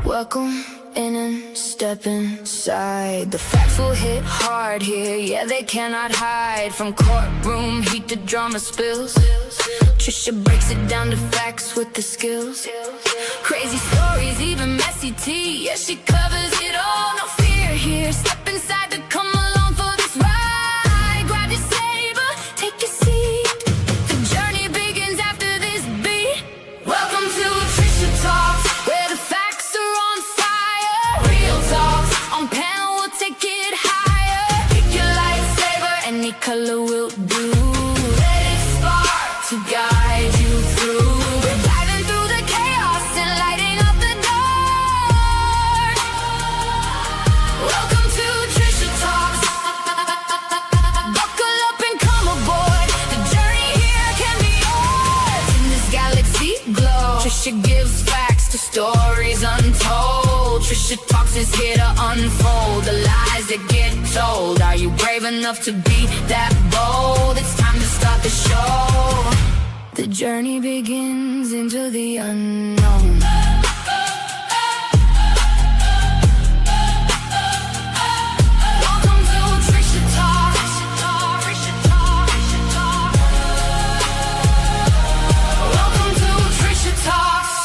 Welcome in and step inside. The facts will hit hard here, yeah, they cannot hide. From courtroom heat to drama spills, Trisha breaks it down to facts with the skills. Crazy stories, even messy tea, yeah, she covers it all. No fear here, step inside to come along for this ride. Grab your saber, take your seat. The journey begins after this beat. Welcome to Trisha Talks, where the facts are on fire. Real talks on panel, we'll take it higher. Pick your lightsaber, any color will do. Let it spark to guide you through. We're diving through the chaos and lighting up the dark. Welcome to Trisha Talks. Buckle up and come aboard. The journey here can be yours. In this galaxy glow, Trisha gives facts to stories untold. Trisha Talks is here to unfold the lies that get told. Are you brave enough to be that bold? It's time to start the show. The journey begins into the unknown. Welcome to Trisha Talks. Welcome to Trisha Talks.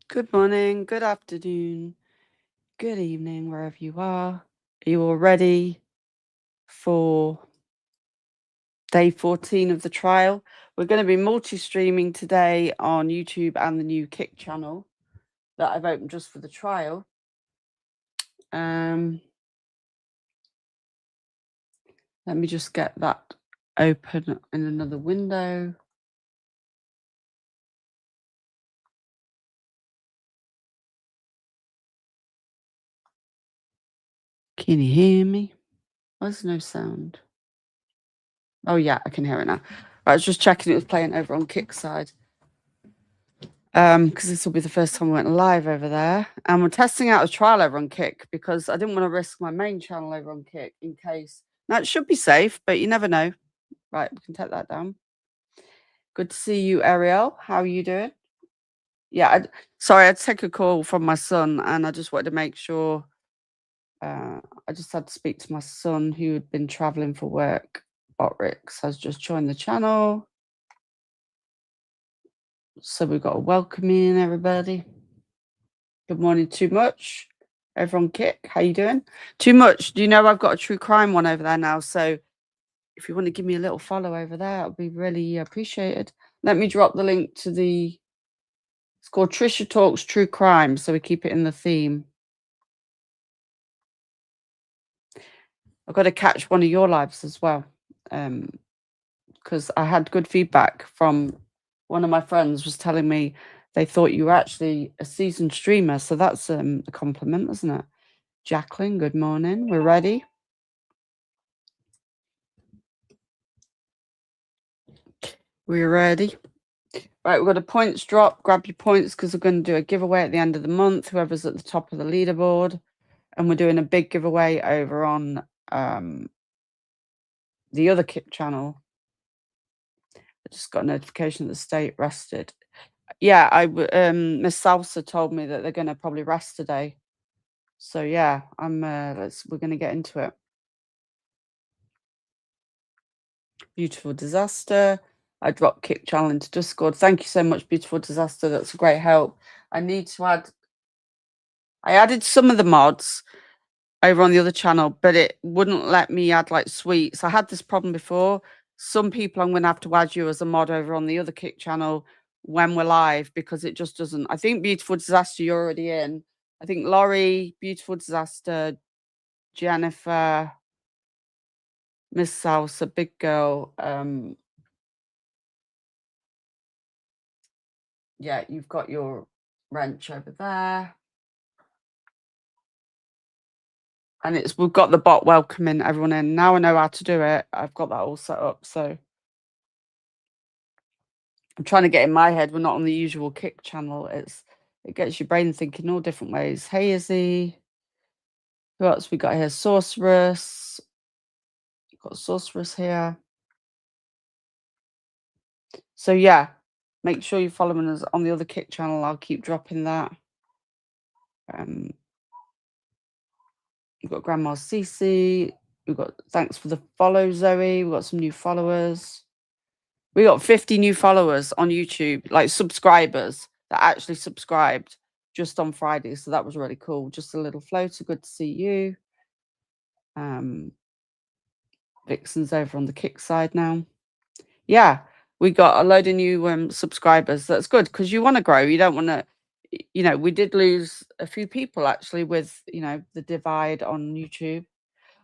Good morning, good afternoon, good evening, wherever you are. Are you all ready for day 14 of the trial? We're going to be multi-streaming today on YouTube and the new Kick channel that I've opened just for the trial. Let me just get that open in another window. Can you hear me? There's no sound. Oh yeah, I can hear it now. I was just checking it was playing over on Kick's side. Because this will be the first time we went live over there. And we're testing out a trial over on Kick because I didn't want to risk my main channel over on Kick in case. Now, it should be safe, but you never know. Right, we can take that down. Good to see you, Ariel. How are you doing? Yeah, sorry, I had to take a call from my son, and I just wanted to make sure. I just had to speak to my son who had been traveling for work. Botrix has just joined the channel. So we've got a welcome in, everybody. Good morning, Too Much. Over on Kick, how you doing? Too Much, do you know I've got a true crime one over there now? So if you want to give me a little follow over there, it'll be really appreciated. Let me drop the link to the, it's called Trisha Talks True Crime, so we keep it in the theme. I've got to catch one of your lives as well, because I had good feedback from one of my friends was telling me they thought you were actually a seasoned streamer, so that's a compliment, isn't it? Jacqueline, good morning. We're ready. We're ready. Right, we've got a points drop. Grab your points because we're going to do a giveaway at the end of the month, whoever's at the top of the leaderboard. And we're doing a big giveaway over on the other Kick channel. I just got a notification that the state rested. Yeah, Miss Salsa told me that they're going to probably rest today. So yeah, we're going to get into it. Beautiful Disaster. I dropped Kick channel into Discord. Thank you so much, Beautiful Disaster. That's a great help. I added some of the mods over on the other channel, but it wouldn't let me add like sweets. I had this problem before. Some people I'm going to have to add you as a mod over on the other Kick channel when we're live because it just doesn't. I think Beautiful Disaster, you're already in. I think Laurie, Beautiful Disaster, Jennifer, Miss Salsa, Big Girl. Yeah, you've got your wrench over there. And we've got the bot welcoming everyone in. Now I know how to do it. I've got that all set up. So I'm trying to get in my head. We're not on the usual Kick channel. It gets your brain thinking all different ways. Hey, Izzy. Who else we got here? Sorceress. You've got Sorceress here. So yeah, make sure you're following us on the other Kick channel. I'll keep dropping that. We've got Grandma Cece. We've got thanks for the follow, Zoe. We've got some new followers. We got 50 new followers on YouTube, like subscribers that actually subscribed just on Friday. So that was really cool. Just a little floater. Good to see you. Vixen's over on the Kick side now. Yeah, we got a load of new subscribers. That's good because you want to grow. You don't want to, we did lose a few people actually with, the divide on YouTube.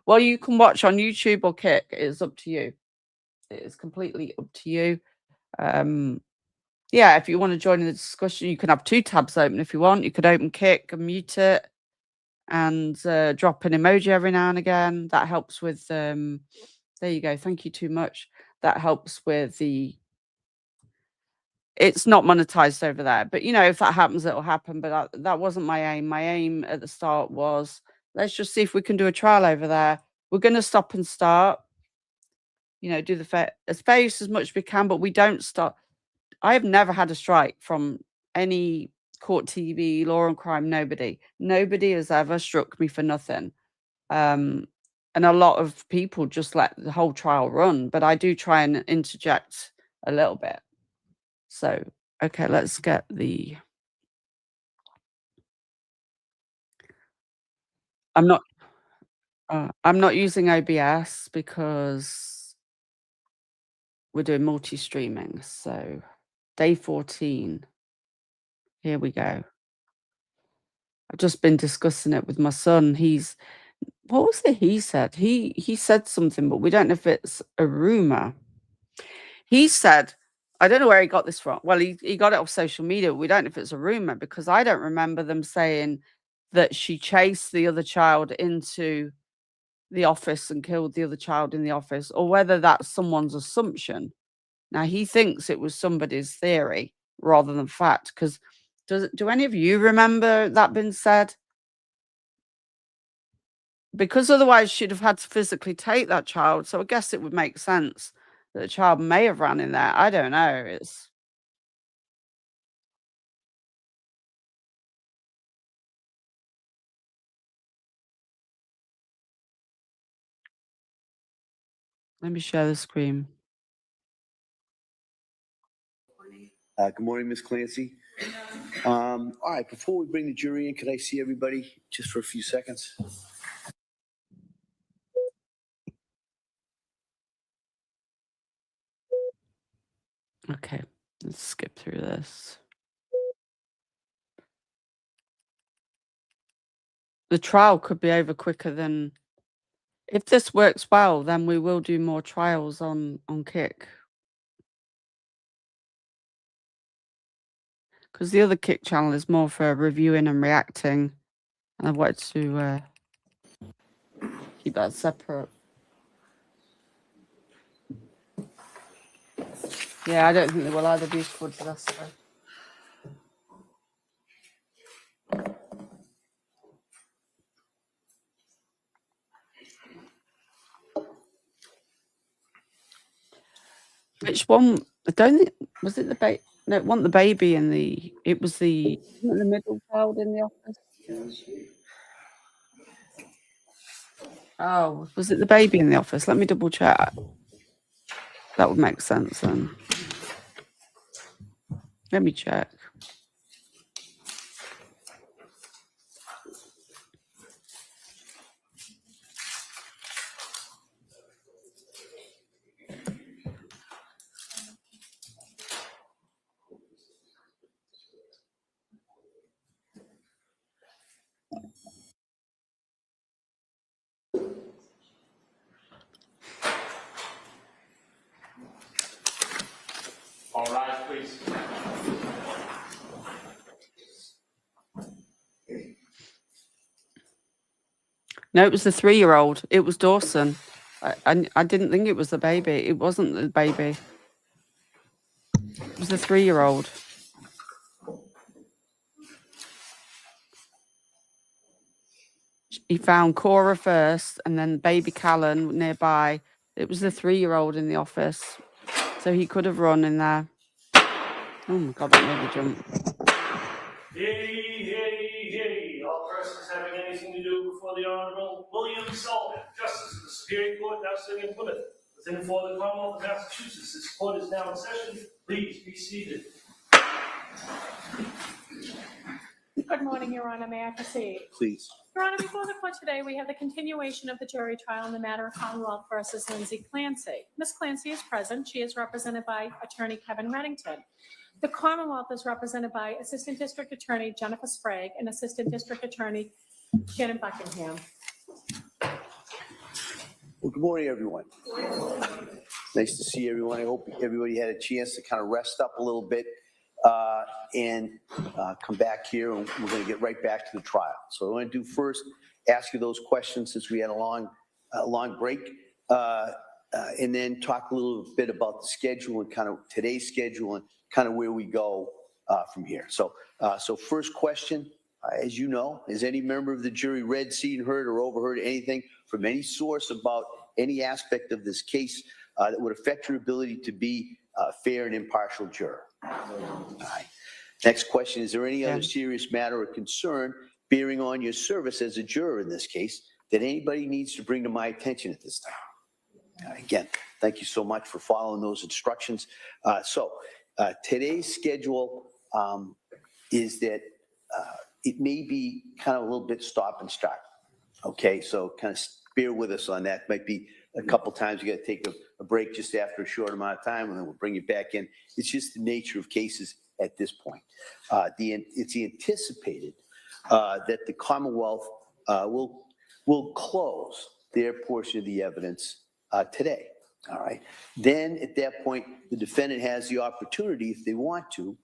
Well, you can watch on YouTube or Kick. It's up to you. It is completely up to you. Yeah, if you want to join in the discussion, you can have 2 tabs open if you want. You could open Kick and mute it and drop an emoji every now and again. That helps with, there you go. Thank you too much. That helps with it's not monetized over there. But, if that happens, it'll happen. But that wasn't my aim. My aim at the start was, let's just see if we can do a trial over there. We're going to stop and start, do the space as much as we can, but we don't stop. I have never had a strike from any court TV, law and crime, nobody. Nobody has ever struck me for nothing. And a lot of people just let the whole trial run, but I do try and interject a little bit. So, okay, let's get the... I'm not using OBS because we're doing multi-streaming. So, day 14. Here we go. I've just been discussing it with my son. What was it he said? He said something, but we don't know if it's a rumor. He said, I don't know where he got this from. Well, he got it off social media. We don't know if it's a rumor because I don't remember them saying that she chased the other child into the office and killed the other child in the office, or whether that's someone's assumption. Now, he thinks it was somebody's theory rather than fact, because do any of you remember that being said? Because otherwise she'd have had to physically take that child. So I guess it would make sense that the child may have ran in there. I don't know. Let me share the screen. Good morning, Ms. Clancy. All right, before we bring the jury in, could I see everybody just for a few seconds? Okay, let's skip through this. The trial could be over quicker than... If this works well, then we will do more trials on Kick. Because the other Kick channel is more for reviewing and reacting. And I wanted to keep that separate. Yeah, I don't think they will either be for disaster. Which one? I don't think... Was it the baby? No, it wasn't the baby in the... It was the middle child in the office. Oh, was it the baby in the office? Let me double check. That would make sense then. Let me check. All rise, please. No, it was the 3-year-old. It was Dawson. I didn't think it was the baby. It wasn't the baby. It was the 3-year-old. He found Cora first and then baby Callan nearby. It was the 3-year-old in the office. So he could have run in there. Oh my God, that made me jump. Yay. All persons having anything to do before the Honorable William Sullivan, Justice of the Superior Court, now sitting in Plymouth, within and for the Commonwealth of Massachusetts. This court is now in session. Please be seated. Good morning, Your Honor. May I proceed? Please. Your Honor, before the court today, we have the continuation of the jury trial in the matter of Commonwealth versus Lindsay Clancy. Ms. Clancy is present. She is represented by Attorney Kevin Reddington. The Commonwealth is represented by Assistant District Attorney Jennifer Sprague and Assistant District Attorney Shannon Buckingham. Well, good morning, everyone. Nice to see everyone. I hope everybody had a chance to kind of rest up a little bit and come back here, and we're going to get right back to the trial. So I want to do first, ask you those questions since we had a long break, and then talk a little bit about the schedule and kind of today's schedule and kind of where we go from here. So first question, as you know, has any member of the jury read, seen, heard, or overheard anything from any source about any aspect of this case that would affect your ability to be a fair and impartial juror? All right. Next question, is there any other serious matter or concern bearing on your service as a juror in this case that anybody needs to bring to my attention at this time? Again, thank you so much for following those instructions. Today's schedule is that it may be kind of a little bit stop and start. Okay, so kind of bear with us on that. Might be a couple times you got to take a break just after a short amount of time, and then we'll bring you back in. It's just the nature of cases at this point. It's anticipated that the Commonwealth will close their portion of the evidence today. All right. Then at that point, the defendant has the opportunity, if they want to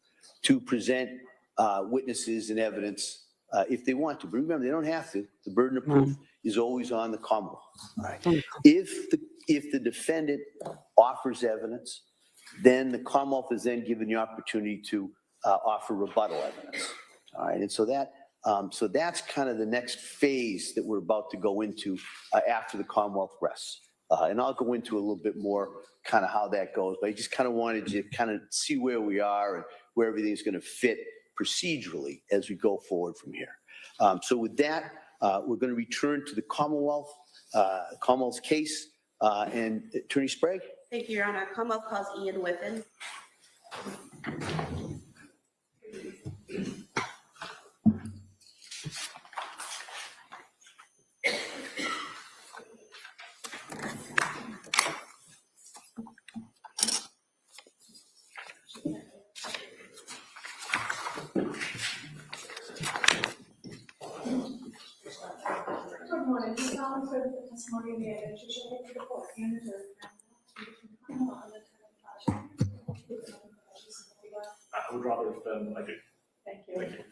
present witnesses and evidence if they want to. But remember, they don't have to. The burden of proof is always on the Commonwealth. All right. If the defendant offers evidence, then the Commonwealth is then given the opportunity to offer rebuttal evidence. All right. And so that's kind of the next phase that we're about to go into after the Commonwealth rests. And I'll go into a little bit more kind of how that goes, but I just kind of wanted you to kind of see where we are and where everything's going to fit procedurally as we go forward from here. So with that, we're going to return to the Commonwealth's case. And Attorney Sprague? Thank you, Your Honor. Commonwealth calls Ian Whiffen. Good morning. Ms. Callan, for the testimony in the evidence, you shall take the court and the jury. I would rather affirm than I do. Thank you. Thank you.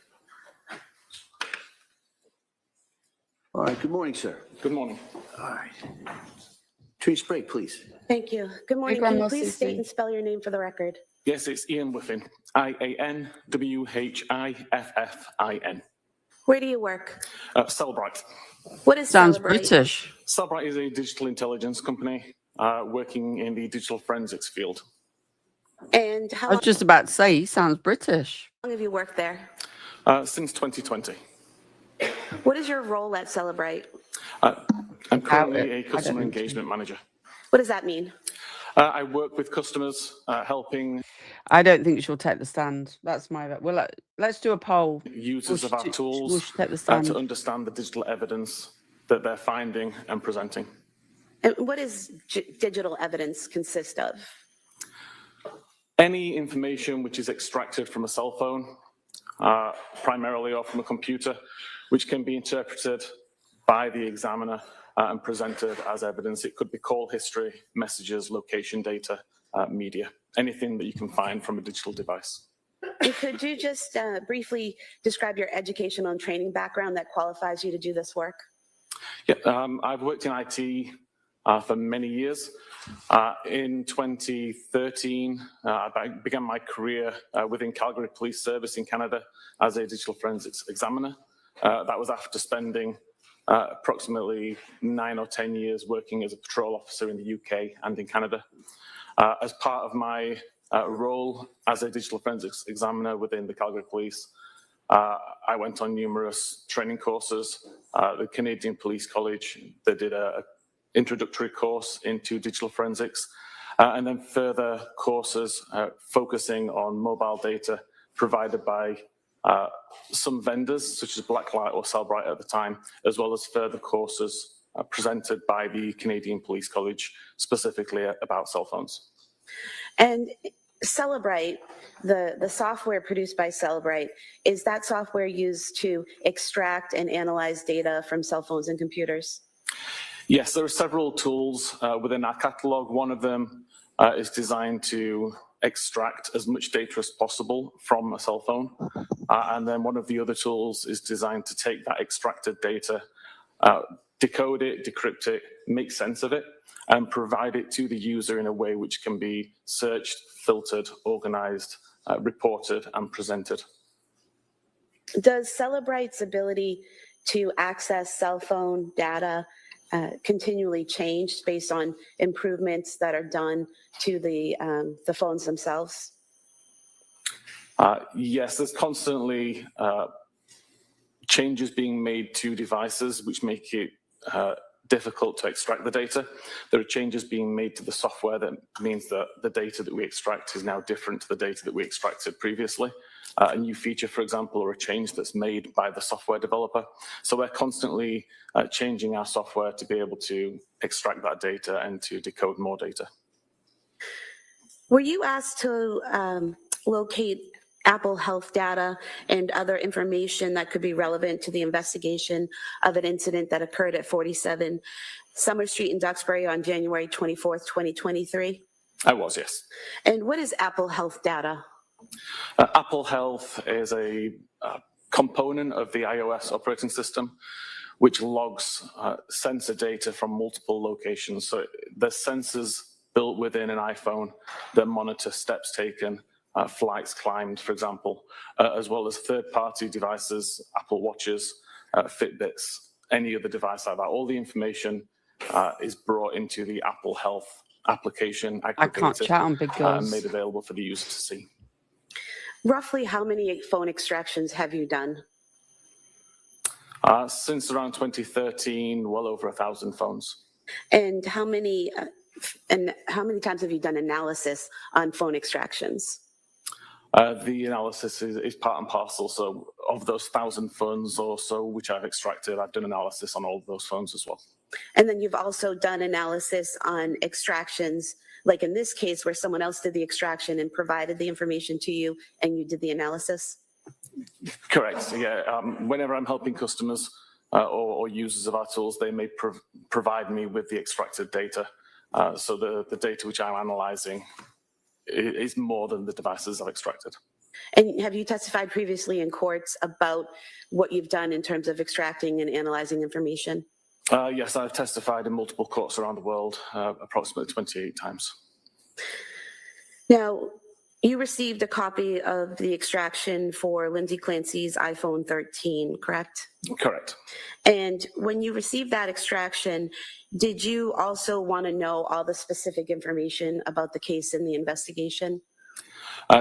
All right. Good morning, sir. Good morning. All right. Attorney Sprague, please. Thank you. Good morning. Can you please state and spell your name for the record? Yes, it's Ian Whiffen. IANWHIFFIN. Where do you work? Cellbrite. What is Sounds Celebrate? British. Cellbrite is a digital intelligence company working in the digital forensics field. And how I was just about to say, he sounds British. long have you worked there? Since 2020. What is your role at Celebrate? I'm currently a customer engagement manager. What does that mean? I work with customers, helping I don't think she'll take the stand. That's my. Well, let's do a poll. users of our Will tools she take the stand? to understand the digital evidence that they're finding and presenting. And what does digital evidence consist of? Any information which is extracted from a cell phone, primarily or from a computer, which can be interpreted by the examiner and presented as evidence. It could be call history, messages, location data, media, anything that you can find from a digital device. And could you just briefly describe your educational and training background that qualifies you to do this work? Yeah, I've worked in IT for many years. In 2013, I began my career within Calgary Police Service in Canada as a digital forensics examiner. That was after spending approximately 9 or 10 years working as a patrol officer in the UK and in Canada. As part of my role as a digital forensics examiner within the Calgary Police, I went on numerous training courses. The Canadian Police College, they did an introductory course into digital forensics, and then further courses focusing on mobile data provided by some vendors, such as Blacklight or Cellbrite at the time, as well as further courses presented by the Canadian Police College, specifically about cell phones. And Cellbrite, the software produced by Cellbrite, is that software used to extract and analyze data from cell phones and computers? Yes, there are several tools within our catalog. One of them is designed to extract as much data as possible from a cell phone. And then one of the other tools is designed to take that extracted data, decode it, decrypt it, make sense of it, and provide it to the user in a way which can be searched, filtered, organized, reported, and presented. Does Cellbrite's ability to access cell phone data continually change based on improvements that are done to the phones themselves? Yes, there's constantly changes being made to devices which make it difficult to extract the data. There are changes being made to the software that means that the data that we extract is now different to the data that we extracted previously. A new feature, for example, or a change that's made by the software developer. So we're constantly changing our software to be able to extract that data and to decode more data. Were you asked to locate Apple Health data and other information that could be relevant to the investigation of an incident that occurred at 47 Summer Street in Duxbury on January 24th, 2023? I was, yes. And what is Apple Health data? Apple Health is a component of the iOS operating system, which logs sensor data from multiple locations. So there's sensors built within an iPhone that monitor steps taken, flights climbed, for example, as well as third-party devices, Apple Watches, Fitbits, any other device like that. All the information is brought into the Apple Health application, I can't chat on big girls. made available for the user to see. Roughly how many phone extractions have you done? Since around 2013, well over 1,000 phones. And how many times have you done analysis on phone extractions? The analysis is part and parcel. So of those 1,000 phones or so which I've extracted, I've done analysis on all of those phones as well. And then you've also done analysis on extractions, like in this case where someone else did the extraction and provided the information to you and you did the analysis? Correct, yeah. Whenever I'm helping customers or users of our tools, they may provide me with the extracted data. So the data which I'm analyzing is more than the devices I've extracted. And have you testified previously in courts about what you've done in terms of extracting and analyzing information? Yes, I've testified in multiple courts around the world, approximately 28 times. Now, you received a copy of the extraction for Lindsay Clancy's iPhone 13, correct? Correct. And when you received that extraction, did you also want to know all the specific information about the case and the investigation?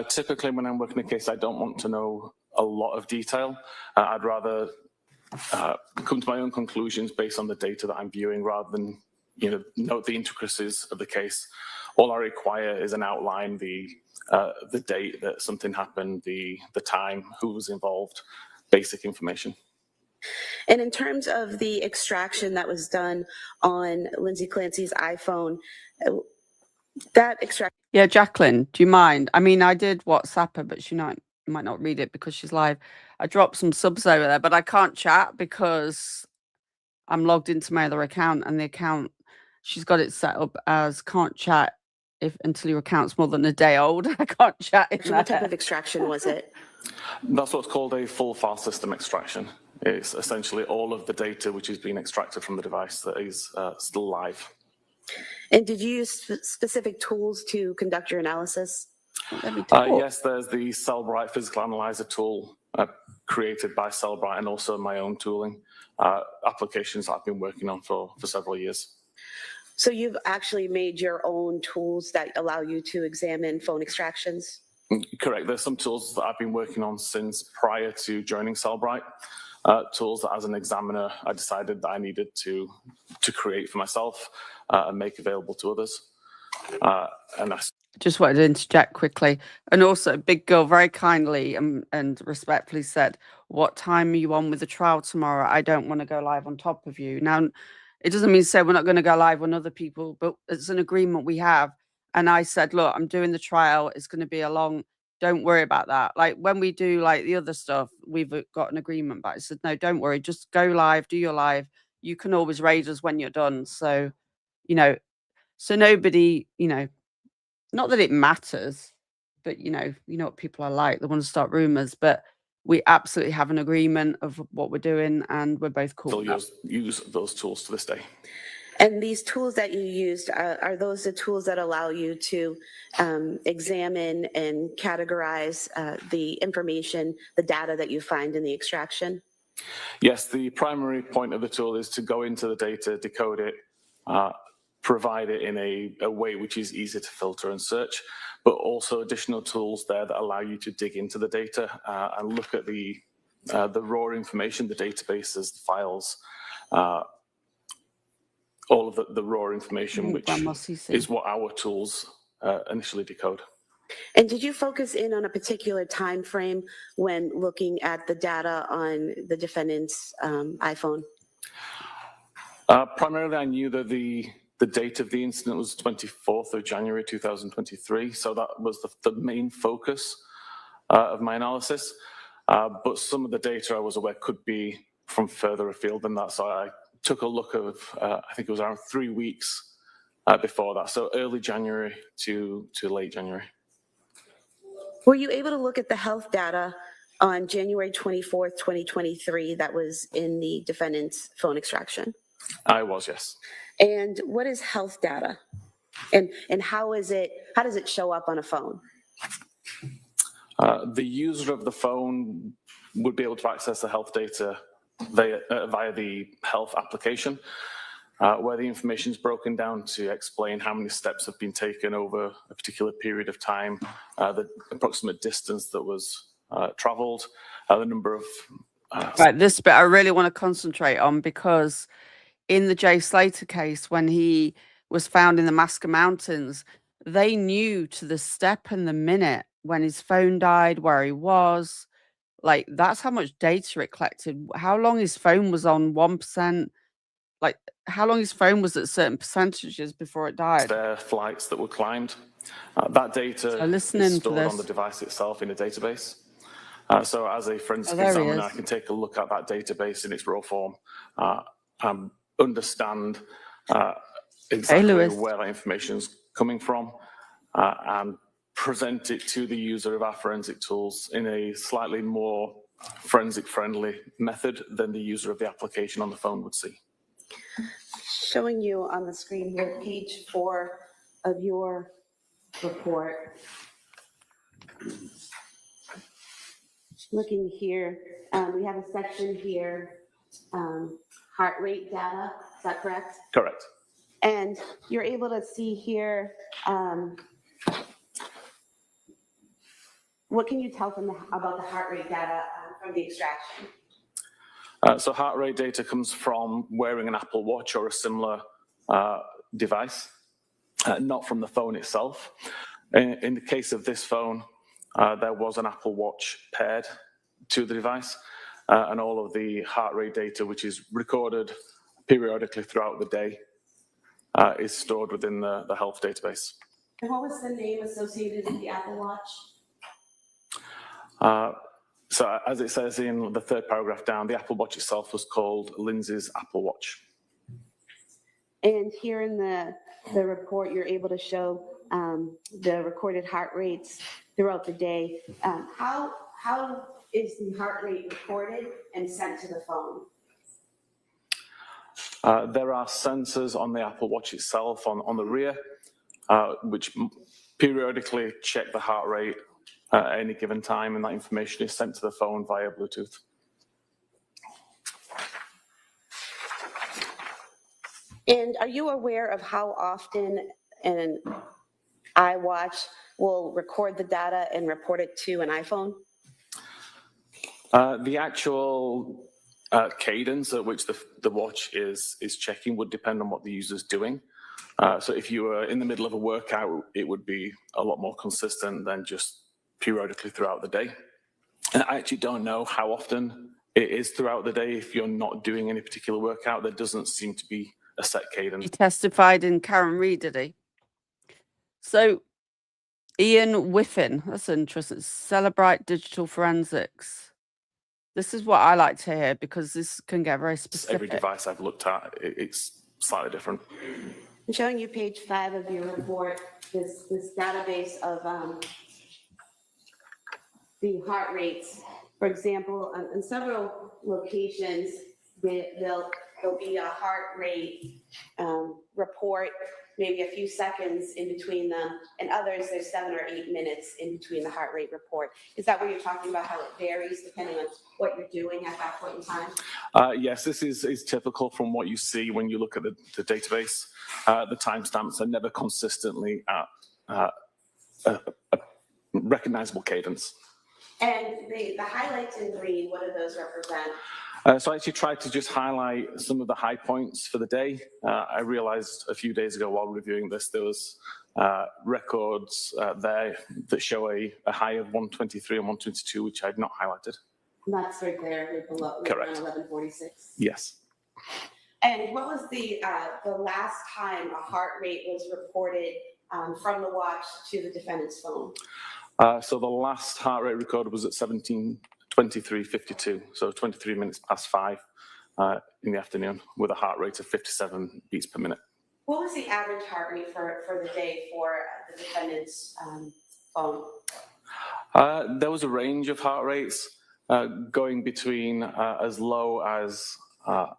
Typically, when I'm working a case, I don't want to know a lot of detail. I'd rather come to my own conclusions based on the data that I'm viewing rather than note the intricacies of the case. All I require is an outline, the date that something happened, the time, who was involved, basic information. And in terms of the extraction that was done on Lindsay Clancy's iPhone, that extraction... Yeah, Jacqueline, do you mind? I mean, I did WhatsApp her, but she might not read it because she's live. I dropped some subs over there, but I can't chat because I'm logged into my other account, and the account, she's got it set up as can't chat until your account's more than a day old. I can't chat in What type there. of extraction was it? That's what's called a full file system extraction. It's essentially all of the data which is being extracted from the device that is still live. And did you use specific tools to conduct your analysis? Yes, there's the Cellbrite physical analyzer tool created by Cellbrite and also my own tooling applications I've been working on for several years. So you've actually made your own tools that allow you to examine phone extractions? Correct. There's some tools that I've been working on since prior to joining Cellbrite. Tools that, as an examiner, I decided that I needed to create for myself and make available to others. And I Just wanted to interject quickly. And also, Big Girl very kindly and respectfully said, "What time are you on with the trial tomorrow? I don't want to go live on top of you." Now, it doesn't mean to say we're not going to go live on other people, but it's an agreement we have. And I said, "Look, I'm doing the trial. It's going to be a long, don't worry about that." Like when we do like the other stuff, we've got an agreement. But I said, "No, don't worry. Just go live, do your live. You can always raise us when you're done." So, so nobody, not that it matters, but you know what people are like. They want to start rumors, but we absolutely have an agreement of what we're doing, and we're both cool. still use those tools to this day. And these tools that you used, are those the tools that allow you to examine and categorize the information, the data that you find in the extraction? Yes, the primary point of the tool is to go into the data, decode it, provide it in a way which is easy to filter and search, but also additional tools there that allow you to dig into the data and look at the raw information, the databases, the files, all of the raw information, which is what our tools initially decode. And did you focus in on a particular time frame when looking at the data on the defendant's iPhone? Primarily, I knew that the date of the incident was 24th of January 2023, so that was the main focus of my analysis. But some of the data I was aware could be from further afield than that, so I took a look of, I think it was around 3 weeks before that, so early January to late January. Were you able to look at the health data on January 24th, 2023 that was in the defendant's phone extraction? I was, yes. And what is health data? And how does it show up on a phone? The user of the phone would be able to access the health data via the health application, where the information is broken down to explain how many steps have been taken over a particular period of time, the approximate distance that was traveled, the number of... Right, this bit I really want to concentrate on, because in the Jay Slater case, when he was found in the Masker Mountains, they knew to the step and the minute when his phone died, where he was. Like, that's how much data it collected, how long his phone was on 1%, like how long his phone was at certain percentages before it died. Their flights that were climbed. That data is stored on the device itself in a database. So as a forensic examiner, I can take a look at that database in its raw form, understand exactly where that information is coming from, and present it to the user of our forensic tools in a slightly more forensic-friendly method than the user of the application on the phone would see. Showing you on the screen here, page 4 of your report. Looking here, we have a section here, heart rate data, is that correct? Correct. And you're able to see here, what can you tell about the heart rate data from the extraction? So heart rate data comes from wearing an Apple Watch or a similar device, not from the phone itself. In the case of this phone, there was an Apple Watch paired to the device, and all of the heart rate data, which is recorded periodically throughout the day, is stored within the health database. And what was the name associated with the Apple Watch? So as it says in the third paragraph down, the Apple Watch itself was called Lindsay's Apple Watch. And here in the report, you're able to show the recorded heart rates throughout the day. How is the heart rate recorded and sent to the phone? There are sensors on the Apple Watch itself on the rear, which periodically check the heart rate at any given time, and that information is sent to the phone via Bluetooth. And are you aware of how often an iWatch will record the data and report it to an iPhone? The actual cadence at which the watch is checking would depend on what the user's doing. So if you were in the middle of a workout, it would be a lot more consistent than just periodically throughout the day. And I actually don't know how often it is throughout the day. If you're not doing any particular workout, there doesn't seem to be a set cadence. He testified in Karen Reed, did he? So, Ian Whiffin, that's interesting. Celebrate Digital Forensics. This is what I like to hear because this can get very specific. Every device I've looked at, it's slightly different. I'm showing you page 5 of your report, this database of the heart rates. For example, in several locations, there'll be a heart rate report, maybe a few seconds in between them, and others there's 7 or 8 minutes in between the heart rate report. Is that what you're talking about, how it varies depending on what you're doing at that point in time? Yes, this is typical from what you see when you look at the database. The timestamps are never consistently at a recognizable cadence. And the highlights in green, what do those represent? So I actually tried to just highlight some of the high points for the day. I realized a few days ago while reviewing this, there was records there that show a high of 123 and 122, which I'd not highlighted. And that's right there, below, Correct. around 1146. Yes. And what was the last time a heart rate was reported from the watch to the defendant's phone? So the last heart rate recorded was at 17:23:52, so 23 minutes past 5 in the afternoon, with a heart rate of 57 beats per minute. What was the average heart rate for the day for the defendant's phone? There was a range of heart rates going between as low as I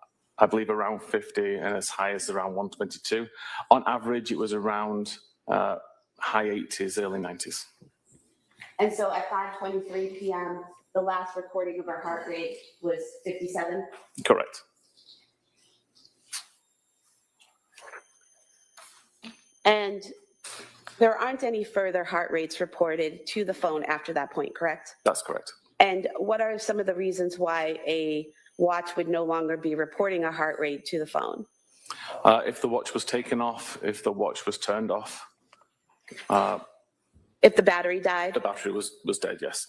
believe around 50 and as high as around 122. On average, it was around high 80s, early 90s. And so at 5:23 p.m., the last recording of her heart rate was 57? Correct. And there aren't any further heart rates reported to the phone after that point, correct? That's correct. And what are some of the reasons why a watch would no longer be reporting a heart rate to the phone? If the watch was taken off, if the watch was turned off, If the battery died? the battery was dead, yes.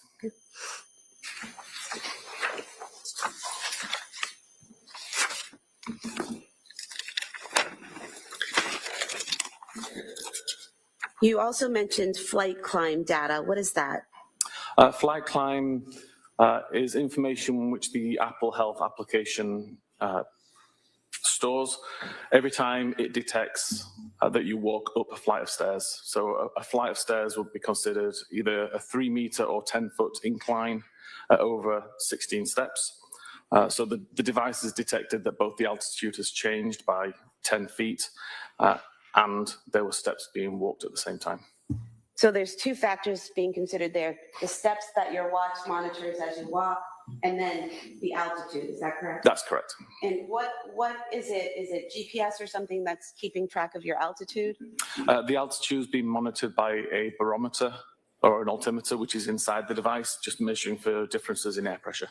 You also mentioned flight climb data. What is that? Flight climb is information which the Apple Health application stores every time it detects that you walk up a flight of stairs. So a flight of stairs would be considered either a 3-meter or 10-foot incline at over 16 steps. So the device has detected that both the altitude has changed by 10 feet and there were steps being walked at the same time. So there's two factors being considered there. The steps that your watch monitors as you walk, and then the altitude. Is that correct? That's correct. And what is it? Is it GPS or something that's keeping track of your altitude? The altitude is being monitored by a barometer or an altimeter, which is inside the device, just measuring for differences in air pressure.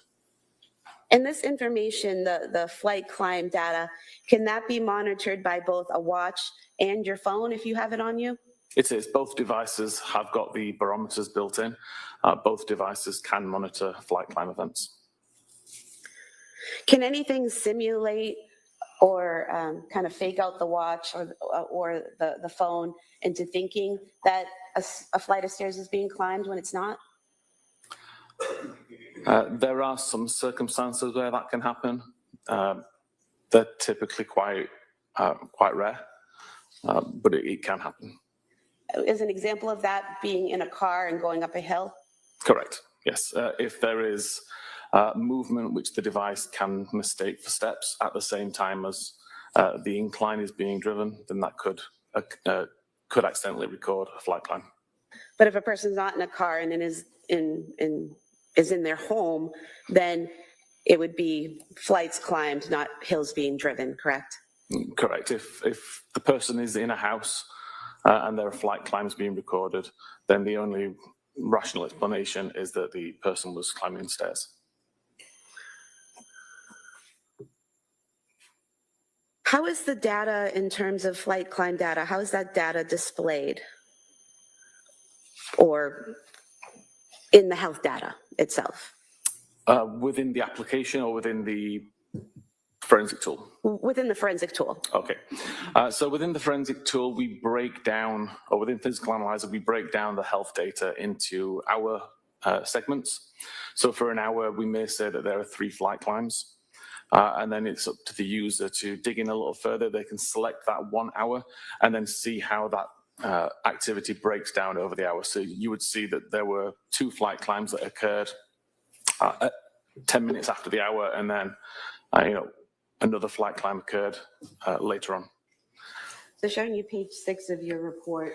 And this information, the flight climb data, can that be monitored by both a watch and your phone if you have it on you? It is. Both devices have got the barometers built in. Both devices can monitor flight climb events. Can anything simulate or kind of fake out the watch or the phone into thinking that a flight of stairs is being climbed when it's not? There are some circumstances where that can happen. They're typically quite rare, but it can happen. Is an example of that being in a car and going up a hill? Correct, yes. If there is movement which the device can mistake for steps at the same time as the incline is being driven, then that could accidentally record a flight climb. But if a person's not in a car and is in their home, then it would be flights climbed, not hills being driven, correct? Correct. If the person is in a house and there are flight climbs being recorded, then the only rational explanation is that the person was climbing stairs. How is the data in terms of flight climb data? How is that data displayed? Or in the health data itself? Within the application or within the forensic tool? Within the forensic tool. Okay. So within the forensic tool, we break down, or within Physical Analyzer, we break down the health data into hour segments. So for an hour, we may say that there are 3 flight climbs. And then it's up to the user to dig in a little further. They can select that 1 hour and then see how that activity breaks down over the hour. So you would see that there were 2 flight climbs that occurred at 10 minutes after the hour, and then another flight climb occurred later on. So showing you page 6 of your report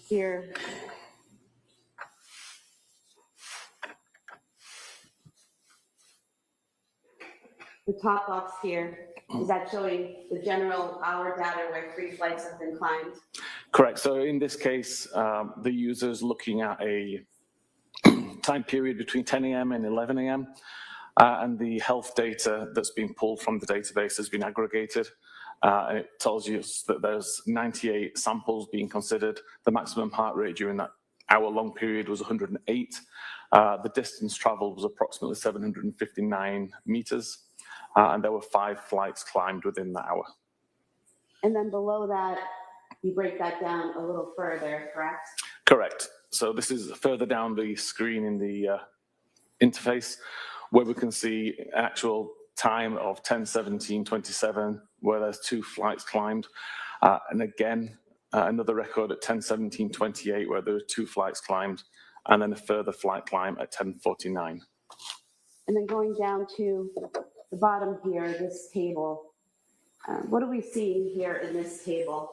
here. The top box here, is that showing the general hour data where 3 flights have been climbed? Correct. So in this case, the user is looking at a time period between 10 a.m. and 11 a.m. And the health data that's been pulled from the database has been aggregated. And it tells you that there's 98 samples being considered. The maximum heart rate during that hour-long period was 108. The distance traveled was approximately 759 meters. And there were 5 flights climbed within the hour. And then below that, you break that down a little further, correct? Correct. So this is further down the screen in the interface, where we can see actual time of 10:17:27, where there's 2 flights climbed. And again, another record at 10:17:28, where there were 2 flights climbed, and then a further flight climb at 10:49. And then going down to the bottom here, this table, what are we seeing here in this table?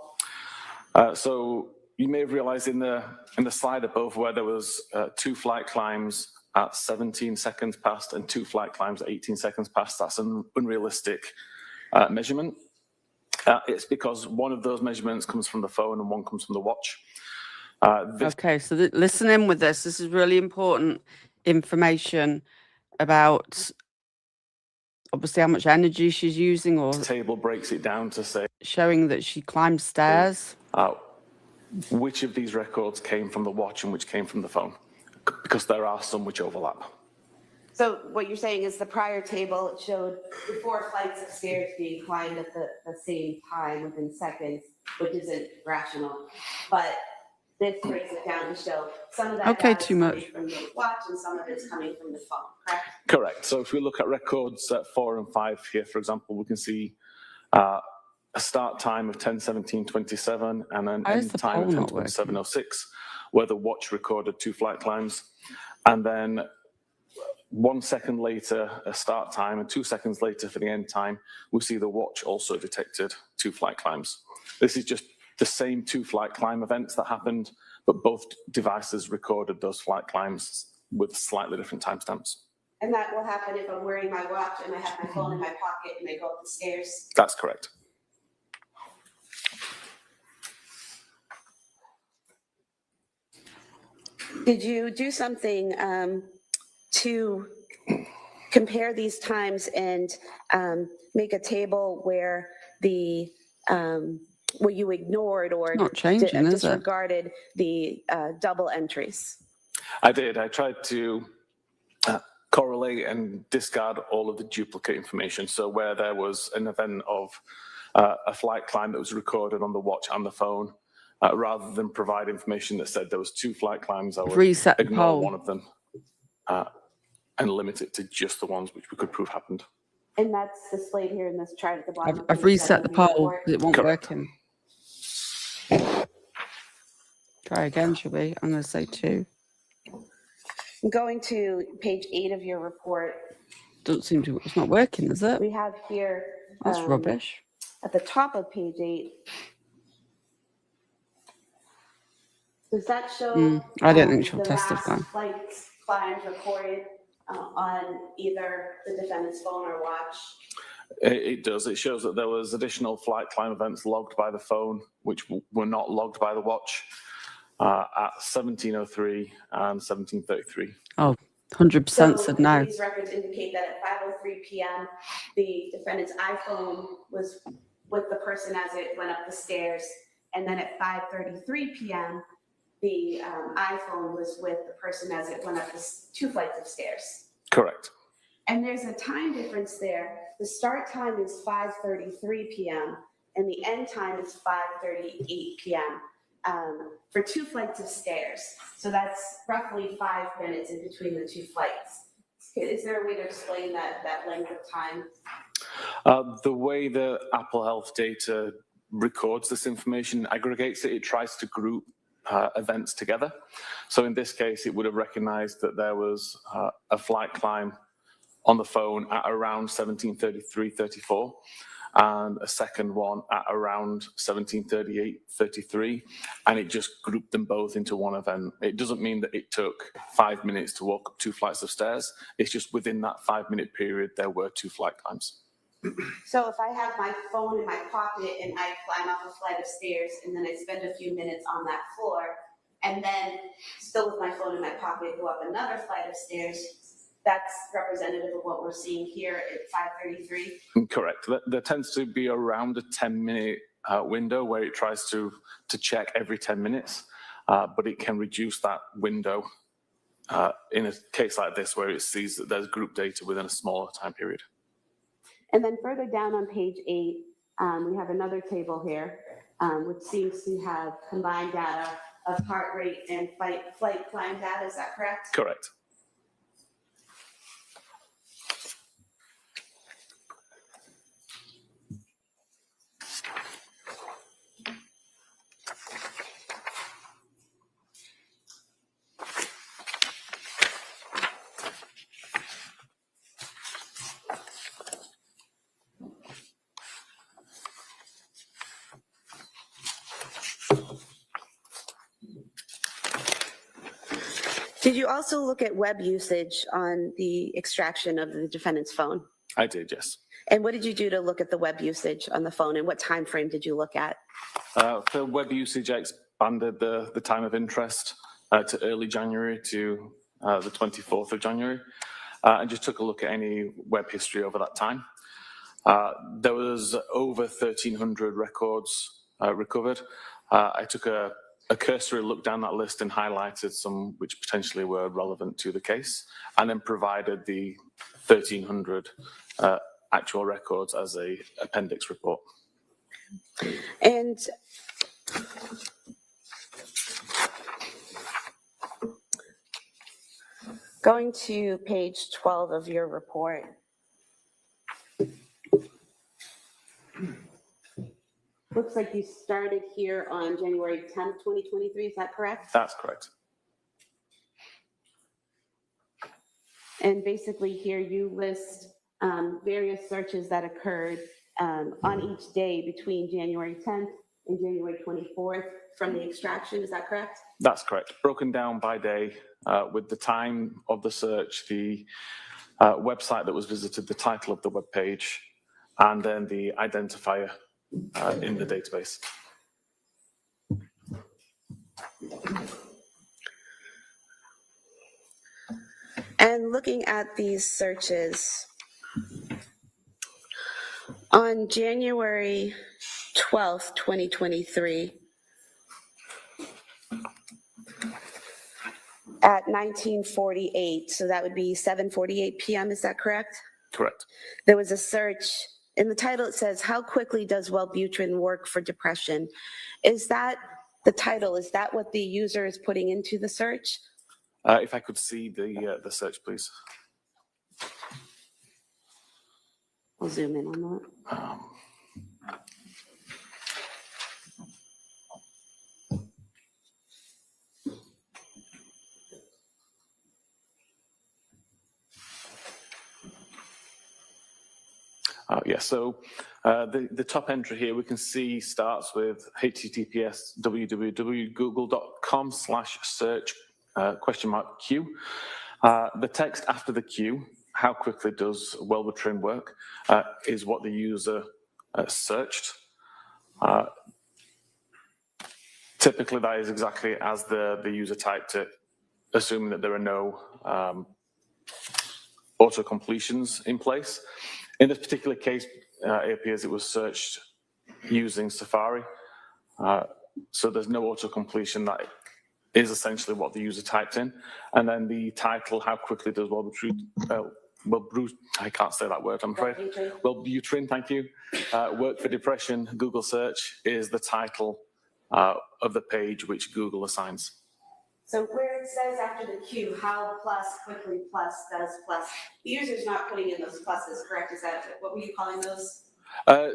So you may have realized in the slide above where there was 2 flight climbs at 17 seconds past and 2 flight climbs at 18 seconds past. That's an unrealistic measurement. It's because one of those measurements comes from the phone and one comes from the watch. Okay, so listen in with this. This is really important information about obviously how much energy she's using, or This table breaks it down to say showing that she climbed stairs. which of these records came from the watch and which came from the phone, because there are some which overlap. So what you're saying is the prior table showed the 4 flights of stairs being climbed at the same time within seconds, which isn't rational. But this breaks it down to show some of that Okay, data is too coming much. from the watch and some of it's coming from the phone, correct? Correct. So if we look at records at 4 and 5 here, for example, we can see a start time of 10:17:27 and an Why is end the time of poll not working? 10:27:06, where the watch recorded 2 flight climbs. And then 1 second later, a start time, and 2 seconds later for the end time, we see the watch also detected 2 flight climbs. This is just the same 2 flight climb events that happened, but both devices recorded those flight climbs with slightly different timestamps. And that will happen if I'm wearing my watch and I have my phone in my pocket and I go up the stairs. That's correct. Did you do something to compare these times and make a table where the where you ignored or Not changing, is it? disregarded the double entries? I did. I tried to correlate and discard all of the duplicate information. So where there was an event of a flight climb that was recorded on the watch and the phone, rather than provide information that said there was 2 flight climbs, I would Reset the ignore poll. one of them and limit it to just the ones which we could prove happened. And that's displayed here in this chart at the bottom. I've of page reset 7 the of your poll report. because it won't Correct. working. Try again, shall we? I'm going to say 2. I'm going to page 8 of your report. Doesn't seem to. It's not working, is it? We have here That's rubbish. at the top of page 8. Does that show? I don't think she'll the testify. last flights climbs recorded on either the defendant's phone or watch? It does. It shows that there was additional flight climb events logged by the phone, which were not logged by the watch at 17:03 and 17:33. Oh, 100% said no. These records indicate that at 5:03 p.m., the defendant's iPhone was with the person as it went up the stairs, and then at 5:33 p.m., the iPhone was with the person as it went up the 2 flights of stairs. Correct. And there's a time difference there. The start time is 5:33 p.m. and the end time is 5:38 p.m. For 2 flights of stairs. So that's roughly 5 minutes in between the 2 flights. Is there a way to explain that length of time? The way the Apple Health data records this information, aggregates it, it tries to group events together. So in this case, it would have recognized that there was a flight climb on the phone at around 17:33:34, and a second one at around 17:38:33, and it just grouped them both into one event. It doesn't mean that it took 5 minutes to walk up 2 flights of stairs. It's just within that 5-minute period, there were 2 flight climbs. So if I have my phone in my pocket and I climb up a flight of stairs and then I spend a few minutes on that floor, and then still with my phone in my pocket go up another flight of stairs, that's representative of what we're seeing here at 5:33? Correct. There tends to be around a 10-minute window where it tries to check every 10 minutes, but it can reduce that window in a case like this where it sees that there's group data within a smaller time period. And then further down on page 8, we have another table here, which seems to have combined data of heart rate and flight climb data. Is that correct? Correct. Did you also look at web usage on the extraction of the defendant's phone? I did, yes. And what did you do to look at the web usage on the phone, and what time frame did you look at? For web usage, I expanded the time of interest to early January to the 24th of January, and just took a look at any web history over that time. There was over 1,300 records recovered. I took a cursory look down that list and highlighted some which potentially were relevant to the case, and then provided the 1,300 actual records as a appendix report. And going to page 12 of your report. Looks like you started here on January 10th, 2023, is that correct? That's correct. And basically here you list various searches that occurred on each day between January 10th and January 24th from the extraction, is that correct? That's correct. Broken down by day with the time of the search, the website that was visited, the title of the web page, and then the identifier in the database. And looking at these searches, on January 12th, 2023, at 19:48, so that would be 7:48 p.m., is that correct? Correct. There was a search. In the title, it says, "How quickly does Wellbutrin work for depression?" Is that the title? Is that what the user is putting into the search? If I could see the search, please. I'll zoom in on that. Yeah, so the top entry here we can see starts with https www.google.com/search ? Q. The text after the Q how quickly does well-trimmed work, is what the user searched. Typically, that is exactly as the user typed it, assuming that there are no auto-completions in place. In this particular case, it appears it was searched using Safari. So there's no auto-completion. That is essentially what the user typed in. And then the title, how quickly does I can't say that word, I'm afraid. Wellbutrin, thank you. Work for depression, Google search is the title of the page which Google assigns. So where it says after the Q, how plus, quickly plus, does plus, the user's not putting in those pluses, correct? Is that, what were you calling those?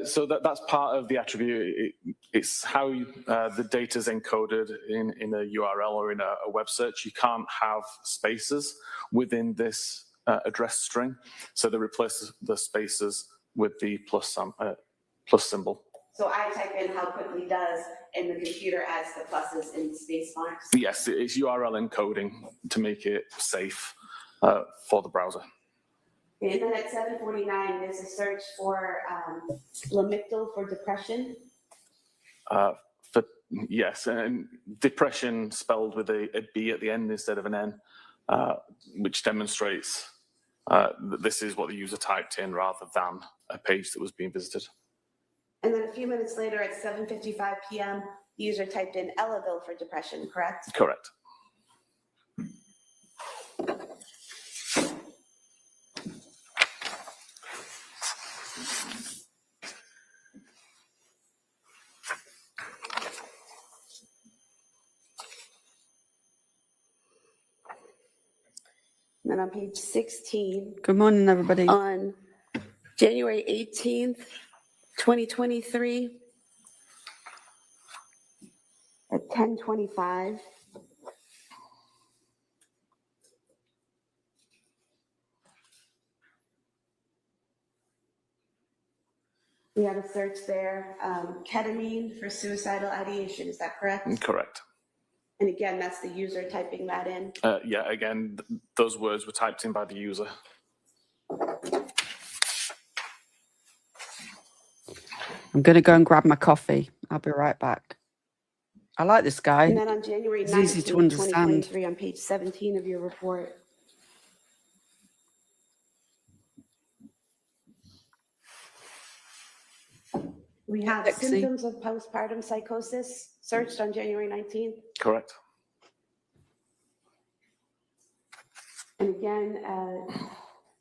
So that's part of the attribute. It's how the data is encoded in a URL or in a web search. You can't have spaces within this address string, so they replace the spaces with the plus symbol. So I type in how quickly does, and the computer adds the pluses in space marks? Yes, it's URL encoding to make it safe for the browser. And then at 7:49, there's a search for Lamictal for depression. Yes, and depression spelled with a B at the end instead of an N, which demonstrates that this is what the user typed in rather than a page that was being visited. And then a few minutes later at 7:55 p.m., the user typed in Ellaville for depression, correct? Correct. And then on page 16, Good morning, everybody. on January 18th, 2023, at 10:25, we have a search there, ketamine for suicidal ideation, is that correct? Correct. And again, that's the user typing that in. Yeah, again, those words were typed in by the user. I'm going to go and grab my coffee. I'll be right back. I like this guy. And then on January It's 19th, easy to understand. 2023, on page 17 of your report, we have Lexi. symptoms of postpartum psychosis searched on January 19th. Correct. And again,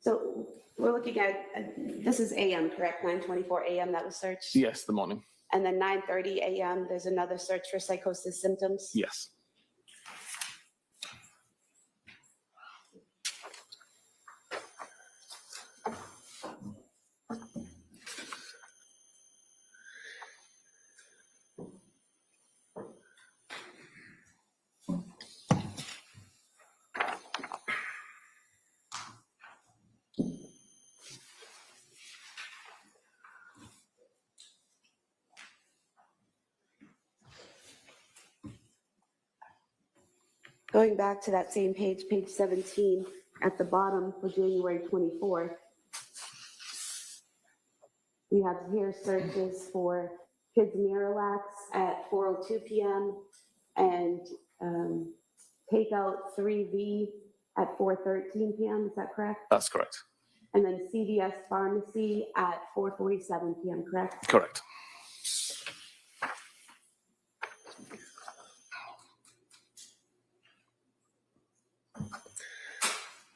so we're looking at, this is AM, correct? 9:24 AM that was searched? Yes, the morning. And then 9:30 AM, there's another search for psychosis symptoms? Yes. Going back to that same page, page 17, at the bottom for January 24th, we have here searches for Kids Miralax at 4:02 p.m. and Takeout 3V at 4:13 p.m. Is that correct? That's correct. And then CVS Pharmacy at 4:47 p.m. Correct? Correct.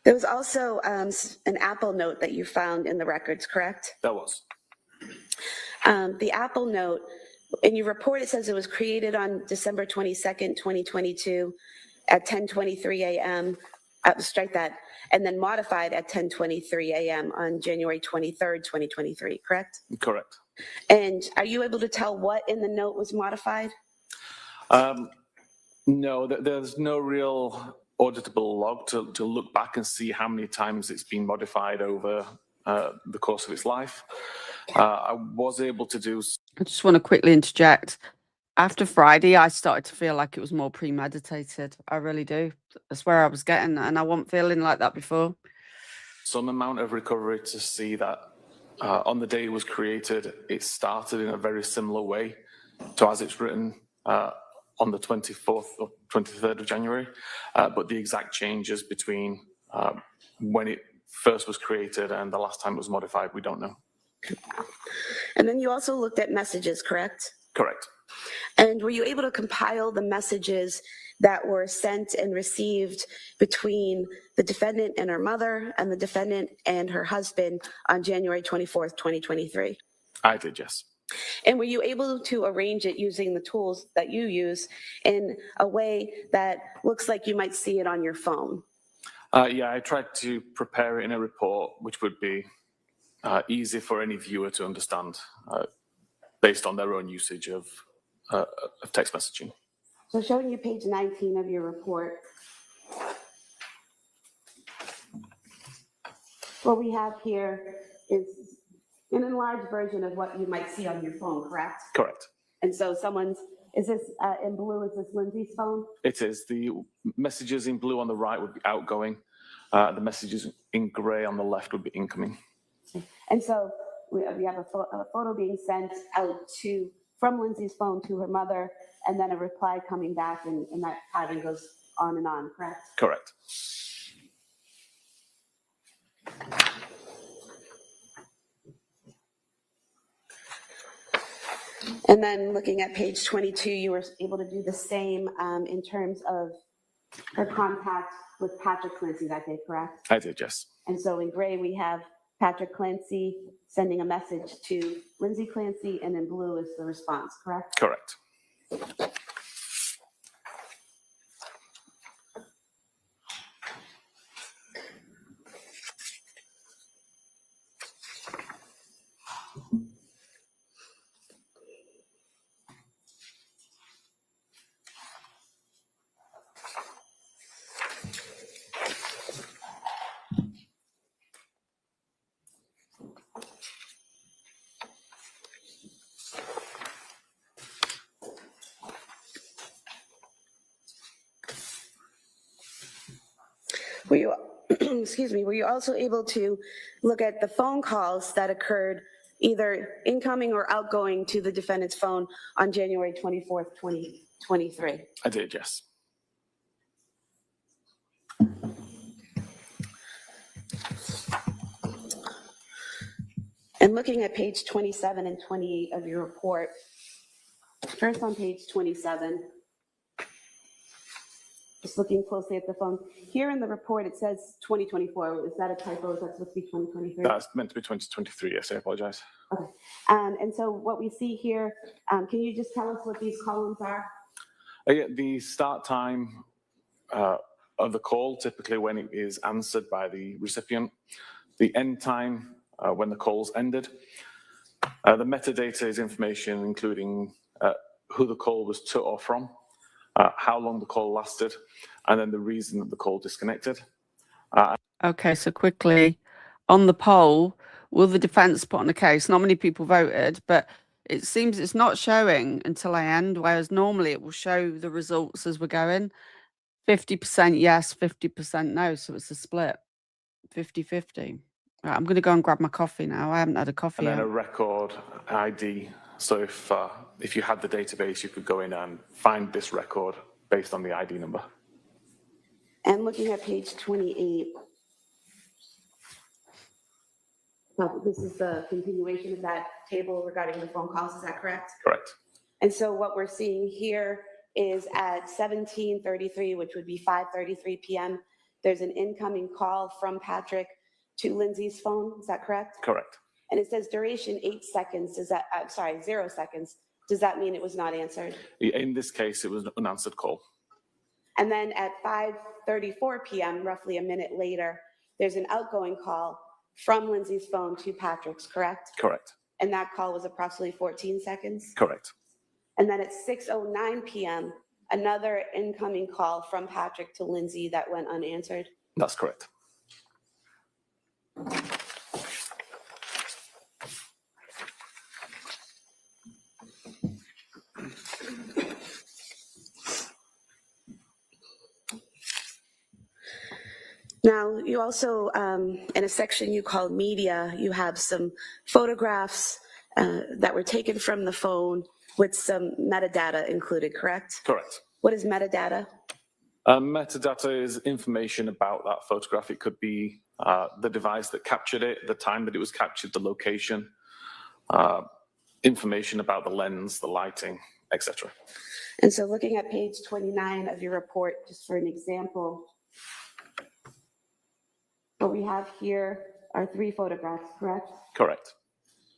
There was also an Apple note that you found in the records, correct? That was. The Apple note, in your report, it says it was created on December 22nd, 2022 at 10:23 a.m. Strike that, and then modified at 10:23 a.m. on January 23rd, 2023, correct? Correct. And are you able to tell what in the note was modified? No, there's no real auditable log to look back and see how many times it's been modified over the course of its life. I was able to do. I just want to quickly interject. After Friday, I started to feel like it was more premeditated. I really do. That's where I was getting, and I wasn't feeling like that before. some amount of recovery to see that on the day it was created, it started in a very similar way to as it's written on the 24th or 23rd of January, but the exact changes between when it first was created and the last time it was modified, we don't know. And then you also looked at messages, correct? Correct. And were you able to compile the messages that were sent and received between the defendant and her mother and the defendant and her husband on January 24th, 2023? I did, yes. And were you able to arrange it using the tools that you use in a way that looks like you might see it on your phone? Yeah, I tried to prepare it in a report which would be easy for any viewer to understand based on their own usage of text messaging. So showing you page 19 of your report, what we have here is an enlarged version of what you might see on your phone, correct? Correct. And so is this in blue, is this Lindsay's phone? It is. The messages in blue on the right would be outgoing. The messages in grey on the left would be incoming. And so we have a photo being sent out from Lindsay's phone to her mother, and then a reply coming back, and that pattern goes on and on, correct? Correct. And then looking at page 22, you were able to do the same in terms of her contact with Patrick Clancy that day, correct? I did, yes. And so in gray, we have Patrick Clancy sending a message to Lindsay Clancy, and in blue is the response, correct? Correct. Were you, excuse me, were you also able to look at the phone calls that occurred either incoming or outgoing to the defendant's phone on January 24th, 2023? I did, yes. And looking at page 27 and 28 of your report, first on page 27, just looking closely at the phone. Here in the report, it says 2024. Is that a typo? Is that supposed to be 2023? That's meant to be 2023, yes, I apologize. Okay. And so what we see here, can you just tell us what these columns are? Yeah, the start time of the call, typically when it is answered by the recipient, the end time when the call's ended. The metadata is information including who the call was to or from, how long the call lasted, and then the reason that the call disconnected. Okay, so quickly, on the poll, will the defence put on a case? Not many people voted, but it seems it's not showing until I end, whereas normally it will show the results as we're going. 50% yes, 50% no, so it's a split, 50-50. Right, I'm going to go and grab my coffee now. I haven't had a coffee And then yet. a record ID. So if you had the database, you could go in and find this record based on the ID number. And looking at page 28, this is the continuation of that table regarding the phone calls, is that correct? Correct. And so what we're seeing here is at 17:33, which would be 5:33 p.m., there's an incoming call from Patrick to Lindsay's phone, is that correct? Correct. And it says duration 8 seconds, does that, 0 seconds. Does that mean it was not answered? In this case, it was an unanswered call. And then at 5:34 p.m., roughly a minute later, there's an outgoing call from Lindsay's phone to Patrick's, correct? Correct. And that call was approximately 14 seconds? Correct. And then at 6:09 p.m., another incoming call from Patrick to Lindsay that went unanswered? That's correct. Now, you also, in a section you called media, you have some photographs that were taken from the phone with some metadata included, correct? Correct. What is metadata? Metadata is information about that photograph. It could be the device that captured it, the time that it was captured, the location, information about the lens, the lighting, etc. And so looking at page 29 of your report, just for an example, what we have here are 3 photographs, correct? Correct.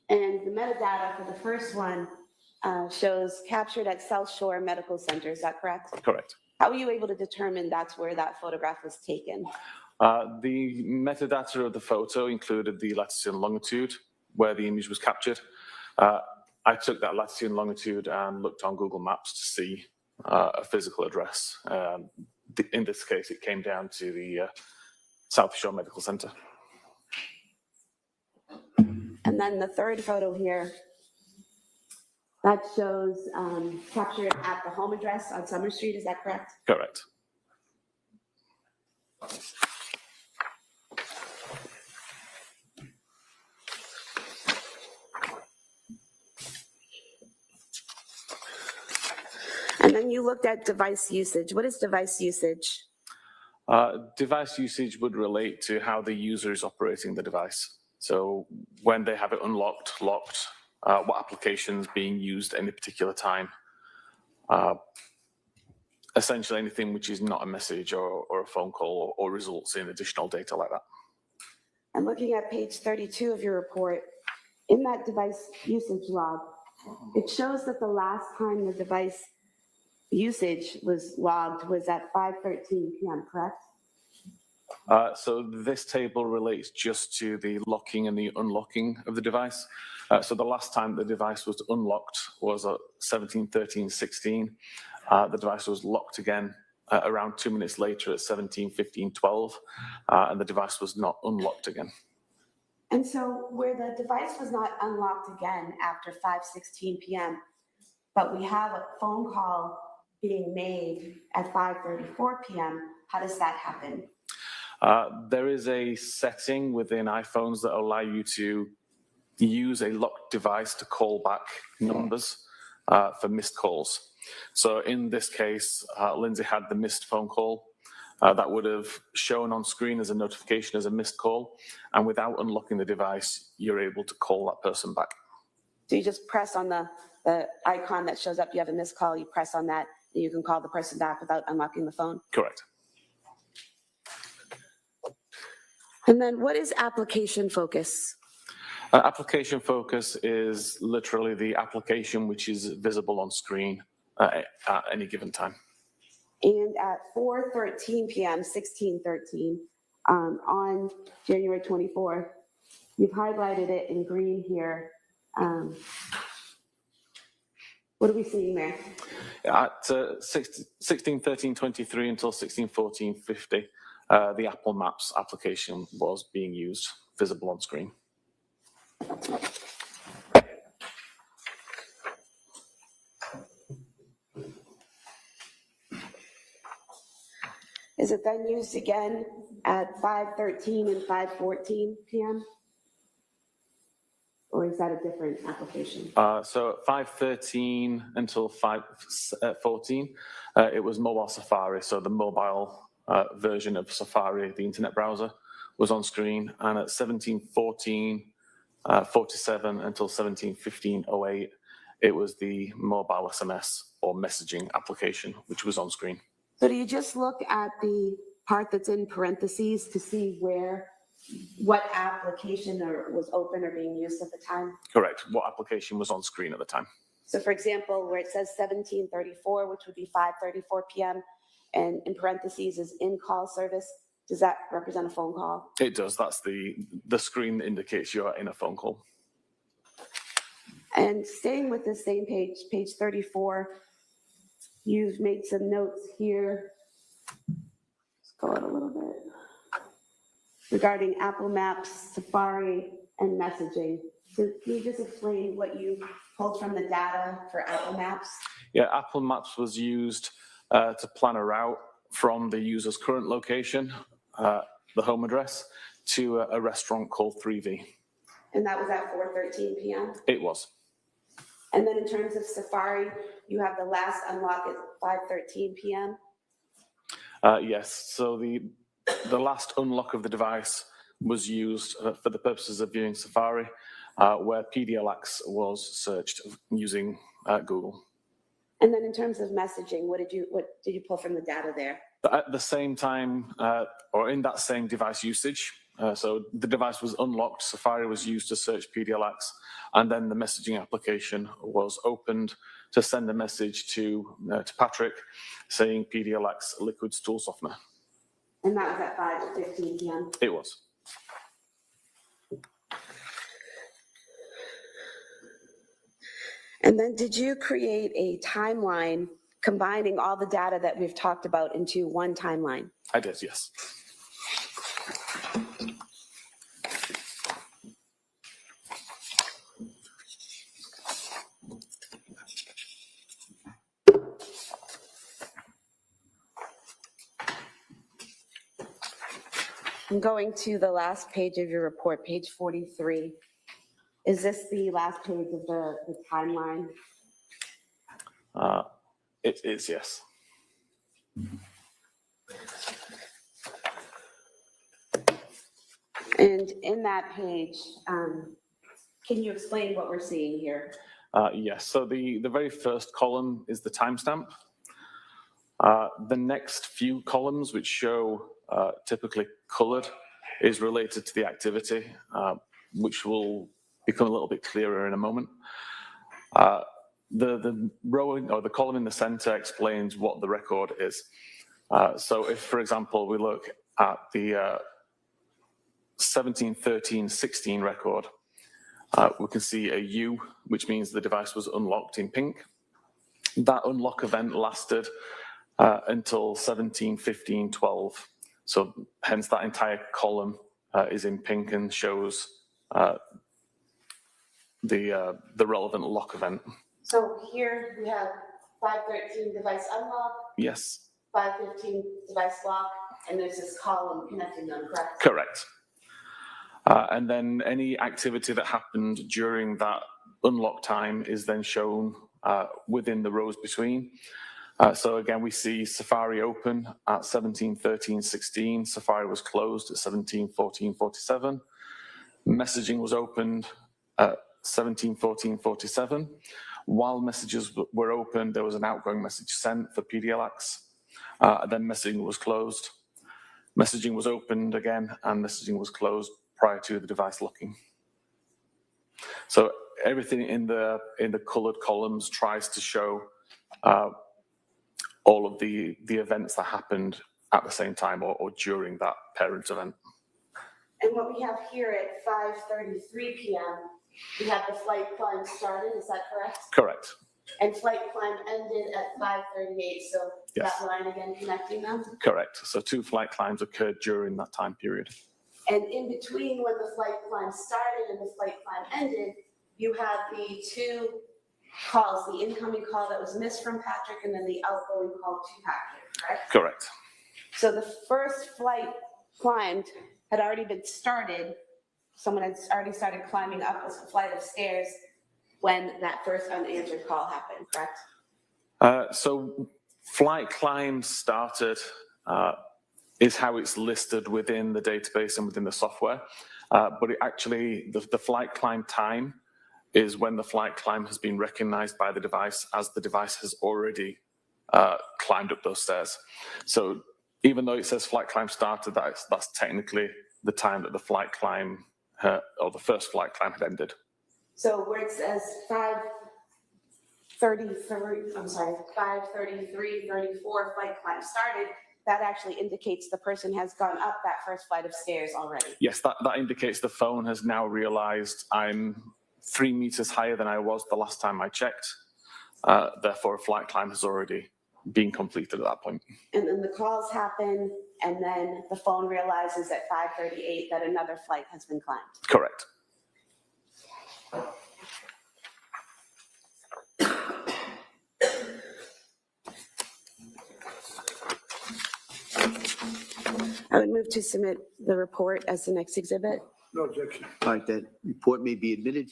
And the metadata for the first one shows captured at South Shore Medical Center, is that correct? Correct. How were you able to determine that's where that photograph was taken? The metadata of the photo included the latitude and longitude where the image was captured. I took that latitude and longitude and looked on Google Maps to see a physical address. In this case, it came down to the South Shore Medical Center. And then the third photo here, that shows captured at the home address on Summer Street, is that correct? Correct. And then you looked at device usage. What is device usage? Device usage would relate to how the user is operating the device. So when they have it unlocked, locked, what applications being used at any particular time. Essentially anything which is not a message or a phone call or results in additional data like that. I'm looking at page 32 of your report. In that device usage log, it shows that the last time the device usage was logged was at 5:13 p.m., correct? So this table relates just to the locking and the unlocking of the device. So the last time the device was unlocked was at 17:13:16. The device was locked again around 2 minutes later at 17:15:12, and the device was not unlocked again. And so where the device was not unlocked again after 5:16 p.m., but we have a phone call being made at 5:34 p.m., how does that happen? There is a setting within iPhones that allow you to use a locked device to call back numbers for missed calls. So in this case, Lindsay had the missed phone call. That would have shown on screen as a notification as a missed call. And without unlocking the device, you're able to call that person back. So you just press on the icon that shows up, you have a missed call, you press on that, and you can call the person back without unlocking the phone? Correct. And then what is application focus? Application focus is literally the application which is visible on screen at any given time. And at 4:13 p.m., 16:13, on January 24th, you've highlighted it in green here. What are we seeing there? At 16:13:23 until 16:14:50, the Apple Maps application was being used, visible on screen. Is it then used again at 5:13 and 5:14 p.m.? Or is that a different application? So at 5:13 until 5:14, it was mobile Safari. So the mobile version of Safari, the internet browser, was on screen. And at 17:14:47 until 17:15:08, it was the mobile SMS or messaging application, which was on screen. So do you just look at the part that's in parentheses to see what application was open or being used at the time? Correct. What application was on screen at the time? So for example, where it says 17:34, which would be 5:34 p.m., and in parentheses is in-call service, does that represent a phone call? It does. That's the screen that indicates you're in a phone call. And staying with the same page, page 34, you've made some notes here. Let's go out a little bit. Regarding Apple Maps, Safari, and messaging. So can you just explain what you pulled from the data for Apple Maps? Yeah, Apple Maps was used to plan a route from the user's current location the home address, to a restaurant called 3V. And that was at 4:13 p.m.? It was. And then in terms of Safari, you have the last unlock at 5:13 p.m.? Yes, so the last unlock of the device was used for the purposes of viewing Safari, where PDLX was searched using Google. And then in terms of messaging, what did you pull from the data there? At the same time, or in that same device usage, so the device was unlocked, Safari was used to search PDLX, and then the messaging application was opened to send a message to Patrick saying PDLX liquid stool softener. And that was at 5:15 p.m.? It was. And then did you create a timeline combining all the data that we've talked about into one timeline? I did, yes. I'm going to the last page of your report, page 43. Is this the last page of the timeline? It is, yes. And in that page, can you explain what we're seeing here? Yes, so the very first column is the timestamp. The next few columns, which show typically colored, is related to the activity, which will become a little bit clearer in a moment. The row or the column in the center explains what the record is. So if, for example, we look at the 17-13-16 record, we can see a U, which means the device was unlocked in pink. That unlock event lasted until 17-15-12. So hence that entire column is in pink and shows the relevant lock event. So here we have 5:13 device unlock, Yes. 5:15 device lock, and there's this column connecting them, correct? Correct. And then any activity that happened during that unlock time is then shown within the rows between. So again, we see Safari open at 17-13-16. Safari was closed at 17-14-47. Messaging was opened at 17-14-47. While messages were open, there was an outgoing message sent for PDLX. Then messaging was closed. Messaging was opened again, and messaging was closed prior to the device locking. So everything in the colored columns tries to show all of the events that happened at the same time or during that parent event. And what we have here at 5:33 p.m., we have the flight climb started, is that correct? Correct. And flight climb ended at 5:38, so Yes. that line again connecting them? Correct. So 2 flight climbs occurred during that time period. And in between when the flight climb started and the flight climb ended, you had the 2 calls, the incoming call that was missed from Patrick and then the outgoing call to Patrick, correct? Correct. So the first flight climbed had already been started. Someone had already started climbing up a flight of stairs when that first unanswered call happened, correct? So flight climb started is how it's listed within the database and within the software. But it actually, the flight climb time is when the flight climb has been recognized by the device as the device has already climbed up those stairs. So even though it says flight climb started, that's technically the time that the flight climb or the first flight climb had ended. So where it says 5:33, 34 flight climb started, that actually indicates the person has gone up that first flight of stairs already. Yes, that indicates the phone has now realized I'm 3 meters higher than I was the last time I checked. Therefore, a flight climb has already been completed at that point. And then the calls happen, and then the phone realizes at 5:38 that another flight has been climbed. Correct. I would move to submit the report as the next exhibit. No objection. All right, that report may be admitted.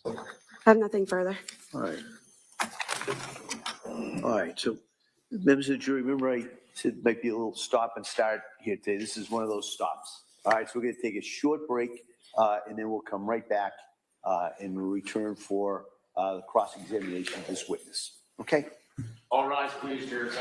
I have nothing further. All right. All right, so members of the jury, remember I said it might be a little stop and start here today. This is one of those stops. All right, so we're gonna take a short break and then we'll come right back and we'll return for the cross-examination of this witness. Okay? All rise, please, Jurors.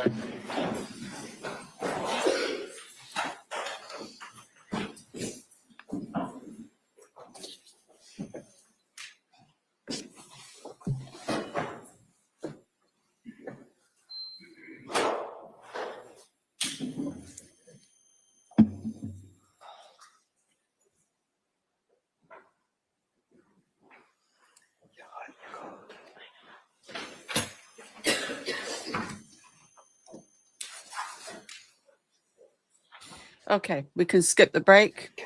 Okay, we can skip the break.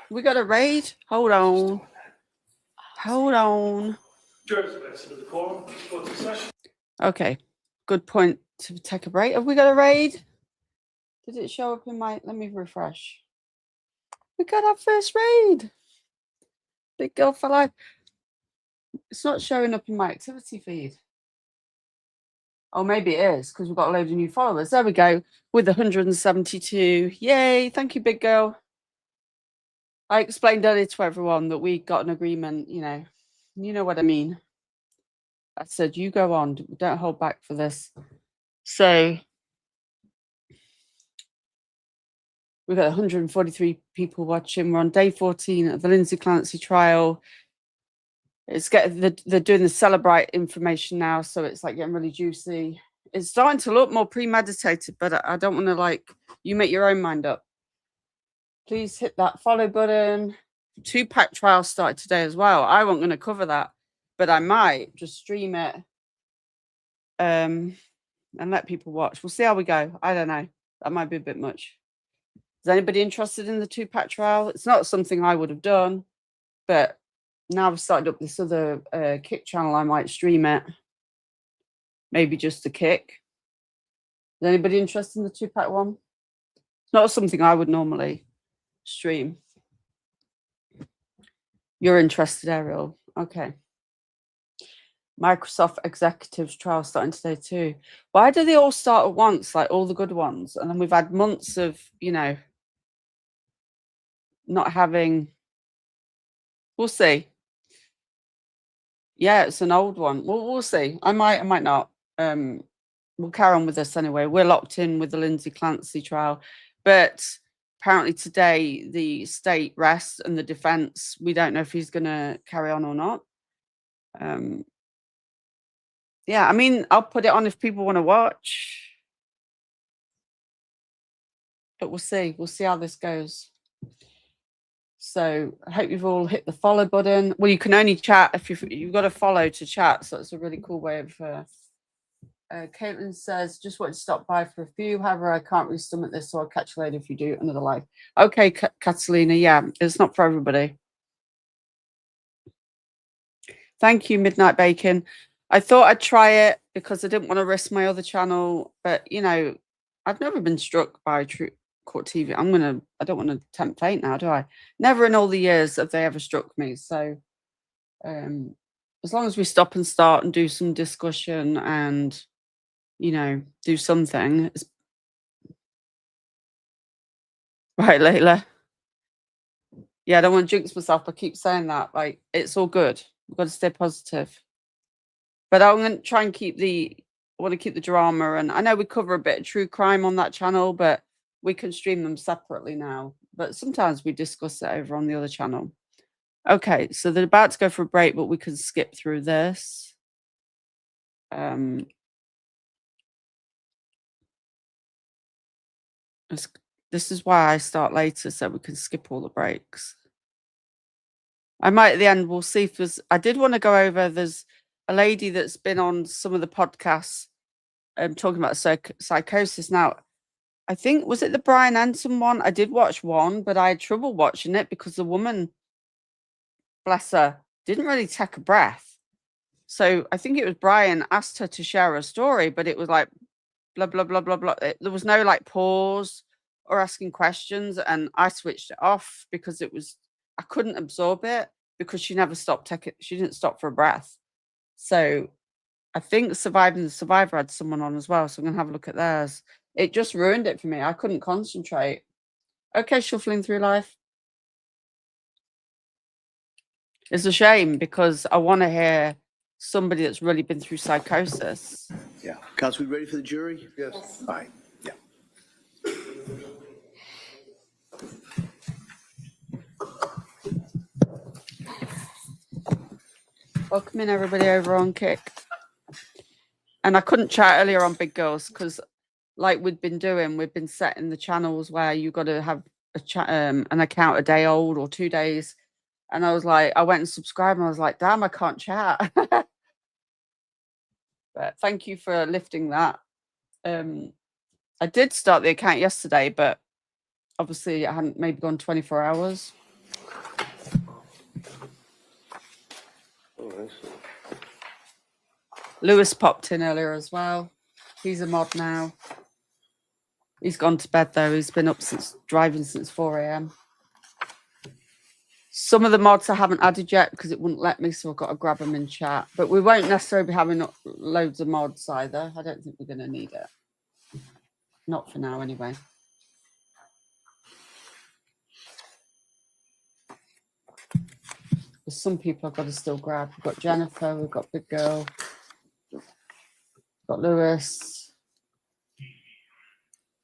We got a raid? Hold on. Hold on. Okay, good point to take a break. Have we got a raid? Did it show up in my... Let me refresh. We got our first raid. Big girl for life. It's not showing up in my activity feed. Oh, maybe it is because we've got a load of new followers. There we go. With 172. Yay. Thank you, big girl. I explained earlier to everyone that we got an agreement, you know what I mean. I said, you go on. Don't hold back for this. So we've got 143 people watching. We're on day 14 of the Lindsay Clancy trial. It's they're doing the Celebrate information now, so it's like getting really juicy. It's starting to look more premeditated, but I don't want to you make your own mind up. Please hit that follow button. 2-pack trial started today as well. I wasn't going to cover that, but I might just stream it and let people watch. We'll see how we go. I don't know. That might be a bit much. Is anybody interested in the 2-pack trial? It's not something I would have done, but now I've started up this other Kick channel. I might stream it. Maybe just a Kick. Is anybody interested in the 2-pack one? It's not something I would normally stream. You're interested, Ariel? Okay. Microsoft executives trial starting today too. Why do they all start at once, like all the good ones? And then we've had months of, not having... We'll see. Yeah, it's an old one. We'll see. I might not. We'll carry on with this anyway. We're locked in with the Lindsay Clancy trial. But apparently today, the state rests and the defense, we don't know if he's going to carry on or not. Yeah, I mean, I'll put it on if people want to watch. But we'll see. We'll see how this goes. So I hope you've all hit the follow button. Well, you can only chat if you've got to follow to chat. So it's a really cool way of... Caitlin says, just want to stop by for a few. However, I can't really stomach this, so I'll catch you later if you do another live. Okay, Catalina. Yeah, it's not for everybody. Thank you, Midnight Bacon. I thought I'd try it because I didn't want to risk my other channel. But, I've never been struck by True Court TV. I don't want to tempt fate now, do I? Never in all the years have they ever struck me. So as long as we stop and start and do some discussion and, do something. Right, Layla. Yeah, I don't want to jinx myself. I keep saying that. It's all good. We've got to stay positive. But I'm going to try and I want to keep the drama. And I know we cover a bit of true crime on that channel, but we can stream them separately now. But sometimes we discuss it over on the other channel. Okay, so they're about to go for a break, but we can skip through this. This is why I start later, so we can skip all the breaks. I might at the end, we'll see if I did want to go over, there's a lady that's been on some of the podcasts talking about psychosis. Now, I think, was it the Brian Anson one? I did watch one, but I had trouble watching it because the woman, bless her, didn't really take a breath. So I think it was Brian asked her to share her story, but it was like blah, blah, blah, blah, blah. There was no like pause or asking questions. And I switched it off because I couldn't absorb it because she never stopped she didn't stop for a breath. So I think Surviving the Survivor had someone on as well. So I'm going to have a look at theirs. It just ruined it for me. I couldn't concentrate. Okay, shuffling through life. It's a shame because I want to hear somebody that's really been through psychosis. Yeah. Counsel, we ready for the jury? Yes. All right, yeah. Welcome in everybody over on Kick. And I couldn't chat earlier on Big Girls because like we've been doing, we've been setting the channels where you got to have an account a day old or 2 days. And I was like, I went and subscribed and I was like, damn, I can't chat. But thank you for lifting that. I did start the account yesterday, but obviously it hadn't maybe gone 24 hours. Lewis popped in earlier as well. He's a mod now. He's gone to bed though. He's been up driving since 4 a.m. Some of the mods I haven't added yet because it wouldn't let me, so I've got to grab them in chat. But we won't necessarily be having loads of mods either. I don't think we're going to need it. Not for now, anyway. There's some people I've got to still grab. We've got Jennifer, we've got Big Girl, we've got Lewis.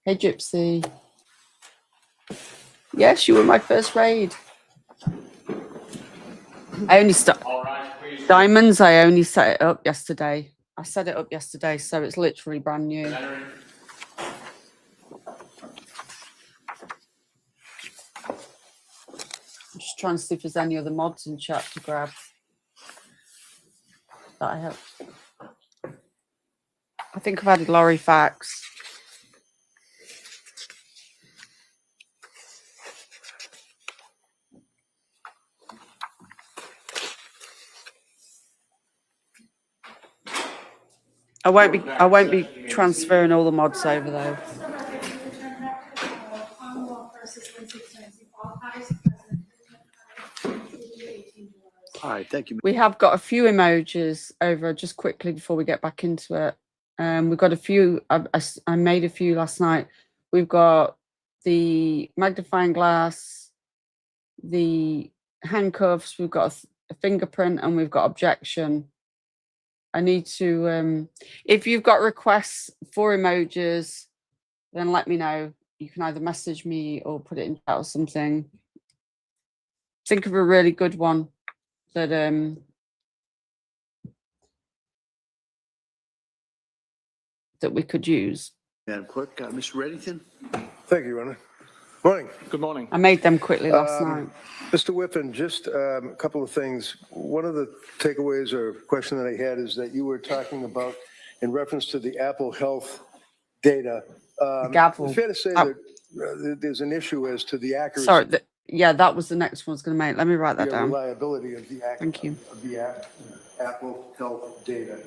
Hey, Gypsy. Yes, you were my first raid. I only Diamonds, I only set it up yesterday. I set it up yesterday, so it's literally brand new. I'm just trying to see if there's any other mods in chat to grab that I have. I think I've added Laurie Fax. I won't be transferring all the mods over though. All right, thank you. We have got a few emojis over just quickly before we get back into it. We've got a few. I made a few last night. We've got the magnifying glass, the handcuffs. We've got a fingerprint, and we've got objection. I need to. If you've got requests for emojis, then let me know. You can either message me or put it in chat or something. Think of a really good one that that we could use. Madam Clerk, Mr. Reddington. Thank you, Your Honor. Morning. Good morning. I made them quickly last night. Mr. Whiffen, just a couple of things. One of the takeaways or question that I had is that you were talking about in reference to the Apple Health data. Gavel. It's fair to say that there's an issue as to the accuracy. Sorry, yeah, that was the next one I was going to make. Let me write that the down. reliability of the Thank you. of the Apple Health data.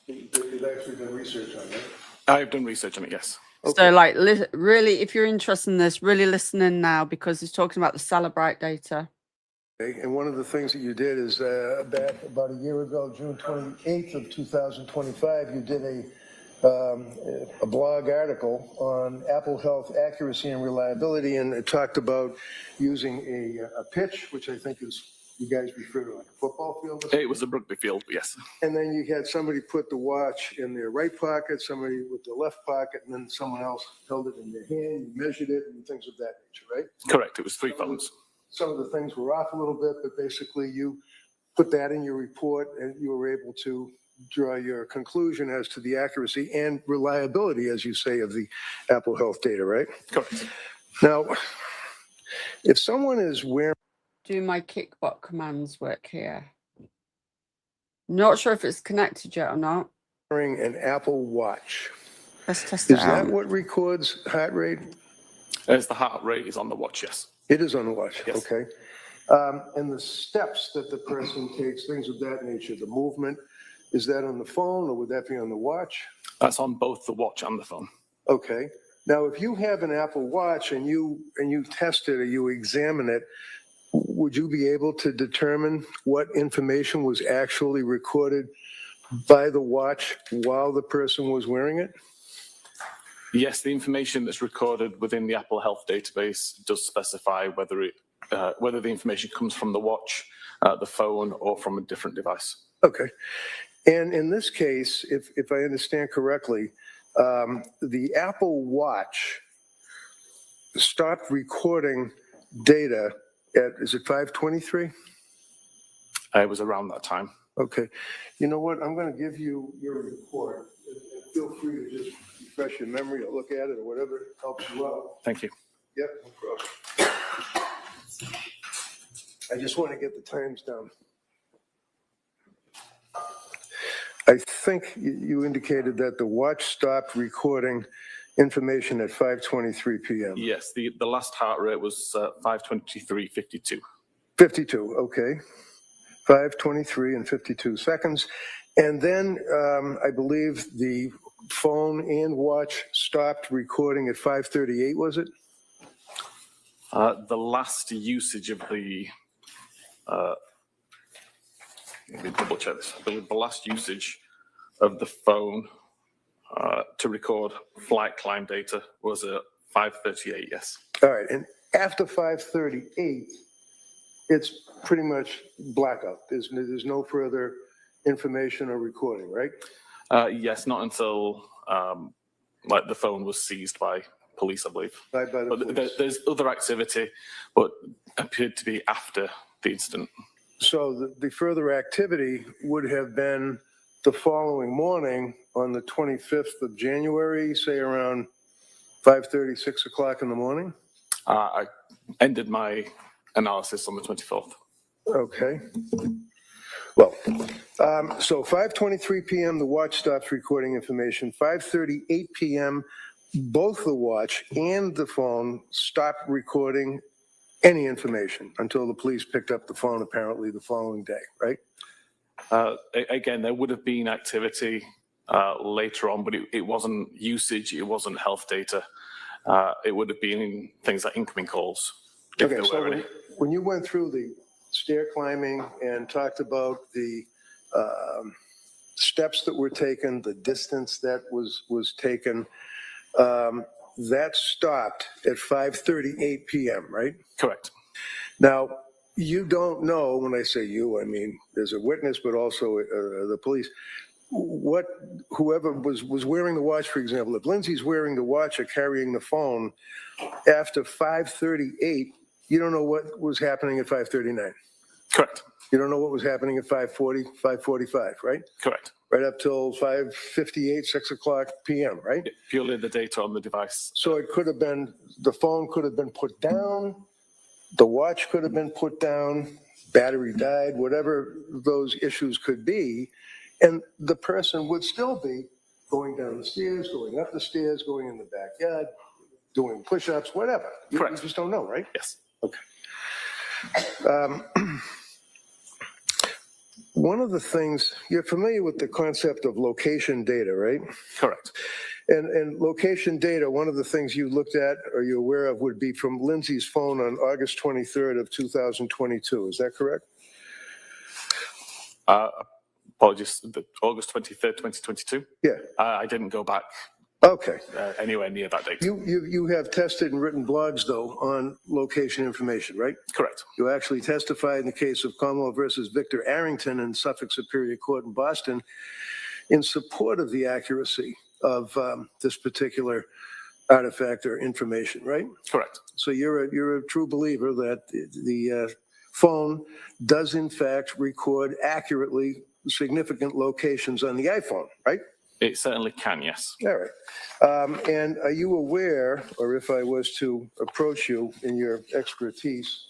You've actually done research on that. I've done research on it, yes. So, like, really, if you're interested in this, really listen in now because he's talking about the Celebrite data. Okay, and one of the things that you did is back about a year ago, June 28th of 2025, you did a blog article on Apple Health accuracy and reliability, and it talked about using a pitch, which I think is, you guys refer to like a football field. It was a rugby field, yes. And then you had somebody put the watch in their right pocket, somebody with the left pocket, and then someone else held it in their hand, you measured it, and things of that nature, right? Correct, it was 3 phones. Some of the things were off a little bit, but basically you put that in your report and you were able to draw your conclusion as to the accuracy and reliability, as you say, of the Apple Health data, right? Correct. Now, if someone is wearing... Do my kickbot commands work here? Not sure if it's connected yet or not. an Apple Watch, Let's test it is out. that what records heart rate? As the heart rate is on the watch, yes. It is on the watch, Yes. okay. And the steps that the person takes, things of that nature, the movement, is that on the phone or would that be on the watch? That's on both the watch and the phone. Okay. Now, if you have an Apple Watch and you test it or you examine it, would you be able to determine what information was actually recorded by the watch while the person was wearing it? Yes, the information that's recorded within the Apple Health database does specify whether the information comes from the watch, the phone, or from a different device. Okay. And in this case, if I understand correctly, the Apple Watch stopped recording data at, is it 5:23? It was around that time. Okay. You know what? I'm going to give you your report. And feel free to just refresh your memory or look at it or whatever helps you out. Thank you. Yep, no problem. I just want to get the times down. I think you indicated that the watch stopped recording information at 5:23 p.m. Yes, the last heart rate was 5:23:52. 52, okay. 5:23 and 52 seconds. And then I believe the phone and watch stopped recording at 5:38, was it? The last usage of the, let me double check this. I believe the last usage of the phone to record flight climb data was at 5:38, yes. All right, and after 5:38, it's pretty much blackout. There's no further information or recording, right? Yes, not until the phone was seized by police, I believe. By the But police. there's other activity, but appeared to be after the incident. So the further activity would have been the following morning on the 25th of January, say around 5:30, 6 o'clock in the morning? I ended my analysis on the 24th. Okay. Well, so 5:23 p.m., the watch stops recording information. 5:38 p.m., both the watch and the phone stopped recording any information until the police picked up the phone apparently the following day, right? Again, there would have been activity later on, but it wasn't usage, it wasn't health data. It would have been things like incoming calls. If Okay, there so were any. when you went through the stair climbing and talked about the steps that were taken, the distance that was taken, that stopped at 5:38 p.m., right? Correct. Now, you don't know, when I say you, I mean, there's a witness, but also the police, whoever was wearing the watch, for example, if Lindsay's wearing the watch or carrying the phone after 5:38, you don't know what was happening at 5:39. Correct. You don't know what was happening at 5:40, 5:45, right? Correct. Right up till 5:58, 6 o'clock p.m., right? Purely the data on the device. So it could have been, the phone could have been put down, the watch could have been put down, battery died, whatever those issues could be, and the person would still be going down the stairs, going up the stairs, going in the backyard, doing push-ups, whatever. You Correct. just don't know, right? Yes. Okay. One of the things, you're familiar with the concept of location data, right? Correct. And location data, one of the things you looked at or you're aware of would be from Lindsay's phone on August 23rd of 2022. Is that correct? Apologies, August 23rd, 2022? Yeah. I didn't go back Okay. anywhere near that date. You have tested and written blogs, though, on location information, right? Correct. You actually testified in the case of Commonwealth versus Victor Arrington in Suffolk Superior Court in Boston in support of the accuracy of this particular artifact or information, right? Correct. So you're a true believer that the phone does in fact record accurately significant locations on the iPhone, right? It certainly can, yes. All right. And are you aware, or if I was to approach you in your expertise,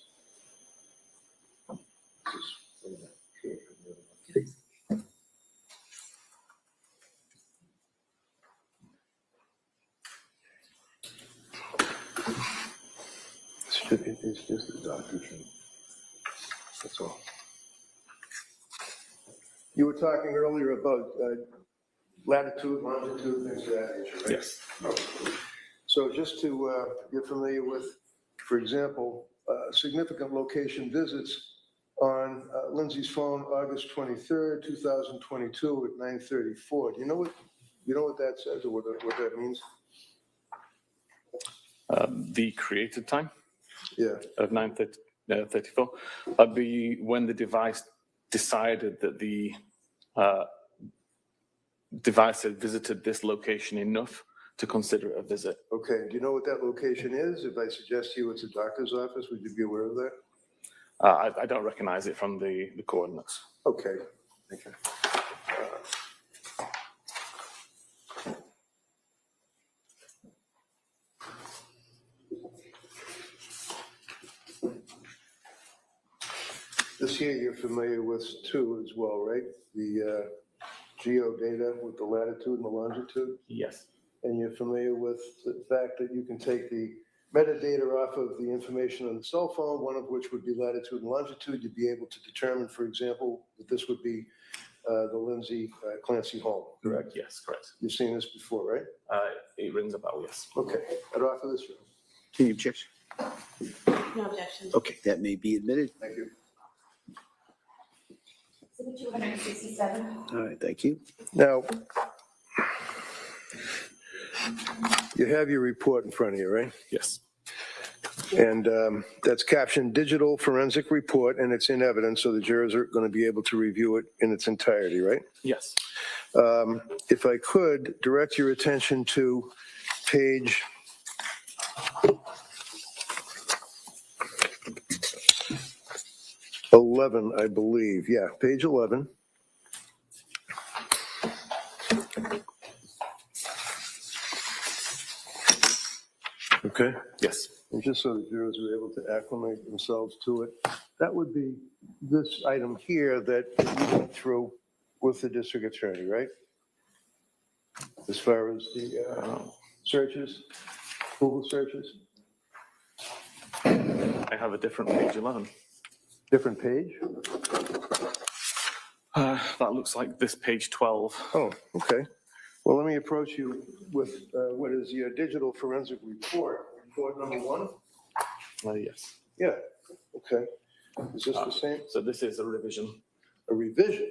it's just a doctor thing. That's all. You were talking earlier about latitude, longitude, things of that nature, right? Yes. So just to get familiar with, for example, significant location visits on Lindsay's phone, August 23rd, 2022 at 9:34. Do you know what that says or what that means? The created time Yeah. of 9:34. That'd be when the device decided that the device had visited this location enough to consider it a visit. Okay. Do you know what that location is? If I suggest to you it's a doctor's office, would you be aware of that? I don't recognize it from the coordinates. Okay. Thank you. This here you're familiar with too as well, right? The geo data with the latitude and the longitude? Yes. And you're familiar with the fact that you can take the metadata off of the information on the cell phone, one of which would be latitude and longitude. You'd be able to determine, for example, that this would be the Lindsay Clancy home, correct? Yes, correct. You've seen this before, right? It rings a bell, yes. Okay, I'd offer this. Any objection? No objections. Okay, that may be admitted. Thank you. 267. All right, thank you. Now, you have your report in front of you, right? Yes. And that's captioned Digital Forensic Report, and it's in evidence, so the jurors are going to be able to review it in its entirety, right? Yes. If I could direct your attention to page 11, I believe. Yeah, page 11. Okay. Yes. And just so the jurors are able to acclimate themselves to it, that would be this item here that you went through with the district attorney, right? As far as the searches, Google searches, I have a different page 11. different page? That looks like this page 12. Oh, okay. Well, let me approach you with what is your digital forensic report number 1? Yes. Yeah, okay. Is this the same? So this is a revision. A revision?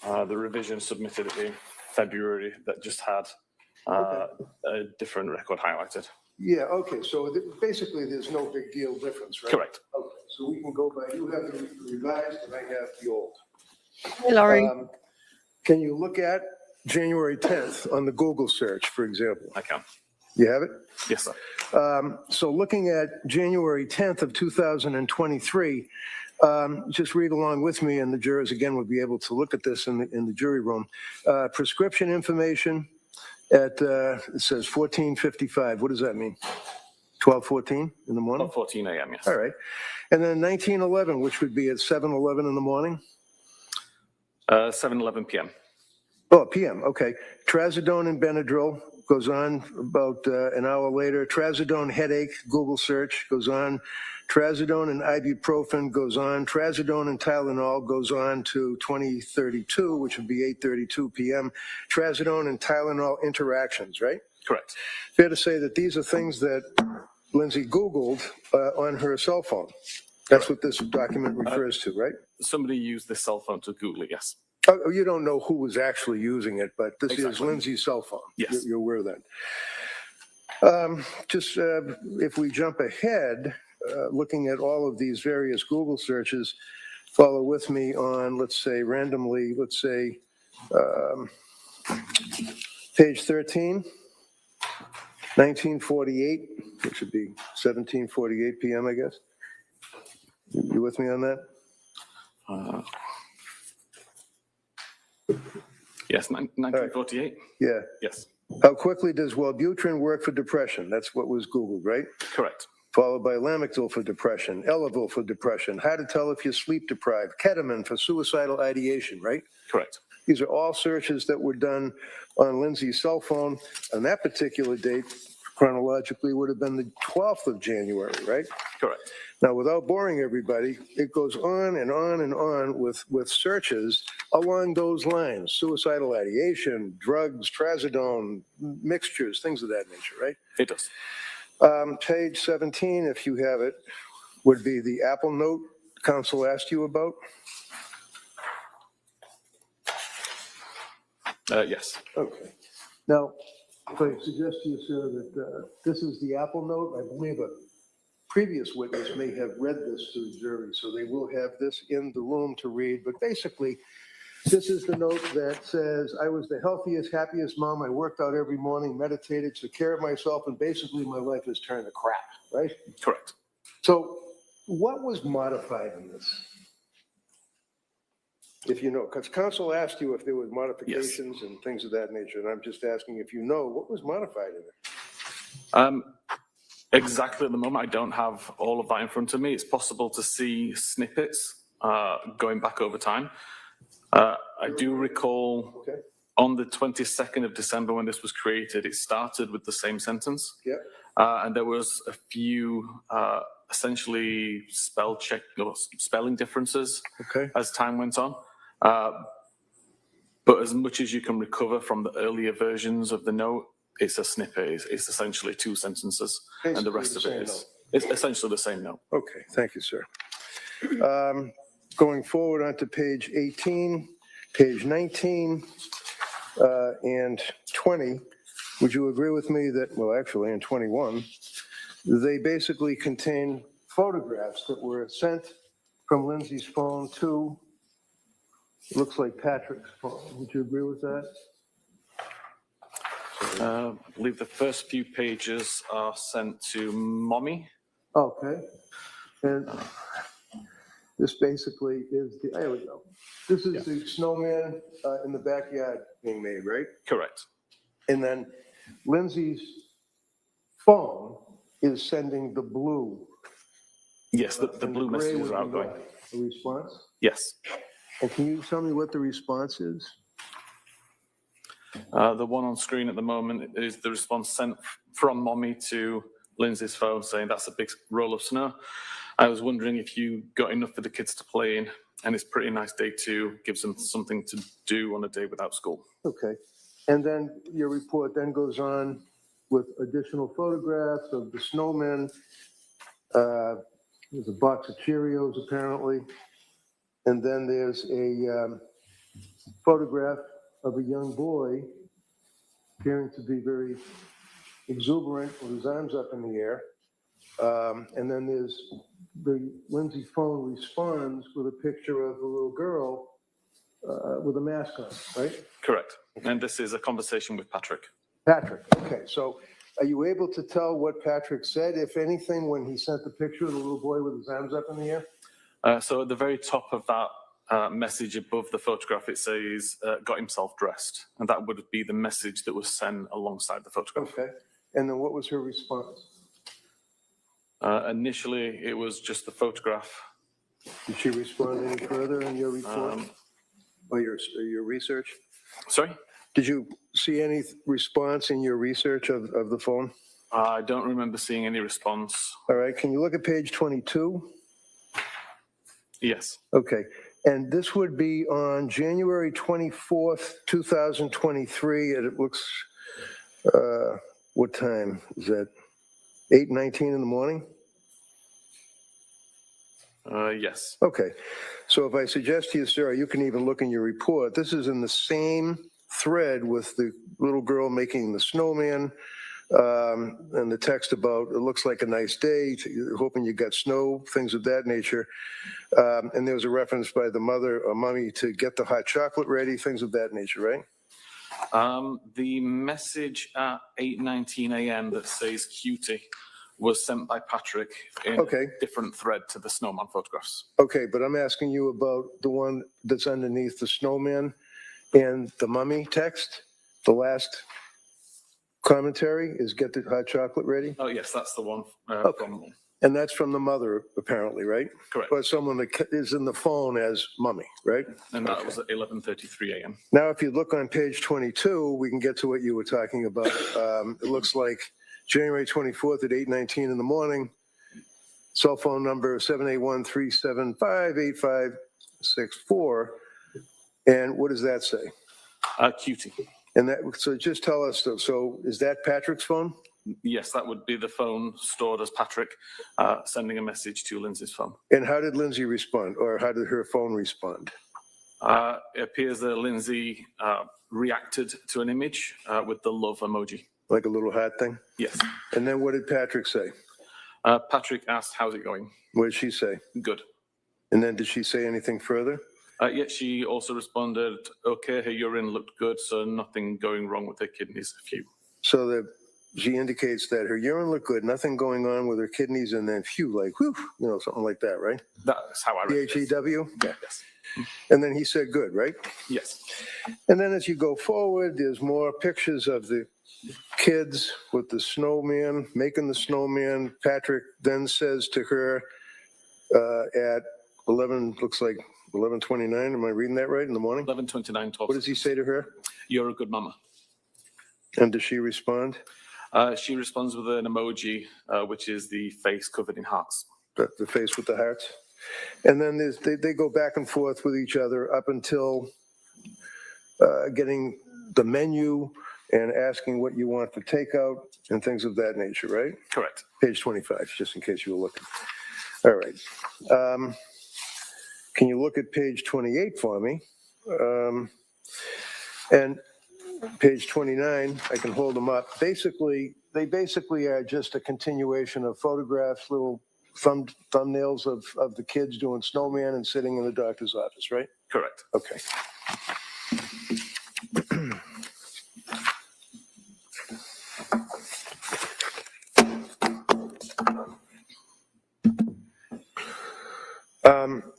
The revision submitted in February that just had a different record highlighted. Yeah, okay, so basically there's no big deal difference, right? Correct. Okay, so we can go by, you have the revised and I have the old. Hey, Laurie. Can you look at January 10th on the Google search, for example? I can. You have it? Yes, sir. So looking at January 10th of 2023, just read along with me, and the jurors again would be able to look at this in the jury room. Prescription information at, it says 14:55. What does that mean? 12:14 in the morning? 14 a.m., yes. All right. And then 19:11, which would be at 7:11 in the morning? 7:11 p.m. Oh, PM, okay. Trazodone and Benadryl goes on about an hour later. Trazodone headache, Google search goes on. Trazodone and ibuprofen goes on. Trazodone and Tylenol goes on to 2032, which would be 8:32 p.m. Trazodone and Tylenol interactions, right? Correct. Fair to say that these are things that Lindsay Googled on her cell phone. That's what this document refers to, right? Somebody used this cell phone to Google it, yes. Oh, you don't know who was actually using it, but this is Exactly. Lindsay's cell phone. Yes. You're aware of that. If we jump ahead, looking at all of these various Google searches, follow with me on, let's say, randomly, let's say, page 13, 1948, which would be 17:48 p.m., I guess. You with me on that? Yes, 1948. Yeah. Yes, How quickly does Wellbutrin work for depression? That's what was Googled, right? correct. Followed by Lamictal for depression, Elavil for depression, how to tell if you're sleep deprived, ketamine for suicidal ideation, right? Correct. These are all searches that were done on Lindsay's cell phone on that particular date, chronologically would have been the 12th of January, right? Correct. Now, without boring everybody, it goes on and on and on with searches along those lines: suicidal ideation, drugs, trazodone, mixtures, things of that nature, right? It does. Page 17, if you have it, would be the Apple note counsel asked you about. Yes. Okay. Now, if I suggest to you, sir, that this is the Apple note, I believe a previous witness may have read this to the jury, so they will have this in the room to read. But basically, this is the note that says, I was the healthiest, happiest mom. I worked out every morning, meditated, took care of myself, and basically my life has turned to crap, right? Correct. So what was modified in this? If you know, because counsel asked you if there was modifications and things of that nature, and I'm just asking if you know what was modified in it. Exactly at the moment, I don't have all of that in front of me. It's possible to see snippets going back over time. I do recall Okay. on the 22nd of December when this was created, it started with the same sentence. Yep. And there was a few essentially spell check or spelling differences Okay. as time went on. But as much as you can recover from the earlier versions of the note, it's a snippet. It's essentially two sentences, and the rest of it is it's essentially the same note. Okay, thank you, sir. Going forward onto page 18, page 19, and 20, would you agree with me that, well, actually, in 21, they basically contain photographs that were sent from Lindsay's phone to, it looks like Patrick's phone. Would you agree with that? I believe the first few pages are sent to Mommy. Okay. And this basically is the, there we go. This is the snowman in the backyard being made, right? Correct. And then Lindsay's phone is sending the blue. Yes, the and blue gray messages would are be outgoing. what? The response? Yes. And can you tell me what the response is? The one on screen at the moment is the response sent from Mommy to Lindsay's phone saying that's a big roll of snow. I was wondering if you got enough for the kids to play in, and it's a pretty nice day too. Gives them something to do on a day without school. Okay. And then your report then goes on with additional photographs of the snowmen. There's a box of Cheerios apparently. And then there's a photograph of a young boy appearing to be very exuberant with his arms up in the air. And then there's the Lindsay phone responds with a picture of a little girl with a mask on, right? Correct. And this is a conversation with Patrick. Patrick, okay. So are you able to tell what Patrick said, if anything, when he sent the picture of the little boy with his arms up in the air? So at the very top of that message above the photograph, it says, got himself dressed. And that would be the message that was sent alongside the photograph. Okay. And then what was her response? Initially, it was just the photograph. Did she respond any further in your report or your research? Sorry? Did you see any response in your research of the phone? I don't remember seeing any response. All right. Can you look at page 22? Yes. Okay. And this would be on January 24th, 2023. And it looks, what time is that? 8:19 in the morning? Yes. Okay. So if I suggest to you, sir, you can even look in your report. This is in the same thread with the little girl making the snowman and the text about, it looks like a nice day, hoping you got snow, things of that nature. And there was a reference by the mother or mommy to get the hot chocolate ready, things of that nature, right? The message at 8:19 a.m. that says cutie was sent by Patrick in Okay. a different thread to the snowman photographs. Okay, but I'm asking you about the one that's underneath the snowman and the mummy text. The last commentary is get the hot chocolate ready. Oh, yes, that's the one. Okay. And that's from the mother, apparently, right? Correct. Or someone that is in the phone as mummy, right? And that was at 11:33 a.m. Now, if you look on page 22, we can get to what you were talking about. It looks like January 24th at 8:19 in the morning. Cell phone number 781-375-8564. And what does that say? Cutie. And that, so just tell us, so is that Patrick's phone? Yes, that would be the phone stored as Patrick sending a message to Lindsay's phone. And how did Lindsay respond, or how did her phone respond? It appears that Lindsay reacted to an image with the love emoji. Like a little heart thing? Yes. And then what did Patrick say? Patrick asked, how's it going? What did she say? Good. And then did she say anything further? Yet she also responded, okay, her urine looked good, so nothing going wrong with her kidneys, a few. So that she indicates that her urine looked good, nothing going on with her kidneys, and then phew, like whew, you know, something like that, right? That's how I read it. PHEW? Yeah, yes. And then he said good, right? Yes. And then as you go forward, there's more pictures of the kids with the snowman, making the snowman. Patrick then says to her at 11, looks like 11:29, am I reading that right, in the morning? 11:29 What does he say to her? You're a good mama. And does she respond? She responds with an emoji, which is the face covered in hearts. The face with the hearts? And then they go back and forth with each other up until getting the menu and asking what you want for takeout and things of that nature, right? Correct. Page 25, just in case you were looking. All right. Can you look at page 28 for me? And page 29, I can hold them up. Basically, they basically are just a continuation of photographs, little thumbnails of the kids doing snowman and sitting in the doctor's office, right? Correct. Okay.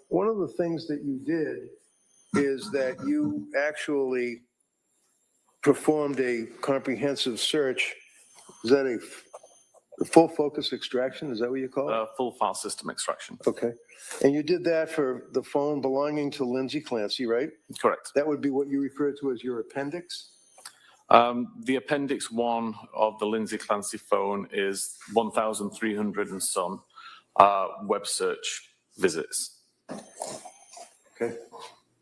One of the things that you did is that you actually performed a comprehensive search. Is that a full focus extraction? Is that what you call it? Full file system extraction. Okay. And you did that for the phone belonging to Lindsay Clancy, right? Correct. That would be what you refer to as your appendix? The appendix 1 of the Lindsay Clancy phone is 1,300 and some web search visits. Okay.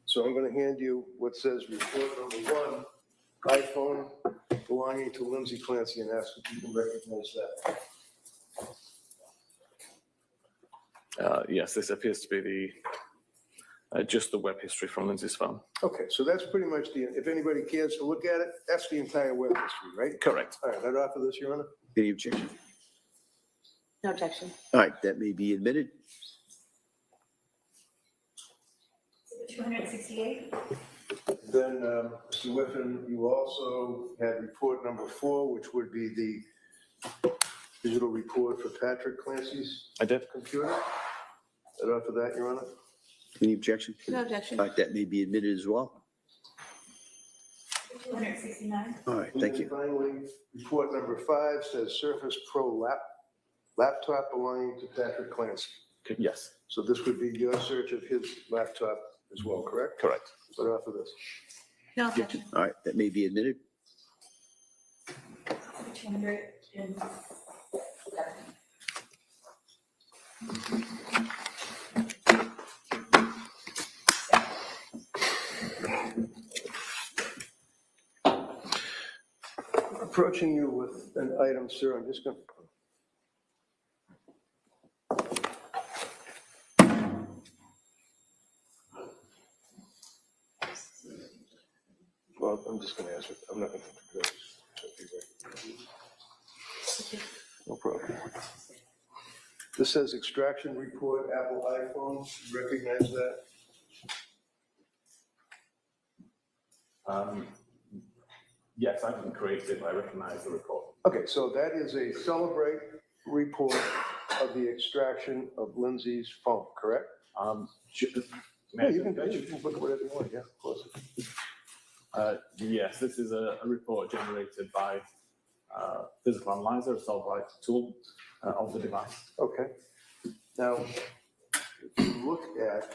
So I'm going to hand you what says report number 1, iPhone belonging to Lindsay Clancy, and ask if you can recognize that. Yes, this appears to be the just the web history from Lindsay's phone. Okay, so that's pretty much if anybody cares to look at it, that's the entire web history, right? Correct. All right, I'd offer this, Your Honor. Any objection? No objection. All right, that may be admitted. 268. Then, Mr. Whiffen, you also had report number 4, which would be the digital report for Patrick Clancy's I did. computer. I'd offer that, Your Honor. Any objection? No objection. All right, that may be admitted as well. 269. All right, thank And you. finally, report number 5 says Surface Pro laptop belonging to Patrick Clancy. Yes. So this would be your search of his laptop as well, correct? Correct. I'd offer this. No objection. All right, that may be admitted. 207. Approaching you with an item, sir, I'm just going to. Well, I'm just going to answer it. I'm not going to. No problem. This says extraction report, Apple iPhone. You recognize that? Yes, I didn't create it, but I recognize the report. Okay, so that is a Celebrate report of the extraction of Lindsay's phone, correct? Yeah, you can look at whatever you want, yeah, of course. Yes, this is a report generated by Physical Analyzer, a Celebrate tool of the device. Okay. Now, if you look at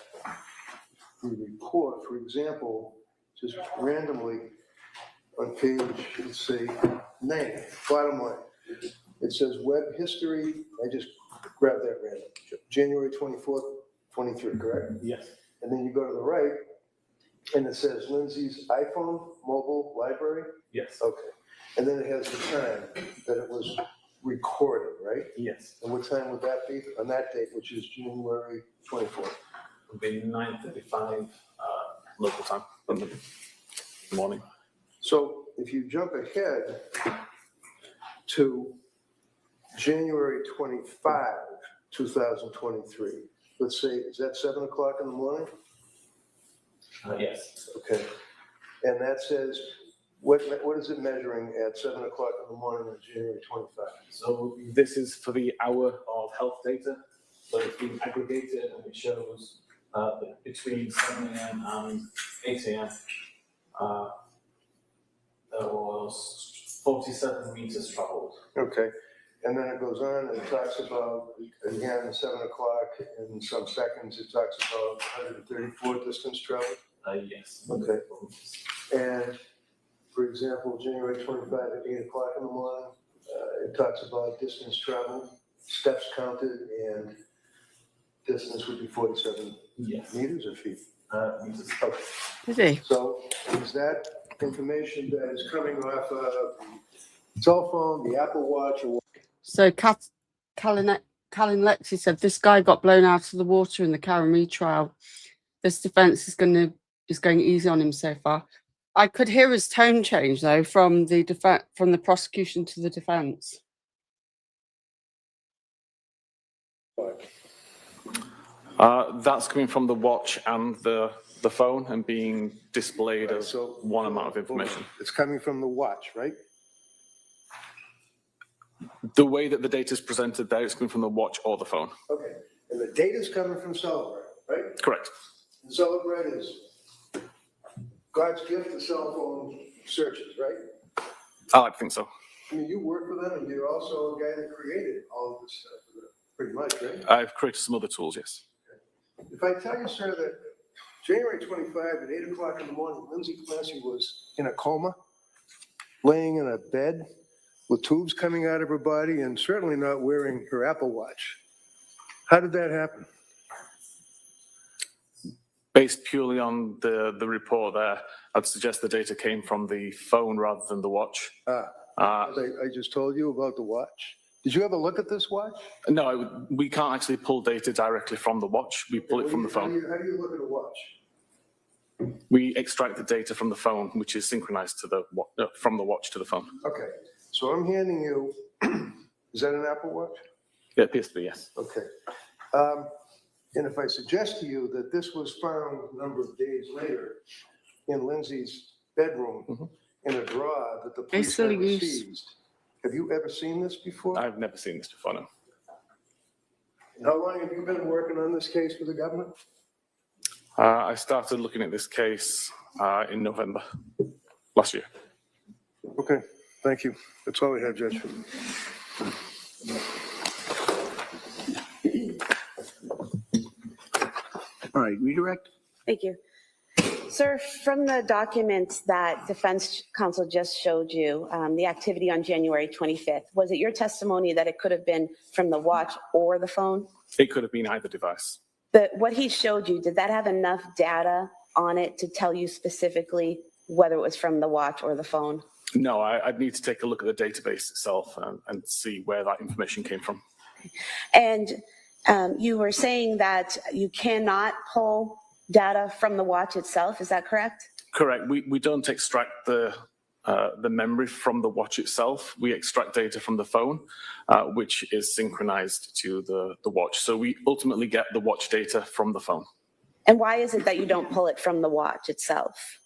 the report, for example, just randomly on page, let's say, 9, bottom line, it says web history, I just grabbed that random, January 24th, 23, correct? Yes. And then you go to the right, and it says Lindsay's iPhone mobile library? Yes. Okay. And then it has the time that it was recorded, right? Yes. And what time would that be on that date, which is January 24th? It'll be 9:35 local time in the morning. So if you jump ahead to January 25, 2023, let's say, is that 7 o'clock in the morning? Yes. Okay. And that says, what is it measuring at 7 o'clock in the morning on January 25? So this is for the hour of health data. So it's been aggregated and it shows that between 7 a.m. and 8 a.m. There was 47 meters traveled. Okay. And then it goes on and it talks about, again, 7 o'clock in some seconds, it talks about 134 distance traveled. Yes. Okay. And for example, January 25 at 8 o'clock in the morning, it talks about distance traveled, steps counted, and distance would be 47 Yes. meters or feet. Meters. Okay. Did he? So is that information that is coming off of the cell phone, the Apple Watch, or So Callan Lexi said this guy got blown out of the water in the Karen trial. This defense is going easy on him so far. I could hear his tone change though from the prosecution to the defense. That's coming from the watch and the phone and being displayed as so one amount of information. it's coming from the watch, right? The way that the data is presented there is coming from the watch or the phone. Okay. And the data's coming from Celebrate, right? Correct. And Celebrate is God's gift to cell phone searches, right? I like to think so. I mean, you work with them, and you're also a guy that created all of this stuff, pretty much, right? I've created some other tools, yes. If I tell you, sir, that January 25 at 8 o'clock in the morning, Lindsay Clancy was in a coma, laying in a bed with tubes coming out of her body and certainly not wearing her Apple Watch. How did that happen? Based purely on the report there, I'd suggest the data came from the phone rather than the watch. As I just told you about the watch. Did you ever look at this watch? No, we can't actually pull data directly from the watch. We pull it from the How phone. do you look at a watch? We extract the data from the phone, which is synchronized to from the watch to the phone. Okay, so I'm handing you, is that an Apple Watch? Yeah, it appears to be, yes. Okay. And if I suggest to you that this was found a number of days later in Lindsay's bedroom in a drawer that the police still never use- seized, have you ever seen this before? I've never seen this before, no. How long have you been working on this case for the government? I started looking at this case in November last year. Okay, thank you. That's all I have, Judge. All right, redirect. Thank you. Sir, from the documents that defense counsel just showed you, the activity on January 25th, was it your testimony that it could have been from the watch or the phone? It could have been either device. But what he showed you, did that have enough data on it to tell you specifically whether it was from the watch or the phone? No, I'd need to take a look at the database itself and see where that information came from. And you were saying that you cannot pull data from the watch itself, is that correct? Correct. We don't extract the memory from the watch itself. We extract data from the phone, which is synchronized to the watch. So we ultimately get the watch data from the phone. And why is it that you don't pull it from the watch itself?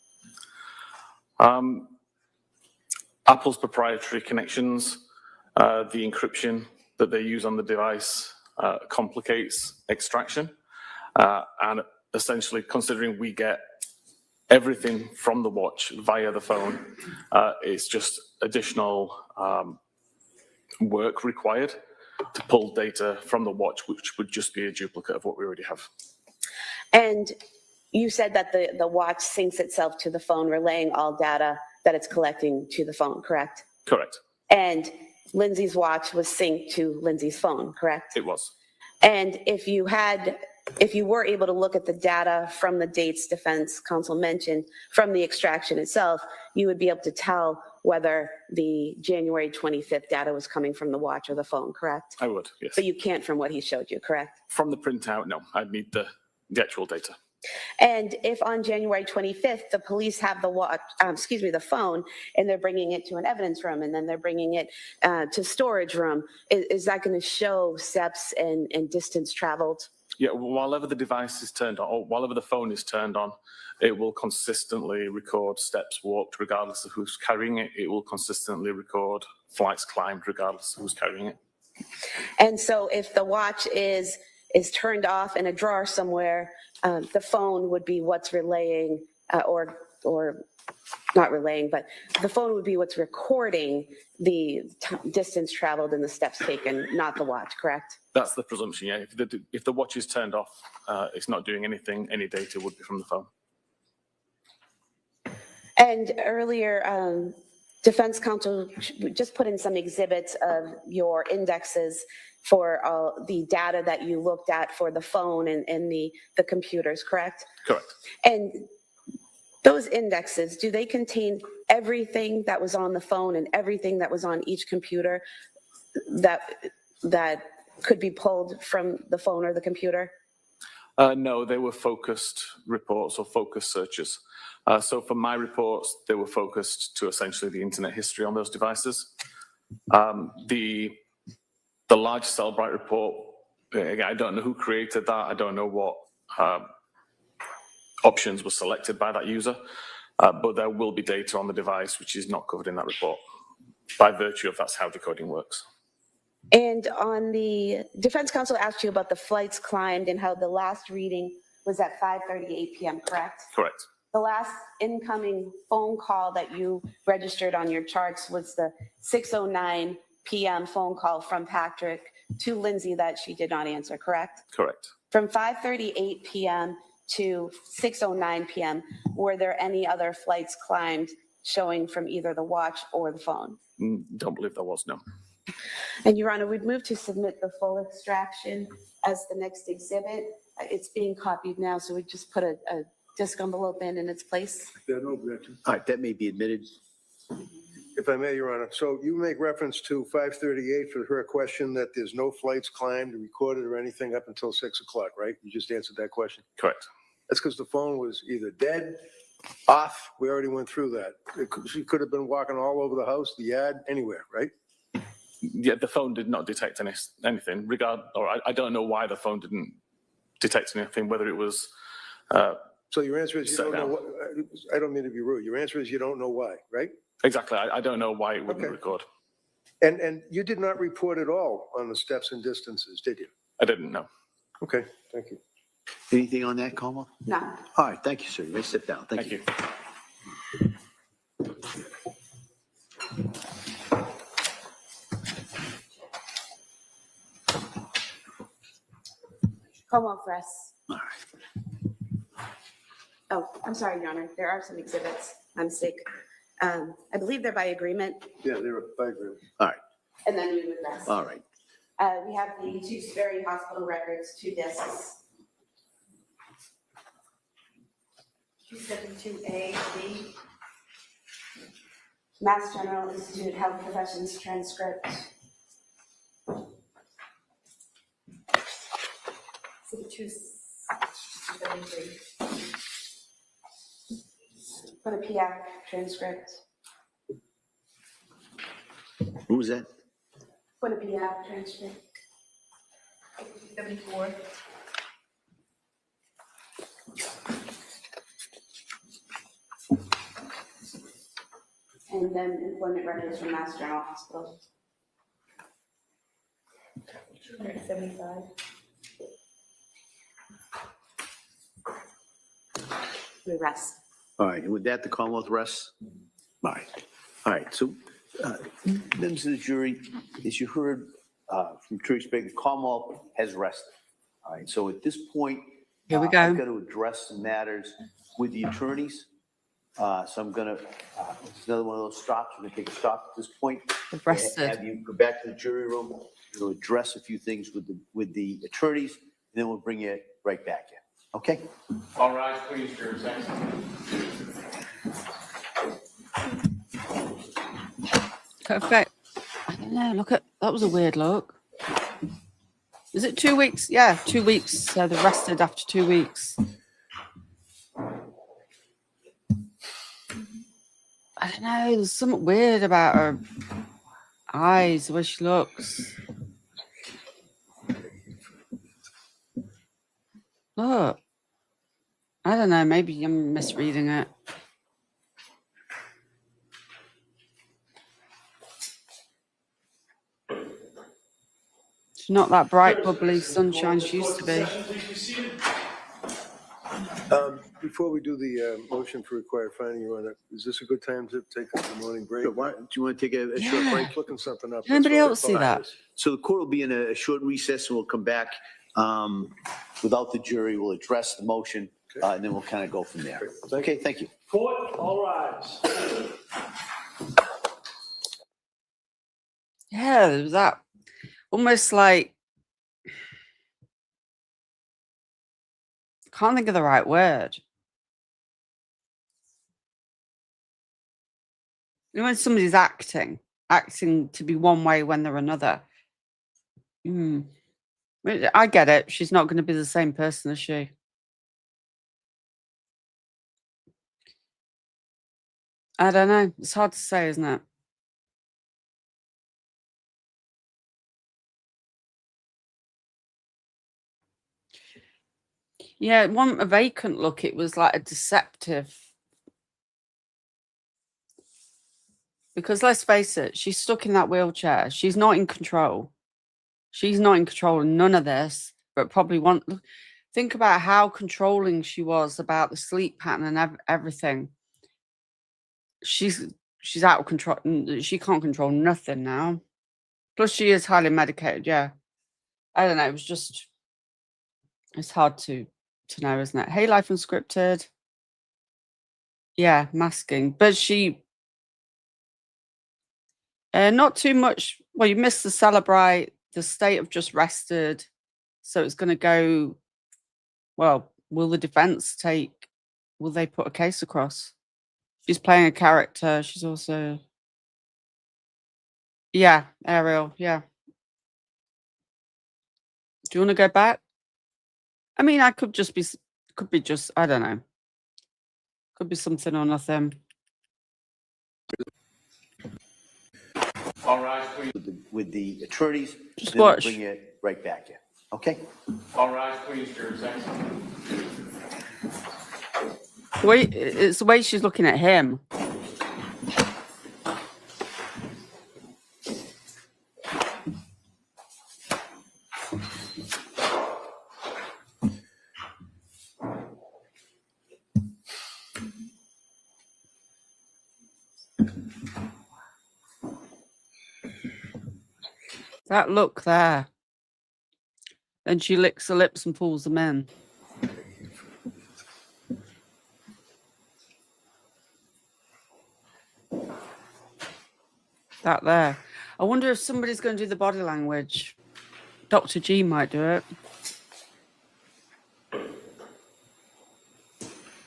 Apple's proprietary connections, the encryption that they use on the device complicates extraction. And essentially, considering we get everything from the watch via the phone, it's just additional work required to pull data from the watch, which would just be a duplicate of what we already have. And you said that the watch syncs itself to the phone, relaying all data that it's collecting to the phone, correct? Correct. And Lindsay's watch was synced to Lindsay's phone, correct? It was. And if you were able to look at the data from the dates defense counsel mentioned from the extraction itself, you would be able to tell whether the January 25th data was coming from the watch or the phone, correct? I would, yes. But you can't from what he showed you, correct? From the printout, no. I'd need the actual data. And if on January 25th, the police have the phone, and they're bringing it to an evidence room, and then they're bringing it to storage room, is that going to show steps and distance traveled? Yeah, whenever the device is turned on, or whenever the phone is turned on, it will consistently record steps walked regardless of who's carrying it. It will consistently record flights climbed regardless of who's carrying it. And so if the watch is turned off in a drawer somewhere, the phone would be what's relaying, or not relaying, but the phone would be what's recording the distance traveled and the steps taken, not the watch, correct? That's the presumption, yeah. If the watch is turned off, it's not doing anything, any data would be from the phone. And earlier, defense counsel just put in some exhibits of your indexes for the data that you looked at for the phone and the computers, correct? Correct. And those indexes, do they contain everything that was on the phone and everything that was on each computer that could be pulled from the phone or the computer? No, they were focused reports or focused searches. So for my reports, they were focused to essentially the internet history on those devices. The large Cellbrite report, again, I don't know who created that. I don't know what options were selected by that user, but there will be data on the device which is not covered in that report by virtue of that's how decoding works. And on the defense counsel asked you about the flights climbed and how the last reading was at 5:38 p.m., correct? Correct. The last incoming phone call that you registered on your charts was the 6:09 p.m. phone call from Patrick to Lindsay that she did not answer, correct? Correct. From 5:38 p.m. to 6:09 p.m., were there any other flights climbed showing from either the watch or the phone? Don't believe there was, no. And Your Honor, we'd move to submit the full extraction as the next exhibit. It's being copied now, so we just put a disc envelope in its place. There are no objections. All right, that may be admitted. If I may, Your Honor, so you make reference to 5:38 for her question that there's no flights climbed, recorded, or anything up until 6 o'clock, right? You just answered that question. Correct. That's because the phone was either dead, off, we already went through that. She could have been walking all over the house, the yard, anywhere, right? Yeah, the phone did not detect anything. I don't know why the phone didn't detect anything, whether it was... So your answer is you don't know what, I don't mean to be rude. Your answer is you don't know why, right? Exactly. I don't know why it wouldn't record. And you did not report at all on the steps and distances, did you? I didn't know. Okay, thank you. Anything on that, Como? No. All right, thank you, sir. You may sit down. Thank you. Come on, press. All right. Oh, I'm sorry, Your Honor. There are some exhibits. My mistake. I believe they're by agreement, Yeah, they were by agreement. All right. and then we would rest. All right. We have the 2 Sperry Hospital records, 2 discs. 272A, B. Mass General Institute Health Professions transcript. So 273. For the PIAC transcript. Who was that? For the PIAC transcript. 274. And then employment records from Mass General Hospital. 275. We rest. All right, and with that, the Commonwealth rests? All right. All right, so members of the jury, as you heard from Trudy Speaker, the Commonwealth has rested. All right, so at this point, Here we go. I've got to address some matters with the attorneys. So I'm gonna, it's another one of those stops. We're gonna take a stop at this point. They've rested. Have you go back to the jury room. We'll address a few things with the attorneys, and then we'll bring you right back in. Okay? All rise, please, jurors. Perfect. I don't know. Look at that. Was a weird look. Is it 2 weeks? Yeah, 2 weeks. So they're rested after 2 weeks. I don't know. There's something weird about her eyes, the way she looks. Look. I don't know. Maybe I'm misreading it. She's not that bright, bubbly sunshine she used to be. Before we do the motion for required finding, Your Honor, is this a good time to take a morning break? Do you want to take a short Yeah. break? Looking something up. Did anybody That's what I else see thought. that? So the court will be in a short recess, and we'll come back without the jury. We'll address the motion, and then we'll kind of go from there. Okay, thank you. Court, all rise. Yeah, there was that. Almost like, can't think of the right word. You know, when somebody's acting to be one way when they're another. I get it. She's not going to be the same person, is she? I don't know. It's hard to say, isn't it? Yeah, it wasn't a vacant look. It was like a deceptive. Because let's face it, she's stuck in that wheelchair. She's not in control. She's not in control of none of this, but probably think about how controlling she was about the sleep pattern and everything. She's out of control. She can't control nothing now. Plus, she is highly medicated. Yeah, I don't know. It's hard to know, isn't it? Hey, Life Unscripted. Yeah, masking, but she. Not too much. Well, you missed the celebrate. The state have just rested, so it's going to go. Well, will the defense will they put a case across? She's playing a character. She's also, yeah, Ariel. Yeah. Do you want to go back? I mean, I could be just, I don't know. Could be something or nothing. All rise, please. With the attorneys, Just then we'll watch. bring you right back in. Okay? All rise, please, jurors. It's the way she's looking at him. That look there. Then she licks her lips and pulls them in. That there. I wonder if somebody's going to do the body language. Dr. G might do it.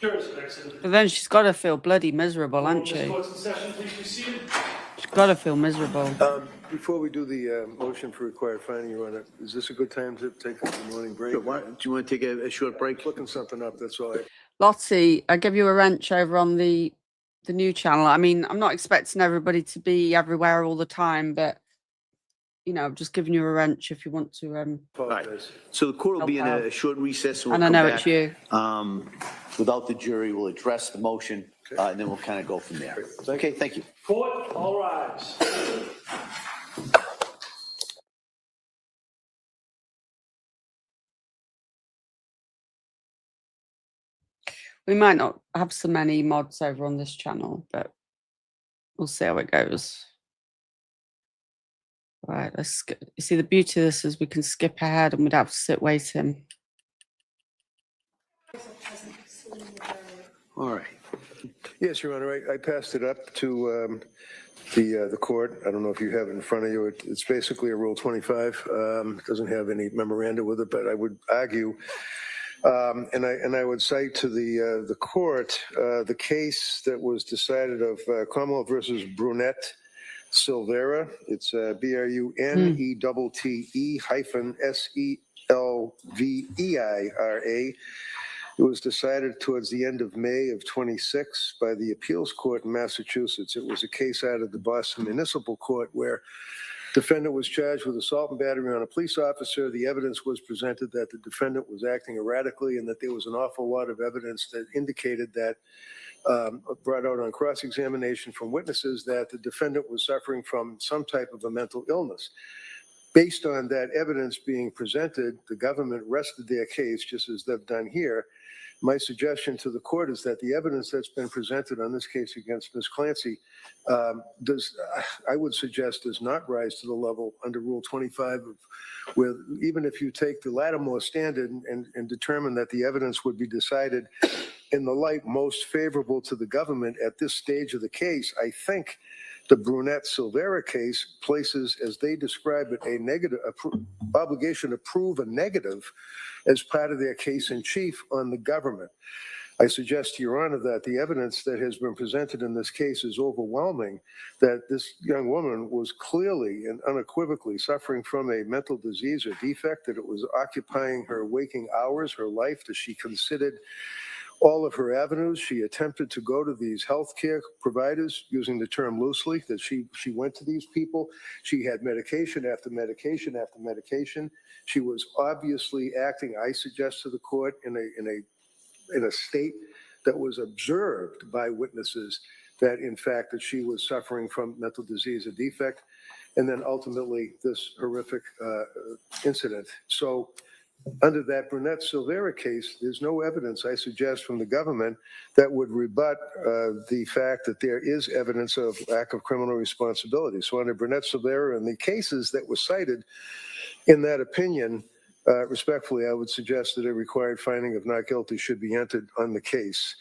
Jurors have exited. But then she's got to feel bloody miserable, hasn't This she? court's in session, please be seated. She's got to feel miserable. Before we do the motion for required finding, Your Honor, is this a good time to take a morning break? Do you want to take a short break? Looking something up, that's all. Lottie, I give you a wrench over on the new channel. I mean, I'm not expecting everybody to be everywhere all the time, but you know, I've just given you a wrench if you want to. Right. So the court will be in Help a out. short recess. And I know it's you. Without the jury, we'll address the motion, and then we'll kind of go from there. Okay, thank you. Court, all rise. We might not have so many mods over on this channel, but we'll see how it goes. Right, let's skip. You see, the beauty of this is we can skip ahead and we'd have to sit waiting. All right. Yes, Your Honor, I passed it up to the court. I don't know if you have it in front of you. It's basically a Rule 25. It doesn't have any memoranda with it, but I would argue, and I would cite to the court the case that was decided of Commonwealth versus Brunette Silvera. It's BRUNETTE-SELVEIRA. It was decided towards the end of May of 26 by the appeals court in Massachusetts. It was a case out of the Boston Municipal Court where defendant was charged with assault and battery on a police officer. The evidence was presented that the defendant was acting erratically and that there was an awful lot of evidence that indicated that, brought out on cross-examination from witnesses, that the defendant was suffering from some type of a mental illness. Based on that evidence being presented, the government rested their case, just as they've done here. My suggestion to the court is that the evidence that's been presented on this case against Ms. Clancy I would suggest does not rise to the level under Rule 25 of where, even if you take the Lattimore standard and determine that the evidence would be decided in the light most favorable to the government at this stage of the case, I think the Brunette Silvera case places, as they describe it, a negative obligation to prove a negative as part of their case in chief on the government. I suggest to Your Honor that the evidence that has been presented in this case is overwhelming, that this young woman was clearly and unequivocally suffering from a mental disease or defect, that it was occupying her waking hours, her life, that she considered all of her avenues. She attempted to go to these healthcare providers, using the term loosely, that she went to these people. She had medication after medication after medication. She was obviously acting, I suggest to the court, in a state that was observed by witnesses that, in fact, that she was suffering from mental disease or defect, and then ultimately this horrific incident. So under that Brunette Silvera case, there's no evidence, I suggest, from the government that would rebut the fact that there is evidence of lack of criminal responsibility. So under Brunette Silvera and the cases that were cited in that opinion, respectfully, I would suggest that a required finding of not guilty should be entered on the case.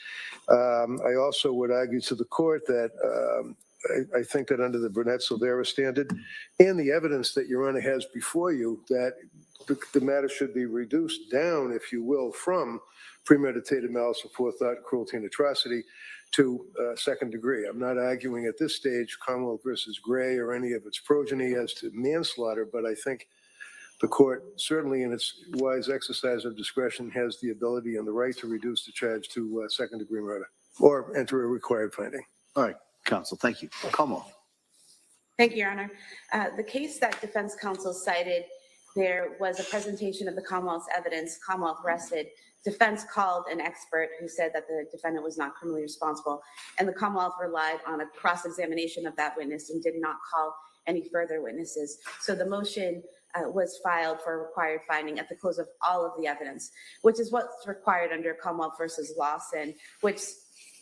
I also would argue to the court that I think that under the Brunette Silvera standard and the evidence that Your Honor has before you, that the matter should be reduced down, if you will, from premeditated malice, aforethought, cruelty, and atrocity to second degree. I'm not arguing at this stage Commonwealth versus Gray or any of its progeny as to manslaughter, but I think the court, certainly in its wise exercise of discretion, has the ability and the right to reduce the charge to second degree murder or enter a required finding. All right, counsel, thank you. Come on. Thank you, Your Honor. The case that defense counsel cited, there was a presentation of the Commonwealth's evidence. Commonwealth rested. Defense called an expert who said that the defendant was not criminally responsible, and the Commonwealth relied on a cross-examination of that witness and did not call any further witnesses. So the motion was filed for a required finding at the close of all of the evidence, which is what's required under Commonwealth versus Dawson, which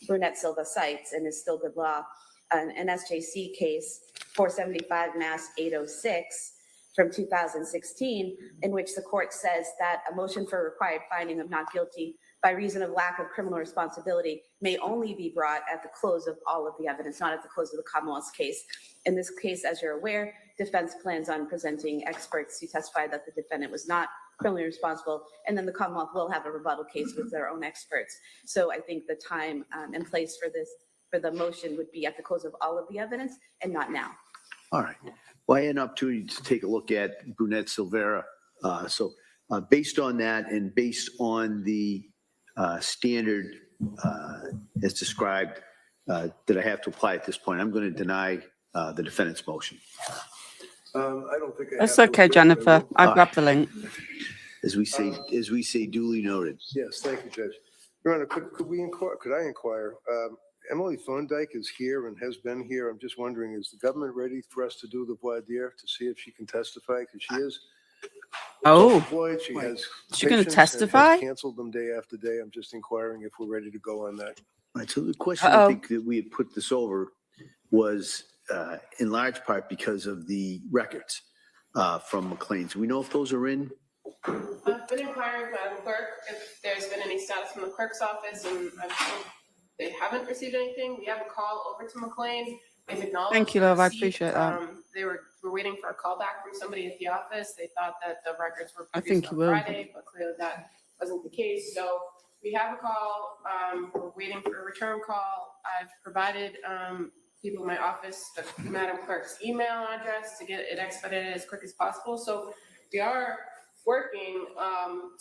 Brunette Silva cites and is still good law. An SJC case, 475 Mass 806 from 2016, in which the court says that a motion for required finding of not guilty by reason of lack of criminal responsibility may only be brought at the close of all of the evidence, not at the close of the Commonwealth's case. In this case, as you're aware, defense plans on presenting experts who testified that the defendant was not criminally responsible, and then the Commonwealth will have a rebuttal case with their own experts. So I think the time and place for the motion would be at the close of all of the evidence and not now. All right. Well, I had an opportunity to take a look at Brunette Silvera. So based on that and based on the standard as described that I have to apply at this point, I'm going to deny the defendant's motion. I don't think That's okay, Jennifer. I grabbed the link. As we say, duly noted. Yes, thank you, Judge. Your Honor, could I inquire? Emily Thorndike is here and has been here. I'm just wondering, is the government ready for us to do the voir dire to see if she can testify? Because she is employed. She has She's going to patients and testify? has canceled them day after day. I'm just inquiring if we're ready to go on that. All right. So the question I think that we had put this over was in large part because of the records from McLean's. We know if those are in. I've been inquiring with Madam Clerk if there's been any status from the clerk's office, and I've they haven't received anything. We have a call over to McLean. They've acknowledged. Thank you, the love. I receipt. appreciate that. They were waiting for a call back from somebody at the office. They thought that the records were I produced think on you will. Friday, but clearly that wasn't the case. So we have a call. We're waiting for a return call. I've provided people in my office the Madam Clerk's email address to get it expedited as quick as possible. So we are working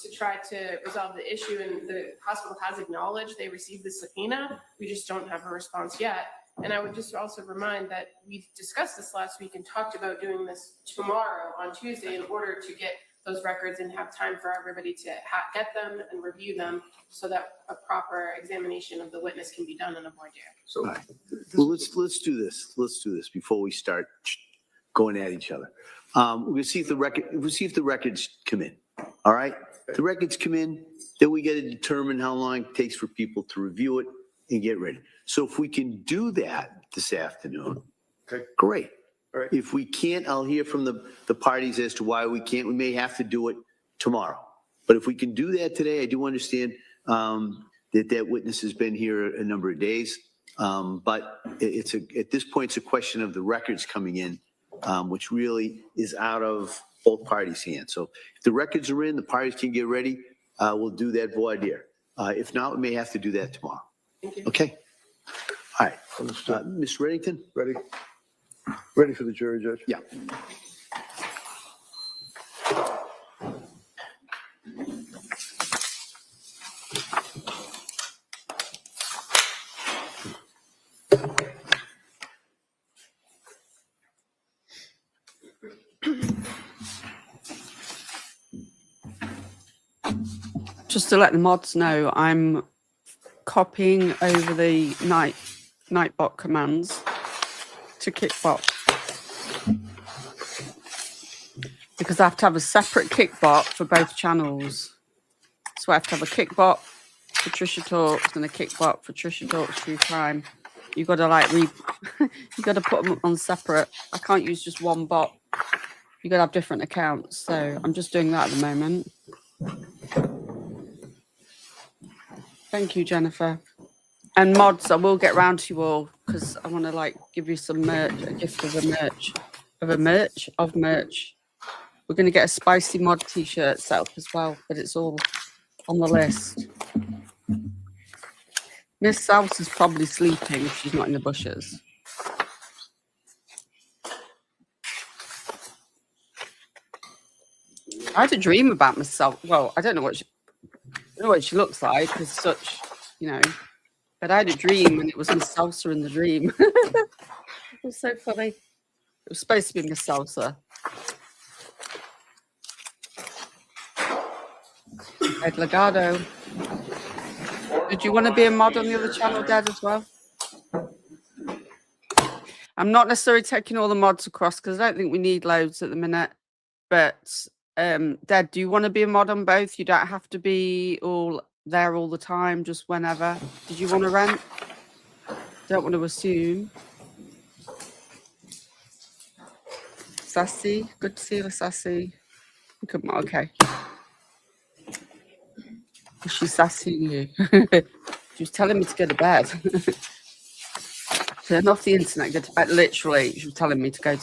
to try to resolve the issue, and the hospital has acknowledged they received the subpoena. We just don't have a response yet. And I would just also remind that we discussed this last week and talked about doing this tomorrow on Tuesday in order to get those records and have time for everybody to get them and review them so that a proper examination of the witness can be done and avoid error. So, all right. Well, let's do this. Let's do this before we start going at each other. We'll see if the records come in. All right. The records come in, then we got to determine how long it takes for people to review it and get ready. So if we can do that this afternoon, Okay. great. All right. If we can't, I'll hear from the parties as to why we can't. We may have to do it tomorrow. But if we can do that today, I do understand that witness has been here a number of days. But at this point, it's a question of the records coming in, which really is out of both parties' hands. So if the records are in, the parties can get ready. We'll do that voir dire. If not, we may have to do that tomorrow. Okay. All right. Understood. Ms. Reddington? Ready? Ready for the jury, Judge? Yeah. Just to let the mods know, I'm copying over the Nightbot commands to Kickbot because I have to have a separate Kickbot for both channels. So I have to have a Kickbot for Trisha Talks and a Kickbot for Trisha Talks True Crime. You got to you got to put them on separate. I can't use just one bot. You got to have different accounts. So I'm just doing that at the moment. Thank you, Jennifer. And mods, I will get round to you all because I want to give you some merch, a gift of merch. We're going to get a spicy mod t-shirt set up as well, but it's all on the list. Miss South is probably sleeping if she's not in the bushes. I had a dream about myself. Well, I don't know what she looks like because such, but I had a dream and it was Miss Salsa in the dream. It was so funny. It was supposed to be Miss Salsa. Ed Legado. Did you want to be a mod on the other channel, Dad, as well? I'm not necessarily taking all the mods across because I don't think we need loads at the minute. But Dad, do you want to be a mod on both? You don't have to be all there all the time, just whenever. Did you want to rent? Don't want to assume. Sassy, good to see you, Sassy. Come on, okay. She's sassing you. She was telling me to go to bed. Turn off the internet, go to bed. Literally, she was telling me to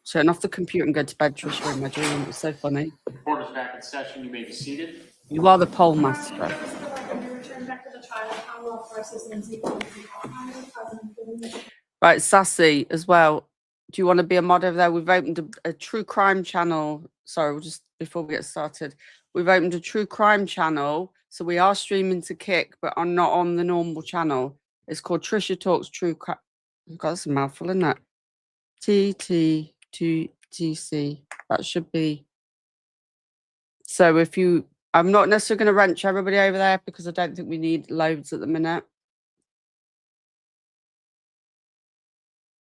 turn off the computer and go to bed, Trisha, in my dream. It was so funny. Court is back in session. You may be seated. You are the poll master. Return back to the trial, Commonwealth versus Lindsay Clancy. Right, Sassy as well. Do you want to be a mod over there? We've opened a true crime channel. Sorry, just before we get started, we've opened a true crime channel. So we are streaming to Kick, but I'm not on the normal channel. It's called Trisha Talks True Crime. I've got some mouthful in that. TT2TC. That should be. So I'm not necessarily going to wrench everybody over there because I don't think we need loads at the minute.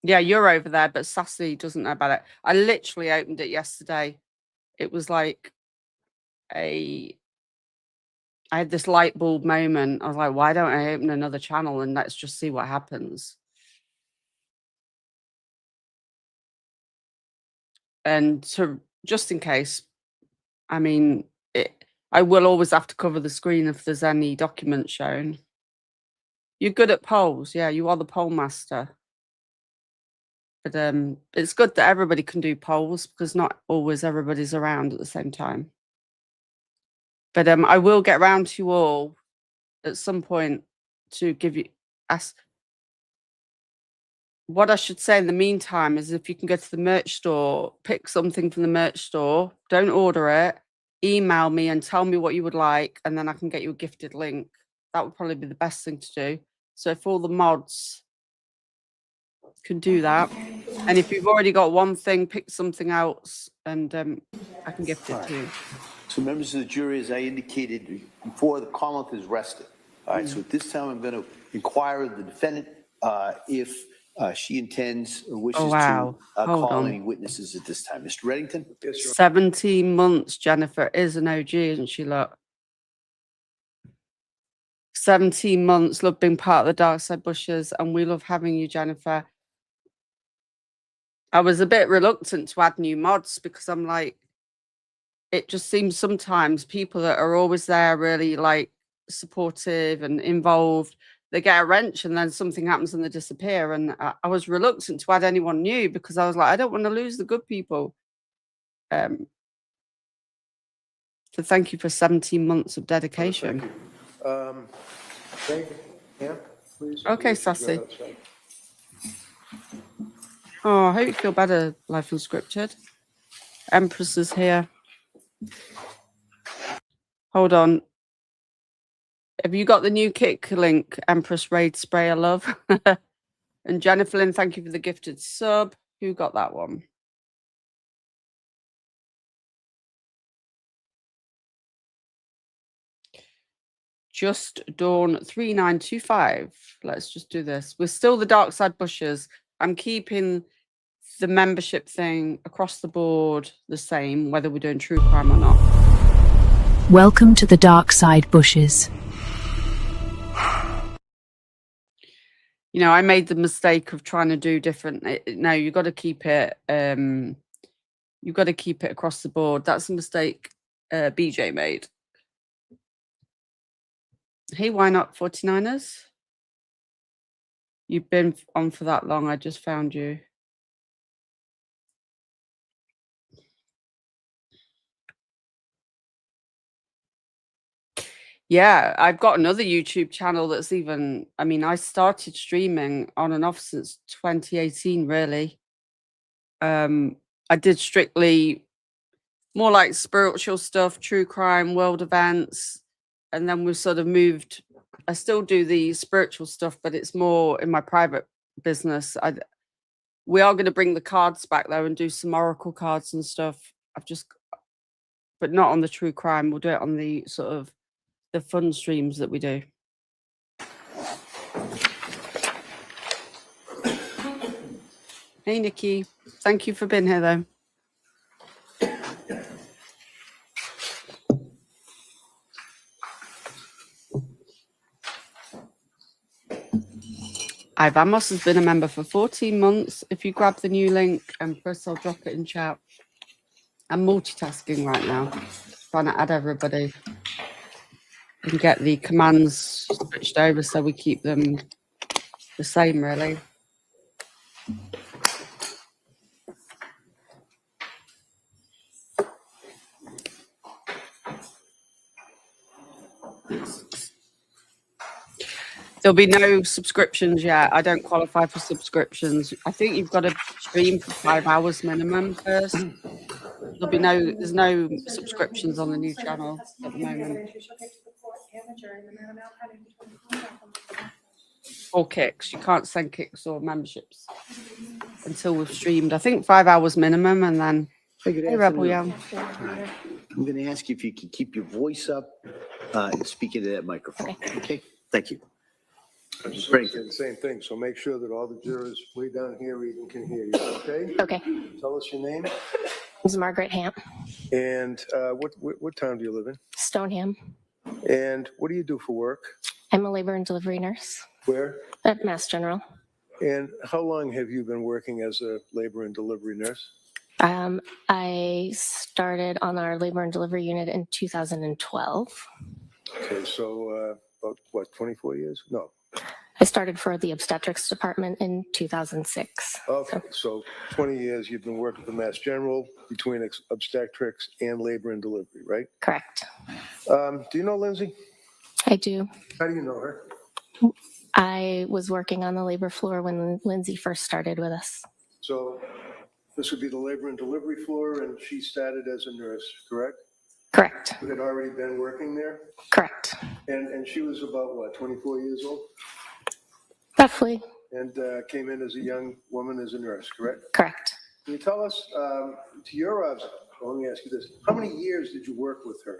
Yeah, you're over there, but Sassy doesn't know about it. I literally opened it yesterday. It was like I had this light bulb moment. I was like, why don't I open another channel and let's just see what happens? And just in case, I mean, I will always have to cover the screen if there's any documents shown. You're good at polls. Yeah, you are the poll master. But it's good that everybody can do polls because not always everybody's around at the same time. But I will get around to you all at some point to give you ask. What I should say in the meantime is if you can go to the merch store, pick something from the merch store, don't order it, email me and tell me what you would like, and then I can get you a gifted link. That would probably be the best thing to do. So if all the mods can do that, and if you've already got one thing, pick something else, and I can gift it to you. So members of the jury, as I indicated before, the Commonwealth is rested. All right, so at this time, I'm going to inquire of the defendant if she intends or wishes wow. to Hold call on. any witnesses at this time. Mr. Reddington? 17 months, Jennifer is an OG, isn't she, look? 17 months, love being part of the Dark Side Bushes, and we love having you, Jennifer. I was a bit reluctant to add new mods because I'm like, it just seems sometimes people that are always there really like supportive and involved, they get a wrench and then something happens and they disappear. And I was reluctant to add anyone new because I was like, I don't want to lose the good people. So thank you for 17 months of dedication. Thank you. Yeah, please. Okay, Sassy. Oh, I hope you feel better, Life Unscripted. Empress is here. Hold on. Have you got the new kick link, Empress Raid Spray? I love. And Jennifer Lynn, thank you for the gifted sub. Who got that one? Just Dawn 3925. Let's just do this. We're still the Dark Side Bushes. I'm keeping the membership thing across the board the same, whether we're doing true crime or not. Welcome to the Dark Side Bushes. You know, I made the mistake of trying to do different. No, you got to keep it. You've got to keep it across the board. That's a mistake BJ made. Hey, why not 49ers? You've been on for that long. I just found you. Yeah, I've got another YouTube channel that's even, I mean, I started streaming on and off since 2018, really. I did strictly more like spiritual stuff, true crime, world events. And then we've sort of moved. I still do the spiritual stuff, but it's more in my private business. We are going to bring the cards back though and do some oracle cards and stuff. But not on the true crime. We'll do it on the sort of the fun streams that we do. Hey, Nikki. Thank you for being here, though. Ivamos has been a member for 14 months. If you grab the new link, Empress, I'll drop it in chat. I'm multitasking right now, trying to add everybody and get the commands switched over so we keep them the same, really. There'll be no subscriptions yet. I don't qualify for subscriptions. I think you've got to stream for 5 hours minimum first. There's no subscriptions on the new channel at the moment. Or kicks. You can't send kicks or memberships until we've streamed. I think 5 hours minimum, and then hey, Rebel Young. I'm going to ask you if you can keep your voice up and speak into that microphone. Okay? Thank you. I'm just going to say the same thing, so make sure that all the jurors way down here even can hear you, okay? Okay. Tell us your name. This is Margaret Hamp. And what town do you live in? Stoneham. And what do you do for work? I'm a labor and delivery nurse Where? at Mass General. And how long have you been working as a labor and delivery nurse? I started on our labor and delivery unit in 2012. Okay, so about what, 24 years? No. I started for the obstetrics department in 2006. Okay, so 20 years you've been working at the Mass General between obstetrics and labor and delivery, right? Correct. Do you know Lindsay? I do. How do you know her? I was working on the labor floor when Lindsay first started with us. So this would be the labor and delivery floor, and she started as a nurse, correct? Correct. You had already been working there? Correct. And she was about, what, 24 years old? Roughly. And came in as a young woman as a nurse, correct? Correct. Can you tell us, to your let me ask you this, how many years did you work with her?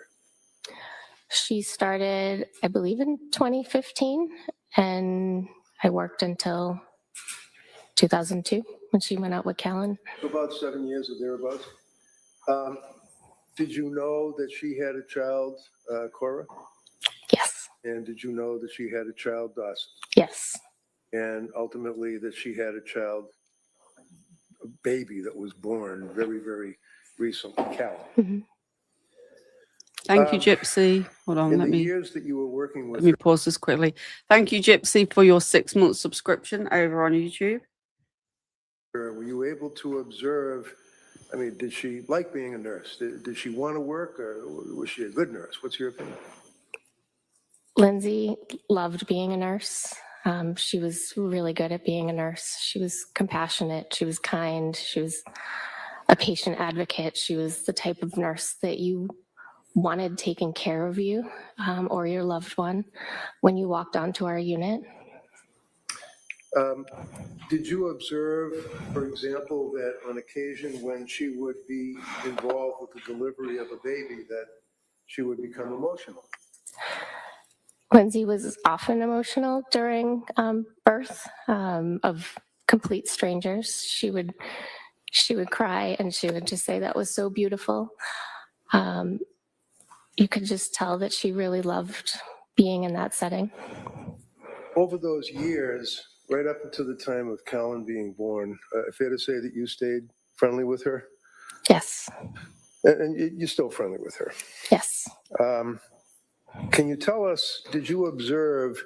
She started, I believe, in 2015, and I worked until 2002 when she went out with Callan. So about 7 years or thereabouts. Did you know that she had a child, Cora? Yes. And did you know that she had a child, Dawson? Yes. And ultimately that she had a child, a baby that was born very, very recently, Callan. Mm-hmm. Thank you, Gypsy. Hold on, In let the me years that you were working with let me her, pause this quickly. Thank you, Gypsy, for your 6-month subscription over on YouTube. were you able to observe, I mean, did she like being a nurse? Did she want to work, or was she a good nurse? What's your opinion? Lindsay loved being a nurse. She was really good at being a nurse. She was compassionate. She was kind. She was a patient advocate. She was the type of nurse that you wanted taking care of you or your loved one when you walked onto our unit. Did you observe, for example, that on occasion when she would be involved with the delivery of a baby, that she would become emotional? Lindsay was often emotional during birth of complete strangers. She would cry and she would just say that was so beautiful. You could just tell that she really loved being in that setting. Over those years, right up until the time of Callan being born, fair to say that you stayed friendly with her? Yes. And you're still friendly with her? Yes. Can you tell us, did you observe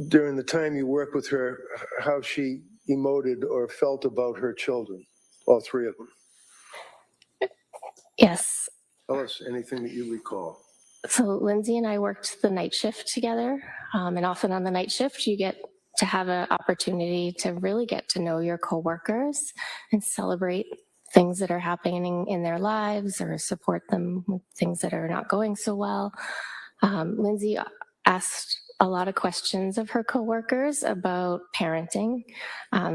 during the time you worked with her how she emoted or felt about her children, all three of them? Yes. Tell us anything that you recall. So Lindsay and I worked the night shift together, and often on the night shift you get to have an opportunity to really get to know your coworkers and celebrate things that are happening in their lives or support them with things that are not going so well. Lindsay asked a lot of questions of her coworkers about parenting.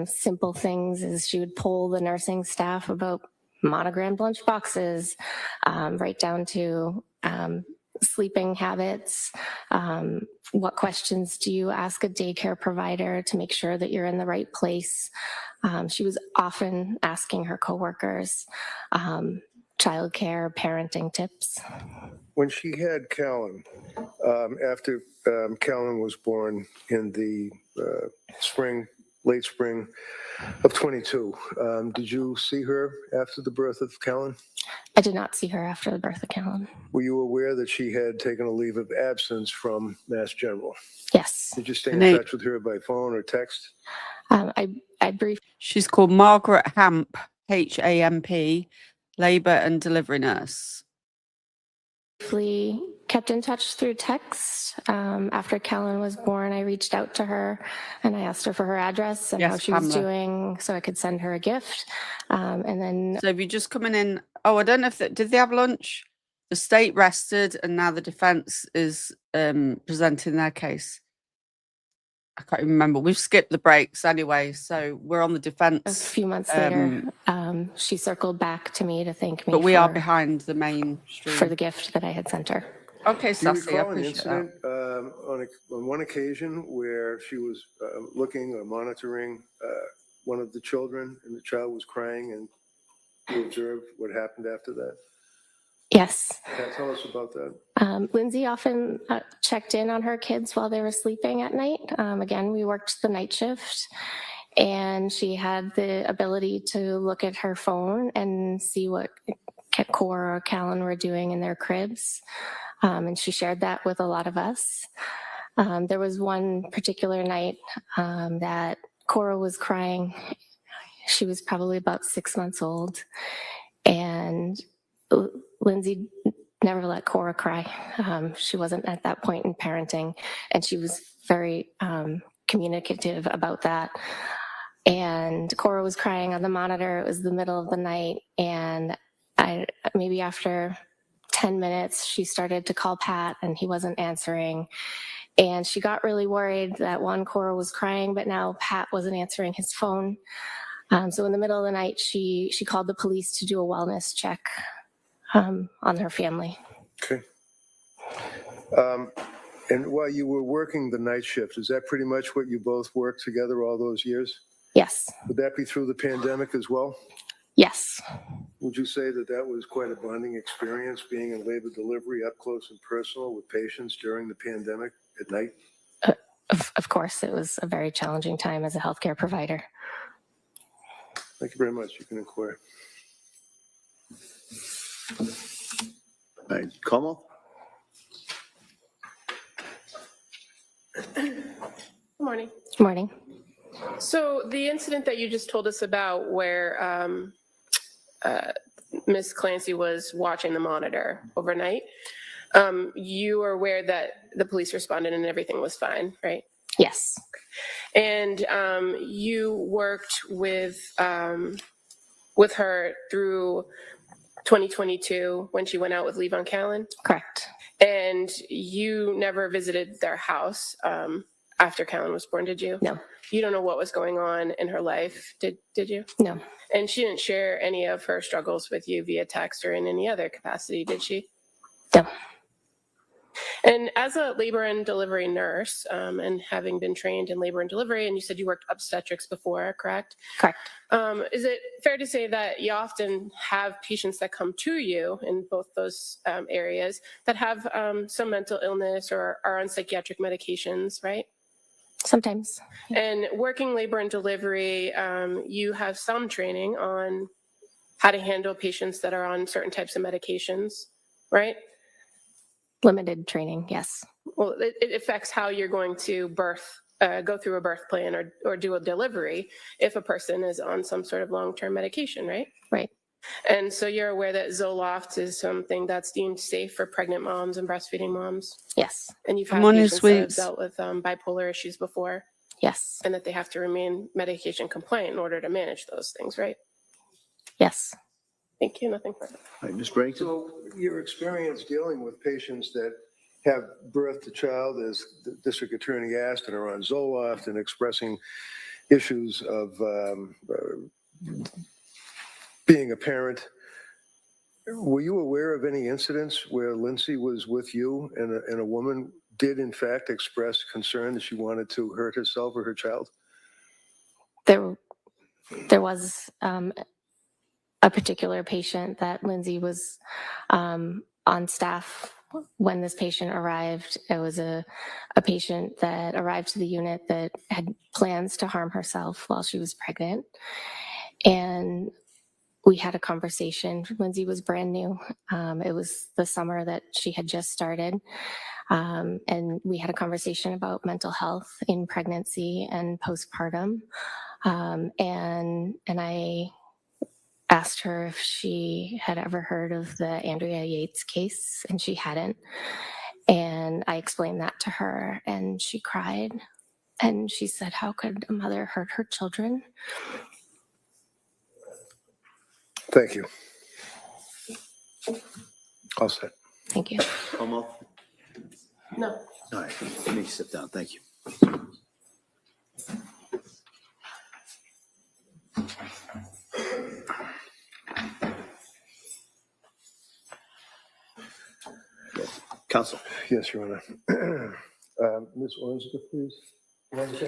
Simple things as she would poll the nursing staff about monogrammed lunch boxes, right down to sleeping habits. What questions do you ask a daycare provider to make sure that you're in the right place? She was often asking her coworkers childcare, parenting tips. When she had Callan, after Callan was born in the late spring of 22, did you see her after the birth of Callan? I did not see her after the birth of Callan. Were you aware that she had taken a leave of absence from Mass General? Yes. Did you stay in touch with her by phone or text? I briefly. She's called Margaret Hamp, Hamp, Labour and Delivery Nurse. Kept in touch through text. After Callan was born, I reached out to her and I asked her for her address and how she was doing so I could send her a gift. And then. So have you just coming in? Oh, I don't know if did they have lunch? The state rested and now the defence is presenting their case. I can't even remember. We've skipped the breaks anyway, so we're on the defence. A few months later, she circled back to me to thank me. But we are behind the main stream. For the gift that I had sent her. Okay, Do you Sassy, I recall an appreciate that. incident on one occasion where she was looking or monitoring one of the children and the child was crying and you observed what happened after that? Yes. Tell us about that. Lindsay often checked in on her kids while they were sleeping at night. Again, we worked the night shift and she had the ability to look at her phone and see what Cora or Callan were doing in their cribs. And she shared that with a lot of us. There was one particular night that Cora was crying. She was probably about 6 months old, and Lindsay never let Cora cry. She wasn't at that point in parenting, and she was very communicative about that. And Cora was crying on the monitor. It was the middle of the night, and maybe after 10 minutes, she started to call Pat, and he wasn't answering. And she got really worried that one, Cora was crying, but now Pat wasn't answering his phone. So in the middle of the night, she called the police to do a wellness check on her family. Okay. And while you were working the night shift, is that pretty much what you both worked together all those years? Yes. Would that be through the pandemic as well? Yes. Would you say that that was quite a bonding experience, being in labor delivery up close and personal with patients during the pandemic at night? Of course, it was a very challenging time as a healthcare provider. Thank you very much. You can inquire. All right, Como? Good morning. Good morning. So the incident that you just told us about where Ms. Clancy was watching the monitor overnight, you are aware that the police responded and everything was fine, right? Yes. And you worked with her through 2022 when she went out with leave on Callan? Correct. And you never visited their house after Callan was born, did you? No. You don't know what was going on in her life, did you? No. And she didn't share any of her struggles with you via text or in any other capacity, did she? No. And as a labor and delivery nurse, and having been trained in labor and delivery, and you said you worked obstetrics before, correct? Correct. Is it fair to say that you often have patients that come to you in both those areas that have some mental illness or are on psychiatric medications, right? Sometimes. And working labor and delivery, you have some training on how to handle patients that are on certain types of medications, right? Limited training, yes. Well, it affects how you're going to go through a birth plan or do a delivery if a person is on some sort of long-term medication, right? Right. And so you're aware that Zoloft is something that's deemed safe for pregnant moms and breastfeeding moms? Yes. And you've had Morning, patients that have sweets. dealt with bipolar issues before? Yes. And that they have to remain medication compliant in order to manage those things, right? Yes. Thank you. Nothing further. All right, Ms. Barrington? So your experience dealing with patients that have birth to child, as the district attorney asked, and are on Zoloft and expressing issues of being a parent, were you aware of any incidents where Lindsay was with you and a woman did in fact express concern that she wanted to hurt herself or her child? There was a particular patient that Lindsay was on staff when this patient arrived. It was a patient that arrived to the unit that had plans to harm herself while she was pregnant. And we had a conversation. Lindsay was brand new. It was the summer that she had just started. And we had a conversation about mental health in pregnancy and postpartum. And I asked her if she had ever heard of the Andrea Yates case, and she hadn't. And I explained that to her, and she cried. And she said, "How could a mother hurt her children?" Thank you. All set. Thank you. Como? No. All right, let me sit down. Thank you. Counsel. Yes, Your Honor. Ms. Ornska, please.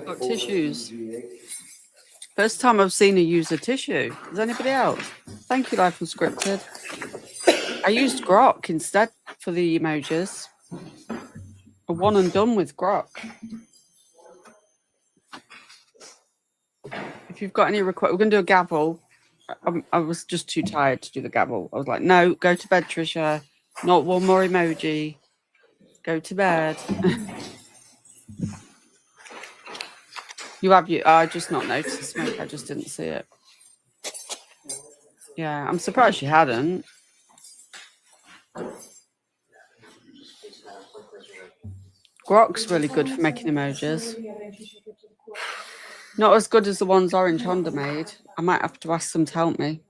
Got tissues. First time I've seen her use a tissue. Does anybody else? Thank you, Life Unscripted. I used Grok instead for the emojis. A one and done with Grok. If you've got any requests, we're going to do a gavel. I was just too tired to do the gavel. I was like, no, go to bed, Trisha. Not one more emoji. Go to bed. You have you? I just not noticed the smoke. I just didn't see it. Yeah, I'm surprised you hadn't. Grok's really good for making emojis. Not as good as the ones Orange Honda made. I might have to ask them to help me.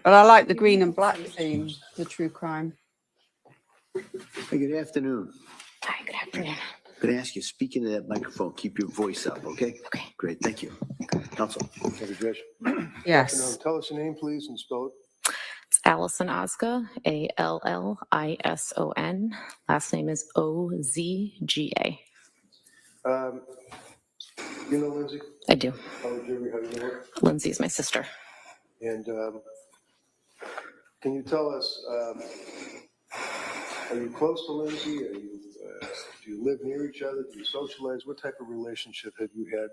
But I like the green and black theme, the true crime. Hey, good afternoon. Hi, good afternoon. I'm going to ask you, speak into that microphone, keep your voice up, okay? Okay. Great, thank you. Counsel. Thank you, Judge. Yes. Tell us your name, please, and spell it. It's Allison Ozga, Allison. Last name is Ozga. You know Lindsay? I do. How do you know her? Lindsay is my sister. And can you tell us, are you close to Lindsay? Do you live near each other? Do you socialize? What type of relationship have you had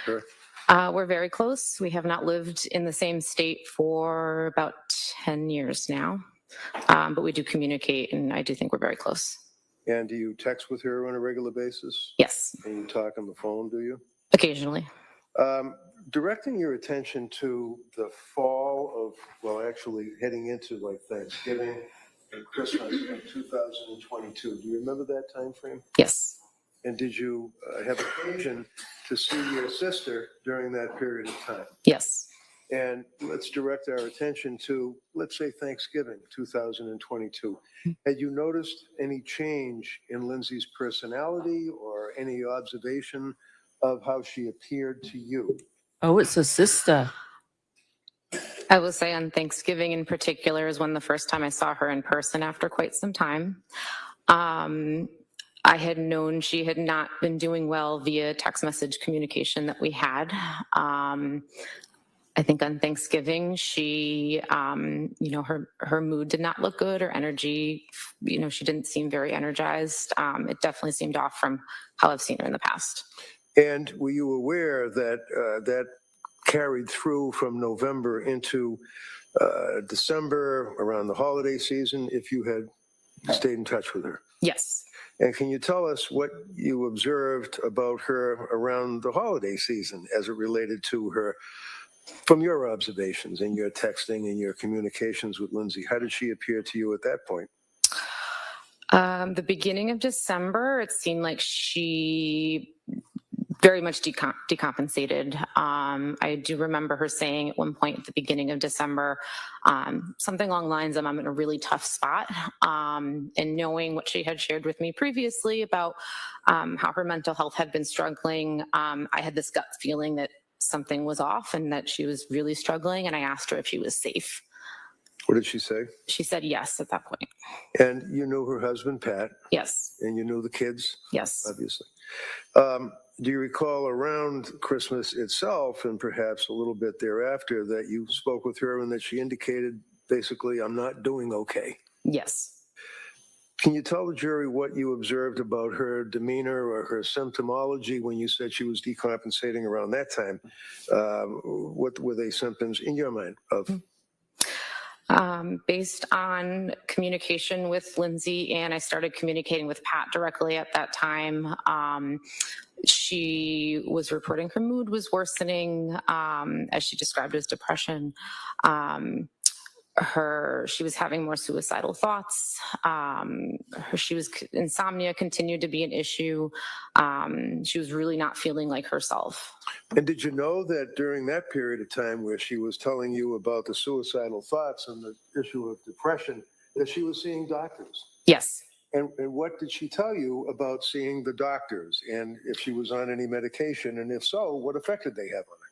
with her? We're very close. We have not lived in the same state for about 10 years now, but we do communicate, and I do think we're very close. And do you text with her on a regular basis? Yes. And you talk on the phone, do you? Occasionally. Directing your attention to the fall of, well, actually heading into like Thanksgiving and Christmas of 2022. Do you remember that time frame? Yes. And did you have occasion to see your sister during that period of time? Yes. And let's direct our attention to, let's say, Thanksgiving 2022. Had you noticed any change in Lindsay's personality or any observation of how she appeared to you? Oh, it's a sister. I will say on Thanksgiving in particular is when the first time I saw her in person after quite some time. I had known she had not been doing well via text message communication that we had. I think on Thanksgiving, she, her mood did not look good, her energy, she didn't seem very energized. It definitely seemed off from how I've seen her in the past. And were you aware that that carried through from November into December around the holiday season if you had stayed in touch with her? Yes. And can you tell us what you observed about her around the holiday season as it related to her, from your observations and your texting and your communications with Lindsay? How did she appear to you at that point? The beginning of December, it seemed like she very much decompensated. I do remember her saying at one point at the beginning of December, something along the lines of, I'm in a really tough spot. And knowing what she had shared with me previously about how her mental health had been struggling, I had this gut feeling that something was off and that she was really struggling. And I asked her if she was safe. What did she say? She said yes at that point. And you knew her husband, Pat? Yes. And you knew the kids? Yes. Obviously. Do you recall around Christmas itself and perhaps a little bit thereafter that you spoke with her and that she indicated basically, I'm not doing okay? Yes. Can you tell the jury what you observed about her demeanor or her symptomology when you said she was decompensating around that time? What were they symptoms in your mind of? Based on communication with Lindsay, and I started communicating with Pat directly at that time, she was reporting her mood was worsening, as she described as depression. She was having more suicidal thoughts. Insomnia continued to be an issue. She was really not feeling like herself. And did you know that during that period of time where she was telling you about the suicidal thoughts and the issue of depression, that she was seeing doctors? Yes. And what did she tell you about seeing the doctors, and if she was on any medication, and if so, what effect did they have on her?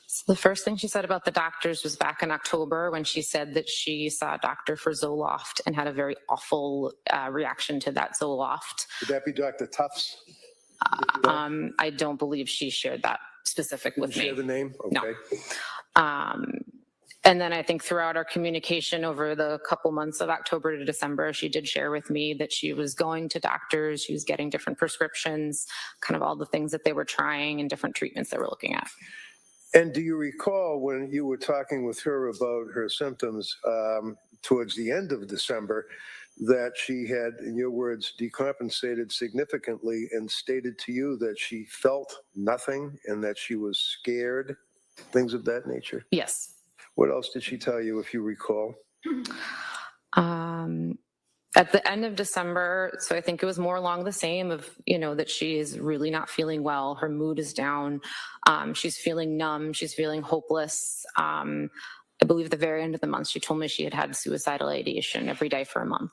So the first thing she said about the doctors was back in October when she said that she saw a doctor for Zoloft and had a very awful reaction to that Zoloft. Would that be Dr. Tufts? I don't believe she shared that specific with me. Share the name? Okay. No. And then I think throughout our communication over the couple months of October to December, she did share with me that she was going to doctors, she was getting different prescriptions, kind of all the things that they were trying and different treatments they were looking at. And do you recall when you were talking with her about her symptoms towards the end of December, that she had, in your words, decompensated significantly and stated to you that she felt nothing and that she was scared, things of that nature? Yes. What else did she tell you, if you recall? At the end of December, so I think it was more along the same of, that she is really not feeling well. Her mood is down. She's feeling numb. She's feeling hopeless. I believe at the very end of the month, she told me she had suicidal ideation every day for a month.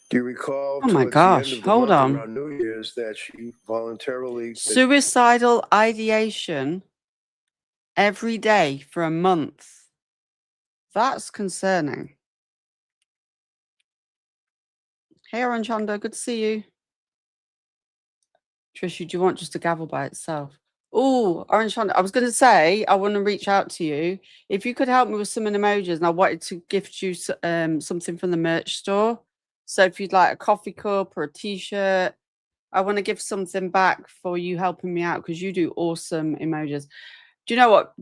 Do you recall Oh my towards gosh, the end of the hold month, on. around New Year's, that she voluntarily... Suicidal ideation every day for a month. That's concerning. Hey, Orange Honda, good to see you. Trisha, do you want just a gavel by itself? Oh, Orange Honda, I was going to say, I want to reach out to you. If you could help me with some emojis, and I wanted to gift you something from the merch store. So if you'd like a coffee cup or a t-shirt, I want to give something back for you helping me out because you do awesome emojis. Do you know what?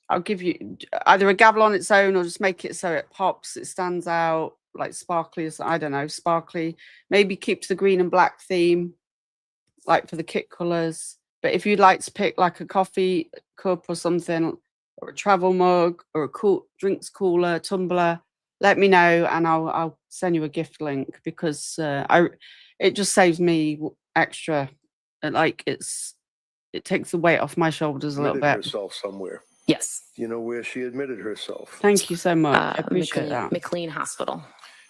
I'll give you either a gavel on its own or just make it so it pops, it stands out, like sparkly. I don't know, sparkly. Maybe keep to the green and black theme, like for the kit colours. But if you'd like to pick like a coffee cup or something, or a travel mug, or a cool drinks cooler, tumbler, let me know and I'll send you a gift link because it just saves me extra. Like it takes the weight off my shoulders a little admitted bit. herself somewhere. Yes. Do you know where she admitted herself? Thank you so much. I appreciate that. McLean Hospital.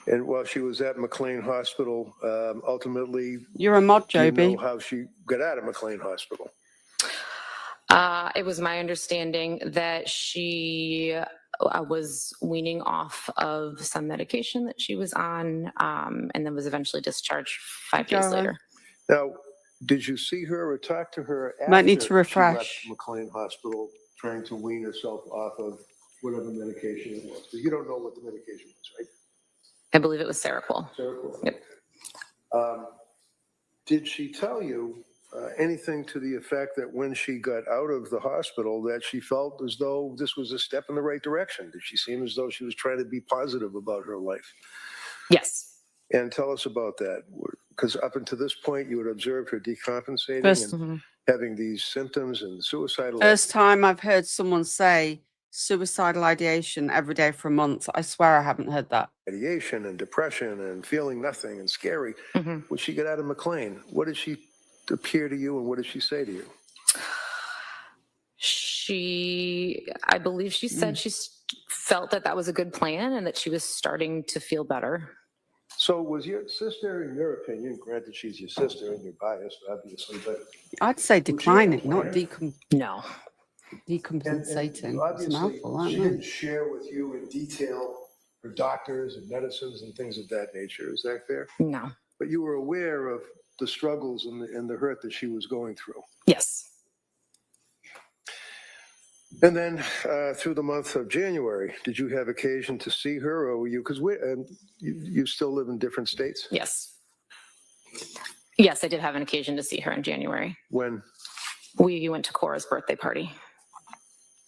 And while she was at McLean Hospital, ultimately, You're a mod, do you Joby. know how she got out of McLean Hospital? It was my understanding that she was weaning off of some medication that she was on, and then was eventually discharged 5 days later. Now, did you see her or talk to her after Might need to she refresh. left McLean Hospital trying to wean herself off of whatever medication it was? Because you don't know what the medication was, right? I believe it was Seroquel. Seroquel. Yep. Did she tell you anything to the effect that when she got out of the hospital that she felt as though this was a step in the right direction? Did she seem as though she was trying to be positive about her life? Yes. And tell us about that, because up until this point, you had observed her decompensating and having these symptoms and suicidal. First time I've heard someone say suicidal ideation every day for a month. I swear I haven't heard that. Ideation and depression and feeling nothing and scary. When she got out of McLean, what did she appear to you and what did she say to you? I believe she said she felt that was a good plan and that she was starting to feel better. So was your sister, in your opinion, granted she's your sister and you're biased, obviously, but... I'd say declining, not No. decompensating. And It's a obviously, mouthful, she isn't it? didn't share with you in detail her doctors and medicines and things of that nature. Is that fair? No. But you were aware of the struggles and the hurt that she was going through. Yes. And then through the month of January, did you have occasion to see her, or were you, because you still live in different states? Yes. Yes, I did have an occasion to see her in January. When? We went to Cora's birthday party.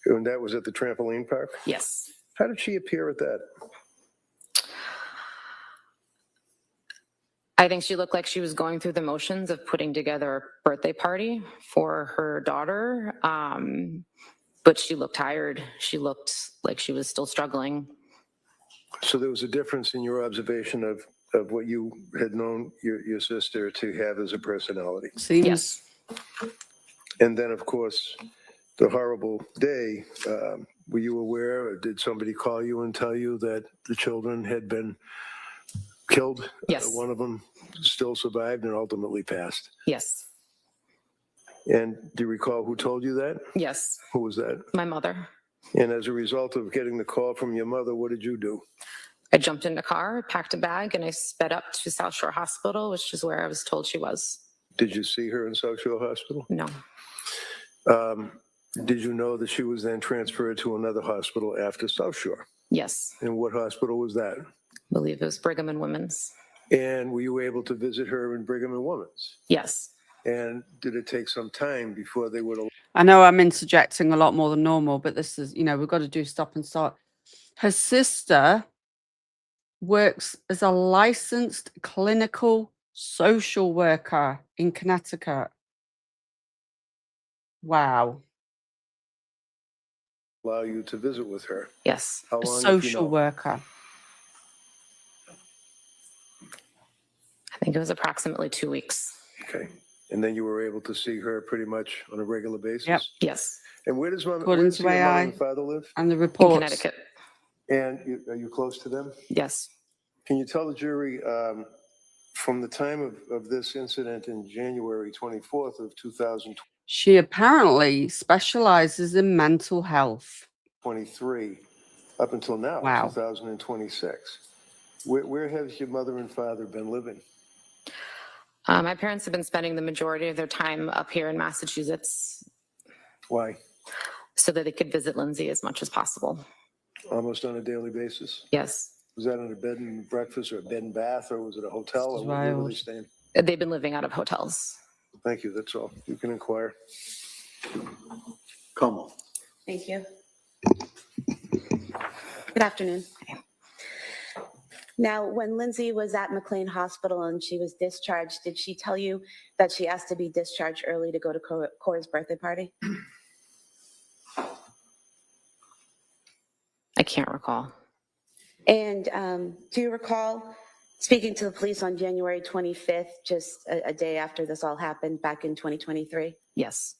And that was at the trampoline park? Yes. How did she appear at that? I think she looked like she was going through the motions of putting together a birthday party for her daughter. But she looked tired. She looked like she was still struggling. So there was a difference in your observation of what you had known your sister to have as a personality. Yes. And then, of course, the horrible day, were you aware, or did somebody call you and tell you that the children had been killed? Yes. One of them still survived and ultimately passed. Yes. And do you recall who told you that? Yes. Who was that? My mother. And as a result of getting the call from your mother, what did you do? I jumped in the car, packed a bag, and I sped up to South Shore Hospital, which is where I was told she was. Did you see her in South Shore Hospital? No. Did you know that she was then transferred to another hospital after South Shore? Yes. And what hospital was that? I believe it was Brigham and Women's. And were you able to visit her in Brigham and Women's? Yes. And did it take some time before they would? I know I'm interjecting a lot more than normal, but this is, we've got to do stop and start. Her sister works as a licensed clinical social worker in Connecticut. Wow. Allow you to visit with her. Yes. How A long, if you social know? worker. I think it was approximately 2 weeks. Okay. And then you were able to see her pretty much on a regular basis? Yep. Yes. And where does According to your mother AI and father live? and the In reports. Connecticut. And are you close to them? Yes. Can you tell the jury, from the time of this incident in January 24th of 2023 She apparently specializes in mental health. up until now, Wow. 2026, where have your mother and father been living? My parents have been spending the majority of their time up here in Massachusetts Why? so that they could visit Lindsay as much as possible. Almost on a daily basis? Yes. Was that on a bed and breakfast or a bed and bath, or was it a hotel, This is or where were wild. they staying? They've been living out of hotels. Thank you, that's all. You can inquire. Come on. Thank you. Good afternoon. Now, when Lindsay was at McLean Hospital and she was discharged, did she tell you that she asked to be discharged early to go to Cora's birthday party? I can't recall. And do you recall speaking to the police on January 25th, just a day after this all happened back in 2023? Yes.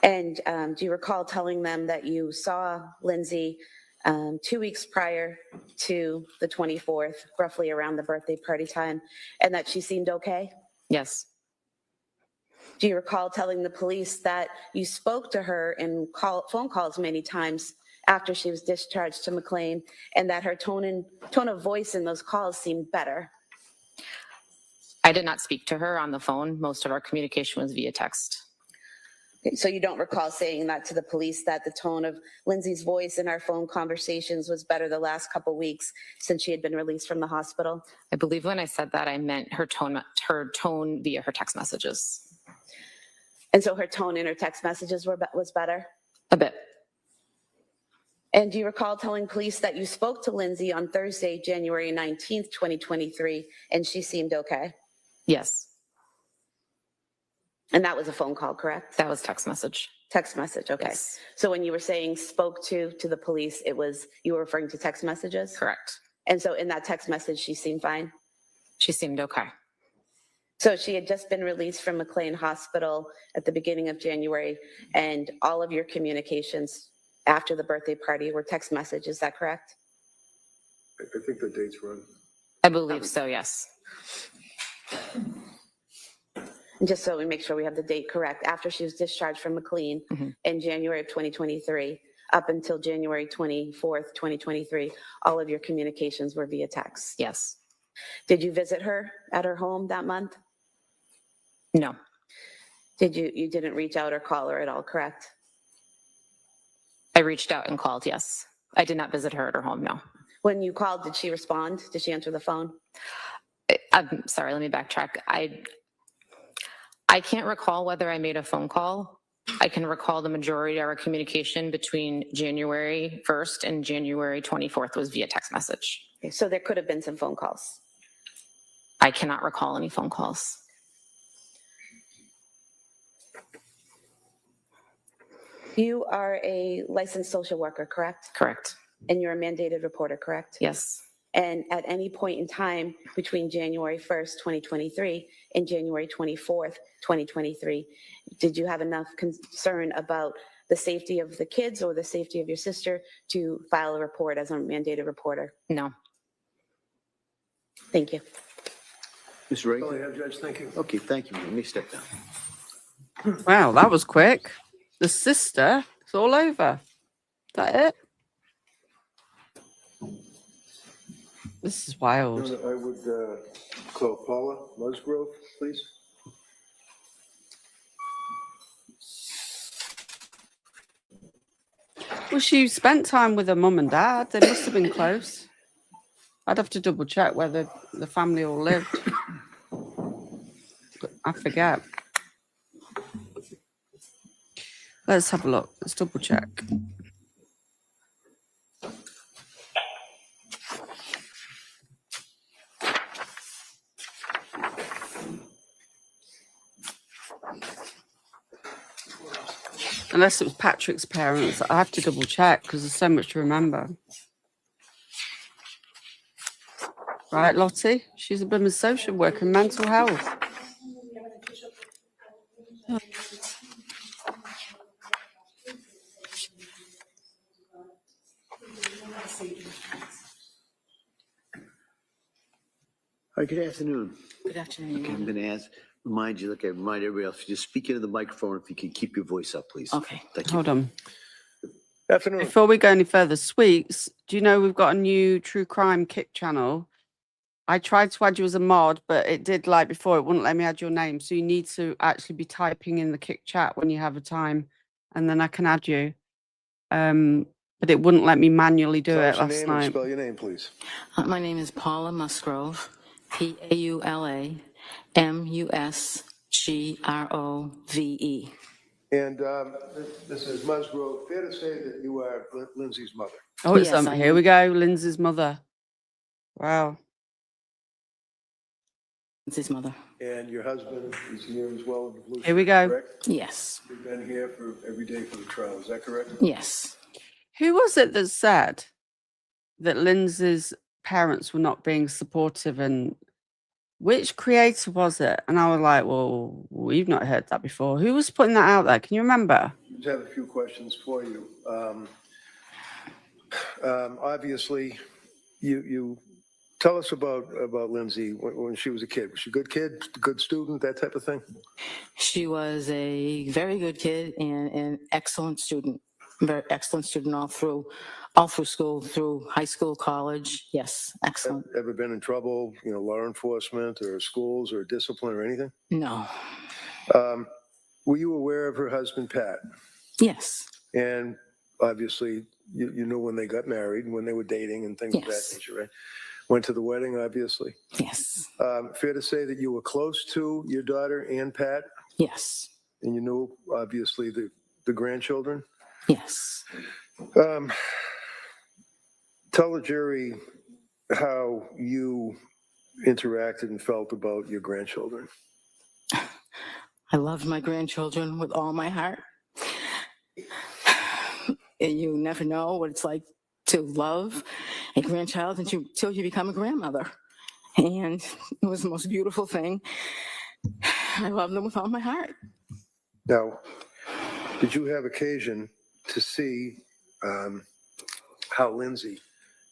And do you recall telling them that you saw Lindsay 2 weeks prior to the 24th, roughly around the birthday party time, and that she seemed okay? Yes. Do you recall telling the police that you spoke to her in phone calls many times after she was discharged to McLean, and that her tone of voice in those calls seemed better? I did not speak to her on the phone. Most of our communication was via text. Okay, so you don't recall saying that to the police, that the tone of Lindsay's voice in our phone conversations was better the last couple weeks since she had been released from the hospital? I believe when I said that, I meant her tone via her text messages. And so her tone in her text messages was better? A bit. And do you recall telling police that you spoke to Lindsay on Thursday, January 19th, 2023, and she seemed okay? Yes. And that was a phone call, correct? That was text message. Text message, okay. Yes. So when you were saying spoke to the police, you were referring to text messages? Correct. And so in that text message, she seemed fine? She seemed okay. So she had just been released from McLean Hospital at the beginning of January, and all of your communications after the birthday party were text messages, is that correct? I think the date's run. I believe so, yes. And just so we make sure we have the date correct, after she was discharged from McLean in January of 2023, up until January 24th, 2023, all of your communications were via text? Yes. Did you visit her at her home that month? No. You didn't reach out or call her at all, correct? I reached out and called, yes. I did not visit her at her home, no. When you called, did she respond? Did she answer the phone? I'm sorry, let me backtrack. I can't recall whether I made a phone call. I can recall the majority of our communication between January 1st and January 24th was via text message. Okay, so there could have been some phone calls. I cannot recall any phone calls. You are a licensed social worker, correct? Correct. And you're a mandated reporter, correct? Yes. And at any point in time between January 1st, 2023 and January 24th, 2023, did you have enough concern about the safety of the kids or the safety of your sister to file a report as a mandated reporter? No. Thank you. Mr. Ray? Oh, yeah, Judge, thank you. Okay, thank you. Let me step down. Wow, that was quick. The sister, it's all over. Is that it? This is wild. I would call Paula Musgrove, please. Well, she spent time with her mum and dad. They must have been close. I'd have to double check whether the family all lived. I forget. Let's have a look. Let's double check. Unless it was Patrick's parents. I have to double check because there's so much to remember. Right, Lottie? She's a blooming social worker in mental health. Hi, good afternoon. Good afternoon. Okay, I'm going to remind you, like I remind everybody else, just speak into the microphone if you can keep your voice up, please. Okay. Thank you. Hold on. Afternoon. Before we go any further, Sweets, do you know we've got a new true crime Kick channel? I tried to add you as a mod, but it did like before, it wouldn't let me add your name. So you need to actually be typing in the Kick chat when you have a time, and then I can add you. But it wouldn't let me manually do Tell it us your last name and night. spell your name, please. My name is Paula Musgrove, Paula Musgrove. And Mrs. Musgrove, fair to say that you are Lindsay's mother? Oh, it's Yes, I here am. we go. Lindsay's mother. Wow. It's his mother. And your husband is here as well in the blue Here we shirt, go. correct? Yes. You've been here for every day for the trial, is that correct? Yes. Who was it that said that Lindsay's parents were not being supportive, and which creator was it? And I was like, well, we've not heard that before. Who was putting that out there? Can you remember? I just have a few questions for you. Obviously, you tell us about Lindsay when she was a kid. Was she a good kid, good student, that type of thing? She was a very good kid and an excellent student. Very excellent student all through school, through high school, college. Yes, excellent. Ever been in trouble, law enforcement or schools or discipline or anything? No. Were you aware of her husband, Pat? Yes. And obviously, you knew when they got married, when they were dating and things of that Yes. nature, right? Went to the wedding, obviously. Yes. Fair to say that you were close to your daughter and Pat? Yes. And you knew, obviously, the grandchildren? Yes. Tell the jury how you interacted and felt about your grandchildren. I loved my grandchildren with all my heart. And you never know what it's like to love a grandchild until you become a grandmother. And it was the most beautiful thing. I love them with all my heart. Now, did you have occasion to see how Lindsay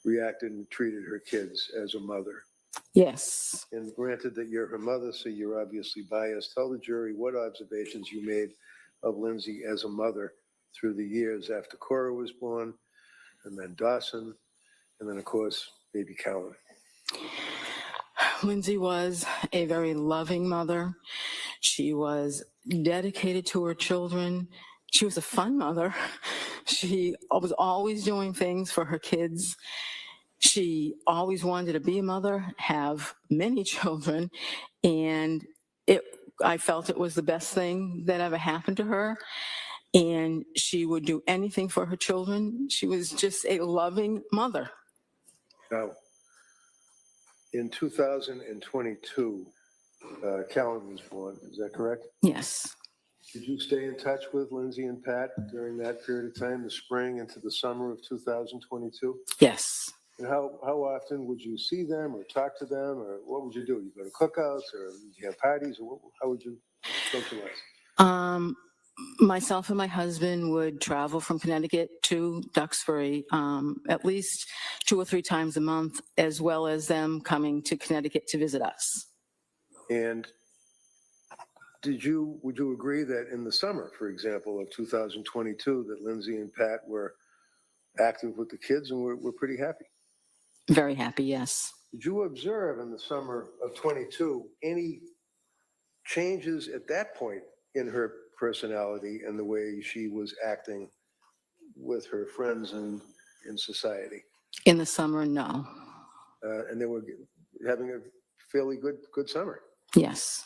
reacted and treated her kids as a mother? Yes. And granted that you're her mother, so you're obviously biased. Tell the jury what observations you made of Lindsay as a mother through the years after Cora was born, and then Dawson, and then, of course, baby Callan. Lindsay was a very loving mother. She was dedicated to her children. She was a fun mother. She was always doing things for her kids. She always wanted to be a mother, have many children, and I felt it was the best thing that ever happened to her. And she would do anything for her children. She was just a loving mother. Now, in 2022, Callan was born, is that correct? Yes. Did you stay in touch with Lindsay and Pat during that period of time, the spring into the summer of 2022? Yes. And how often would you see them or talk to them, or what would you do? You go to cookouts, or would you have parties, or how would you socialize? Myself and my husband would travel from Connecticut to Duxbury at least 2 or 3 times a month, as well as them coming to Connecticut to visit us. And would you agree that in the summer, for example, of 2022, that Lindsay and Pat were active with the kids and were pretty happy? Very happy, yes. Did you observe in the summer of 22 any changes at that point in her personality and the way she was acting with her friends and in society? In the summer, no. And they were having a fairly good summer. Yes.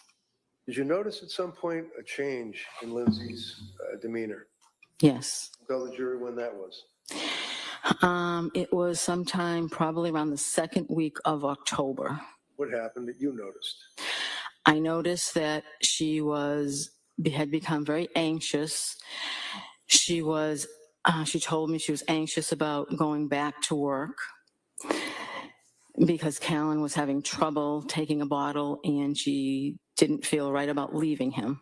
Did you notice at some point a change in Lindsay's demeanor? Yes. Tell the jury when that was. It was sometime probably around the 2nd week of October. What happened that you noticed? I noticed that she had become very anxious. She told me she was anxious about going back to work because Callan was having trouble taking a bottle and she didn't feel right about leaving him.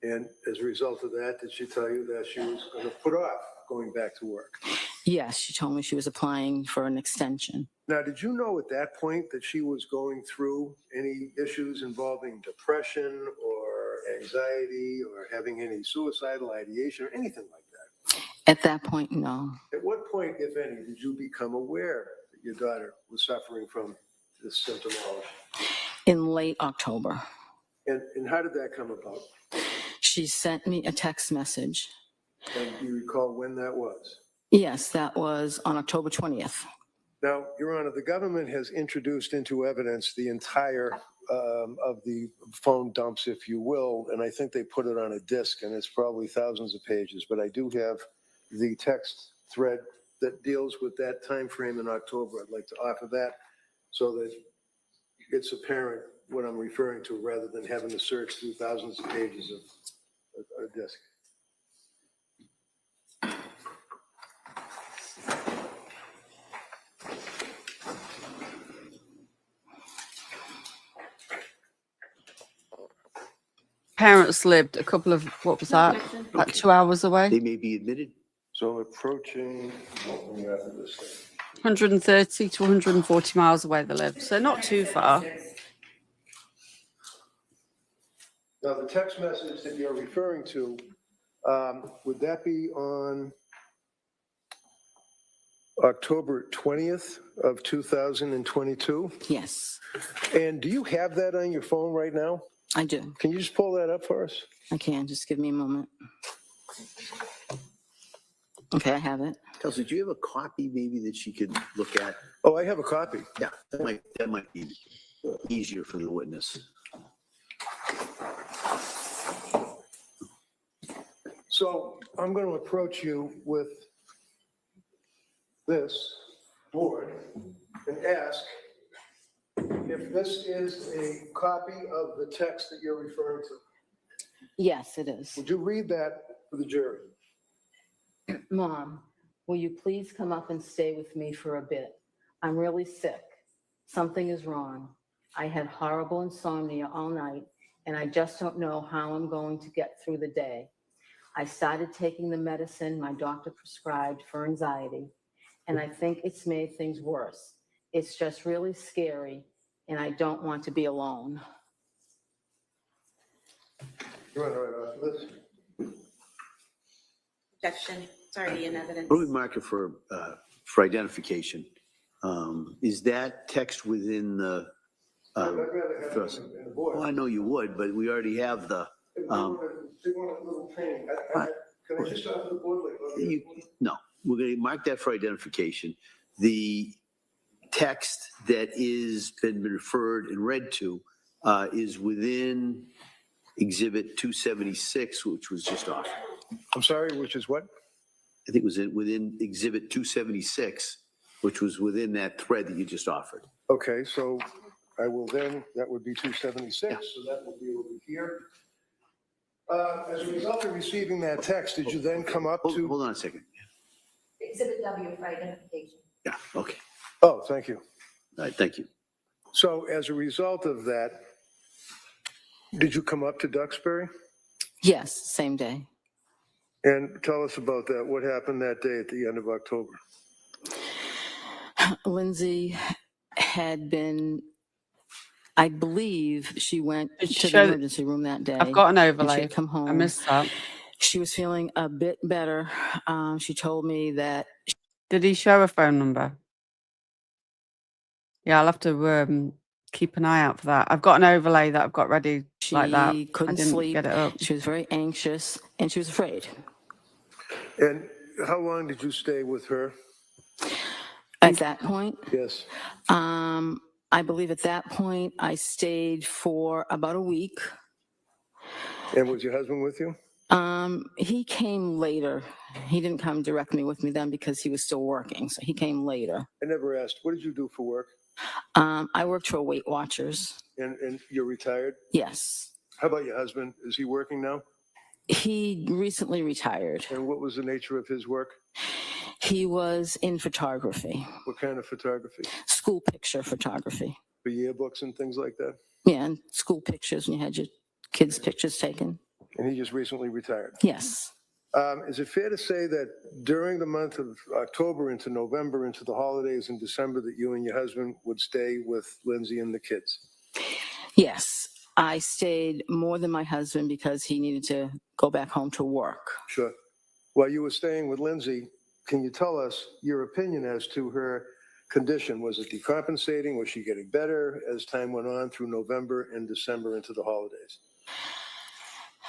And as a result of that, did she tell you that she was going to put off going back to work? Yes, she told me she was applying for an extension. Now, did you know at that point that she was going through any issues involving depression or anxiety or having any suicidal ideation or anything like that? At that point, no. At what point, if any, did you become aware that your daughter was suffering from this symptomology? In late October. And how did that come about? She sent me a text message. And do you recall when that was? Yes, that was on October 20th. Now, Your Honor, the government has introduced into evidence the entire of the phone dumps, if you will, and I think they put it on a disc, and it's probably thousands of pages, but I do have the text thread that deals with that time frame in October. I'd like to offer that so that it's apparent what I'm referring to rather than having to search through thousands of pages of a disc. Parents lived a couple of, what was that? Like 2 hours away? They may be admitted. So approaching, let me after this thing. 130 to 140 miles away they lived, so not too far. Now, the text message that you're referring to, would that be on October 20th of 2022? Yes, And do you have that on your phone right now? I do. Can you just pull that up for us? I can. Just give me a moment. Okay, I have it. Kelsey, do you have a copy maybe that she could look at? Oh, I have a copy. Yeah, that might be easier for the witness. So I'm going to approach you with this board and ask if this is a copy of the text that you're referring to. Yes, it is. Would you read that for the jury? Mom, will you please come up and stay with me for a bit? I'm really sick. Something is wrong. I had horrible insomnia all night, and I just don't know how I'm going to get through the day. I started taking the medicine my doctor prescribed for anxiety, and I think it's made things worse. It's just really scary, and I don't want to be alone. You want to write off this? Objection. It's already in evidence. What do we mark it for identification? Is that text within the? I'd rather have Trust. it in the board. Well, I know you would, but we already have the. They want a little training. Can I just stop the board? No, we're going to mark that for identification. The text that is been referred and read to is within Exhibit 276, which was just offered. I'm sorry, which is what? I think it was within Exhibit 276, which was within that thread that you just offered. Okay, so I will then, that would be 276, so that will be over here. As a result of receiving that text, did you then come up to? Hold on a second. Exhibit W for identification. Yeah, okay. Oh, thank you. All right, thank you. So as a result of that, did you come up to Duxbury? Yes, same day. And tell us about that. What happened that day at the end of October? Lindsay had been, I believe she went Did she to the show- emergency room that day. I've got an and overlay. She'd come home. I missed that. She was feeling a bit better. She told me that. Did he show a phone number? Yeah, I'll have to keep an eye out for that. I've got an overlay that I've got ready She like that. couldn't I didn't sleep. get it up. She was very anxious and she was afraid. And how long did you stay with her? At that point, Yes. I believe at that point I stayed for about a week. And was your husband with you? He came later. He didn't come directly with me then because he was still working. So he came later. I never asked. What did you do for work? I worked for Weight Watchers. And you're retired? Yes. How about your husband? Is he working now? He recently retired. And what was the nature of his work? He was in photography, What kind of photography? school picture photography. For yearbooks and things like that? Yeah, and school pictures, and you had your kids' pictures taken. And he just recently retired? Yes. Is it fair to say that during the month of October into November, into the holidays in December, that you and your husband would stay with Lindsay and the kids? Yes. I stayed more than my husband because he needed to go back home to work. Sure. While you were staying with Lindsay, can you tell us your opinion as to her condition? Was it decompensating? Was she getting better as time went on through November and December into the holidays?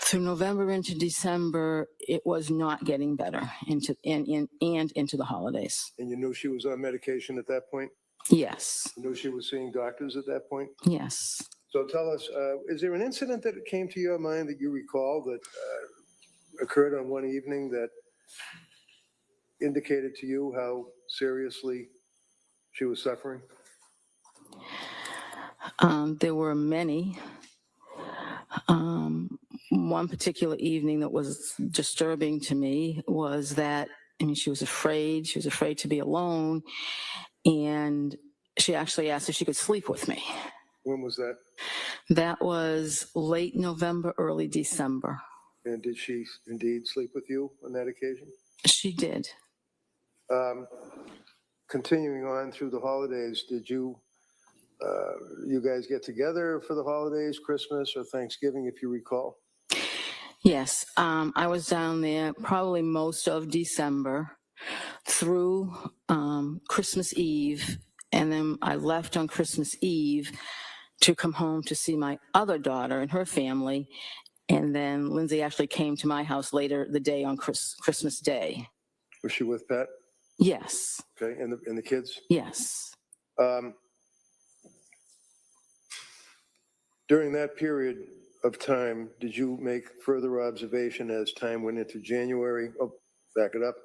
Through November into December, it was not getting better into the holidays. And you knew she was on medication at that point? Yes. You knew she was seeing doctors at that point? Yes. So tell us, is there an incident that came to your mind that you recall that occurred on one evening that indicated to you how seriously she was suffering? There were many. One particular evening that was disturbing to me was that, she was afraid to be alone, and she actually asked if she could sleep with me. When was that? That was late November, early December. And did she indeed sleep with you on that occasion? She did. Continuing on through the holidays, did you guys get together for the holidays, Christmas or Thanksgiving, if you recall? Yes, I was down there probably most of December through Christmas Eve, and then I left on Christmas Eve to come home to see my other daughter and her family, and then Lindsay actually came to my house later the day on Christmas Day. Was she with Pat? Yes. Okay, and the kids? Yes. During that period of time, did you make further observation as time went into January? Oh, back it up.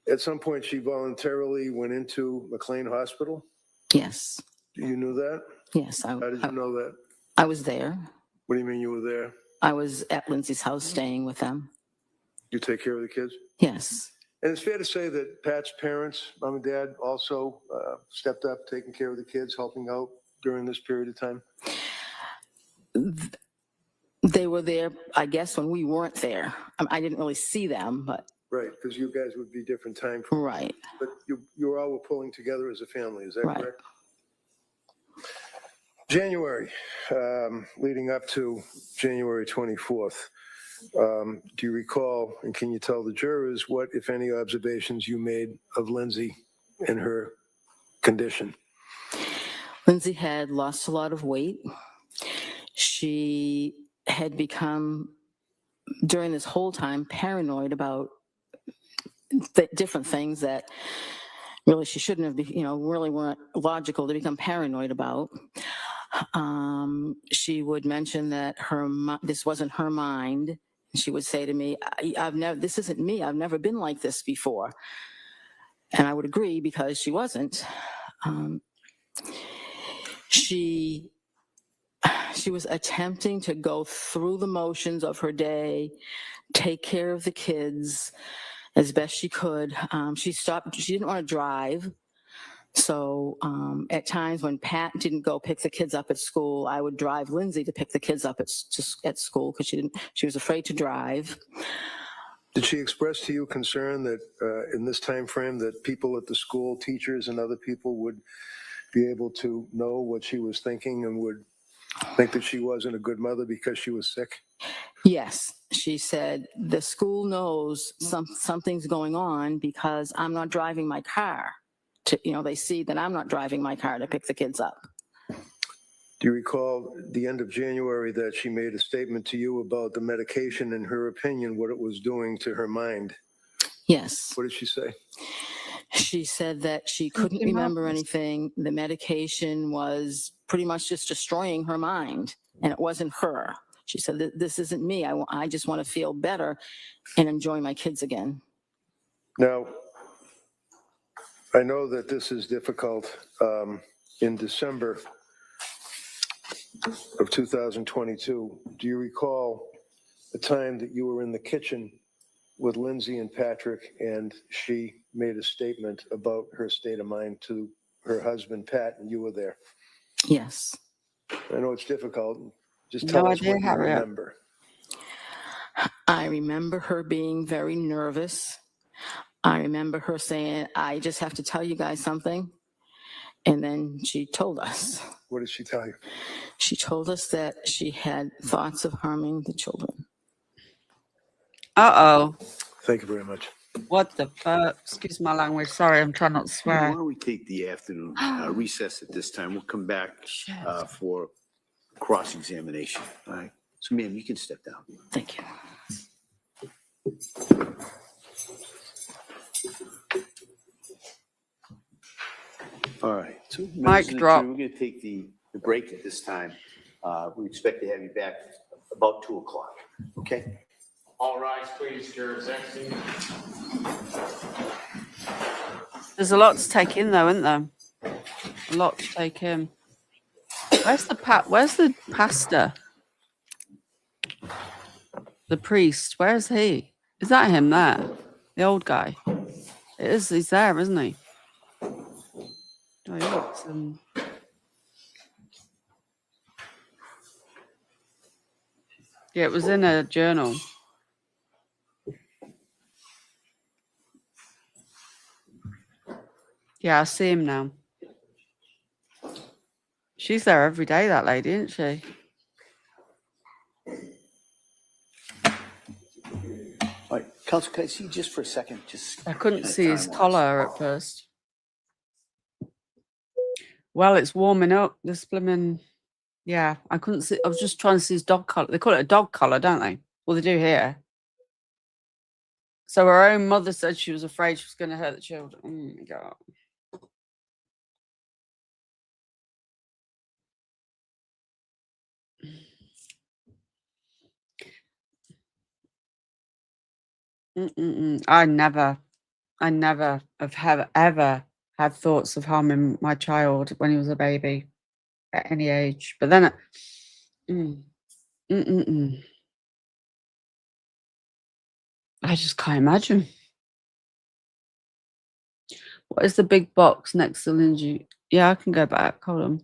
At some point, she voluntarily went into McLean Hospital? Yes. You knew that? Yes. How did you know that? I was there. What do you mean you were there? I was at Lindsay's house staying with them. You take care of the kids? Yes. And it's fair to say that Pat's parents, mom and dad, also stepped up, taking care of the kids, helping out during this period of time? They were there, I guess, when we weren't there. I didn't really see them, but. Right, because you guys would be different time frames. Right. But you all were pulling together as a family, is that Right. correct? January, leading up to January 24th, do you recall, and can you tell the jurors what, if any, observations you made of Lindsay and her condition? Lindsay had lost a lot of weight. She had become, during this whole time, paranoid about different things that really she shouldn't have, really weren't logical to become paranoid about. She would mention that this wasn't her mind. She would say to me, this isn't me. I've never been like this before. And I would agree because she wasn't. She was attempting to go through the motions of her day, take care of the kids as best she could. She didn't want to drive. So at times when Pat didn't go pick the kids up at school, I would drive Lindsay to pick the kids up at school because she was afraid to drive. Did she express to you concern that in this time frame that people at the school, teachers and other people would be able to know what she was thinking and would think that she wasn't a good mother because she was sick? Yes, she said, the school knows something's going on because I'm not driving my car. They see that I'm not driving my car to pick the kids up. Do you recall the end of January that she made a statement to you about the medication, in her opinion, what it was doing to her mind? Yes. What did she say? She said that she couldn't remember anything. The medication was pretty much just destroying her mind, and it wasn't her. She said, this isn't me. I just want to feel better and enjoy my kids again. Now, I know that this is difficult. In December of 2022, do you recall a time that you were in the kitchen with Lindsay and Patrick, and she made a statement about her state of mind to her husband, Pat, and you were there. Yes. I know it's difficult. Just No tell us idea, what you Harriet. remember. I remember her being very nervous. I remember her saying, I just have to tell you guys something. And then she told us. What did she tell you? She told us that she had thoughts of harming the children. Uh-oh. Thank you very much. What the fuck? Excuse my language. Sorry, I'm trying not to Why swear. don't we take the afternoon recess at this time? We'll come back for cross-examination. All right. So, ma'am, you can step down. Thank you. All right. So, Mic members of the drop. jury, we're going to take the break at this time. We expect to have you back about 2 o'clock. Okay? All rise, please, jurors. Exit. There's a lot to take in, though, isn't there? A lot to take in. Where's the pastor? The priest. Where is he? Is that him there? The old guy. It is. He's there, isn't he? Oh, he looks, yeah, it was in a journal. Yeah, I see him now. She's there every day, that lady, isn't she? All right. Counsel, can I see you just for a second? I couldn't see his collar at first. Well, it's warming up. This blimmin', yeah, I couldn't see. I was just trying to see his dog collar. They call it a dog collar, don't they? Well, they do here. So her own mother said she was afraid she was going to hurt the children. Oh my God. I never have ever had thoughts of harming my child when he was a baby at any age. But then, I just can't imagine. What is the big box next to Lindsay? Yeah, I can go back. Hold on.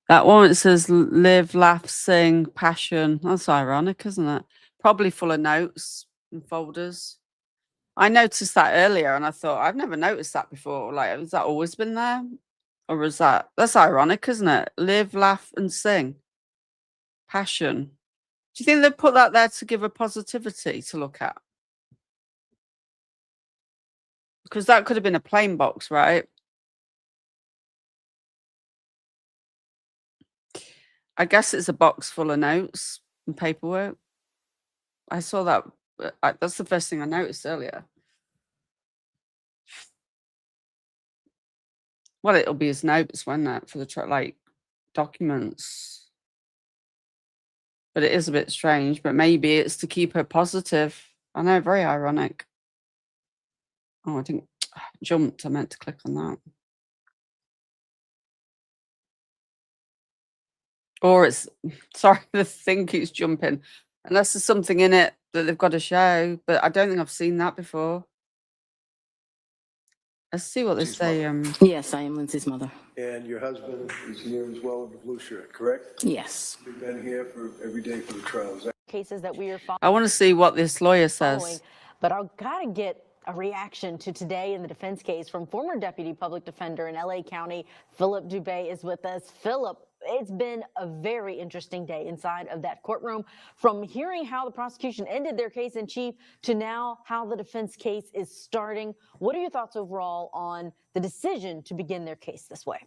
That one, it says live, laugh, sing, passion. That's ironic, isn't it? Probably full of notes and folders. I noticed that earlier and I thought, I've never noticed that before. Like, has that always been there? Or is that's ironic, isn't it? Live, laugh, and sing. Passion. Do you think they put that there to give a positivity to look at? Because that could have been a plain box, right? I guess it's a box full of notes and paperwork. I saw that. That's the first thing I noticed earlier. Well, it'll be his notes, won't it, for the like documents. But it is a bit strange. But maybe it's to keep her positive. I know, very ironic. Oh, I think jumped. I meant to click on that. Or it's, sorry, the thing keeps jumping. Unless there's something in it that they've got to show. But I don't think I've seen that before. Let's see what they say. Yes, I am Lindsay's mother. And your husband is here as well in the blue shirt, correct? Yes. We've been here for every day for the trial. Is that cases that we are following. I want to see what this lawyer says. But I've got to get a reaction to today in the defense case from former Deputy Public Defender in LA County. Philip Dubé is with us. Philip, it's been a very interesting day inside of that courtroom, from hearing how the prosecution ended their case in chief to now how the defense case is starting. What are your thoughts overall on the decision to begin their case this way?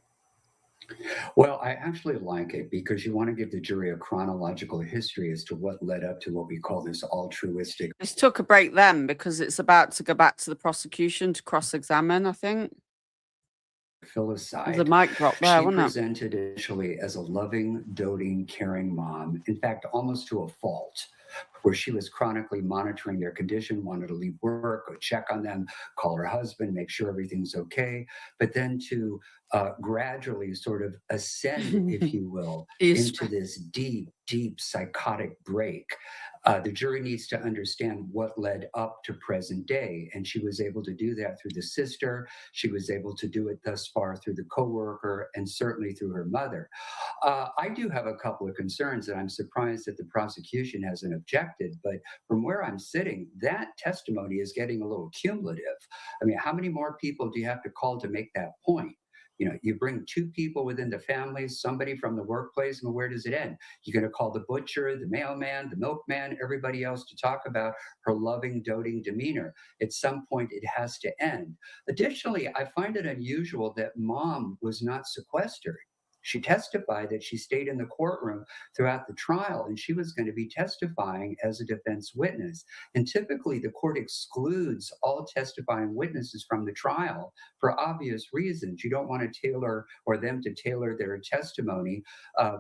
Well, I actually like it because you want to give the jury a chronological history as to what led up to what we call this altruistic. This took a break then because it's about to go back to the prosecution to cross-examine, I think. Filicide. There's a mic drop there, She wasn't it? presented initially as a loving, doting, caring mom, in fact, almost to a fault. where she was chronically monitoring their condition, wanted to leave work, go check on them, call her husband, make sure everything's okay, but then to gradually sort of ascend, if you will, into this deep, deep psychotic break. The jury needs to understand what led up to present day. And she was able to do that through the sister. She was able to do it thus far through the coworker and certainly through her mother. I do have a couple of concerns, and I'm surprised that the prosecution hasn't objected. But from where I'm sitting, that testimony is getting a little cumulative. I mean, how many more people do you have to call to make that point? You know, you bring two people within the family, somebody from the workplace, and where does it end? You're going to call the butcher, the mailman, the milkman, everybody else to talk about her loving, doting demeanor. At some point, it has to end. Additionally, I find it unusual that mom was not sequestered. She testified that she stayed in the courtroom throughout the trial, and she was going to be testifying as a defense witness. And typically, the court excludes all testifying witnesses from the trial for obvious reasons. You don't want to tailor or them to tailor their testimony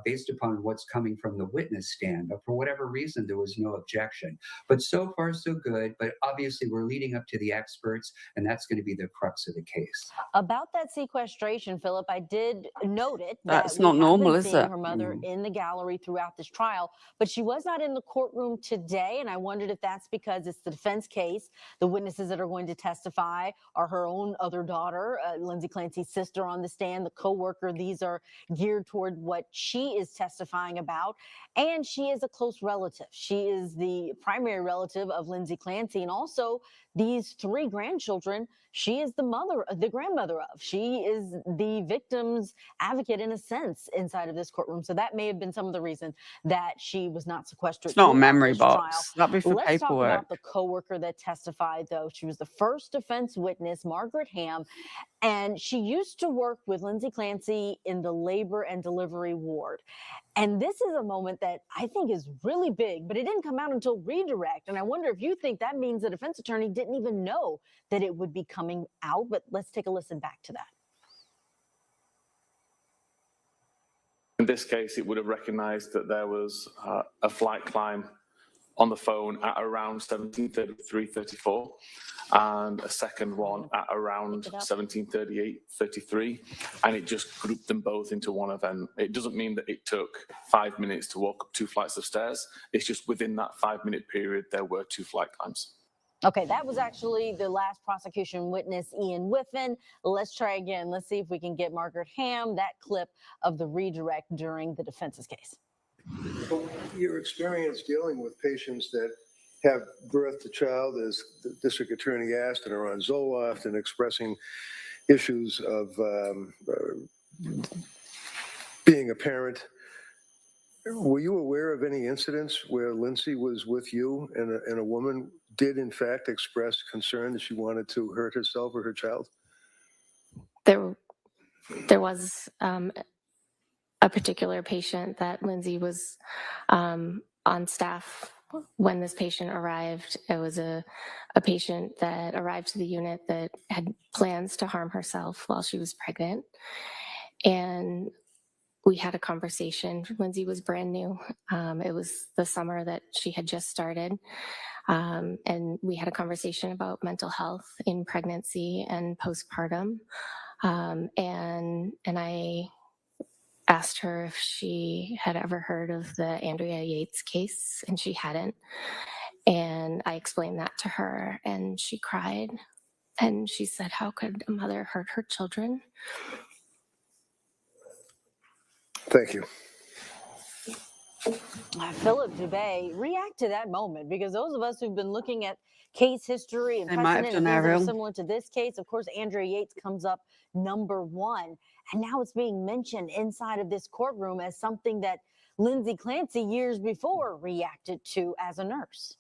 based upon what's coming from the witness stand. But for whatever reason, there was no objection. But so far, so good. But obviously, we're leading up to the experts, and that's going to be the crux of the case. About that sequestration, Philip, I did note it. That's not normal, is it? Her mother in the gallery throughout this trial, but she was not in the courtroom today, and I wondered if that's because it's the defense case. The witnesses that are going to testify are her own other daughter, Lindsay Clancy's sister on the stand, the co-worker. These are geared toward what she is testifying about, and she is a close relative. She is the primary relative of Lindsay Clancy, and also these three grandchildren, she is the grandmother of. She is the victim's advocate in a sense inside of this courtroom. So that may have been some of the reason that she was not sequestered. It's not a memory trial. box. That'd be for Let's paperwork. talk about the coworker that testified, though. She was the first defense witness, Margaret Ham, and she used to work with Lindsay Clancy in the labor and delivery ward. And this is a moment that I think is really big, but it didn't come out until redirect. And I wonder if you think that means the defense attorney didn't even know that it would be coming out. But let's take a listen back to that. In this case, it would have recognized that there was a flight climb on the phone at around 17:33:34 and a second one at around 17:38:33, and it just grouped them both into one event. It doesn't mean that it took 5 minutes to walk up 2 flights of stairs. It's just within that 5-minute period, there were 2 flight climbs. Okay, that was actually the last prosecution witness, Ian Whiffen. Let's try again. Let's see if we can get Margaret Ham, that clip of the redirect during the defense's case. Your experience dealing with patients that have birthed a child, as the district attorney asked, and are on Zoloft and expressing issues of being a parent. Were you aware of any incidents where Lindsay was with you and a woman did in fact express concern that she wanted to hurt herself or her child? There was a particular patient that Lindsay was on staff when this patient arrived. It was a patient that arrived to the unit that had plans to harm herself while she was pregnant. And we had a conversation. Lindsay was brand new. It was the summer that she had just started. And we had a conversation about mental health in pregnancy and postpartum. And I asked her if she had ever heard of the Andrea Yates case, and she hadn't. And I explained that to her, and she cried. And she said, "How could a mother hurt her children?" Thank you. Philip Dubé, react to that moment, because those of us who've been looking at case history and precedent and things that are similar to this case, of course, Andrea Yates comes up #1. And now it's being mentioned inside of this courtroom as something that Lindsay Clancy years before reacted to as a nurse.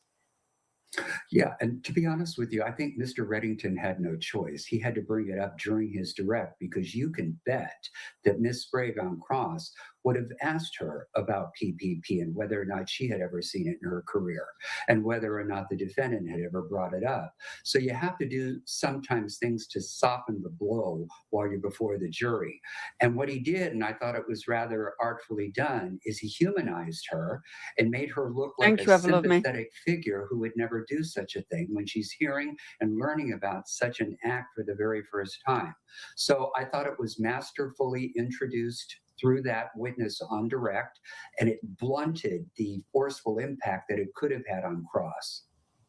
Yeah, and to be honest with you, I think Mr. Reddington had no choice. He had to bring it up during his direct, because you can bet that Miss Sprague on cross would have asked her about PPP and whether or not she had ever seen it in her career and whether or not the defendant had ever brought it up. So you have to do sometimes things to soften the blow while you're before the jury. And what he did, and I thought it was rather artfully done, is he humanized her and made her look like Thank you, a ever love me. sympathetic figure who would never do such a thing when she's hearing and learning about such an act for the very first time. So I thought it was masterfully introduced through that witness on direct, and it blunted the forceful impact that it could have had on cross.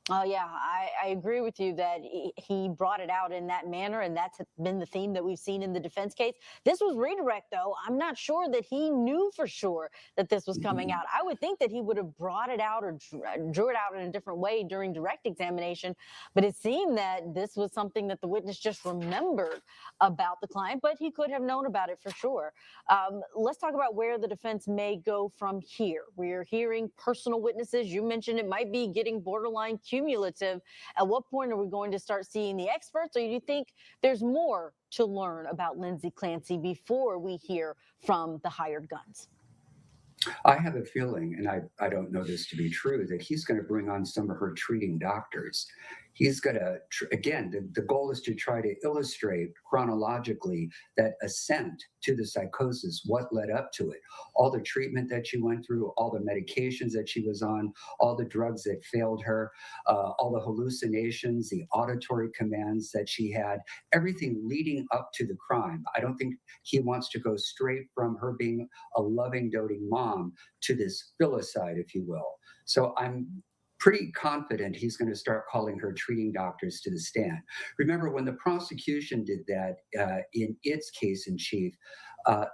Oh, yeah, I agree with you that he brought it out in that manner, and that's been the theme that we've seen in the defense case. This was redirect, though. I'm not sure that he knew for sure that this was coming out. I would think that he would have brought it out or drew it out in a different way during direct examination, but it seemed that this was something that the witness just remembered about the client, but he could have known about it for sure. Let's talk about where the defense may go from here. We're hearing personal witnesses. You mentioned it might be getting borderline cumulative. At what point are we going to start seeing the experts, or do you think there's more to learn about Lindsay Clancy before we hear from the hired guns? I have a feeling, and I don't know this to be true, that he's going to bring on some of her treating doctors. He's going to, again, the goal is to try to illustrate chronologically that ascent to the psychosis, what led up to it, all the treatment that she went through, all the medications that she was on, all the drugs that failed her, all the hallucinations, the auditory commands that she had, everything leading up to the crime. I don't think he wants to go straight from her being a loving, doting mom to this filicide, if you will. So I'm pretty confident he's going to start calling her treating doctors to the stand. Remember, when the prosecution did that in its case in chief,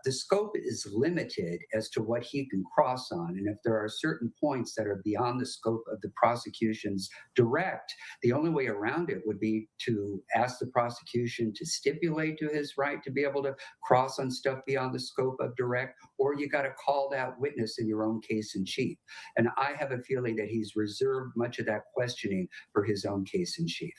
the scope is limited as to what he can cross on. And if there are certain points that are beyond the scope of the prosecution's direct, the only way around it would be to ask the prosecution to stipulate to his right to be able to cross on stuff beyond the scope of direct, or you got to call that witness in your own case in chief. And I have a feeling that he's reserved much of that questioning for his own case in chief.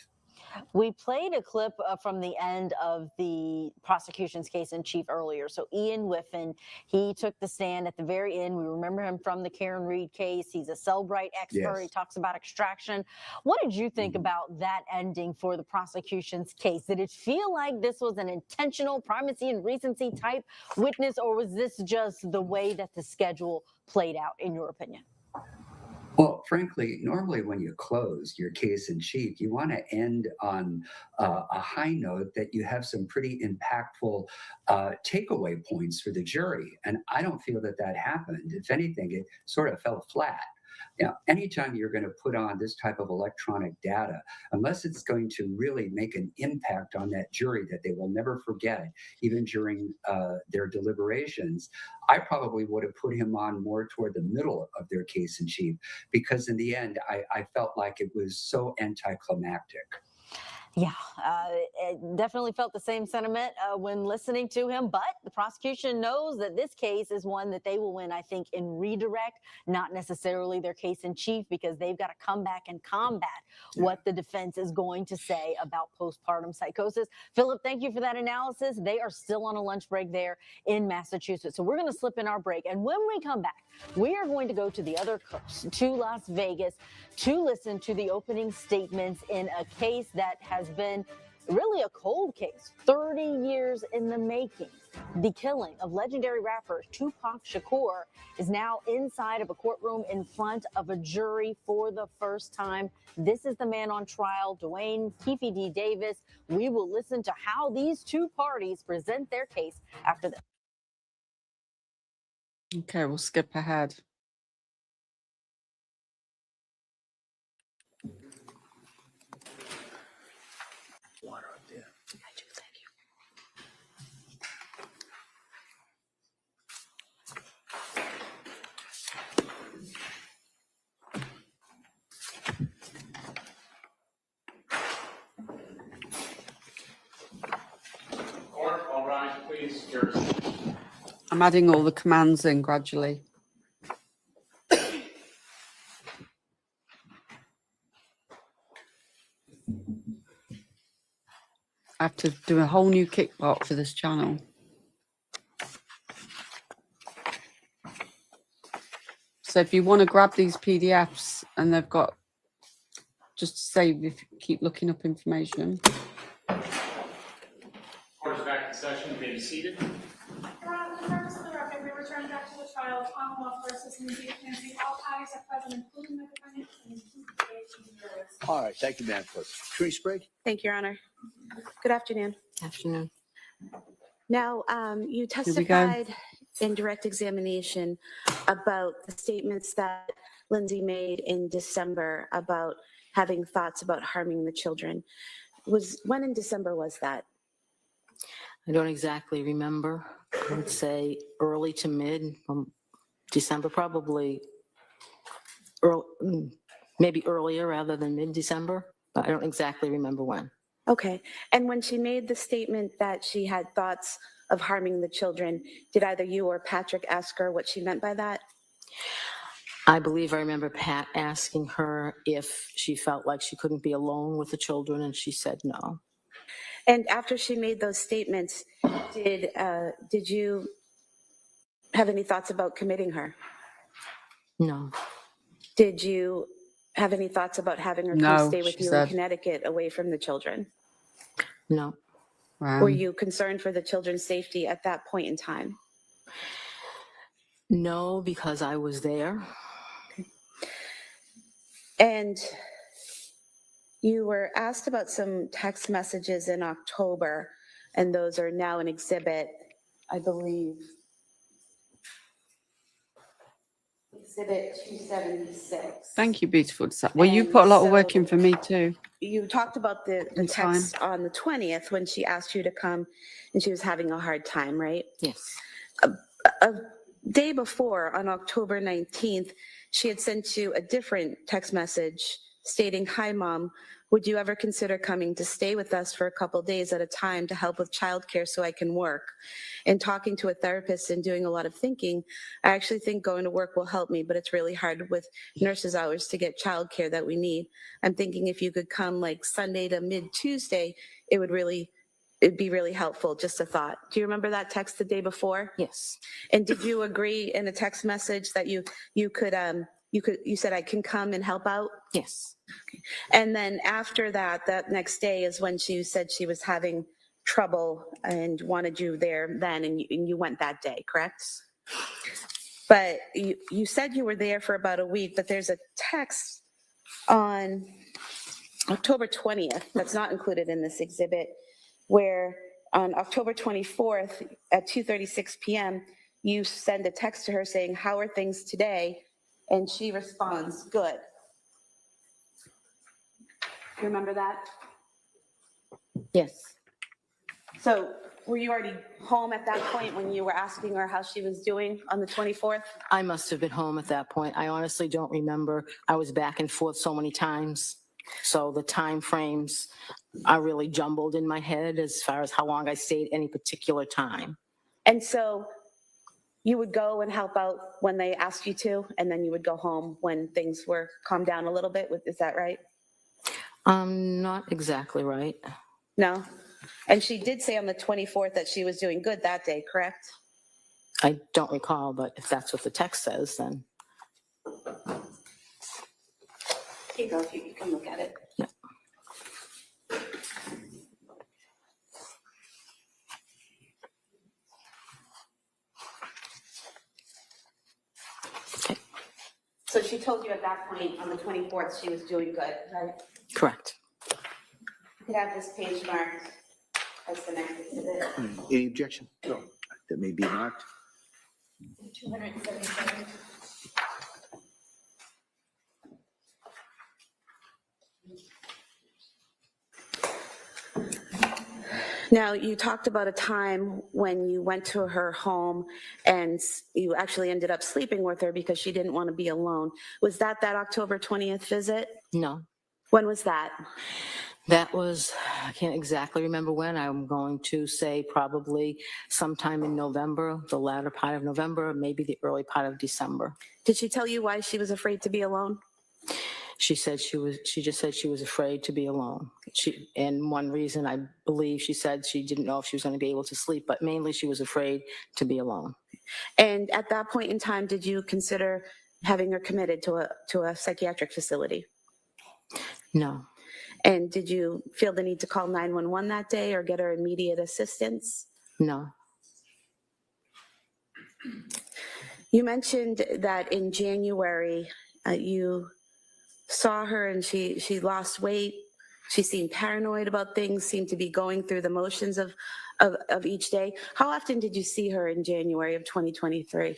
We played a clip from the end of the prosecution's case in chief earlier. So Ian Whiffen, he took the stand at the very end. We remember him from the Karen Reed case. He's a Cellbrite expert. Yes. He talks about extraction. What did you think about that ending for the prosecution's case? Did it feel like this was an intentional primacy and recency type witness, or was this just the way that the schedule played out, in your opinion? Well, frankly, normally when you close your case in chief, you want to end on a high note that you have some pretty impactful takeaway points for the jury. And I don't feel that that happened. If anything, it sort of fell flat. You know, anytime you're going to put on this type of electronic data, unless it's going to really make an impact on that jury that they will never forget, even during their deliberations, I probably would have put him on more toward the middle of their case in chief, because in the end, I felt like it was so anticlimactic. Yeah, it definitely felt the same sentiment when listening to him, but the prosecution knows that this case is one that they will win, I think, in redirect, not necessarily their case in chief, because they've got to come back and combat what the defense is going to say about postpartum psychosis. Philip, thank you for that analysis. They are still on a lunch break there in Massachusetts. So we're going to slip in our break. And when we come back, we are going to go to the other coast, to Las Vegas, to listen to the opening statements in a case that has been really a cold case, 30 years in the making. The killing of legendary rapper Tupac Shakur is now inside of a courtroom in front of a jury for the first time. This is the man on trial, Dwayne Keefe D. Davis. We will listen to how these two parties present their case after this. Okay, we'll skip ahead. Water up there. I do, thank you. Court, all rise, please. Jurors. I'm adding all the commands in gradually. I have to do a whole new kickbox for this channel. So if you want to grab these PDFs, and they've got, just to save if you keep looking up information. Court is back in session. Be seated. For the purpose of the record, we return back to the trial of Commonwealth versus Lindsay Clancy. All parties are present, including the defendant and the jurors. All right, thank you, Madam Clerk. Tree Sprague? Thank you, Your Honor. Good afternoon. Afternoon. Now, you we go. testified in direct examination about the statements that Lindsay made in December about having thoughts about harming the children. When in December was that? I don't exactly remember. I would say early to mid December, probably maybe earlier rather than mid-December, but I don't exactly remember when. Okay. And when she made the statement that she had thoughts of harming the children, did either you or Patrick ask her what she meant by that? I believe I remember Pat asking her if she felt like she couldn't be alone with the children, and she said no. And after she made those statements, did you have any thoughts about committing her? No. Did you have any thoughts about having her No, come stay with she you said. in Connecticut away from the children? No. Were you concerned for the children's safety at that point in time? No, because I was there. And you were asked about some text messages in October, and those are now an exhibit, I believe. Exhibit 276. Thank you, beautiful. Well, you put a lot of work in for me too. You talked about the text on the 20th when she asked you to come and she was having a hard time, right? Yes. A day before, on October 19th, she had sent you a different text message stating, "Hi, Mom, would you ever consider coming to stay with us for a couple days at a time to help with childcare so I can work?" And talking to a therapist and doing a lot of thinking, I actually think going to work will help me, but it's really hard with nurses' hours to get childcare that we need. I'm thinking if you could come like Sunday to mid-Tuesday, it'd be really helpful. Just a thought. Do you remember that text the day before? Yes. And did you agree in a text message that you said I can come and help out? Yes. Okay. And then after that next day is when she said she was having trouble and wanted you there then, and you went that day, correct? But you said you were there for about a week, but there's a text on October 20th that's not included in this exhibit, where on October 24th at 2:36 p.m., you send a text to her saying, "How are things today?" And she responds, "Good." You remember that? Yes. So were you already home at that point when you were asking her how she was doing on the 24th? I must have been home at that point. I honestly don't remember. I was back and forth so many times. So the time frames are really jumbled in my head as far as how long I stayed any particular time. And so you would go and help out when they asked you to, and then you would go home when things were calmed down a little bit. Is that right? Not exactly right. No? And she did say on the 24th that she was doing good that day, correct? I don't recall, but if that's what the text says, then. Here you go, if you can look at it. Yeah. Okay. So she told you at that point on the 24th she was doing good, right? Correct. You could have this page marked as the next exhibit. Any objection? No. That may be marked. 277. Now, you talked about a time when you went to her home and you actually ended up sleeping with her because she didn't want to be alone. Was that October 20th visit? No. When was that? That was, I can't exactly remember when. I'm going to say probably sometime in November, the latter part of November, maybe the early part of December. Did she tell you why she was afraid to be alone? She just said she was afraid to be alone. And one reason I believe she said she didn't know if she was going to be able to sleep, but mainly she was afraid to be alone. And at that point in time, did you consider having her committed to a psychiatric facility? No. And did you feel the need to call 911 that day or get her immediate assistance? No. You mentioned that in January, you saw her and she lost weight. She seemed paranoid about things, seemed to be going through the motions of each day. How often did you see her in January of 2023?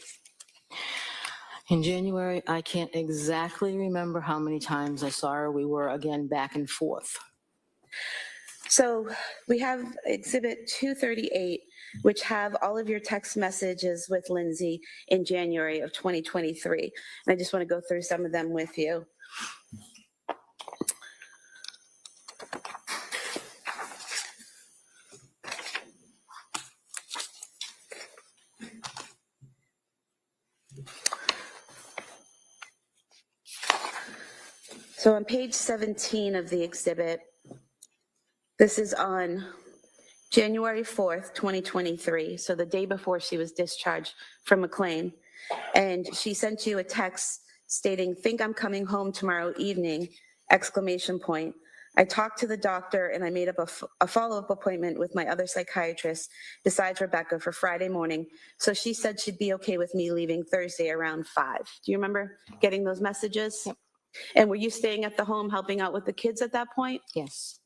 In January, I can't exactly remember how many times I saw her. We were again back and forth. So we have Exhibit 238, which have all of your text messages with Lindsay in January of 2023. And I just want to go through some of them with you. So on page 17 of the exhibit, this is on January 4th, 2023, so the day before she was discharged from McLean. And she sent you a text stating, "Think I'm coming home tomorrow evening, exclamation point. I talked to the doctor and I made up a follow-up appointment with my other psychiatrist besides Rebecca for Friday morning. So she said she'd be okay with me leaving Thursday around 5. Do you remember getting those messages? Yep. And were you staying at the home helping out with the kids at that point? Yes.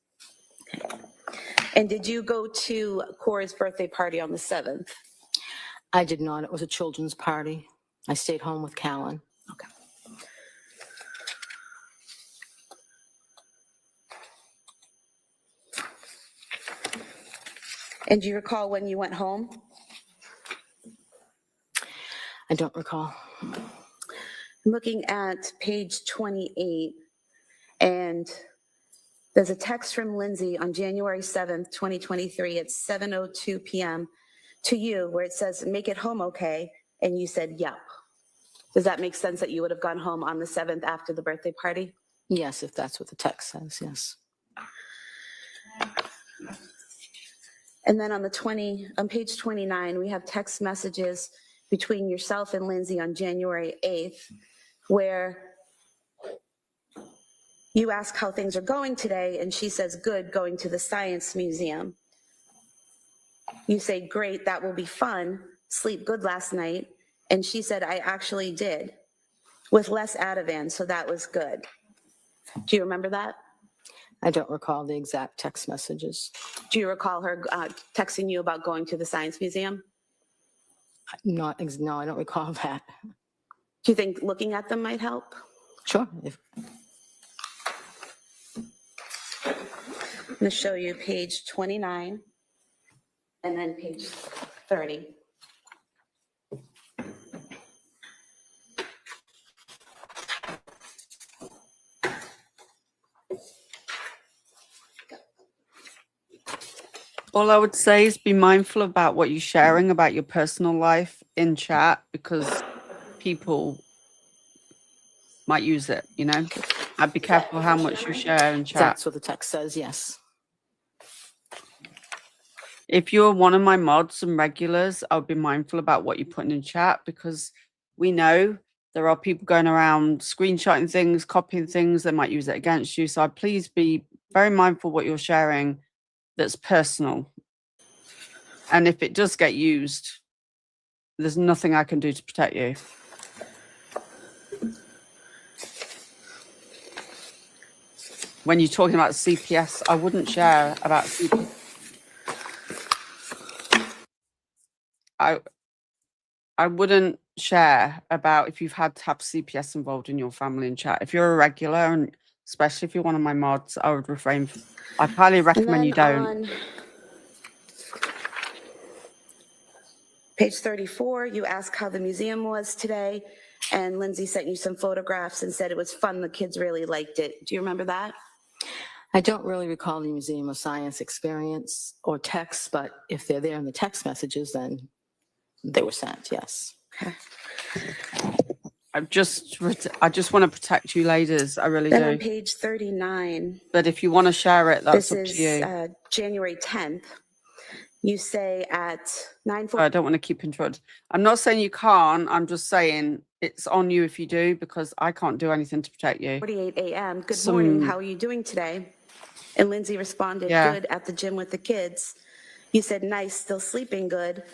And did you go to Cora's birthday party on the 7th? I did not. It was a children's party. I stayed home with Callan. Okay. And do you recall when you went home? I don't recall. I'm looking at page 28, and there's a text from Lindsay on January 7th, 2023 at 7:02 p.m. to you where it says, "Make it home okay," and you said, "Yep." Does that make sense that you would have gone home on the 7th after the birthday party? Yes, if that's what the text says, yes. And then on page 29, we have text messages between yourself and Lindsay on January 8th, where you ask how things are going today, and she says, "Good, going to the Science Museum." You say, "Great, that will be fun. Sleep good last night." And she said, "I actually did, with less Ativan, so that was good." Do you remember that? I don't recall the exact text messages. Do you recall her texting you about going to the Science Museum? No, I don't recall that. Do you think looking at them might help? Sure. I'm going to show you page 29 and then page 30. All I would say is be mindful about what you're sharing about your personal life in chat, because people might use it, you know? I'd be careful how much you share in chat. That's what the text says, yes. If you're one of my mods and regulars, I'll be mindful about what you're putting in chat, because we know there are people going around screenshotting things, copying things. They might use it against you. So please be very mindful what you're sharing that's personal. And if it does get used, there's nothing I can do to protect you. When you're talking about CPS, I wouldn't share about CPS. I wouldn't share about if you've had to have CPS involved in your family in chat. If you're a regular, and especially if you're one of my mods, I would refrain. I'd highly recommend you don't. On page 34, you ask how the museum was today, and Lindsay sent you some photographs and said it was fun. The kids really liked it. Do you remember that? I don't really recall the Museum of Science experience or text, but if they're there in the text messages, then they were sent, yes. Okay. I just want to protect you ladies. I really Then do. on page 39. But if you want to share it, that's This up to you. is January 10th. You say at I 9:48 don't want to keep interrupting. I'm not saying you can't. I'm just saying it's on you if you do, because I can't do anything to protect you. a.m. Good morning. How are you doing today? And Lindsay responded, Yeah. good, at the gym with the kids. You said, nice, still sleeping good.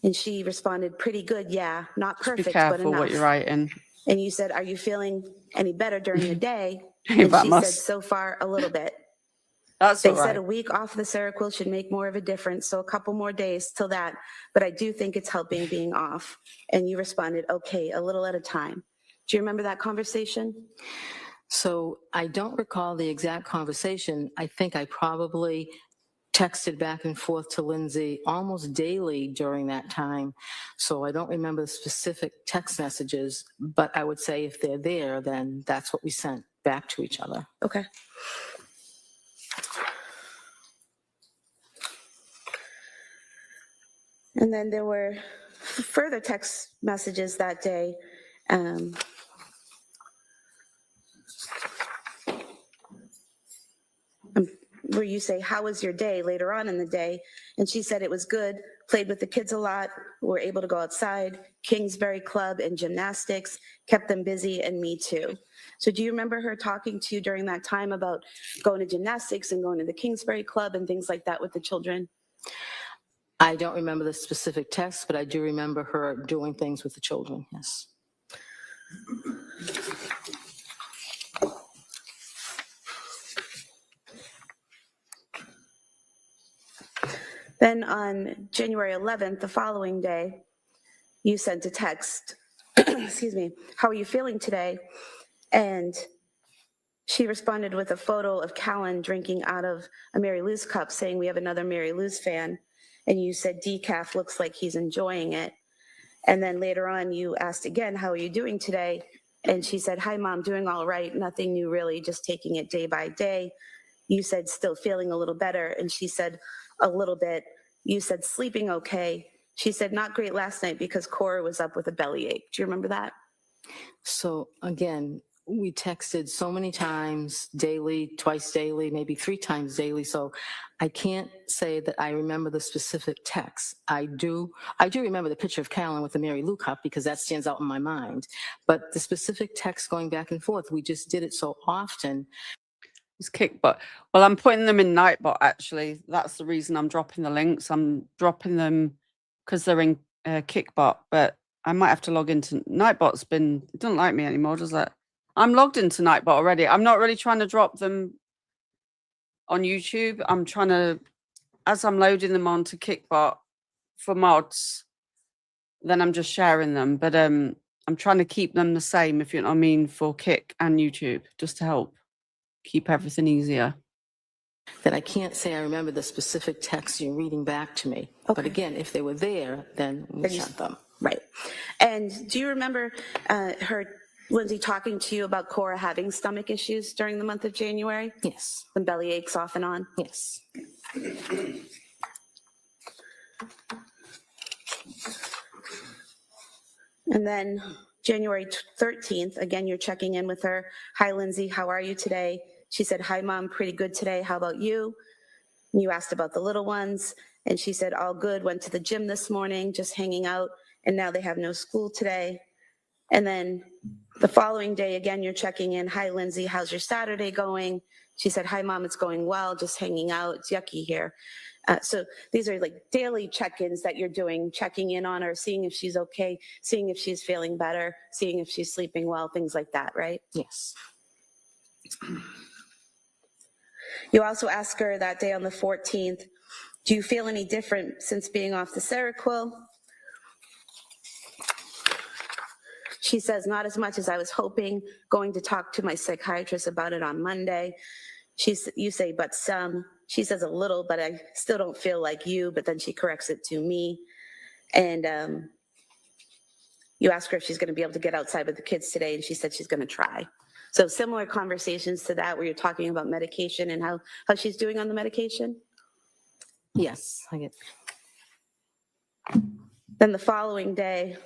And she responded, pretty good, yeah, not Just be perfect, but careful enough. what you're writing. And you said, are you feeling any better during the day? Hey, And that she said, must- so far, a little bit. That's They all said right. a week off the Seroquel should make more of a difference, so a couple more days till that, but I do think it's helping being off. And you responded, okay, a little at a time. Do you remember that conversation? So I don't recall the exact conversation. I think I probably texted back and forth to Lindsay almost daily during that time. So I don't remember the specific text messages, but I would say if they're there, then that's what we sent back to each other. Okay. And then there were further text messages that day. Where you say, how was your day later on in the day? And she said it was good, played with the kids a lot, were able to go outside, Kingsbury Club and gymnastics, kept them busy, and me too. So do you remember her talking to you during that time about going to gymnastics and going to the Kingsbury Club and things like that with the children? I don't remember the specific text, but I do remember her doing things with the children, yes. Then on January 11th, the following day, you sent a text, excuse me, how are you feeling today? And she responded with a photo of Callan drinking out of a Mary Lou's cup, saying we have another Mary Lou's fan. And you said decaf looks like he's enjoying it. And then later on you asked again, how are you doing today? And she said, hi mom, doing all right, nothing new really, just taking it day by day. You said still feeling a little better. And she said a little bit. You said sleeping okay. She said not great last night because Cora was up with a bellyache. Do you remember that? So again, we texted so many times daily, twice daily, maybe 3 times daily. So I can't say that I remember the specific text. I do remember the picture of Callan with the Mary Lou cup because that stands out in my mind. But the specific text going back and forth, we just did it so often. It's Kickbot. Well, I'm putting them in Nightbot, actually. That's the reason I'm dropping the links. I'm dropping them because they're in Kickbot, but I might have to log into Nightbot's been, it doesn't like me anymore, does it? I'm logged into Nightbot already. I'm not really trying to drop them on YouTube. I'm trying to, as I'm loading them onto Kickbot for mods, then I'm just sharing them. But I'm trying to keep them the same, if you know what I mean, for Kick and YouTube, just to help keep everything easier. That I can't say I remember the specific text you're reading back to me. Okay. But again, if they were there, then we sent them. Right. And do you remember Lindsay talking to you about Cora having stomach issues during the month of January? Yes. Some belly aches off and on? Yes. And then January 13th, again, you're checking in with her. Hi, Lindsay, how are you today? She said, hi, mom, pretty good today. How about you? And you asked about the little ones. And she said, all good, went to the gym this morning, just hanging out. And now they have no school today. And then the following day, again, you're checking in. Hi, Lindsay, how's your Saturday going? She said, hi, mom, it's going well, just hanging out. It's yucky here. So these are like daily check-ins that you're doing, checking in on her, seeing if she's okay, seeing if she's feeling better, seeing if she's sleeping well, things like that, right? Yes. You also ask her that day on the 14th, do you feel any different since being off the Seroquel? She says, not as much as I was hoping, going to talk to my psychiatrist about it on Monday. You say, but some. She says a little, but I still don't feel like you, but then she corrects it to me. And you ask her if she's gonna be able to get outside with the kids today, and she said she's gonna try. So similar conversations to that where you're talking about medication and how she's doing on the medication? Yes, I get. Then the following day,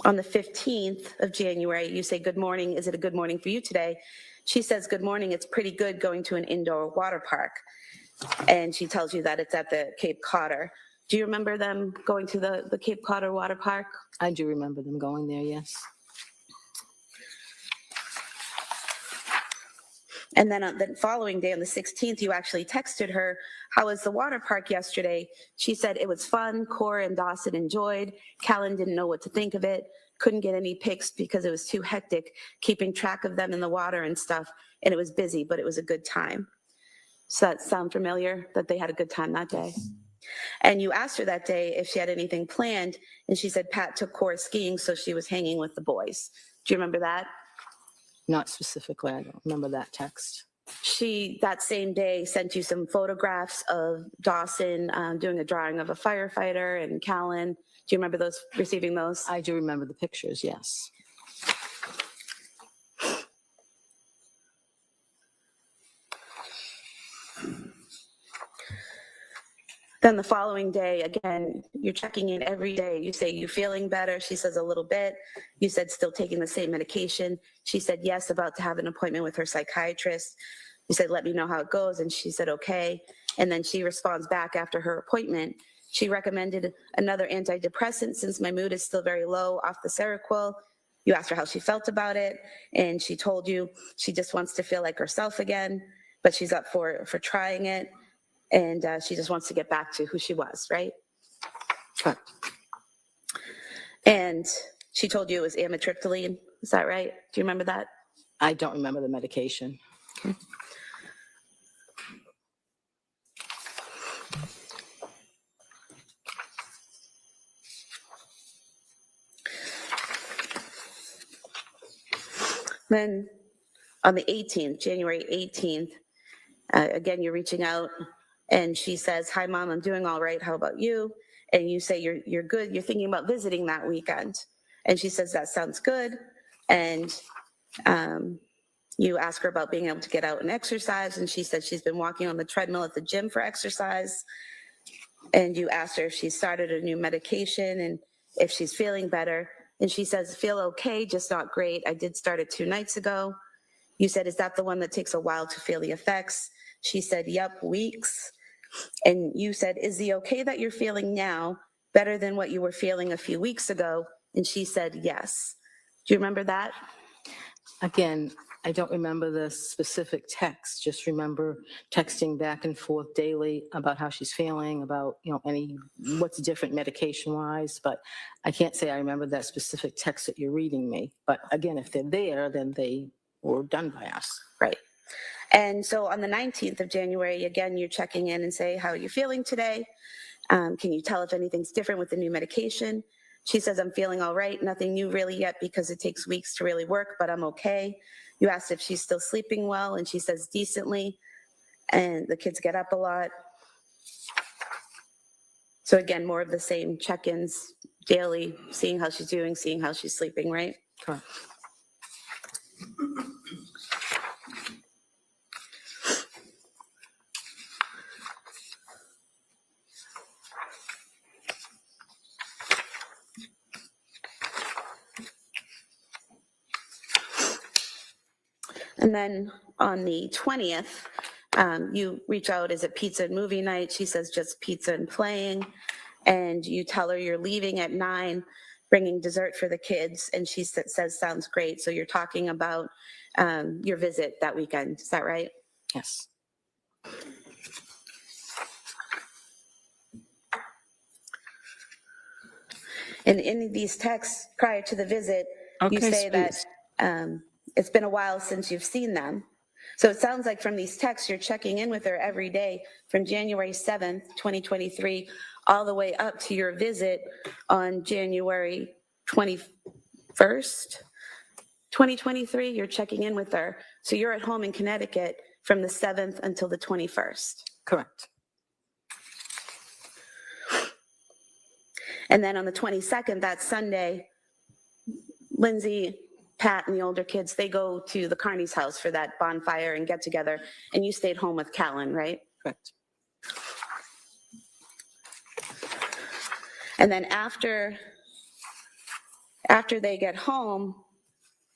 on the 15th of January, you say, good morning, is it a good morning for you today? She says, good morning, it's pretty good going to an indoor water park. And she tells you that it's at the Cape Codder. Do you remember them going to the Cape Cod Water Park? I do remember them going there, yes. And then on the following day, on the 16th, you actually texted her, how was the water park yesterday? She said it was fun. Cora and Dawson enjoyed. Callan didn't know what to think of it. Couldn't get any pics because it was too hectic, keeping track of them in the water and stuff. And it was busy, but it was a good time. So that sound familiar, that they had a good time that day? And you asked her that day if she had anything planned. And she said Pat took Cora skiing, so she was hanging with the boys. Do you remember that? Not specifically, I don't remember that text. She, that same day, sent you some photographs of Dawson doing a drawing of a firefighter and Callan. Do you remember those, receiving those? I do remember the pictures, yes. Then the following day, again, you're checking in every day. You say, you feeling better? She says, a little bit. You said, still taking the same medication. She said, yes, about to have an appointment with her psychiatrist. You said, let me know how it goes. And she said, okay. And then she responds back after her appointment. She recommended another antidepressant since my mood is still very low off the Seroquel. You asked her how she felt about it. And she told you she just wants to feel like herself again, but she's up for trying it. And she just wants to get back to who she was, right? Correct. And she told you it was amitriptyline. Is that right? Do you remember that? I don't remember the medication. Okay. Then on the 18th, January 18th, again, you're reaching out and she says, hi, Mom, I'm doing all right. How about you? And you say, you're good. You're thinking about visiting that weekend. And she says, that sounds good. And you ask her about being able to get out and exercise. And she said she's been walking on the treadmill at the gym for exercise. And you asked her if she started a new medication and if she's feeling better. And she says, feel okay, just not great. I did start it 2 nights ago. You said, is that the one that takes a while to feel the effects? She said, yep, weeks. And you said, is the okay that you're feeling now better than what you were feeling a few weeks ago? And she said, yes. Do you remember that? Again, I don't remember the specific text, just remember texting back and forth daily about how she's feeling, about, what's different medication-wise, but I can't say I remember that specific text that you're reading me. But again, if they're there, then they were done by us. Right. And so on the 19th of January, again, you're checking in and say, how are you feeling today? Can you tell if anything's different with the new medication? She says, I'm feeling all right. Nothing new really yet because it takes weeks to really work, but I'm okay. You asked if she's still sleeping well, and she says decently, and the kids get up a lot. So again, more of the same check-ins daily, seeing how she's doing, seeing how she's sleeping, right? Correct. And then on the 20th, you reach out, is it pizza and movie night? She says just pizza and playing. And you tell her you're leaving at 9, bringing dessert for the kids. And she says, sounds great. So you're talking about your visit that weekend. Is that right? Yes. And in these texts prior to the visit, you Okay, say that it's been a while since you've seen them. So it sounds like from these texts, you're checking in with her every day from January 7th, 2023, all the way up to your visit on January 21st, 2023. You're checking in with her. So you're at home in Connecticut from the 7th until the 21st. Correct. And then on the 22nd, that Sunday, Lindsay, Pat, and the older kids, they go to the Carney's house for that bonfire and get together, and you stayed home with Callan, right? Correct. And then after they get home,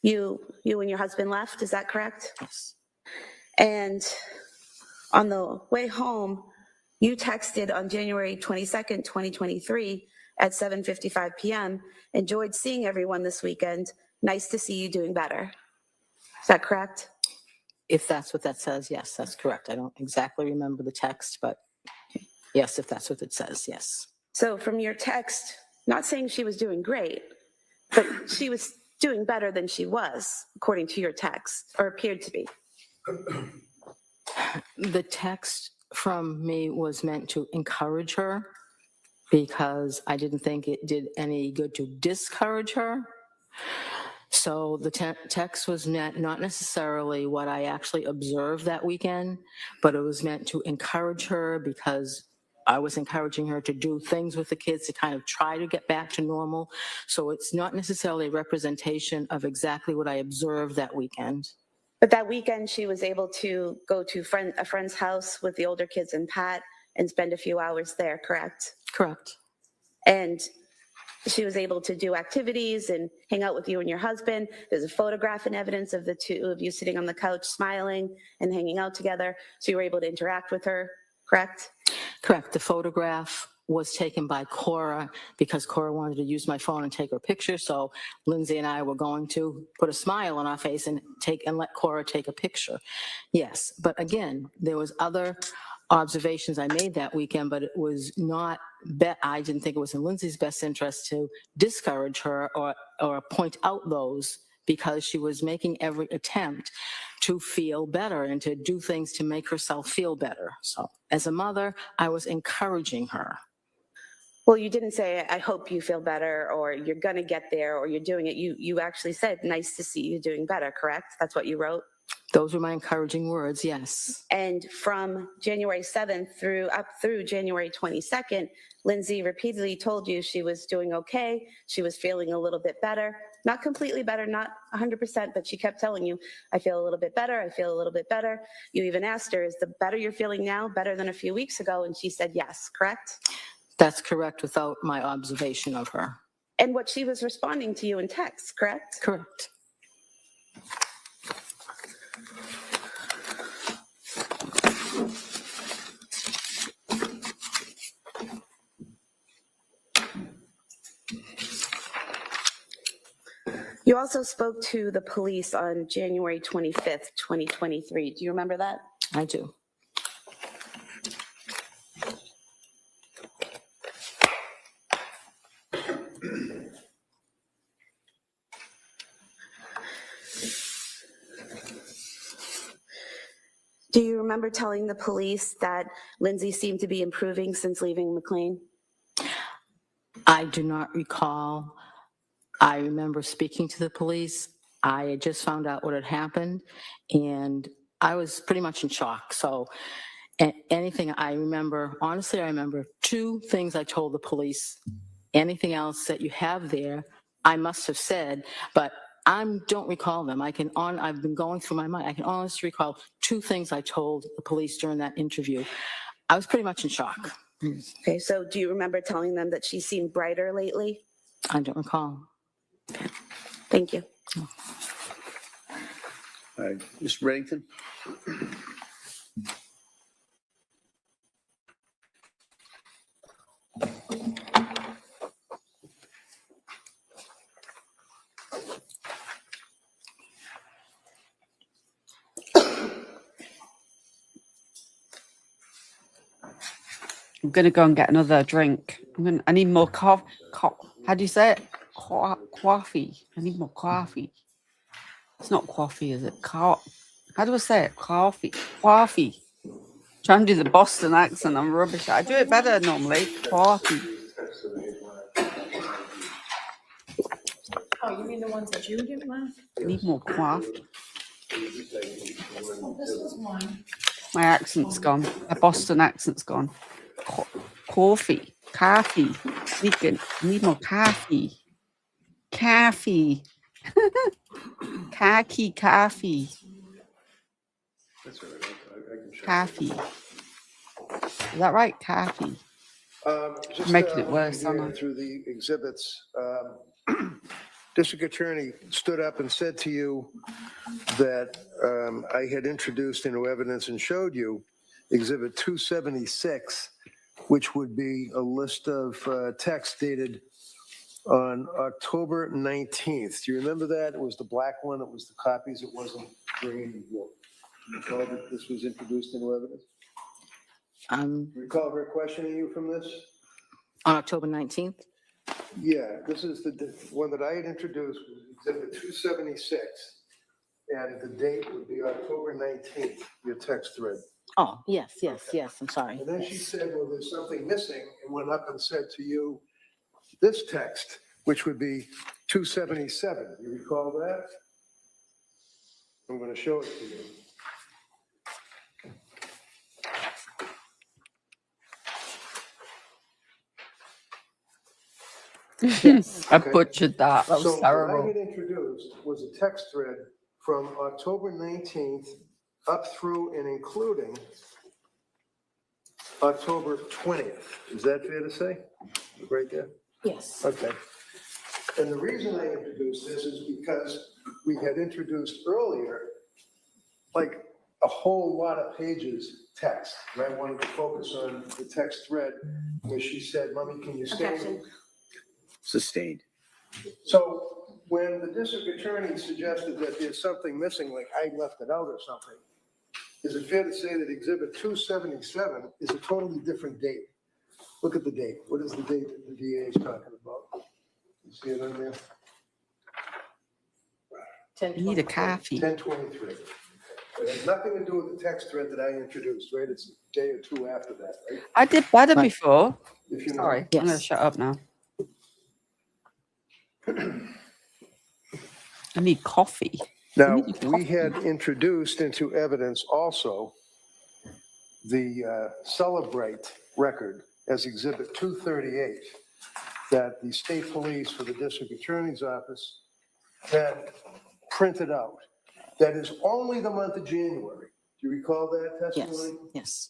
you and your husband left, is that correct? Yes. And on the way home, You texted on January 22nd, 2023 at 7:55 p.m. Enjoyed seeing everyone this weekend. Nice to see you doing better. Is that correct? If that's what that says, yes, that's correct. I don't exactly remember the text, but yes, if that's what it says, yes. So from your text, not saying she was doing great, but she was doing better than she was, according to your text, or appeared to be. The text from me was meant to encourage her because I didn't think it did any good to discourage her. So the text was meant not necessarily what I actually observed that weekend, but it was meant to encourage her because I was encouraging her to do things with the kids to kind of try to get back to normal. So it's not necessarily a representation of exactly what I observed that weekend. But that weekend, she was able to go to a friend's house with the older kids and Pat and spend a few hours there, correct? Correct. And she was able to do activities and hang out with you and your husband. There's a photograph and evidence of the two of you sitting on the couch smiling and hanging out together. So you were able to interact with her, correct? Correct. The photograph was taken by Cora because Cora wanted to use my phone and take her picture. So Lindsay and I were going to put a smile on our face and let Cora take a picture. Yes. But again, there was other observations I made that weekend, but it was not, I didn't think it was in Lindsay's best interest to discourage her or point out those, because she was making every attempt to feel better and to do things to make herself feel better. So as a mother, I was encouraging her. Well, you didn't say, I hope you feel better, or you're going to get there, or you're doing it. You actually said, nice to see you doing better, correct? That's what you wrote? Those were my encouraging words, yes. And from January 7th up through January 22nd, Lindsay repeatedly told you she was doing okay. She was feeling a little bit better. Not completely better, not 100%, but she kept telling you, I feel a little bit better, I feel a little bit better. You even asked her, is the better you're feeling now better than a few weeks ago? And she said yes, correct? That's correct, without my observation of her. And what she was responding to you in text, correct? Correct. You also spoke to the police on January 25th, 2023. Do you remember that? I do. Do you remember telling the police that Lindsay seemed to be improving since leaving McLean? I do not recall. I remember speaking to the police. I had just found out what had happened, and I was pretty much in shock. So anything I remember, honestly, I remember two things I told the police. Anything else that you have there, I must have said, but I don't recall them. I've been going through my mind. I can honestly recall two things I told the police during that interview. I was pretty much in shock. Okay, so do you remember telling them that she seemed brighter lately? I don't recall. Okay. Thank you. All right, Mr. Reddington? I'm going to go and get another drink. I need more coffee. How do you say it? Coffee. I need more coffee. It's not coffee, is it? How do I say it? Coffee. Coffee. Trying to do the Boston accent. I'm rubbish. I do it better normally. Coffee. Oh, you mean the ones that you didn't want? I need more coffee. Oh, this was one. My accent's gone. My Boston accent's gone. Coffee. Coffee. I need more coffee. Coffee. Khaki coffee. Coffee. Is that right? Coffee. Just, Making it worse, going aren't I? through the exhibits, District Attorney stood up and said to you that I had introduced into evidence and showed you Exhibit 276, which would be a list of text dated on October 19th. Do you remember that? It was the black one. It was the copies. It wasn't green and blue. You recall that this was introduced into evidence? Recall her questioning you from this? On October 19th? Yeah, this is the one that I had introduced, was exhibit 276. And the date would be October 19th, your text thread. Oh, yes, I'm sorry. And then she said, well, there's something missing, and went up and said to you, this text, which would be 277. You recall that? I'm going to show it to you. Yes. I butchered that. That was So terrible. what I had introduced was a text thread from October 19th up through and including October 20th. Is that fair to say? Right there? Yes. Okay. And the reason I introduced this is because we had introduced earlier, like a whole lot of pages text. And I wanted to focus on the text thread where she said, Mommy, can you stay? Objection. Sustained. So when the district attorney suggested that there's something missing, like I left it out or something, is it fair to say that exhibit 277 is a totally different date? Look at the date. What is the date that the DA is talking about? You see it on there? I need a coffee. 1023. It has nothing to do with the text thread that I introduced, right? It's a day or two after that, right? I did better before. If you know. Sorry, I'm going to shut up now. I need coffee. Now, we had introduced into evidence also the Celebrate record as exhibit 238 that the state police for the district attorney's office had printed out. That is only the month of January. Do you recall that testimony? Yes.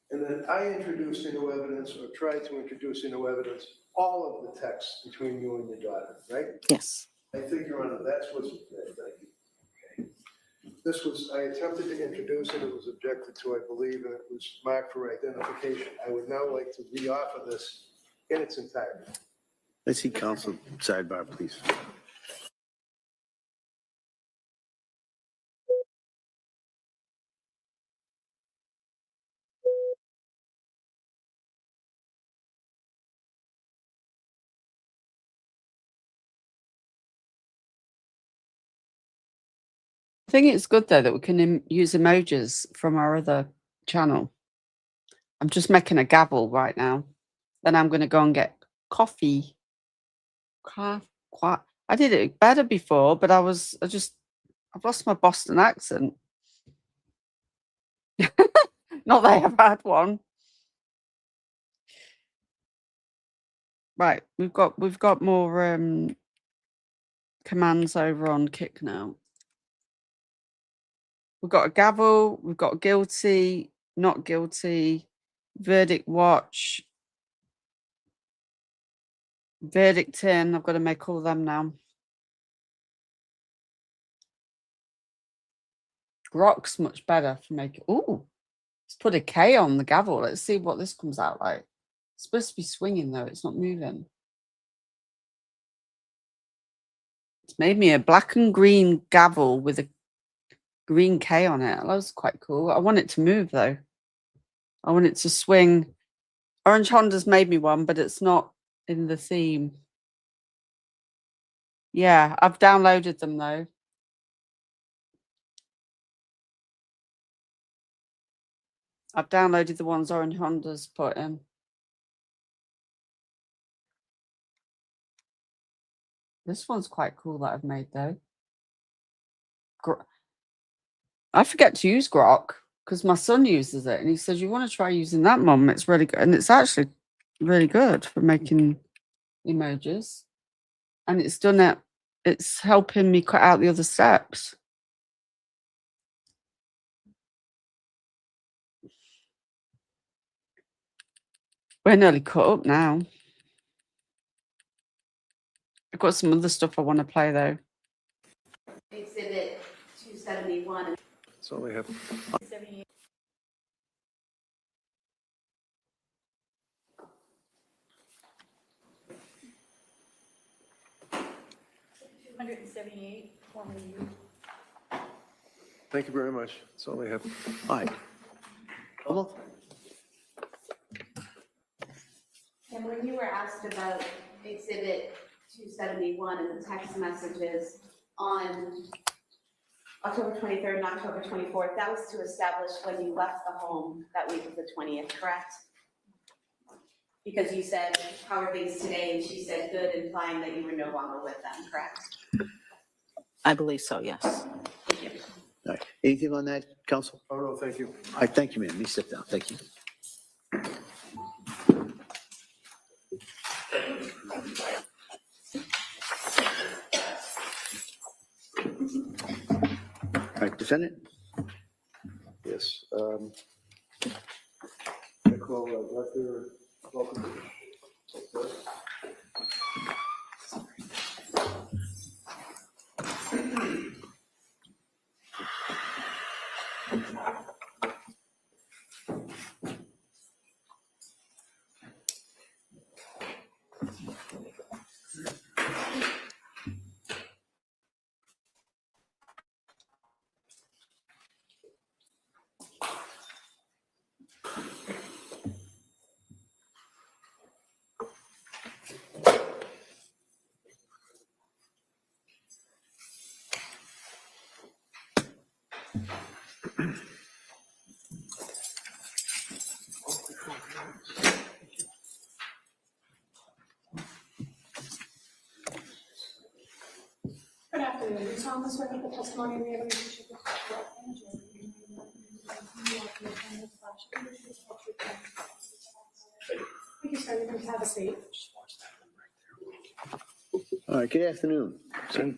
And then I introduced into evidence, or tried to introduce into evidence, all of the texts between you and your daughter, right? Yes. I think, Your Honor, that's what's, thank you. This was, I attempted to introduce it, it was objected to, I believe, and it was marked for identification. I would now like to re-offer this in its entirety. Let's see counsel sidebar, please. I think it's good though that we can use emojis from our other channel. I'm just making a gavel right now. Then I'm going to go and get coffee. I did it better before, but I've lost my Boston accent. Not that I have had one. Right, we've got more commands over on Kick now. We've got a gavel, we've got guilty, not guilty, verdict watch, verdict in. I've got to make all of them now. Grok's much better for making. Ooh, let's put a K on the gavel. Let's see what this comes out like. It's supposed to be swinging though, it's not moving. It's made me a black and green gavel with a green K on it. That was quite cool. I want it to move though. I want it to swing. Orange Honda's made me one, but it's not in the theme. Yeah, I've downloaded them though. I've downloaded the ones Orange Honda's put in. This one's quite cool that I've made though. I forget to use Grok because my son uses it and he says, you want to try using that, Mum? It's really good. And it's actually really good for making emojis. And it's done it. It's helping me cut out the other steps. We're nearly cut up now. I've got some other stuff I want to play though. Exhibit 271. That's all I have. 1978, formerly used. Thank you very much. That's all I have. All right. Almost. And when you were asked about Exhibit 271 and the text messages on October 23rd and October 24th, that was to establish when you left the home that week of the 20th, correct? Because you said, how are things today? And she said, good, implying that you were no longer with them, correct? I believe so, yes. Thank you. All right. Anything on that, counsel? Oh, no, thank you. All right, thank you, ma'am. You sit down. Thank you. All right, defendant? Yes. I call Dr. Welcome. Good afternoon. You solemnly swear that the testimony you have relationship with the court and the jury Thank you, sir. You can have a seat. All right, good afternoon. All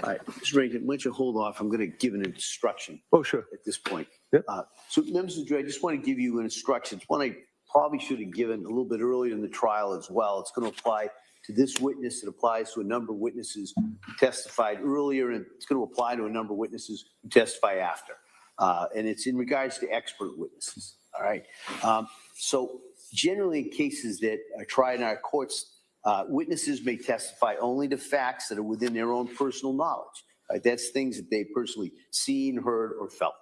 right, Mr. Rankin, why don't you hold off? I'm going to give an instruction. Oh, sure. At this point. Yep. So, members of the jury, I just want to give you an instruction. It's one I probably should have given a little bit earlier in the trial as well. It's going to apply to this witness. It applies to a number of witnesses who testified earlier, and it's going to apply to a number of witnesses who testify after. And it's in regards to expert witnesses. All right. So generally in cases that are tried in our courts, witnesses may testify only to facts that are within their own personal knowledge. Right? That's things that they've personally seen, heard, or felt.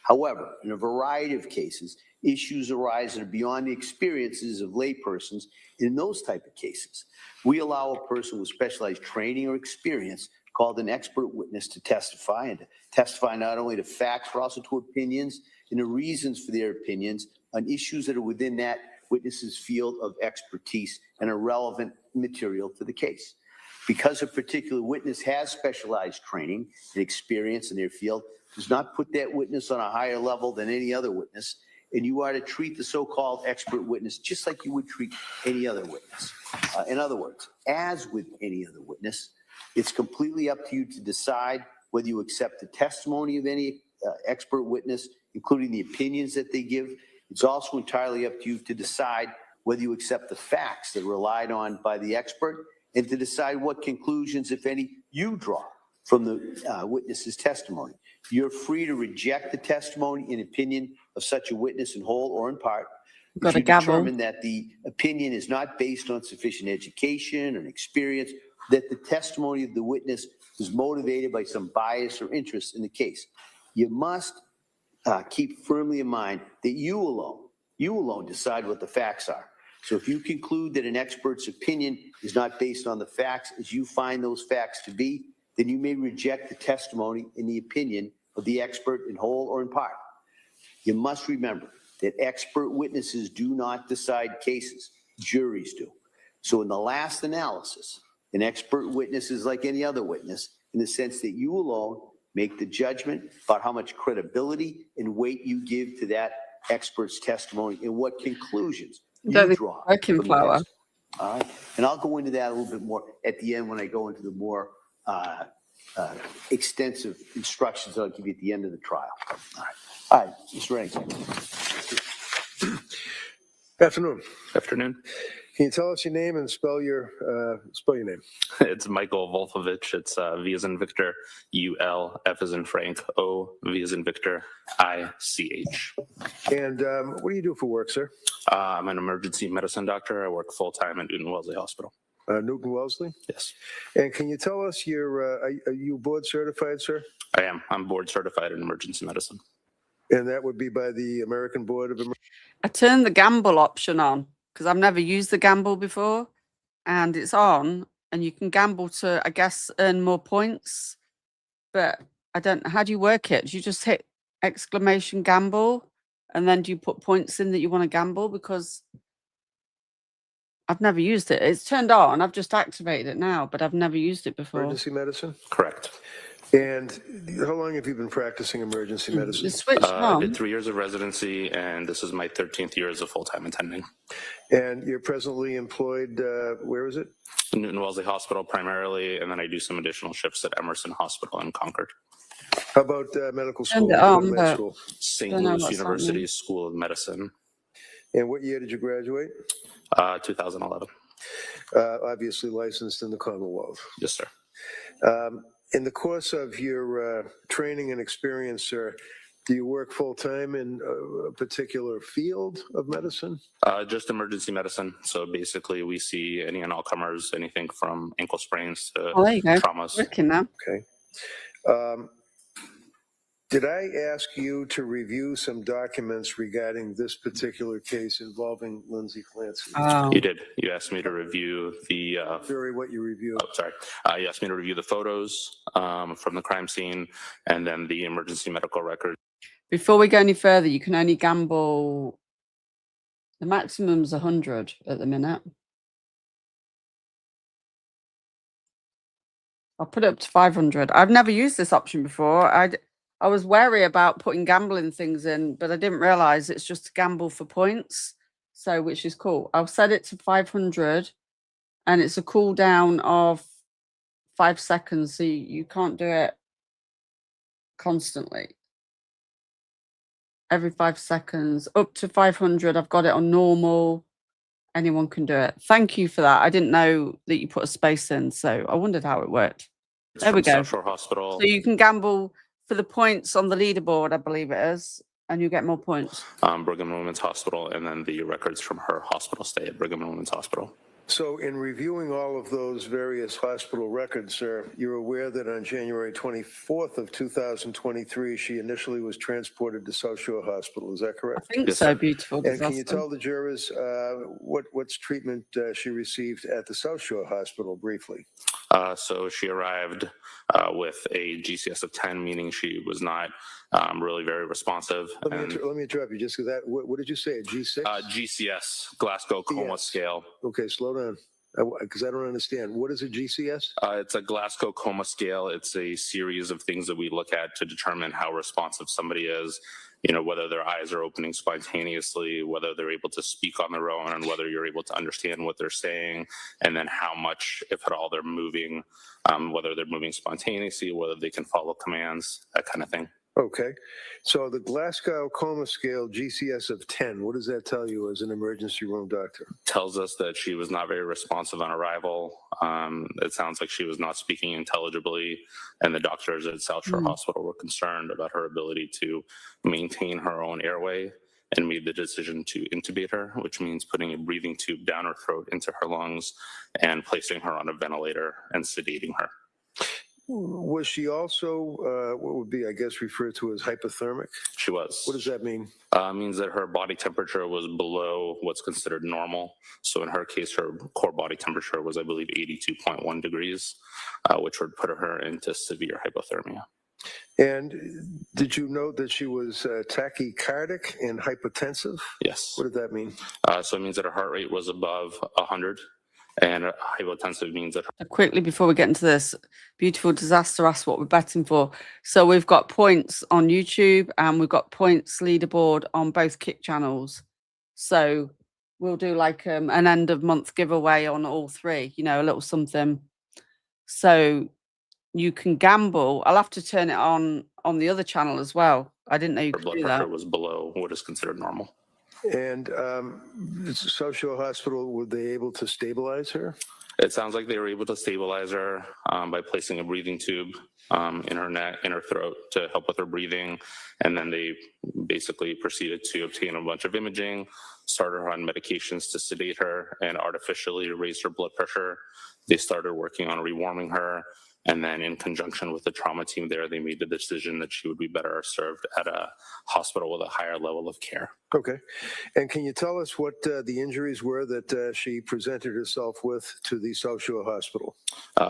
However, in a variety of cases, issues arise that are beyond the experiences of laypersons. In those type of cases, we allow a person with specialized training or experience called an expert witness to testify, and to testify not only to facts, but also to opinions and the reasons for their opinions on issues that are within that witness's field of expertise and are relevant material to the case. Because a particular witness has specialized training and experience in their field, does not put that witness on a higher level than any other witness, and you are to treat the so-called expert witness just like you would treat any other witness. In other words, as with any other witness, it's completely up to you to decide whether you accept the testimony of any expert witness, including the opinions that they give. It's also entirely up to you to decide whether you accept the facts that are relied on by the expert, and to decide what conclusions, if any, you draw from the witness's testimony. You're free to reject the testimony and opinion of such a witness in whole or in part. If you determine that the opinion is not based on sufficient education and experience, that the testimony of the witness is motivated by some bias or interest in the case. You must keep firmly in mind that you alone decide what the facts are. So if you conclude that an expert's opinion is not based on the facts as you find those facts to be, then you may reject the testimony and the opinion of the expert in whole or in part. You must remember that expert witnesses do not decide cases, juries do. So in the last analysis, an expert witness is like any other witness in the sense that you alone make the judgment about how much credibility and weight you give to that expert's testimony and what conclusions you draw from the testimony. All right, and I'll go into that a little bit more at the end when I go into the more extensive instructions that I'll give you at the end of the trial. All right, Mr. Rankin. Afternoon. Afternoon. Can you tell us your name and spell your name? It's Michael Wolfovich. It's V as in Victor, U-L, F as in Frank, O, V as in Victor, I-C-H. And what do you do for work, sir? I'm an emergency medicine doctor. I work full-time at Newton Wellesley Hospital. Newton Wellesley? Yes, And can you tell us are you board certified, sir? I am. I'm board certified in emergency medicine. And that would be by the American Board of Emergency. I turned the gamble option on because I've never used the gamble before, and it's on, and you can gamble to, I guess, earn more points. But I don't. How do you work it? Do you just hit exclamation gamble, and then do you put points in that you want to gamble? Because I've never used it. It's turned on. I've just activated it now, but I've never used it before. Emergency medicine? Correct. And how long have you been practicing emergency medicine? You switched I on. did 3 years of residency, and this is my 13th year as a full-time attending. And you're presently employed, where is it? Newton Wellesley Hospital primarily, and then I do some additional shifts at Emerson Hospital in Concord. How about medical school? Turned it on, Med but school? St. Don't know Louis what's University happening. School of Medicine, And what year did you graduate? 2011. Obviously licensed in the Commonwealth. Yes, sir. In the course of your training and experience, sir, do you work full-time in a particular field of medicine? Just emergency medicine. So basically, we see any and all comers, anything from ankle sprains to Oh, there you go. traumas. Working now. Okay. Did I ask you to review some documents regarding this particular case involving Lindsay Clancy? You did. You asked me to review the. Sorry, what you reviewed? Oh, sorry. You asked me to review the photos from the crime scene and then the emergency medical records. Before we go any further, you can only gamble. The maximum's 100 at the minute. I'll put it up to 500. I've never used this option before. I was wary about putting gambling things in, but I didn't realize it's just to gamble for points. So, which is cool. I'll set it to 500, and it's a cooldown of 5 seconds. So you can't do it constantly. Every 5 seconds, up to 500. I've got it on normal. Anyone can do it. Thank you for that. I didn't know that you put a space in, so I wondered how it worked. There we from go. South Shore Hospital. So you can gamble for the points on the leaderboard, I believe it is, and you get more points. Brigham and Women's Hospital, and then the records from her hospital stay at Brigham and Women's Hospital. So in reviewing all of those various hospital records, sir, you're aware that on January 24th of 2023, she initially was transported to South Shore Hospital. Is that correct? I think so, beautiful. And can you disaster. tell the jurors what's treatment she received at the South Shore Hospital briefly? So she arrived with a GCS of 10, meaning she was not really very responsive. Let me interrupt you just because that. What did you say? A G6? GCS, Glasgow Coma Scale. Okay, slow down, because I don't understand. What is a GCS? It's a Glasgow Coma Scale. It's a series of things that we look at to determine how responsive somebody is. You know, whether their eyes are opening spontaneously, whether they're able to speak on their own, and whether you're able to understand what they're saying, and then how much, if at all, they're moving, whether they're moving spontaneously, whether they can follow commands, that kind of thing. Okay, so the Glasgow Coma Scale GCS of 10, what does that tell you as an emergency room doctor? Tells us that she was not very responsive on arrival. It sounds like she was not speaking intelligibly, and the doctors at South Shore Hospital were concerned about her ability to maintain her own airway and made the decision to intubate her, which means putting a breathing tube down her throat into her lungs and placing her on a ventilator and sedating her. Was she also what would be, I guess, referred to as hypothermic? She was. What does that mean? Means that her body temperature was below what's considered normal. So in her case, her core body temperature was, I believe, 82.1 degrees, which would put her into severe hypothermia. And did you note that she was tachycardic and hypotensive? Yes. What did that mean? So it means that her heart rate was above 100. And hypotensive means that. Quickly before we get into this, beautiful disaster asks what we're betting for. So we've got points on YouTube and we've got points leaderboard on both Kick channels. So we'll do like an end of month giveaway on all three, you know, a little something. So you can gamble. I'll have to turn it on the other channel as well. I didn't know you Her could blood do pressure that. was below what is considered normal. And Social Hospital, were they able to stabilize her? It sounds like they were able to stabilize her by placing a breathing tube in her neck, in her throat to help with her breathing. And then they basically proceeded to obtain a bunch of imaging, started her on medications to sedate her and artificially raise her blood pressure. They started working on rewarming her. And then in conjunction with the trauma team there, they made the decision that she would be better served at a hospital with a higher level of care. Okay. And can you tell us what the injuries were that she presented herself with to the Social Hospital?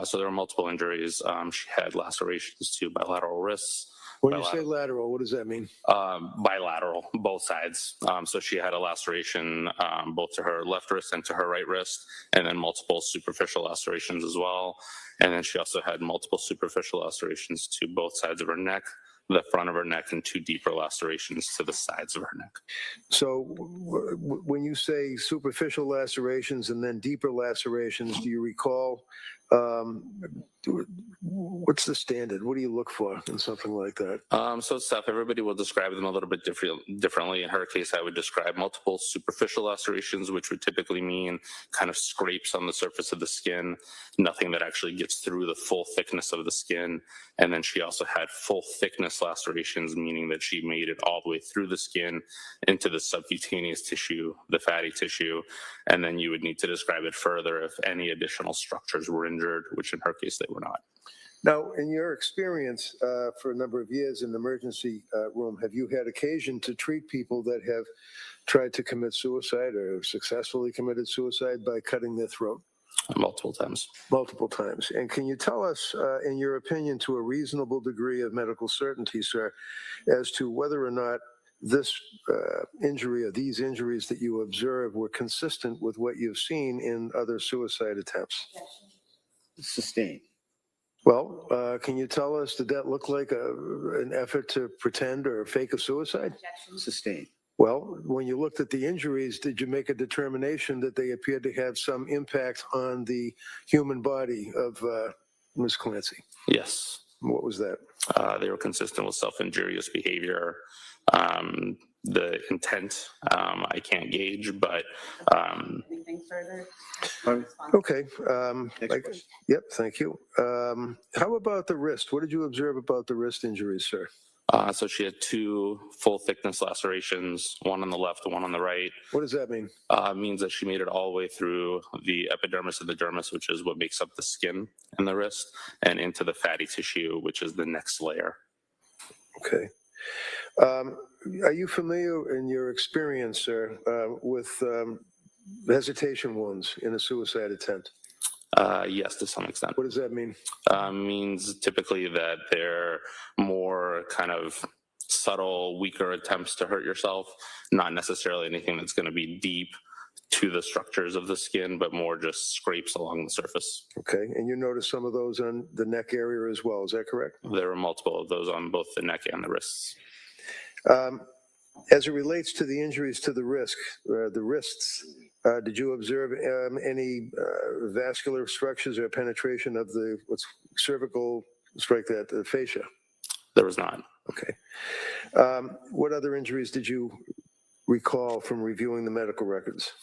So there were multiple injuries. She had lacerations to bilateral wrists. When you say lateral, what does that mean? Bilateral, both sides. So she had a laceration both to her left wrist and to her right wrist, and then multiple superficial lacerations as well. And then she also had multiple superficial lacerations to both sides of her neck, the front of her neck, and 2 deeper lacerations to the sides of her neck. So when you say superficial lacerations and then deeper lacerations, do you recall what's the standard? What do you look for in something like that? So it's tough. Everybody will describe them a little bit differently. In her case, I would describe multiple superficial lacerations, which would typically mean kind of scrapes on the surface of the skin, nothing that actually gets through the full thickness of the skin. And then she also had full thickness lacerations, meaning that she made it all the way through the skin into the subcutaneous tissue, the fatty tissue. And then you would need to describe it further if any additional structures were injured, which in her case they were not. Now, in your experience for a number of years in the emergency room, have you had occasion to treat people that have tried to commit suicide or successfully committed suicide by cutting their throat? Multiple times. Multiple times. And can you tell us, in your opinion, to a reasonable degree of medical certainty, sir, as to whether or not this injury or these injuries that you observed were consistent with what you've seen in other suicide attempts? Sustained. Well, can you tell us, did that look like an effort to pretend or fake a suicide? Sustained. Well, when you looked at the injuries, did you make a determination that they appeared to have some impact on the human body of Ms. Clancy? Yes. What was that? They were consistent with self-injurious behavior. The intent, I can't gauge, but Anything further? Okay. Yep, thank you. How about the wrist? What did you observe about the wrist injuries, sir? So she had 2 full thickness lacerations, one on the left and one on the right. What does that mean? Means that she made it all the way through the epidermis of the dermis, which is what makes up the skin in the wrist, and into the fatty tissue, which is the next layer. Okay. Are you familiar in your experience, sir, with hesitation wounds in a suicide attempt? Yes, to some extent. What does that mean? Means typically that they're more kind of subtle, weaker attempts to hurt yourself, not necessarily anything that's going to be deep to the structures of the skin, but more just scrapes along the surface. Okay, and you noticed some of those on the neck area as well, is that correct? There were multiple of those on both the neck and the wrists. As it relates to the injuries to the wrists, did you observe any vascular structures or penetration of the cervical, the fascia? There was not. Okay. What other injuries did you recall from reviewing the medical records?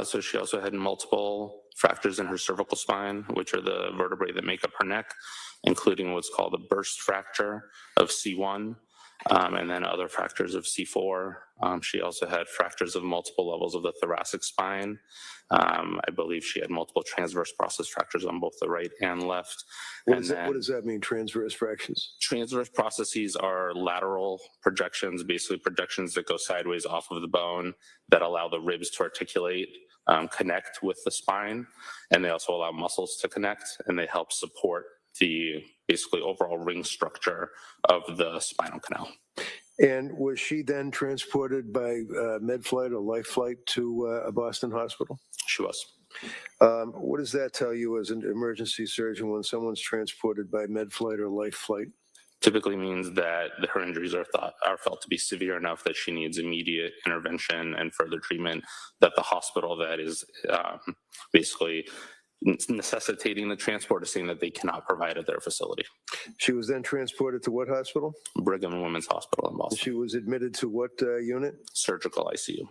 So she also had multiple fractures in her cervical spine, which are the vertebrae that make up her neck, including what's called a burst fracture of C1. And then other fractures of C4. She also had fractures of multiple levels of the thoracic spine. I believe she had multiple transverse process fractures on both the right and left. What does that mean, transverse fractures? Transverse processes are lateral projections, basically projections that go sideways off of the bone that allow the ribs to articulate, connect with the spine, and they also allow muscles to connect, and they help support the basically overall ring structure of the spinal canal. And was she then transported by med flight or life flight to a Boston hospital? She was. What does that tell you as an emergency surgeon when someone's transported by med flight or life flight? Typically means that her injuries are felt to be severe enough that she needs immediate intervention and further treatment, that the hospital that is basically necessitating the transport is saying that they cannot provide at their facility. She was then transported to what hospital? Brigham and Women's Hospital in Boston. She was admitted to what unit? Surgical ICU.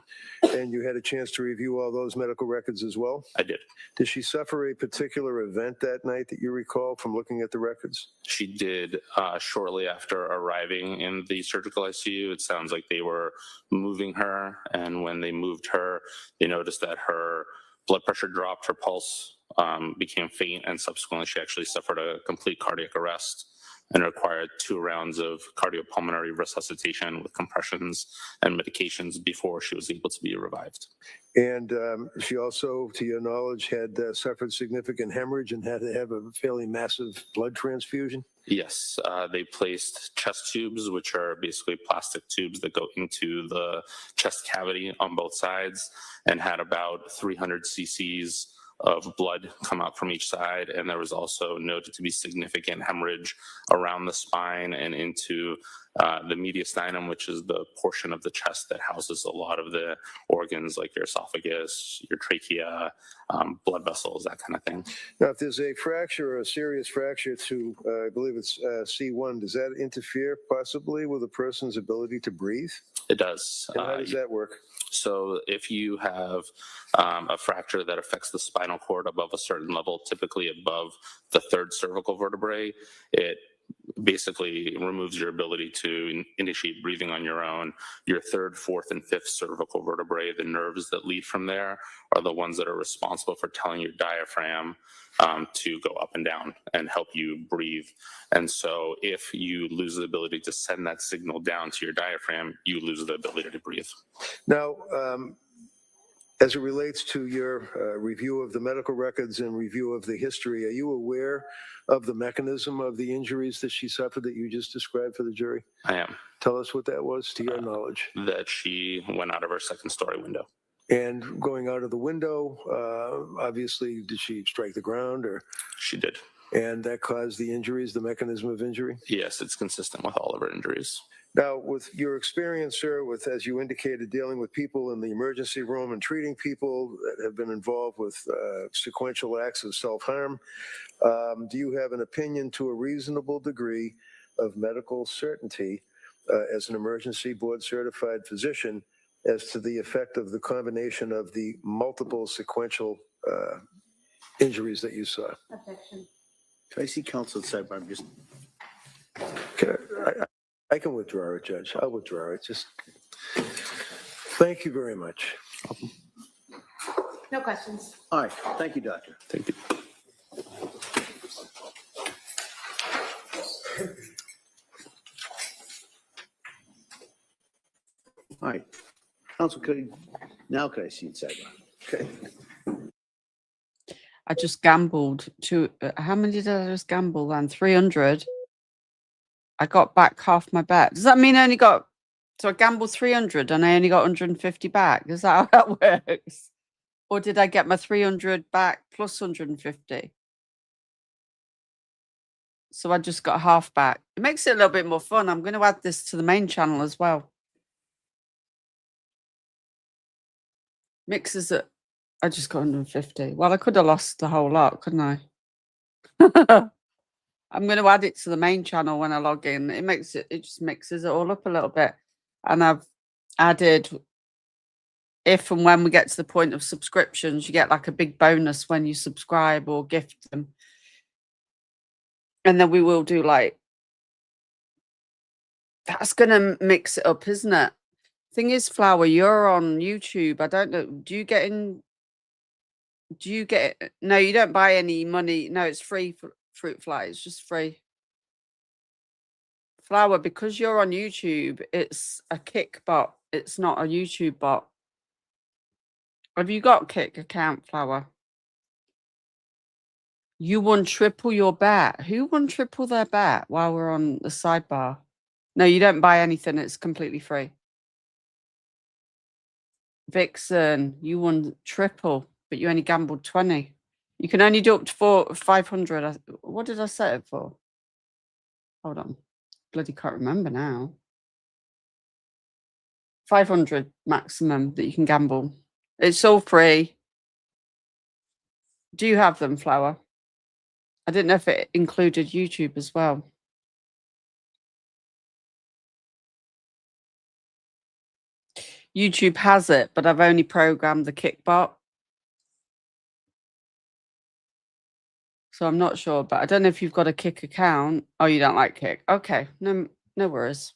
And you had a chance to review all those medical records as well? I did. Did she suffer a particular event that night that you recall from looking at the records? She did shortly after arriving in the surgical ICU. It sounds like they were moving her, and when they moved her, they noticed that her blood pressure dropped, her pulse became faint, and subsequently she actually suffered a complete cardiac arrest and required 2 rounds of cardiopulmonary resuscitation with compressions and medications before she was able to be revived. And she also, to your knowledge, had suffered significant hemorrhage and had to have a fairly massive blood transfusion? Yes, they placed chest tubes, which are basically plastic tubes that go into the chest cavity on both sides, and had about 300 cc's of blood come out from each side. And there was also noted to be significant hemorrhage around the spine and into the mediastinum, which is the portion of the chest that houses a lot of the organs like your esophagus, your trachea, blood vessels, that kind of thing. Now, if there's a fracture or a serious fracture to, I believe it's C1, does that interfere possibly with a person's ability to breathe? It does. And how does that work? So if you have a fracture that affects the spinal cord above a certain level, typically above the 3rd cervical vertebrae, it basically removes your ability to initiate breathing on your own. Your 3rd, 4th, and 5th cervical vertebrae, the nerves that lead from there, are the ones that are responsible for telling your diaphragm to go up and down and help you breathe. And so if you lose the ability to send that signal down to your diaphragm, you lose the ability to breathe. Now, as it relates to your review of the medical records and review of the history, are you aware of the mechanism of the injuries that she suffered that you just described for the jury? I am. Tell us what that was, to your knowledge. That she went out of her 2nd-story window. And going out of the window, obviously, did she strike the ground or? She did. And that caused the injuries, the mechanism of injury? Yes, it's consistent with all of her injuries. Now, with your experience, sir, with, as you indicated, dealing with people in the emergency room and treating people that have been involved with sequential acts of self-harm, do you have an opinion to a reasonable degree of medical certainty as an emergency board certified physician as to the effect of the combination of the multiple sequential injuries that you saw? Objection. Can I see counsel at sidebar? I'm just. I can withdraw it, Judge. I'll withdraw it. Just thank you very much. No questions. All right. Thank you, Doctor. Thank you. All right. Counsel, now could I see it sidebar? Okay. I just gambled to, how many did I just gamble then? 300. I got back half my bet. Does that mean I only got, so I gambled 300 and I only got 150 back? Is that how that works? Or did I get my 300 back plus 150? So I just got half back. It makes it a little bit more fun. I'm going to add this to the main channel as well. Mixes it. I just got 150. Well, I could have lost the whole lot, couldn't I? I'm going to add it to the main channel when I log in. It just mixes it all up a little bit. And I've added, if and when we get to the point of subscriptions, you get like a big bonus when you subscribe or gift them. And then we will do like, that's going to mix it up, isn't it? Thing is, Flower, you're on YouTube. I don't know. Do you get it? No, you don't buy any money. No, it's free for Fruit Fly. It's just free. Flower, because you're on YouTube, it's a Kick bot. It's not a YouTube bot. Have you got Kick account, Flower? You won triple your bet. Who won triple their bet while we're on the sidebar? No, you don't buy anything. It's completely free. Vixen, you won triple, but you only gambled 20. You can only do up to 500. What did I set it for? Hold on. Bloody can't remember now. 500 maximum that you can gamble. It's all free. Do you have them, Flower? I didn't know if it included YouTube as well. YouTube has it, but I've only programmed the Kickbot. So I'm not sure, but I don't know if you've got a Kick account. Oh, you don't like Kick. Okay, no worries.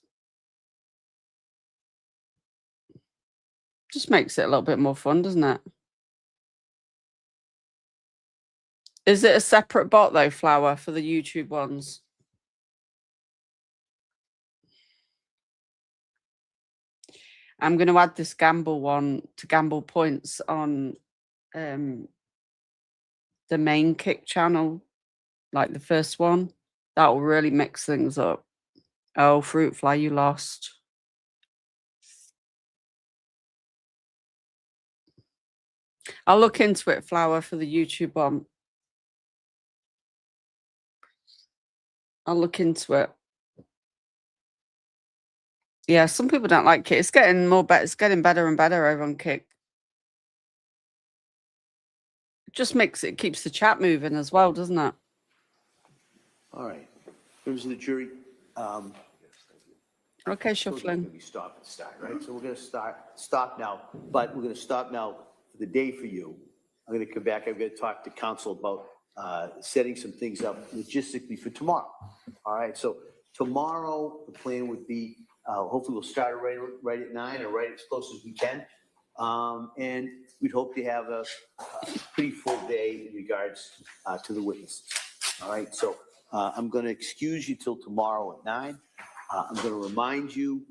Just makes it a little bit more fun, doesn't it? Is it a separate bot though, Flower, for the YouTube ones? I'm going to add this gamble one to gamble points on the main Kick channel, like the first one. That will really mix things up. Oh, Fruit Fly, you lost. I'll look into it, Flower, for the YouTube one. I'll look into it. Yeah, some people don't like Kick. It's getting more better. It's getting better and better over on Kick. It just makes it keeps the chat moving as well, doesn't it? All right. Members of the jury. Okay, We're shuffling. going to stop and start, right? So we're going to stop now, but we're going to stop now for the day for you. I'm going to come back. I'm going to talk to counsel about setting some things up logistically for tomorrow. All right. So tomorrow, the plan would be hopefully we'll start right at 9 or right as close as we can. And we'd hope to have a pretty full day in regards to the witnesses. All right. So I'm going to excuse you till tomorrow at 9. I'm going to remind you.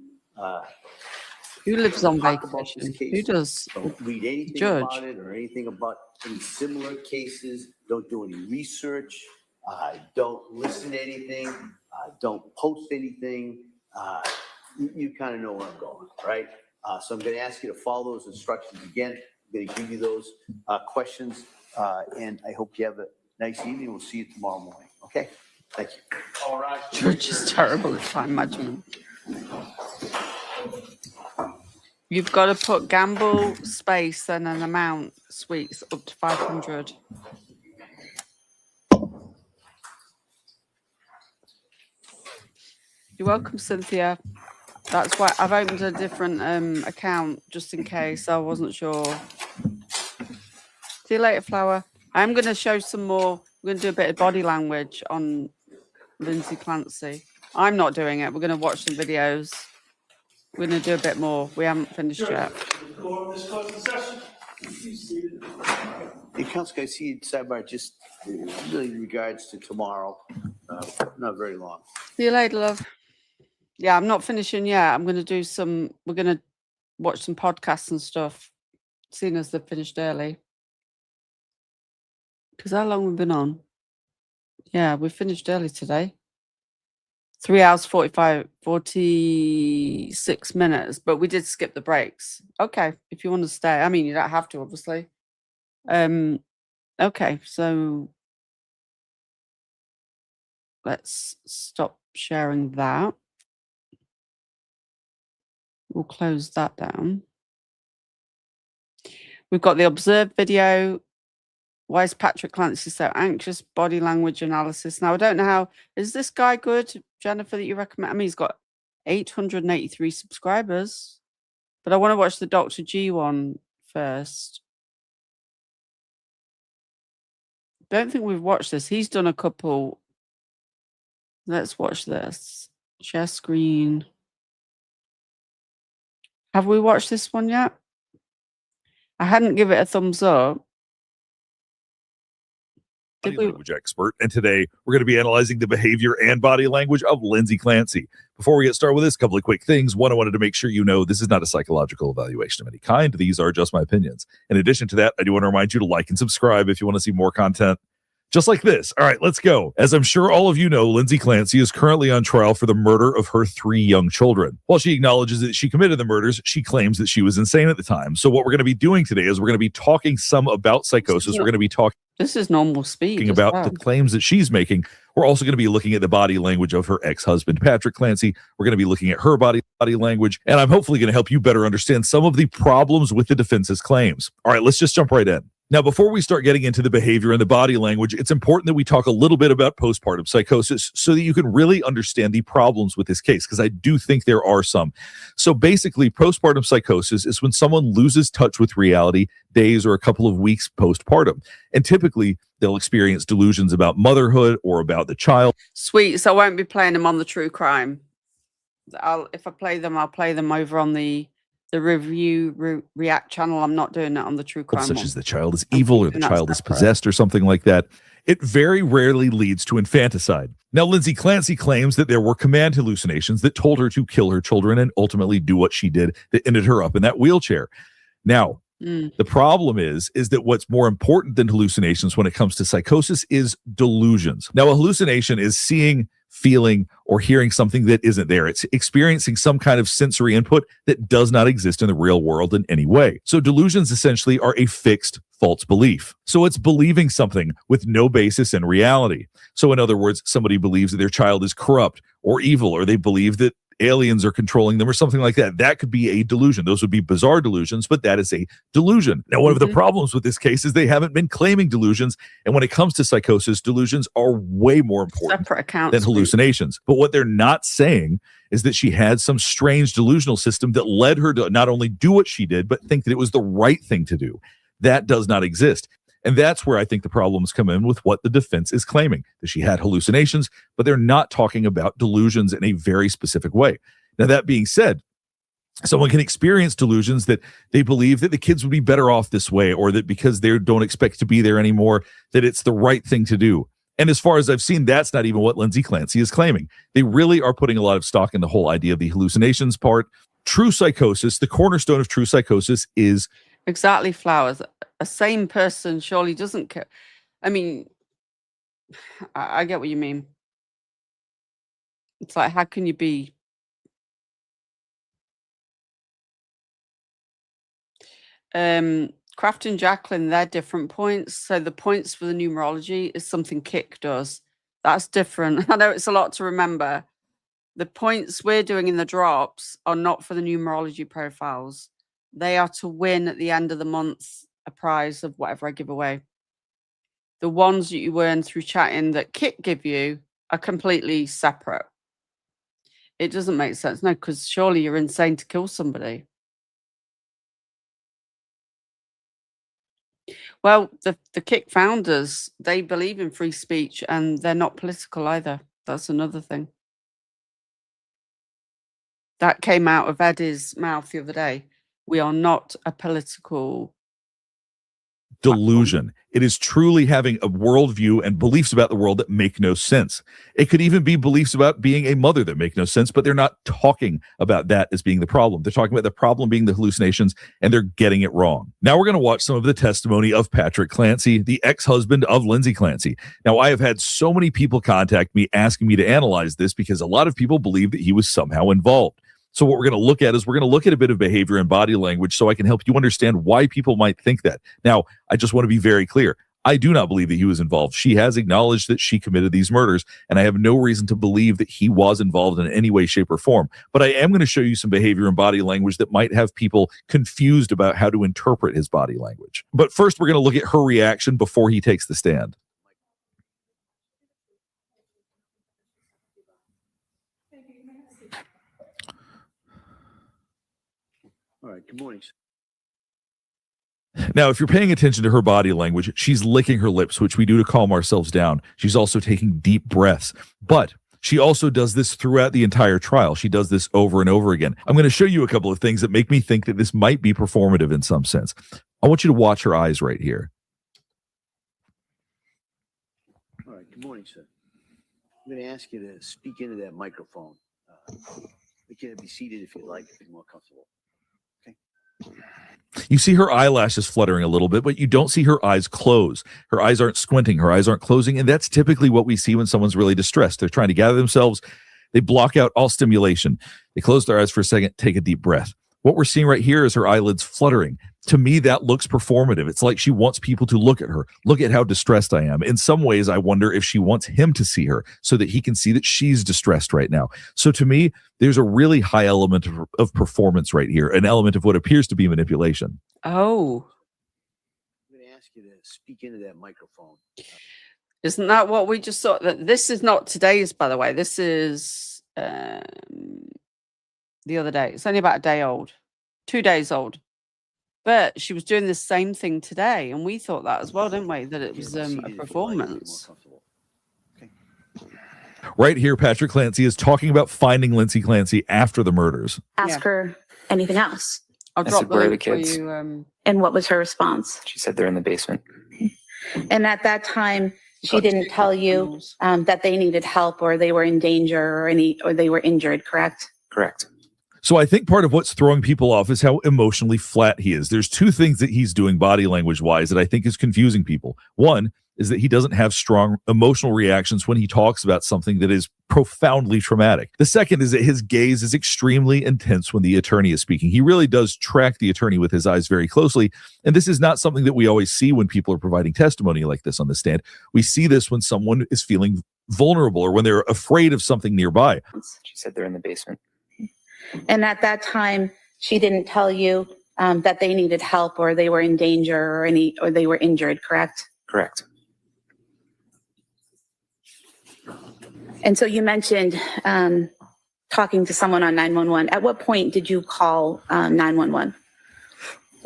Who lives on talk about vacation? this case. Who does? Don't read anything Judge. about it or anything about any similar cases. Don't do any research. Don't listen to anything. Don't post anything. You kind of know where I'm going, right? So I'm going to ask you to follow those instructions again. I'm going to give you those questions, and I hope you have a nice evening. We'll see you tomorrow morning. Okay? Thank you. All right. Judge is terrible at time management. You've got to put gamble space and an amount sweets up to 500. You're welcome, Cynthia. That's why I've opened a different account just in case. I wasn't sure. See you later, Flower. I'm going to show some more. We're going to do a bit of body language on Lindsay Clancy. I'm not doing it. We're going to watch some videos. We're going to do a bit more. We haven't finished yet. This closes the session. Please seated. Hey, Counsel, I see you sidebar just really in regards to tomorrow. Not very long. See you later, love. Yeah, I'm not finishing yet. I'm going to do some, we're going to watch some podcasts and stuff, seeing as they've finished early. Because how long have we been on? Yeah, we finished early today. 3 hours, 46 minutes, but we did skip the breaks. Okay, if you want to stay. I mean, you don't have to, obviously. Okay, so let's stop sharing that. We'll close that down. We've got the observed video. Why is Patrick Clancy so anxious? Body language analysis. Now, I don't know how. Is this guy good, Jennifer, that you recommend? I mean, he's got 883 subscribers. But I want to watch the Dr. G one first. Don't think we've watched this. He's done a couple. Let's watch this. Share screen. Have we watched this one yet? I hadn't given it a thumbs up. Body language expert, and today we're going to be analyzing the behavior and body language of Lindsay Clancy. Before we get started with this, a couple of quick things. One, I wanted to make sure you know this is not a psychological evaluation of any kind. These are just my opinions. In addition to that, I do want to remind you to like and subscribe if you want to see more content just like this. All right, let's go. As I'm sure all of you know, Lindsay Clancy is currently on trial for the murder of her 3 young children. While she acknowledges that she committed the murders, she claims that she was insane at the time. So what we're going to be doing today is we're going to be talking some about psychosis. We're going to be talking This is normal speed. about the claims that she's making. We're also going to be looking at the body language of her ex-husband, Patrick Clancy. We're going to be looking at her body language, and I'm hopefully going to help you better understand some of the problems with the defense's claims. All right, let's just jump right in. Now, before we start getting into the behavior and the body language, it's important that we talk a little bit about postpartum psychosis so that you can really understand the problems with this case, because I do think there are some. So basically, postpartum psychosis is when someone loses touch with reality days or a couple of weeks postpartum. And typically, they'll experience delusions about motherhood or about the child. Sweet. So I won't be playing them on the true crime. If I play them, I'll play them over on the react channel. I'm not doing it on the true crime Such one. as the child is evil or the that's child is separate. possessed or something like that. It very rarely leads to infanticide. Now, Lindsay Clancy claims that there were command hallucinations that told her to kill her children and ultimately do what she did that ended her up in that wheelchair. Now, the problem is that what's more important than hallucinations when it comes to psychosis is delusions. Now, a hallucination is seeing, feeling, or hearing something that isn't there. It's experiencing some kind of sensory input that does not exist in the real world in any way. So delusions essentially are a fixed false belief. So it's believing something with no basis in reality. So in other words, somebody believes that their child is corrupt or evil, or they believe that aliens are controlling them or something like that. That could be a delusion. Those would be bizarre delusions, but that is a delusion. Now, one of the problems with this case is they haven't been claiming delusions. And when it comes to psychosis, delusions are way more important than hallucinations. But what they're not saying is that she had some strange delusional system that led her to not only do what she did, but think that it was the right thing to do. That does not exist. And that's where I think the problems come in with what the defense is claiming, that she had hallucinations, but they're not talking about delusions in a very specific way. Now, that being said, someone can experience delusions that they believe that the kids would be better off this way, or that because they don't expect to be there anymore, that it's the right thing to do. And as far as I've seen, that's not even what Lindsay Clancy is claiming. They really are putting a lot of stock in the whole idea of the hallucinations part. True psychosis, the cornerstone of true psychosis is Exactly, Flowers. A sane person surely doesn't care. I mean, I get what you mean. It's like, how can you be? Kraft and Jacqueline, they're different points. So the points for the numerology is something Kick does. That's different. I know it's a lot to remember. The points we're doing in the drops are not for the numerology profiles. They are to win at the end of the month a prize of whatever I give away. The ones that you earn through chatting that Kit give you are completely separate. It doesn't make sense. No, because surely you're insane to kill somebody. Well, the Kick founders, they believe in free speech and they're not political either. That's another thing. That came out of Eddie's mouth the other day. We are not a political delusion. It is truly having a worldview and beliefs about the world that make no sense. It could even be beliefs about being a mother that make no sense, but they're not talking about that as being the problem. They're talking about the problem being the hallucinations, and they're getting it wrong. Now we're going to watch some of the testimony of Patrick Clancy, the ex-husband of Lindsay Clancy. Now, I have had so many people contact me asking me to analyze this because a lot of people believe that he was somehow involved. So what we're going to look at is we're going to look at a bit of behavior and body language so I can help you understand why people might think that. Now, I just want to be very clear. I do not believe that he was involved. She has acknowledged that she committed these murders, and I have no reason to believe that he was involved in any way, shape, or form. But I am going to show you some behavior and body language that might have people confused about how to interpret his body language. But first, we're going to look at her reaction before he takes the stand. All right, good morning. Now, if you're paying attention to her body language, she's licking her lips, which we do to calm ourselves down. She's also taking deep breaths. But she also does this throughout the entire trial. She does this over and over again. I'm going to show you a couple of things that make me think that this might be performative in some sense. I want you to watch her eyes right here. All right, good morning, sir. I'm going to ask you to speak into that microphone. You can be seated if you'd like, if you're more comfortable. You see her eyelashes fluttering a little bit, but you don't see her eyes close. Her eyes aren't squinting. Her eyes aren't closing. And that's typically what we see when someone's really distressed. They're trying to gather themselves. They block out all stimulation. They close their eyes for a second, take a deep breath. What we're seeing right here is her eyelids fluttering. To me, that looks performative. It's like she wants people to look at her. Look at how distressed I am. In some ways, I wonder if she wants him to see her so that he can see that she's distressed right now. So to me, there's a really high element of performance right here, an element of what appears to be manipulation. Oh. I'm going to ask you to speak into that microphone. Isn't that what we just saw? That this is not today's, by the way. This is the other day. It's only about a day old, 2 days old. But she was doing the same thing today, and we thought that as well, didn't we? That it was a performance. Right here, Patrick Clancy is talking about finding Lindsay Clancy after the murders. Ask her anything else. I'll I drop said, "Where are link the for kids?" you. And what was her response? She said they're in the basement. And at that time, she didn't tell you that they needed help or they were in danger or they were injured, correct? Correct. So I think part of what's throwing people off is how emotionally flat he is. There's two things that he's doing body language wise that I think is confusing people. One is that he doesn't have strong emotional reactions when he talks about something that is profoundly traumatic. The second is that his gaze is extremely intense when the attorney is speaking. He really does track the attorney with his eyes very closely. And this is not something that we always see when people are providing testimony like this on the stand. We see this when someone is feeling vulnerable or when they're afraid of something nearby. She said they're in the basement. And at that time, she didn't tell you that they needed help or they were in danger or they were injured, correct? Correct. And so you mentioned talking to someone on 911. At what point did you call 911?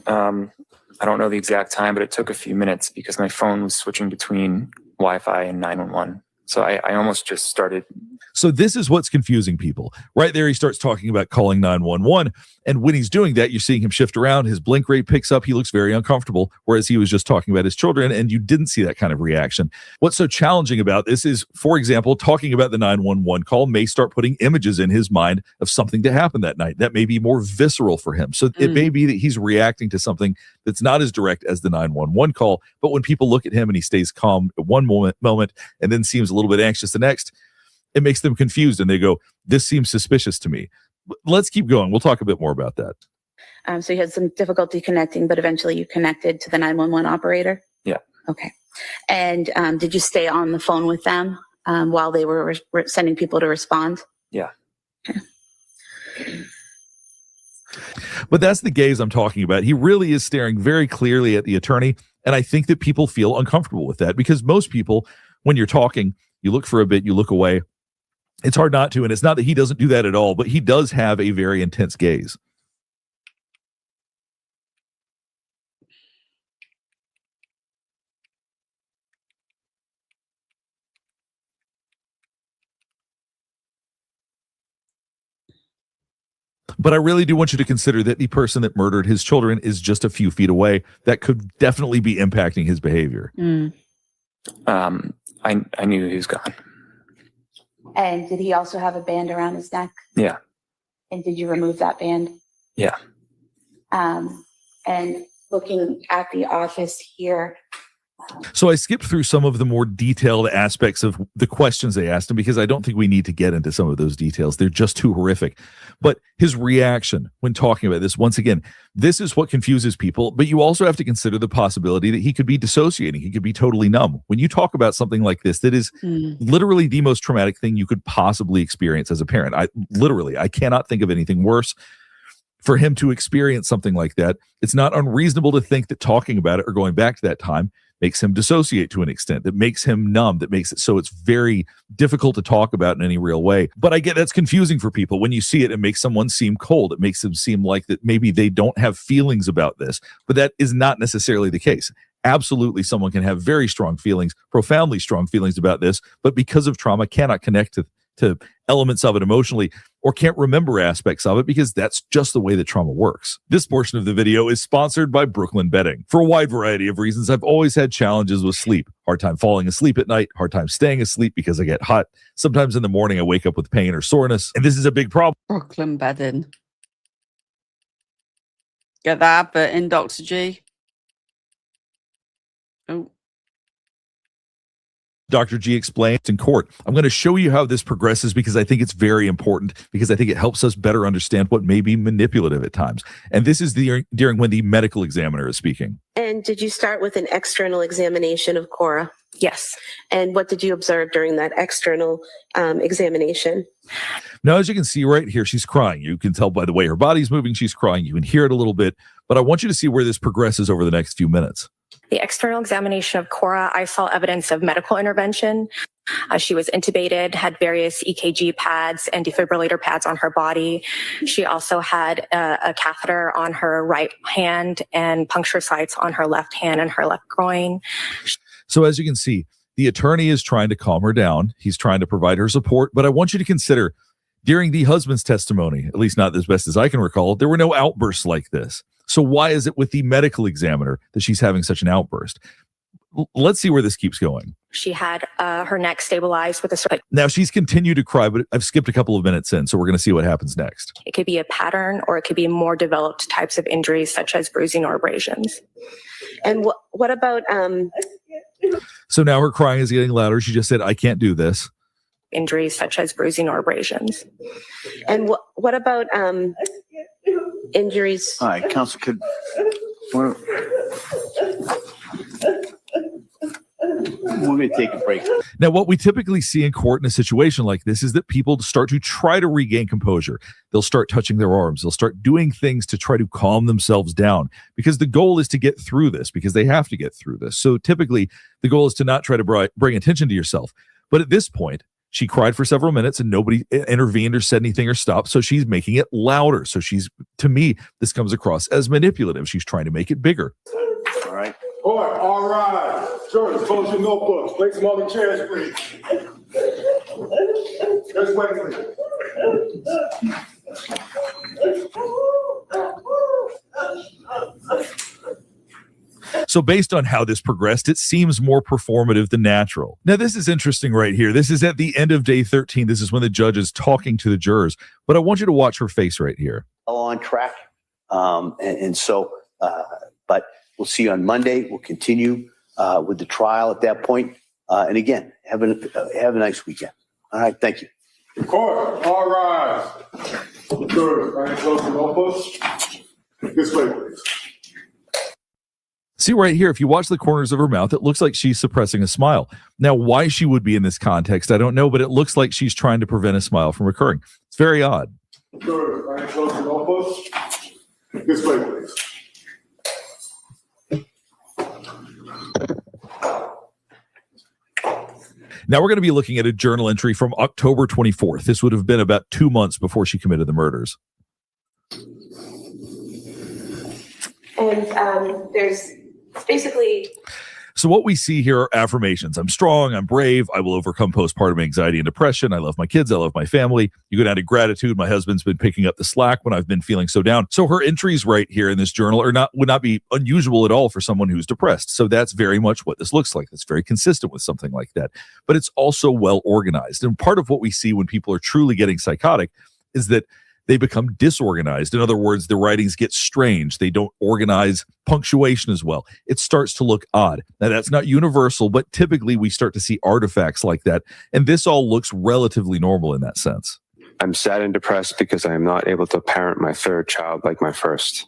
I don't know the exact time, but it took a few minutes because my phone was switching between Wi-Fi and 911. So I almost just started. So this is what's confusing people. Right there, he starts talking about calling 911. And when he's doing that, you're seeing him shift around. His blink rate picks up. He looks very uncomfortable, whereas he was just talking about his children, and you didn't see that kind of reaction. What's so challenging about this is, for example, talking about the 911 call may start putting images in his mind of something that happened that night. That may be more visceral for him. So it may be that he's reacting to something that's not as direct as the 911 call. But when people look at him and he stays calm at one moment and then seems a little bit anxious the next, it makes them confused and they go, this seems suspicious to me. Let's keep going. We'll talk a bit more about that. So you had some difficulty connecting, but eventually you connected to the 911 operator? Yeah. Okay. And did you stay on the phone with them while they were sending people to respond? Yeah. Okay. But that's the gaze I'm talking about. He really is staring very clearly at the attorney. And I think that people feel uncomfortable with that because most people, when you're talking, you look for a bit, you look away. It's hard not to. And it's not that he doesn't do that at all, but he does have a very intense gaze. But I really do want you to consider that the person that murdered his children is just a few feet away. That could definitely be impacting his behavior. I knew he was gone. And did he also have a band around his neck? Yeah. And did you remove that band? Yeah. And looking at the office here. So I skipped through some of the more detailed aspects of the questions they asked him because I don't think we need to get into some of those details. They're just too horrific. But his reaction when talking about this, once again, this is what confuses people. But you also have to consider the possibility that he could be dissociating. He could be totally numb. When you talk about something like this, that is literally the most traumatic thing you could possibly experience as a parent. I cannot think of anything worse. For him to experience something like that, it's not unreasonable to think that talking about it or going back to that time makes him dissociate to an extent, that makes him numb, that makes it so it's very difficult to talk about in any real way. But I get that's confusing for people. When you see it, it makes someone seem cold. It makes them seem like that maybe they don't have feelings about this, but that is not necessarily the case. Absolutely, someone can have very strong feelings, profoundly strong feelings about this, but because of trauma, cannot connect to elements of it emotionally or can't remember aspects of it because that's just the way that trauma works. This portion of the video is sponsored by Brooklyn Bedding. For a wide variety of reasons, I've always had challenges with sleep. Hard time falling asleep at night, hard time staying asleep because I get hot. Sometimes in the morning I wake up with pain or soreness, and this is a big problem. Brooklyn Bedding. Get that advert in, Dr. G. Oh. Dr. G explains in court. I'm going to show you how this progresses because I think it's very important because I think it helps us better understand what may be manipulative at times. And this is during when the medical examiner is speaking. And did you start with an external examination of Cora? Yes. And what did you observe during that external examination? Now, as you can see right here, she's crying. You can tell by the way her body's moving, she's crying. You can hear it a little bit, but I want you to see where this progresses over the next few minutes. The external examination of Cora, I saw evidence of medical intervention. She was intubated, had various EKG pads and defibrillator pads on her body. She also had a catheter on her right hand and puncture sites on her left hand and her left groin. So as you can see, the attorney is trying to calm her down. He's trying to provide her support. But I want you to consider, during the husband's testimony, at least not as best as I can recall, there were no outbursts like this. So why is it with the medical examiner that she's having such an outburst? Let's see where this keeps going. She had her neck stabilized with a... Now, she's continued to cry, but I've skipped a couple of minutes in, so we're going to see what happens next. It could be a pattern, or it could be more developed types of injuries, such as bruising or abrasions. And what about... So now her crying is getting louder. She just said, I can't do this. Injuries such as bruising or abrasions. And what about injuries? All right, counsel, we're going to take a break. Now, what we typically see in court in a situation like this is that people start to try to regain composure. They'll start touching their arms. They'll start doing things to try to calm themselves down, because the goal is to get through this, because they have to get through this. So typically, the goal is to not try to bring attention to yourself. But at this point, she cried for several minutes and nobody intervened or said anything or stopped. So she's making it louder. So to me, this comes across as manipulative. She's trying to make it bigger. All right. All right. Jurors, close your notebooks. Place them on the chairs, please. Just wait, please. So based on how this progressed, it seems more performative than natural. Now, this is interesting right here. This is at the end of day 13. This is when the judge is talking to the jurors. But I want you to watch her face right here. All on track. But we'll see you on Monday. We'll continue with the trial at that point. And again, have a nice weekend. All right. Thank you. Court, all rise. Jurors, right, close the notebooks. This way, please. See right here, if you watch the corners of her mouth, it looks like she's suppressing a smile. Now, why she would be in this context, I don't know, but it looks like she's trying to prevent a smile from occurring. It's very odd. Jurors, right, close the notebooks. This way, please. Now we're going to be looking at a journal entry from October 24th. This would have been about 2 months before she committed the murders. And there's basically... So what we see here are affirmations. I'm strong, I'm brave, I will overcome postpartum anxiety and depression, I love my kids, I love my family. You go down to gratitude, my husband's been picking up the slack when I've been feeling so down. So her entries right here in this journal would not be unusual at all for someone who's depressed. So that's very much what this looks like. It's very consistent with something like that. But it's also well organized. And part of what we see when people are truly getting psychotic is that they become disorganized. In other words, the writings get strange. They don't organize punctuation as well. It starts to look odd. Now, that's not universal, but typically we start to see artifacts like that. And this all looks relatively normal in that sense. I'm sad and depressed because I am not able to parent my third child like my first.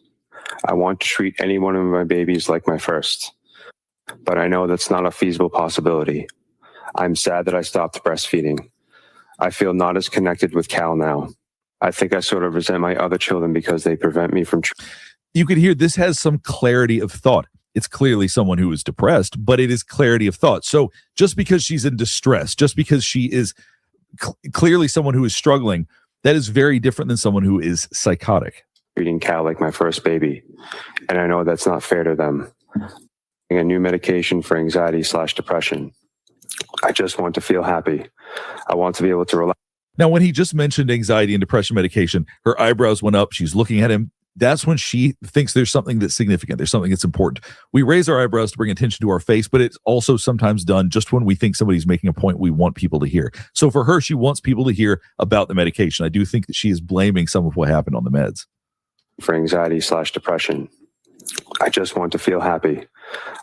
I want to treat any one of my babies like my first, but I know that's not a feasible possibility. I'm sad that I stopped breastfeeding. I feel not as connected with Cal now. I think I sort of resent my other children because they prevent me from... You could hear this has some clarity of thought. It's clearly someone who is depressed, but it is clarity of thought. So just because she's in distress, just because she is clearly someone who is struggling, that is very different than someone who is psychotic. Treating Cal like my first baby, and I know that's not fair to them. A new medication for anxiety/depression. I just want to feel happy. I want to be able to relax. Now, when he just mentioned anxiety and depression medication, her eyebrows went up. She's looking at him. That's when she thinks there's something that's significant. There's something that's important. We raise our eyebrows to bring attention to our face, but it's also sometimes done just when we think somebody's making a point we want people to hear. So for her, she wants people to hear about the medication. I do think that she is blaming some of what happened on the meds. For anxiety/depression. I just want to feel happy.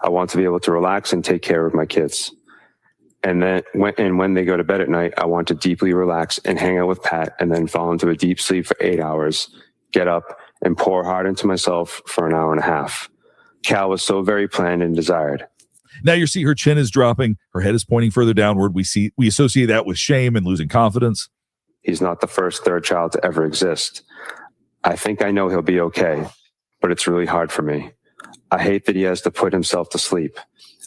I want to be able to relax and take care of my kids. And then when they go to bed at night, I want to deeply relax and hang out with Pat and then fall into a deep sleep for 8 hours, get up and pour hard into myself for an hour and a half. Cal was so very planned and desired. Now you see her chin is dropping. Her head is pointing further downward. We associate that with shame and losing confidence. He's not the first third child to ever exist. I think I know he'll be okay, but it's really hard for me. I hate that he has to put himself to sleep.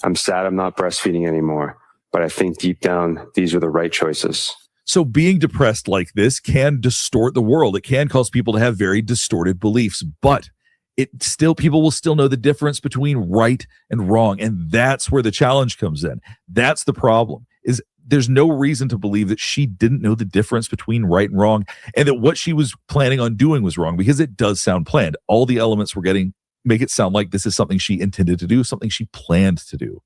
I'm sad I'm not breastfeeding anymore, but I think deep down, these are the right choices. So being depressed like this can distort the world. It can cause people to have very distorted beliefs, but people will still know the difference between right and wrong. And that's where the challenge comes in. That's the problem, is there's no reason to believe that she didn't know the difference between right and wrong, and that what she was planning on doing was wrong, because it does sound planned. All the elements we're getting make it sound like this is something she intended to do, something she planned to do.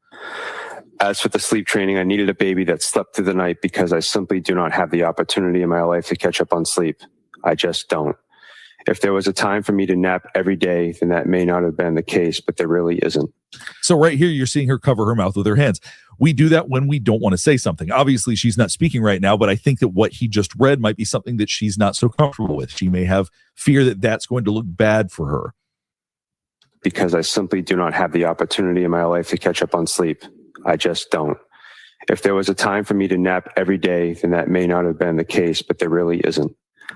As for the sleep training, I needed a baby that slept through the night because I simply do not have the opportunity in my life to catch up on sleep. I just don't. If there was a time for me to nap every day, then that may not have been the case, but there really isn't. So right here, you're seeing her cover her mouth with her hands. We do that when we don't want to say something. Obviously, she's not speaking right now, but I think that what he just read might be something that she's not so comfortable with. She may have fear that that's going to look bad for her. Because I simply do not have the opportunity in my life to catch up on sleep. I just don't. If there was a time for me to nap every day, then that may not have been the case, but there really isn't.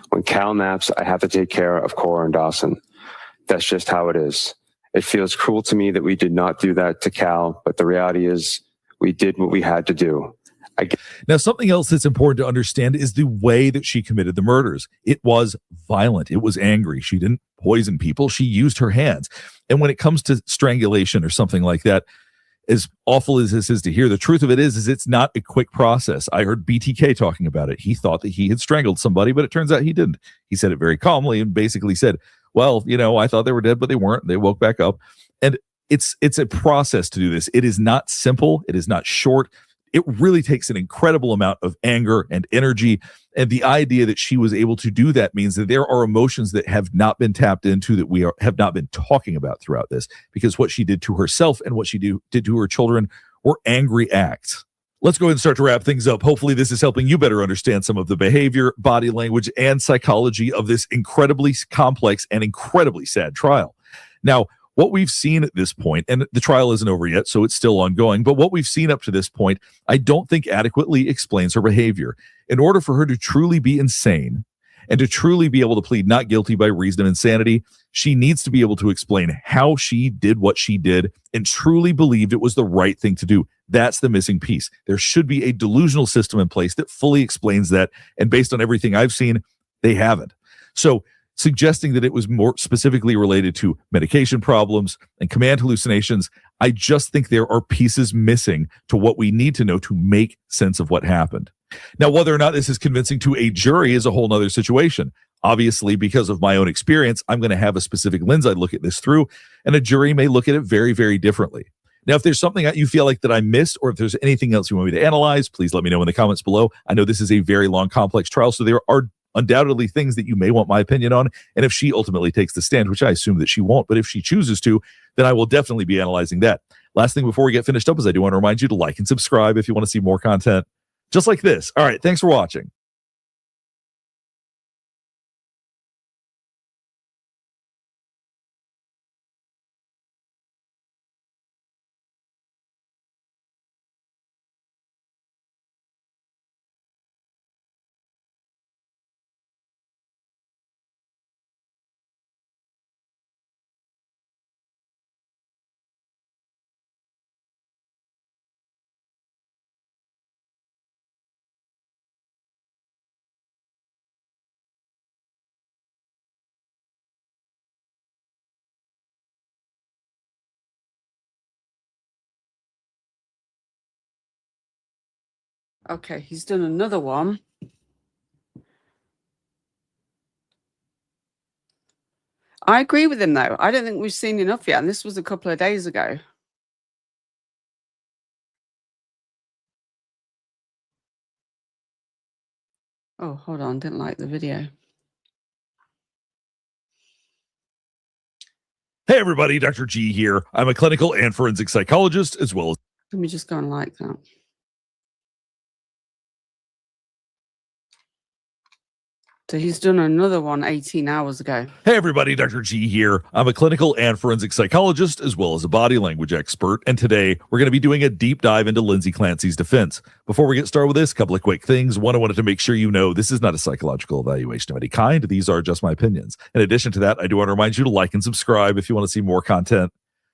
When Cal naps, I have to take care of Cora and Dawson. That's just how it is. It feels cruel to me that we did not do that to Cal, but the reality is we did what we had to do. Now, something else that's important to understand is the way that she committed the murders. It was violent. It was angry. She didn't poison people. She used her hands. And when it comes to strangulation or something like that, as awful as this is to hear, the truth of it is it's not a quick process. I heard BTK talking about it. He thought that he had strangled somebody, but it turns out he didn't. He said it very calmly and basically said, well, I thought they were dead, but they weren't. They woke back up. And it's a process to do this. It is not simple. It is not short. It really takes an incredible amount of anger and energy. And the idea that she was able to do that means that there are emotions that have not been tapped into, that have not been talking about throughout this, because what she did to herself and what she did to her children were angry acts. Let's go ahead and start to wrap things up. Hopefully this is helping you better understand some of the behavior, body language, and psychology of this incredibly complex and incredibly sad trial. Now, what we've seen at this point, and the trial isn't over yet, so it's still ongoing, but what we've seen up to this point, I don't think adequately explains her behavior. In order for her to truly be insane and to truly be able to plead not guilty by reason of insanity, she needs to be able to explain how she did what she did and truly believed it was the right thing to do. That's the missing piece. There should be a delusional system in place that fully explains that, and based on everything I've seen, they haven't. So suggesting that it was more specifically related to medication problems and command hallucinations, I just think there are pieces missing to what we need to know to make sense of what happened. Now, whether or not this is convincing to a jury is a whole nother situation. Obviously, because of my own experience, I'm going to have a specific lens I look at this through, and a jury may look at it very, very differently. Now, if there's something that you feel like that I missed, or if there's anything else you want me to analyze, please let me know in the comments below. I know this is a very long, complex trial, so there are undoubtedly things that you may want my opinion on. And if she ultimately takes the stand, which I assume that she won't, but if she chooses to, then I will definitely be analyzing that. Last thing before we get finished up is I do want to remind you to like and subscribe if you want to see more content just like this. All right, thanks for watching. Okay, he's done another one. I agree with him, though. I don't think we've seen enough yet, and this was a couple of days ago. Oh, hold on. Didn't like the video. Hey, everybody. Dr. G here. I'm a clinical and forensic psychologist, as well as... Let me just go and like that. So he's done another one 18 hours ago. Hey everybody, Dr. G here. I'm a clinical and forensic psychologist, as well as a body language expert. And today we're going to be doing a deep dive into Lindsay Clancy's defense. Before we get started with this, a couple of quick things. One, I wanted to make sure you know this is not a psychological evaluation of any kind. These are just my opinions. In addition to that, I do want to remind you to like and subscribe if you want to see more content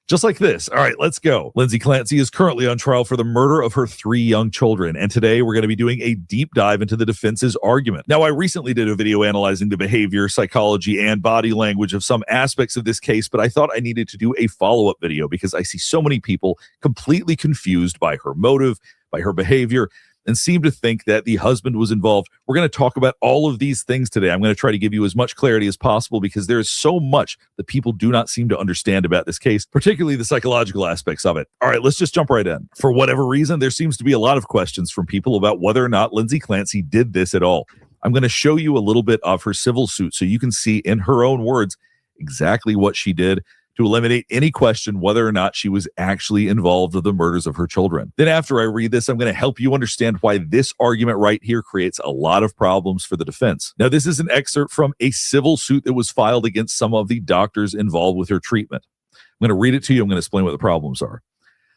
Just like this. All right, let's go. Lindsay Clancy is currently on trial for the murder of her 3 young children. And today we're going to be doing a deep dive into the defense's argument. Now, I recently did a video analyzing the behavior, psychology, and body language of some aspects of this case, but I thought I needed to do a follow-up video because I see so many people completely confused by her motive, by her behavior, and seem to think that the husband was involved. We're going to talk about all of these things today. I'm going to try to give you as much clarity as possible because there is so much that people do not seem to understand about this case, particularly the psychological aspects of it. All right, let's just jump right in. For whatever reason, there seems to be a lot of questions from people about whether or not Lindsay Clancy did this at all. I'm going to show you a little bit of her civil suit so you can see in her own words exactly what she did to eliminate any question whether or not she was actually involved with the murders of her children. Then after I read this, I'm going to help you understand why this argument right here creates a lot of problems for the defense. Now, this is an excerpt from a civil suit that was filed against some of the doctors involved with her treatment. I'm going to read it to you. I'm going to explain what the problems are.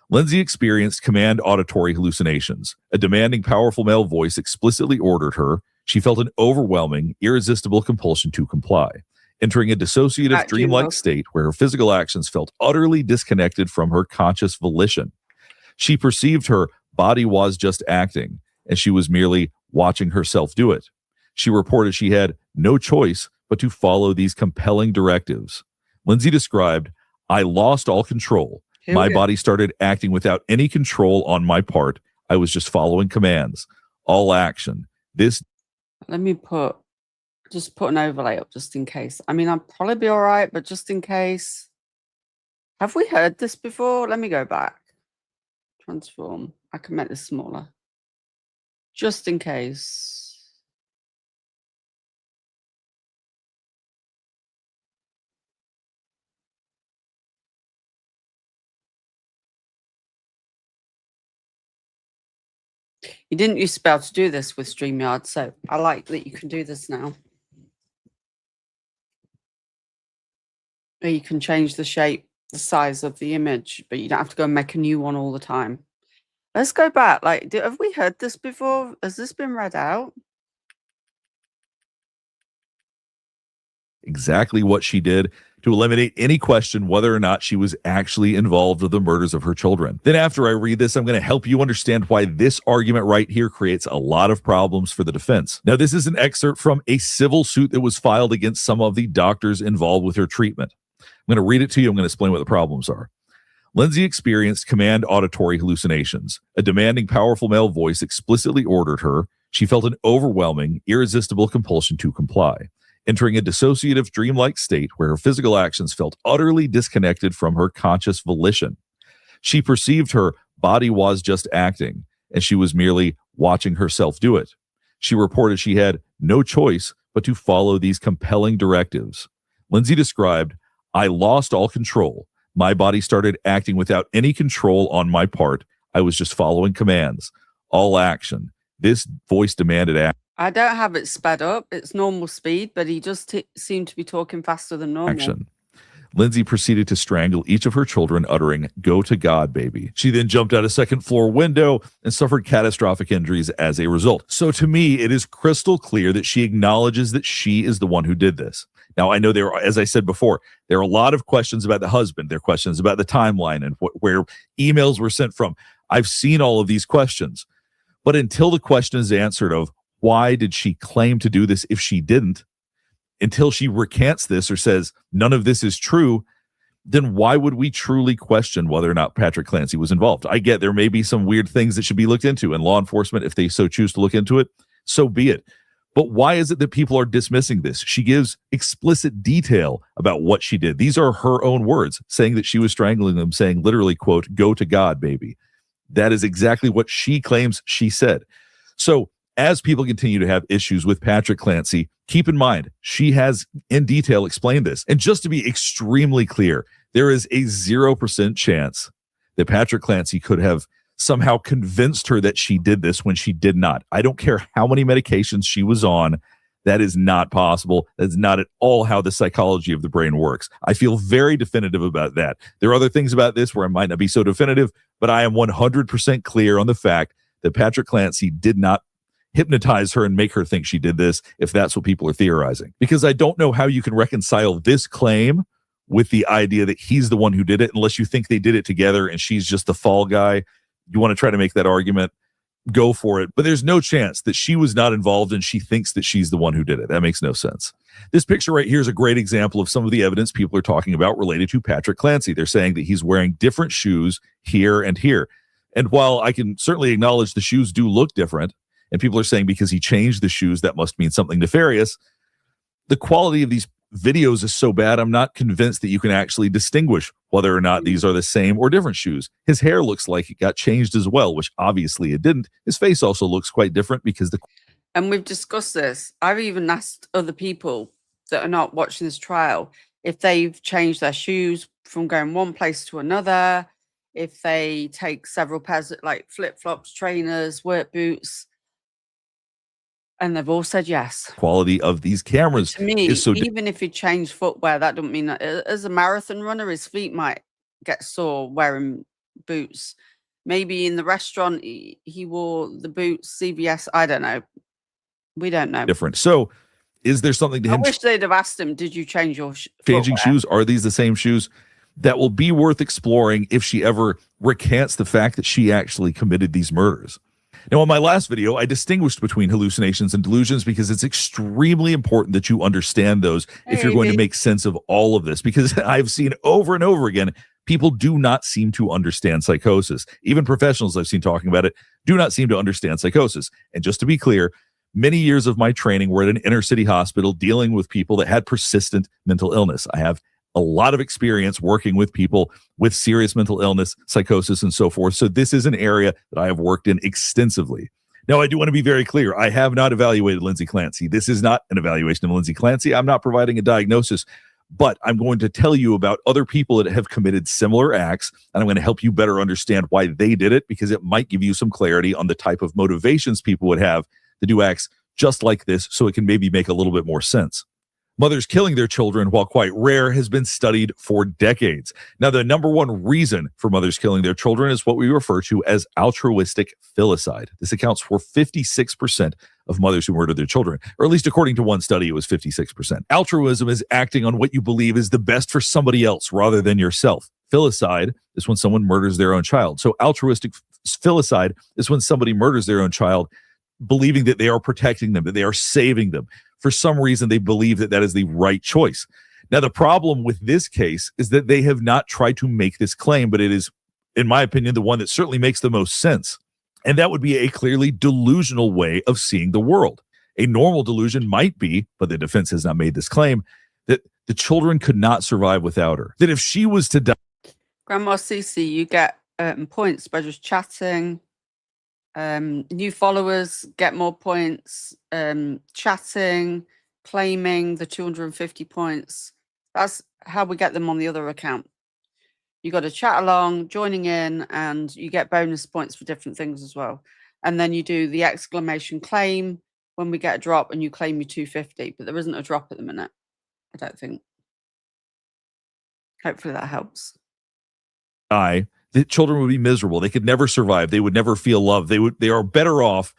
Lindsay experienced command auditory hallucinations. A demanding, powerful male voice explicitly ordered her. She felt an overwhelming, irresistible compulsion to comply, entering a dissociative dreamlike state where her physical actions felt utterly disconnected from her conscious volition. She perceived her body was just acting, and she was merely watching herself do it. She reported she had no choice but to follow these compelling directives. Lindsay described, "I lost all control. My body started acting without any control on my part. I was just following commands. All action. This..." Let me just put an overlay up just in case. I mean, I'll probably be all right, but just in case. Have we heard this before? Let me go back. Transform. I can make this smaller. Just in case. You didn't used to be able to do this with StreamYard, so I like that you can do this now. Where you can change the shape, the size of the image, but you don't have to go and make a new one all the time. Let's go back. Like, have we heard this before? Has this been read out? Exactly what she did to eliminate any question whether or not she was actually involved with the murders of her children. Then after I read this, I'm going to help you understand why this argument right here creates a lot of problems for the defense. Now, this is an excerpt from a civil suit that was filed against some of the doctors involved with her treatment. I'm going to read it to you. I'm going to explain what the problems are. Lindsay experienced command auditory hallucinations. A demanding, powerful male voice explicitly ordered her. She felt an overwhelming, irresistible compulsion to comply, entering a dissociative dreamlike state where her physical actions felt utterly disconnected from her conscious volition. She perceived her body was just acting, and she was merely watching herself do it. She reported she had no choice but to follow these compelling directives. Lindsay described, "I lost all control. My body started acting without any control on my part. I was just following commands. All action. This voice demanded action." I don't have it sped up. It's normal speed, but he just seemed to be talking faster than normal. Lindsay proceeded to strangle each of her children, uttering, "Go to God, baby." She then jumped out a second-floor window and suffered catastrophic injuries as a result. So to me, it is crystal clear that she acknowledges that she is the one who did this. Now, I know there are, as I said before, there are a lot of questions about the husband. There are questions about the timeline and where emails were sent from. I've seen all of these questions. But until the question is answered of why did she claim to do this if she didn't, until she recants this or says none of this is true, then why would we truly question whether or not Patrick Clancy was involved? I get there may be some weird things that should be looked into, and law enforcement, if they so choose to look into it, so be it. But why is it that people are dismissing this? She gives explicit detail about what she did. These are her own words, saying that she was strangling them, saying literally, quote, "Go to God, baby." That is exactly what she claims she said. So as people continue to have issues with Patrick Clancy, keep in mind, she has in detail explained this. And just to be extremely clear, there is a 0% chance that Patrick Clancy could have somehow convinced her that she did this when she did not. I don't care how many medications she was on. That is not possible. That's not at all how the psychology of the brain works. I feel very definitive about that. There are other things about this where I might not be so definitive, but I am 100% clear on the fact that Patrick Clancy did not hypnotize her and make her think she did this, if that's what people are theorizing. Because I don't know how you can reconcile this claim with the idea that he's the one who did it, unless you think they did it together and she's just the fall guy. You want to try to make that argument, go for it. But there's no chance that she was not involved and she thinks that she's the one who did it. That makes no sense. This picture right here is a great example of some of the evidence people are talking about related to Patrick Clancy. They're saying that he's wearing different shoes here and here. And while I can certainly acknowledge the shoes do look different, and people are saying because he changed the shoes, that must mean something nefarious, the quality of these videos is so bad, I'm not convinced that you can actually distinguish whether or not these are the same or different shoes. His hair looks like it got changed as well, which obviously it didn't. His face also looks quite different because And we've discussed this. I've even asked other people that are not watching this trial if they've changed their shoes from going one place to another, if they take several pairs of like flip-flops, trainers, work boots. And they've all said yes. quality of these cameras To me, is so even if he changed footwear, that don't mean that as a marathon runner, his feet might get sore wearing boots. Maybe in the restaurant, he wore the boots, CVS. I don't know. We don't know. different. So is there something to I him wish they'd have asked him, did you change your changing footwear? shoes? Are these the same shoes? That will be worth exploring if she ever recants the fact that she actually committed these murders. Now, in my last video, I distinguished between hallucinations and delusions because it's extremely important that you understand those if you're going to Maybe. make sense of all of this, because I've seen over and over again, people do not seem to understand psychosis. Even professionals I've seen talking about it do not seem to understand psychosis. And just to be clear, many years of my training were at an inner city hospital dealing with people that had persistent mental illness. I have a lot of experience working with people with serious mental illness, psychosis, and so forth. So this is an area that I have worked in extensively. Now, I do want to be very clear. I have not evaluated Lindsay Clancy. This is not an evaluation of Lindsay Clancy. I'm not providing a diagnosis, but I'm going to tell you about other people that have committed similar acts, and I'm going to help you better understand why they did it, because it might give you some clarity on the type of motivations people would have to do acts just like this, so it can maybe make a little bit more sense. Mothers killing their children, while quite rare, has been studied for decades. Now, the number one reason for mothers killing their children is what we refer to as altruistic filicide. This accounts for 56% of mothers who murder their children, or at least according to one study, it was 56%. Altruism is acting on what you believe is the best for somebody else rather than yourself. Filicide is when someone murders their own child. So altruistic filicide is when somebody murders their own child, believing that they are protecting them, that they are saving them. For some reason, they believe that that is the right choice. Now, the problem with this case is that they have not tried to make this claim, but it is, in my opinion, the one that certainly makes the most sense. And that would be a clearly delusional way of seeing the world. A normal delusion might be, but the defense has not made this claim, that the children could not survive without her. That if she was to die... Grandma Cece, you get points by just chatting. New followers get more points. Chatting, claiming the 250 points. That's how we get them on the other account. You got to chat along, joining in, and you get bonus points for different things as well. And then you do the exclamation claim when we get a drop, and you claim your 250. But there isn't a drop at the minute, I don't think. Hopefully that helps. The children would be miserable. They could never survive. They would never feel love. They are better off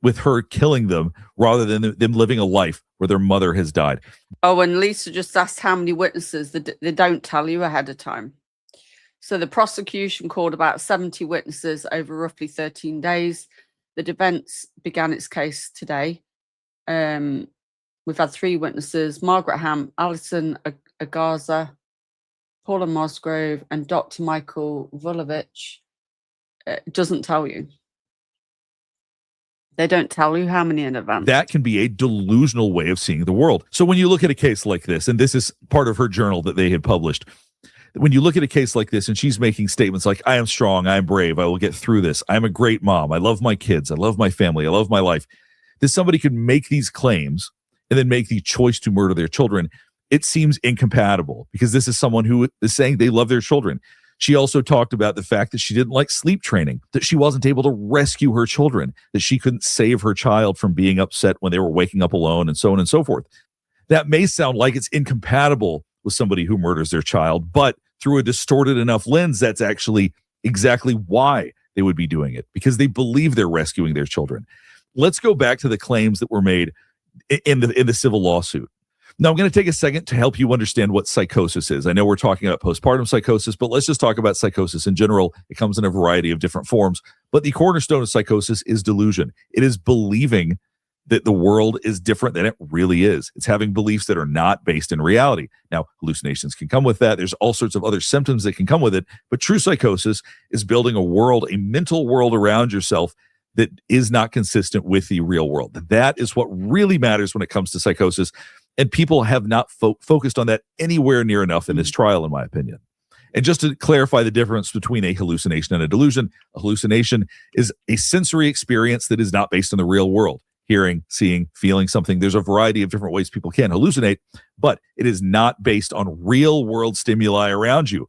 with her killing them rather than them living a life where their mother has died. Oh, and Lisa just asked how many witnesses. They don't tell you ahead of time. So the prosecution called about 70 witnesses over roughly 13 days. The defense began its case today. We've had 3 witnesses: Margaret Ham, Alison Agaza, Paula Musgrove, and Dr. Michael Vulovich. Doesn't tell you. They don't tell you how many in advance. That can be a delusional way of seeing the world. So when you look at a case like this, and this is part of her journal that they had published, when you look at a case like this and she's making statements like, I am strong, I am brave, I will get through this, I'm a great mom, I love my kids, I love my family, I love my life, that somebody could make these claims and then make the choice to murder their children, it seems incompatible, because this is someone who is saying they love their children. She also talked about the fact that she didn't like sleep training, that she wasn't able to rescue her children, that she couldn't save her child from being upset when they were waking up alone, and so on and so forth. That may sound like it's incompatible with somebody who murders their child, but through a distorted enough lens, that's actually exactly why they would be doing it, because they believe they're rescuing their children. Let's go back to the claims that were made in the civil lawsuit. Now, I'm going to take a second to help you understand what psychosis is. I know we're talking about postpartum psychosis, but let's just talk about psychosis in general. It comes in a variety of different forms, but the cornerstone of psychosis is delusion. It is believing that the world is different than it really is. It's having beliefs that are not based in reality. Now, hallucinations can come with that. There's all sorts of other symptoms that can come with it, but true psychosis is building a world, a mental world around yourself that is not consistent with the real world. That is what really matters when it comes to psychosis, and people have not focused on that anywhere near enough in this trial, in my opinion. And just to clarify the difference between a hallucination and a hallucination is a sensory experience that is not based on the real world. Hearing, seeing, feeling something. There's a variety of different ways people can hallucinate, but it is not based on real world stimuli around you.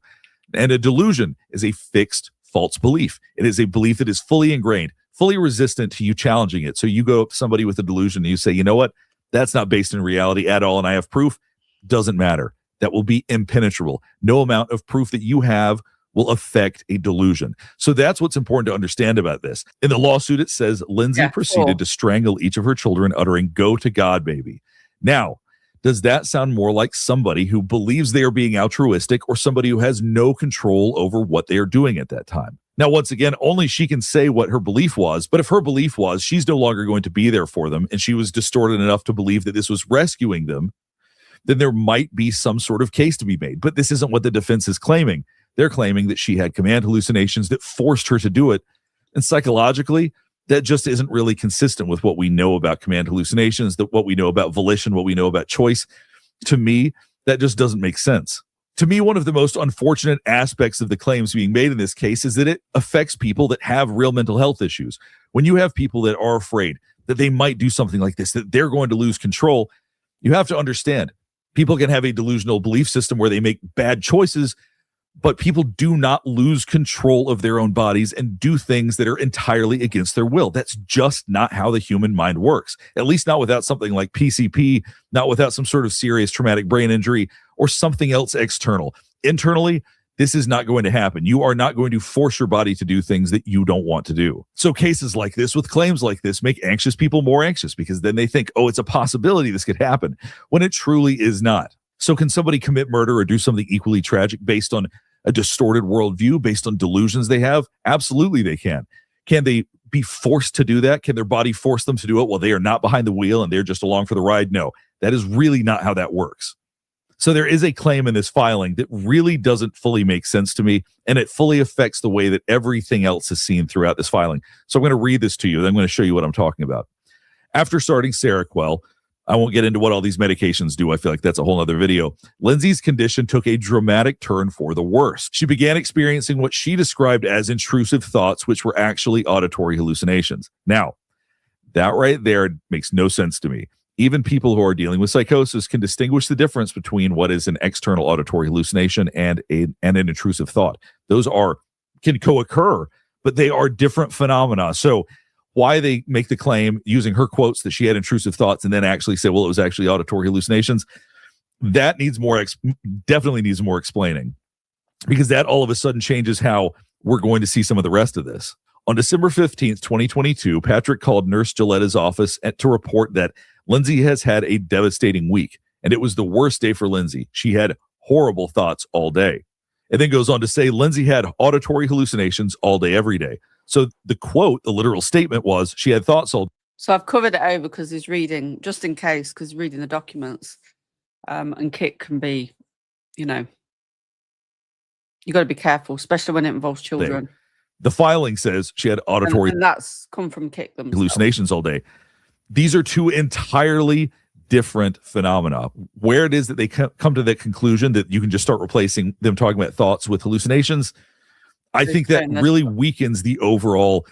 And a delusion is a fixed false belief. It is a belief that is fully ingrained, fully resistant to you challenging it. So you go up to somebody with a delusion and you say, you know what? That's not based in reality at all, and I have proof. Doesn't matter. That will be impenetrable. No amount of proof that you have will affect a delusion. So that's what's important to understand about this. In the lawsuit, it says Lindsay proceeded to strangle each of her children, uttering, "Go to God, baby." Now, does that sound more like somebody who believes they are being altruistic or somebody who has no control over what they are doing at that time? Now, once again, only she can say what her belief was, but if her belief was she's no longer going to be there for them and she was distorted enough to believe that this was rescuing them, then there might be some sort of case to be made. But this isn't what the defense is claiming. They're claiming that she had command hallucinations that forced her to do it. And psychologically, that just isn't really consistent with what we know about command hallucinations, that what we know about volition, what we know about choice. To me, that just doesn't make sense. To me, one of the most unfortunate aspects of the claims being made in this case is that it affects people that have real mental health issues. When you have people that are afraid that they might do something like this, that they're going to lose control, you have to understand people can have a delusional belief system where they make bad choices, but people do not lose control of their own bodies and do things that are entirely against their will. That's just not how the human mind works, at least not without something like PCP, not without some sort of serious traumatic brain injury or something else external. Internally, this is not going to happen. You are not going to force your body to do things that you don't want to do. So cases like this with claims like this make anxious people more anxious because then they think, oh, it's a possibility this could happen, when it truly is not. So can somebody commit murder or do something equally tragic based on a distorted worldview, based on delusions they have? Absolutely they can. Can they be forced to do that? Can their body force them to do it while they are not behind the wheel and they're just along for the ride? No, that is really not how that works. So there is a claim in this filing that really doesn't fully make sense to me, and it fully affects the way that everything else is seen throughout this filing. So I'm going to read this to you, then I'm going to show you what I'm talking about. After starting Seroquel, I won't get into what all these medications do. I feel like that's a whole other video. Lindsay's condition took a dramatic turn for the worse. She began experiencing what she described as intrusive thoughts, which were actually auditory hallucinations. Now, that right there makes no sense to me. Even people who are dealing with psychosis can distinguish the difference between what is an external auditory hallucination and an intrusive thought. Those can co-occur, but they are different phenomena. So why they make the claim using her quotes that she had intrusive thoughts and then actually say, well, it was actually auditory hallucinations, that definitely needs more explaining, because that all of a sudden changes how we're going to see some of the rest of this. On December 15th, 2022, Patrick called Nurse Giletta's office to report that Lindsay has had a devastating week, and it was the worst day for Lindsay. She had horrible thoughts all day. And then goes on to say Lindsay had auditory hallucinations all day, every day. So the quote, the literal statement was, she had thoughts all day. So I've covered it over because he's reading, just in case, because he's reading the documents. And Kit can be, you got to be careful, especially when it involves children. The filing says she had auditory and that's come from Kit themselves. Hallucinations all day. These are two entirely different phenomena. Where it is that they come to that conclusion that you can just start replacing them talking about thoughts with hallucinations, I think that really weakens the overall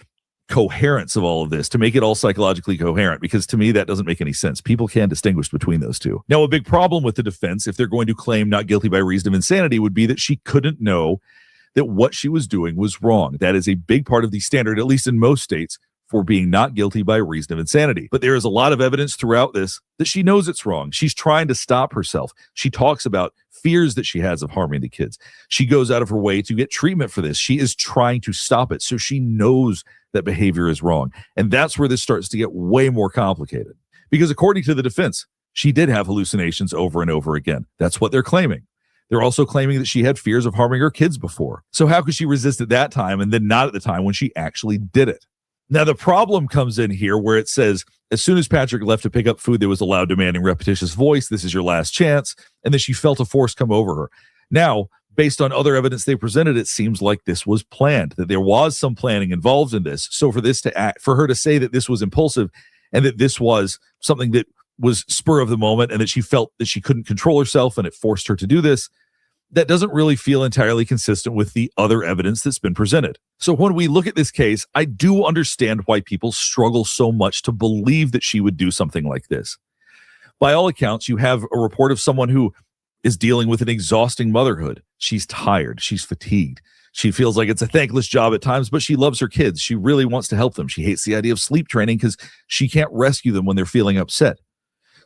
coherence of all of this to make it all psychologically coherent, because to me, that doesn't make any sense. People can distinguish between those two. Now, a big problem with the defense, if they're going to claim not guilty by reason of insanity, would be that she couldn't know that what she was doing was wrong. That is a big part of the standard, at least in most states, for being not guilty by reason of insanity. But there is a lot of evidence throughout this that she knows it's wrong. She's trying to stop herself. She talks about fears that she has of harming the kids. She goes out of her way to get treatment for this. She is trying to stop it. So she knows that behavior is wrong. And that's where this starts to get way more complicated. Because according to the defense, She did have hallucinations over and over again. That's what they're claiming. They're also claiming that she had fears of harming her kids before. So how could she resist at that time and then not at the time when she actually did it? Now, the problem comes in here where it says, as soon as Patrick left to pick up food, there was a loud, demanding, repetitious voice. This is your last chance. And then she felt a force come over her. Now, based on other evidence they presented, it seems like this was planned, that there was some planning involved in this. So for her to say that this was impulsive and that this was something that was spur of the moment and that she felt that she couldn't control herself and it forced her to do this, that doesn't really feel entirely consistent with the other evidence that's been presented. So when we look at this case, I do understand why people struggle so much to believe that she would do something like this. By all accounts, you have a report of someone who is dealing with an exhausting motherhood. She's tired. She's fatigued. She feels like it's a thankless job at times, but she loves her kids. She really wants to help them. She hates the idea of sleep training because she can't rescue them when they're feeling upset.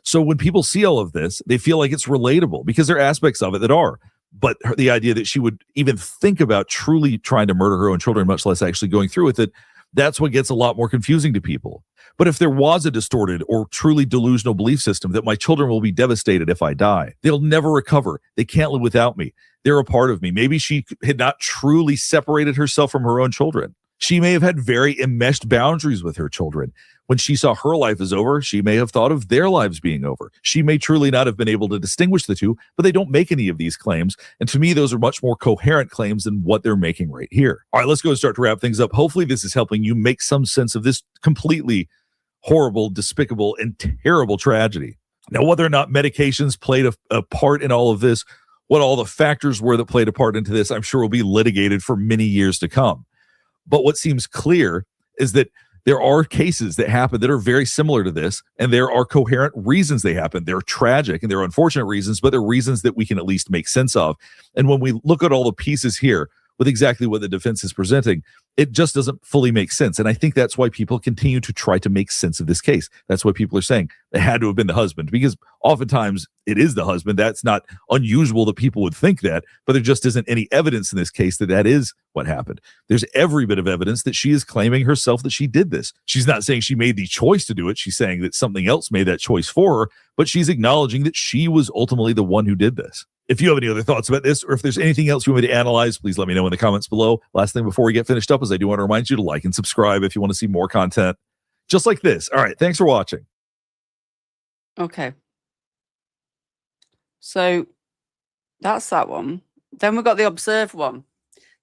So when people see all of this, they feel like it's relatable because there are aspects of it that are. But the idea that she would even think about truly trying to murder her own children, much less actually going through with it, that's what gets a lot more confusing to people. But if there was a distorted or truly delusional belief system that my children will be devastated if I die, they'll never recover, they can't live without me, they're a part of me. Maybe she had not truly separated herself from her own children. She may have had very enmeshed boundaries with her children. When she saw her life is over, she may have thought of their lives being over. She may truly not have been able to distinguish the two, but they don't make any of these claims. And to me, those are much more coherent claims than what they're making right here. All right, let's go and start to wrap things up. Hopefully this is helping you make some sense of this completely horrible, despicable, and terrible tragedy. Now, whether or not medications played a part in all of this, what all the factors were that played a part into this, I'm sure will be litigated for many years to come. But what seems clear is that there are cases that happen that are very similar to this, and there are coherent reasons they happen. They're tragic and they're unfortunate reasons, but they're reasons that we can at least make sense of. And when we look at all the pieces here with exactly what the defense is presenting, it just doesn't fully make sense. And I think that's why people continue to try to make sense of this case. That's why people are saying it had to have been the husband, because oftentimes it is the husband. That's not unusual that people would think that, but there just isn't any evidence in this case that that is what happened. There's every bit of evidence that she is claiming herself that she did this. She's not saying she made the choice to do it. She's saying that something else made that choice for her, but she's acknowledging that she was ultimately the one who did this. If you have any other thoughts about this, or if there's anything else you want me to analyze, please let me know in the comments below. Last thing before we get finished up is I do want to remind you to like and subscribe if you want to see more content just like this. All right, thanks for watching. Okay. So that's that one. Then we've got the observe one.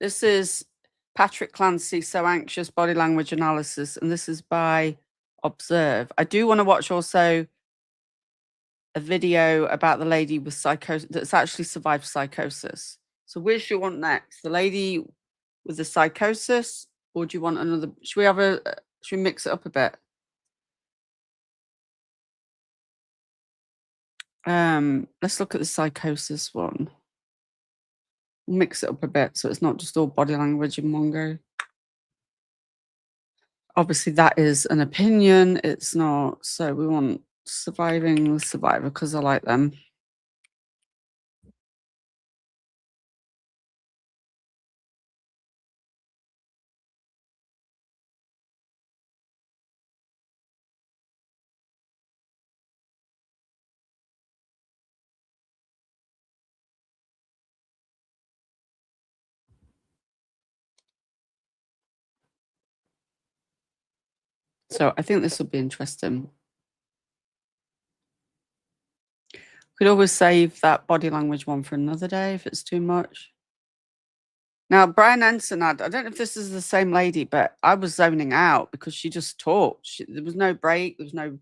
This is Patrick Clancy, So Anxious, Body Language Analysis, and this is by Observe. I do want to watch also a video about the lady with psychosis that's actually survived psychosis. So which do you want next? The lady with the psychosis, or do you want another? Should we mix it up a bit? Let's look at the psychosis one. Mix it up a bit so it's not just all body language in one go. Obviously that is an opinion, it's not. So we want surviving the survivor because I like them. So I think this will be interesting. Could always save that body language one for another day if it's too much. Now, Brian Ensign, I don't know if this is the same lady, but I was zoning out because she just talked. There was no break, there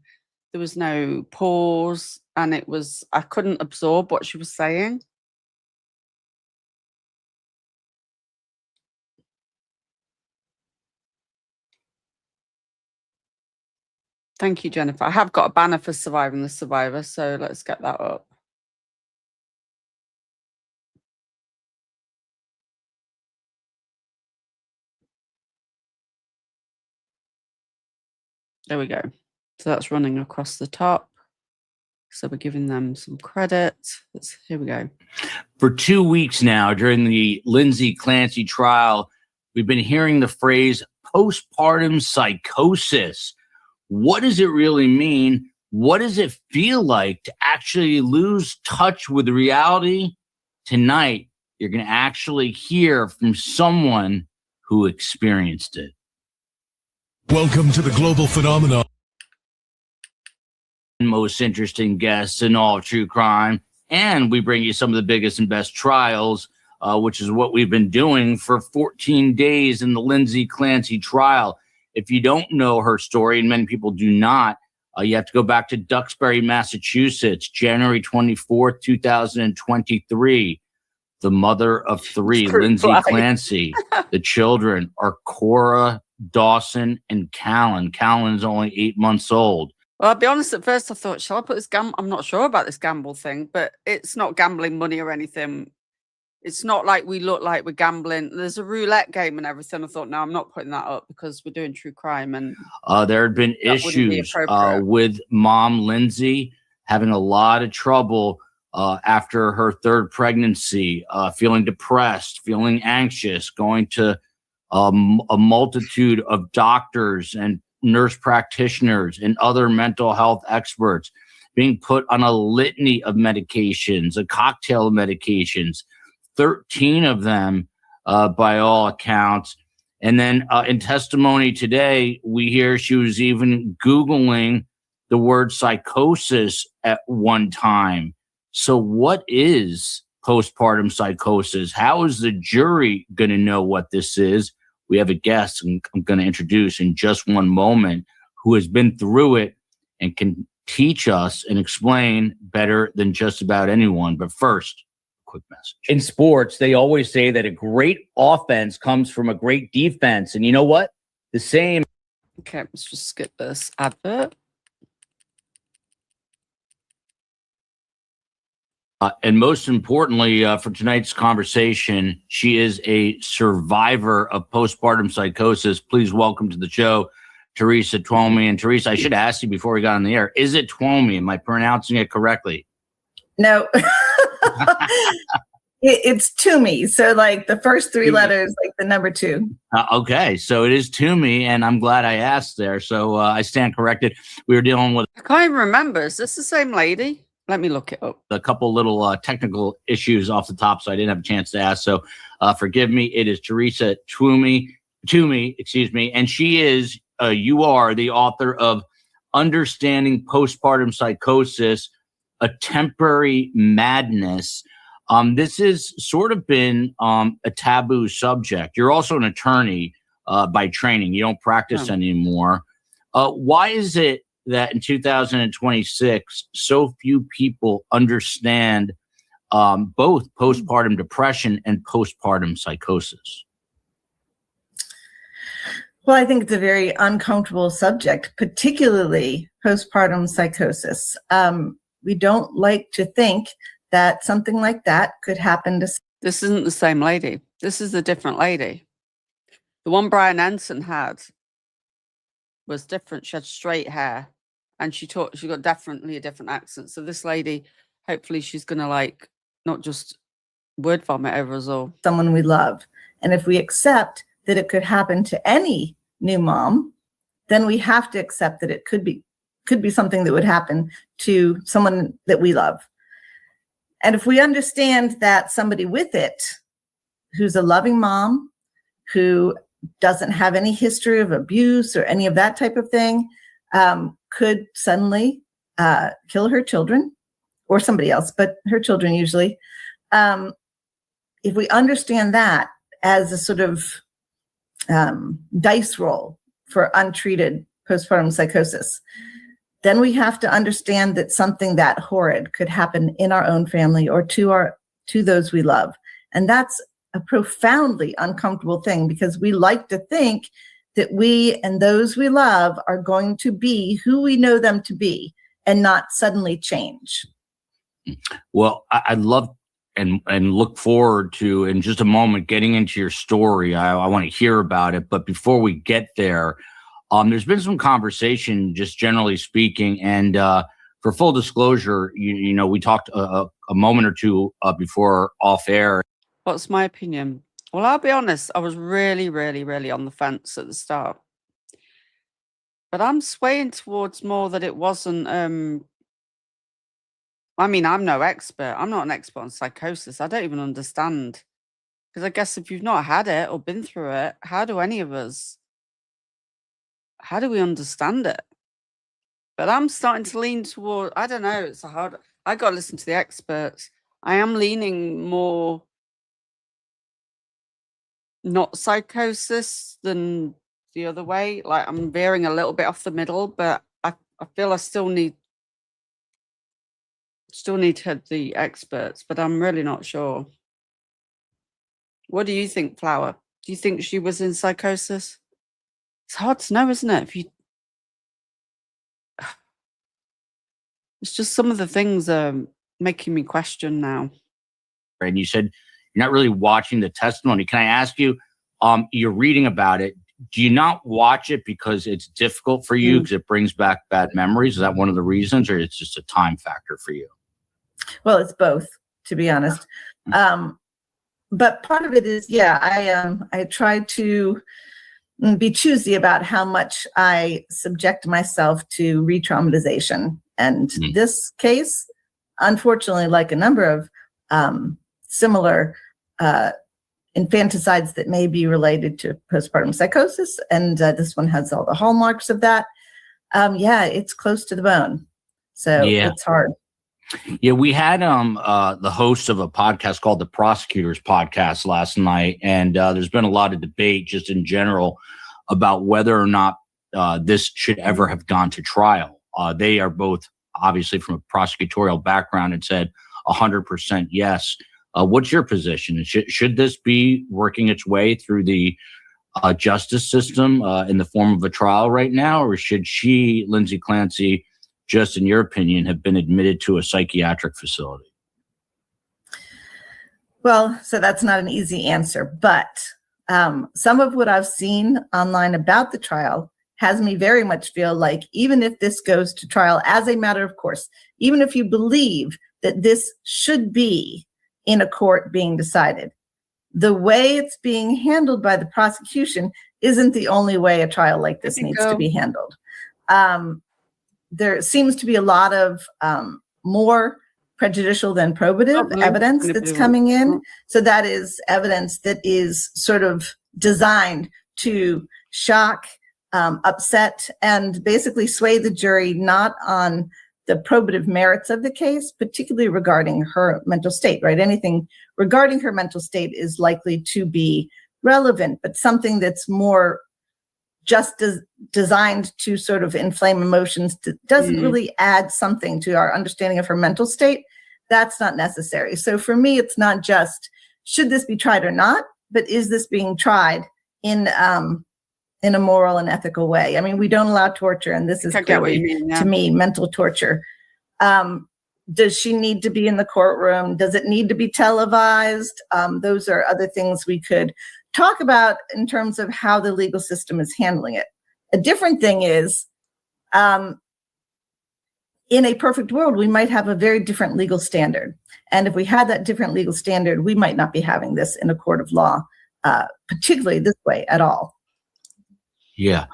was no pause, and I couldn't absorb what she was saying. Thank you, Jennifer. I have got a banner for Surviving the Survivor, so let's get that up. There we go. So that's running across the top. So we're giving them some credit. Here we go. For 2 weeks now, during the Lindsay Clancy trial, we've been hearing the phrase postpartum psychosis. What does it really mean? What does it feel like to actually lose touch with reality? Tonight, you're going to actually hear from someone who experienced it. Welcome to the global phenomenon. Most interesting guests in all of true crime. And we bring you some of the biggest and best trials, which is what we've been doing for 14 days in the Lindsay Clancy trial. If you don't know her story, and many people do not, you have to go back to Duxbury, Massachusetts, January 24th, 2023. The mother of three, Lindsay Clancy. The children are Cora, Dawson, and Callan. Callan's only 8 months old. Well, I'll be honest, at first I thought, shall I put this I'm not sure about this gamble thing, but it's not gambling money or anything. It's not like we look like we're gambling. There's a roulette game and everything. I thought, no, I'm not putting that up because we're doing true crime. And there had been issues with mom Lindsay having a lot of trouble after her third pregnancy, feeling depressed, feeling anxious, going to a multitude of doctors and nurse practitioners and other mental health experts, being put on a litany of medications, a cocktail of medications, 13 of them by all accounts. And then in testimony today, we hear she was even Googling the word psychosis at one time. So what is postpartum psychosis? How is the jury going to know what this is? We have a guest I'm going to introduce in just one moment who has been through it and can teach us and explain better than just about anyone. But first, quick message. In sports, they always say that a great offense comes from a great defense. And you know what? The same. Okay, let's just skip this advert. And most importantly, for tonight's conversation, she is a survivor of postpartum psychosis. Please welcome to the show, Teresa Twomey. And Teresa, I should ask you before we got on the air, is it Twomey? Am I pronouncing it correctly? No, it's Toomey. So like the first three letters, like the number 2. Okay, so it is Toomey, and I'm glad I asked there. So I stand corrected. We were dealing with I can't even remember. Is this the same lady? Let me look it up. a couple little technical issues off the top, so I didn't have a chance to ask. So forgive me. It is Teresa Twomey, excuse me, and she is, you are the author of Understanding Postpartum Psychosis, A Temporary Madness. This has sort of been a taboo subject. You're also an attorney by training. You don't practice anymore. Why is it that in 2026, so few people understand both postpartum depression and postpartum psychosis? Well, I think it's a very uncomfortable subject, particularly postpartum psychosis. We don't like to think that something like that could happen to. This isn't the same lady. This is a different lady. The one Brian Ensign had was different. She had straight hair and she got definitely a different accent. So this lady, hopefully she's going to like, not just word vomit over us all. Someone we love. And if we accept that it could happen to any new mom, then we have to accept that it could be something that would happen to someone that we love. And if we understand that somebody with it, who's a loving mom, who doesn't have any history of abuse or any of that type of thing, could suddenly kill her children or somebody else, but her children usually. If we understand that as a sort of dice roll for untreated postpartum psychosis, then we have to understand that something that horrid could happen in our own family or to those we love. And that's a profoundly uncomfortable thing because we like to think that we and those we love are going to be who we know them to be and not suddenly change. Well, I'd love and look forward to, in just a moment, getting into your story. I want to hear about it. But before we get there, there's been some conversation, just generally speaking, and for full disclosure, you know, we talked a moment or two before off air. What's my opinion? Well, I'll be honest, I was really, really, really on the fence at the start. But I'm swaying towards more that it wasn't. I mean, I'm no expert. I'm not an expert on psychosis. I don't even understand. Because I guess if you've not had it or been through it, how do any of us? How do we understand it? But I'm starting to lean toward. I don't know. It's a hard. I got to listen to the experts. I am leaning more not psychosis than the other way. Like I'm veering a little bit off the middle, but I feel I still need to hear the experts, but I'm really not sure. What do you think, Flower? Do you think she was in psychosis? It's hard to know, isn't it? If you, it's just some of the things are making me question now. And you said you're not really watching the testimony. Can I ask you, you're reading about it. Do you not watch it because it's difficult for you because it brings back bad memories? Is that one of the reasons, or it's just a time factor for you? Well, it's both, to be honest. But part of it is, I try to be choosy about how much I subject myself to re-traumatization. And this case, unfortunately, like a number of similar infanticides that may be related to postpartum psychosis, and this one has all the hallmarks of that. It's close to the bone. So it's hard. Yeah, we had the host of a podcast called the Prosecutors podcast last night, and there's been a lot of debate just in general about whether or not this should ever have gone to trial. They are both obviously from a prosecutorial background and said 100% yes. What's your position? Should this be working its way through the justice system in the form of a trial right now, or should she, Lindsay Clancy, just in your opinion, have been admitted to a psychiatric facility? Well, so that's not an easy answer, but some of what I've seen online about the trial has me very much feel like even if this goes to trial as a matter of course, even if you believe that this should be in a court being decided, the way it's being handled by the prosecution isn't the only way a trial like this needs to be handled. There seems to be a lot of more prejudicial than probative evidence that's coming in. So that is evidence that is sort of designed to shock, upset, and basically sway the jury not on the probative merits of the case, particularly regarding her mental state, right? Anything regarding her mental state is likely to be relevant, but something that's more just designed to sort of inflame emotions doesn't really add something to our understanding of her mental state. That's not necessary. So for me, it's not just should this be tried or not, but is this being tried in a moral and ethical way? I mean, we don't allow torture, and this is clearly, to me, mental torture. Does she need to be in the courtroom? Does it need to be televised? Those are other things we could talk about in terms of how the legal system is handling it. A different thing is, in a perfect world, we might have a very different legal standard. And if we had that different legal standard, we might not be having this in a court of law, particularly this way at all. Yeah.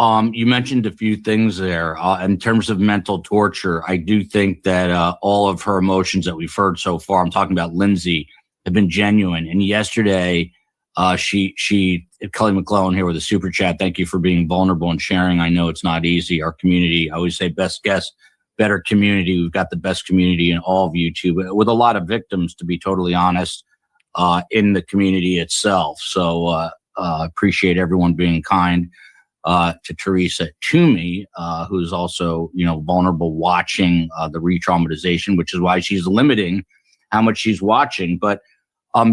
You mentioned a few things there. In terms of mental torture, I do think that all of her emotions that we've heard so far, I'm talking about Lindsay, have been genuine. And yesterday, Kelly McClellan here with a super chat. Thank you for being vulnerable and sharing. I know it's not easy. Our community, I always say best guess, better community. We've got the best community in all of YouTube with a lot of victims, to be totally honest, in the community itself. So appreciate everyone being kind to Teresa Toomey, who's also, vulnerable watching the re-traumatization, which is why she's limiting how much she's watching. But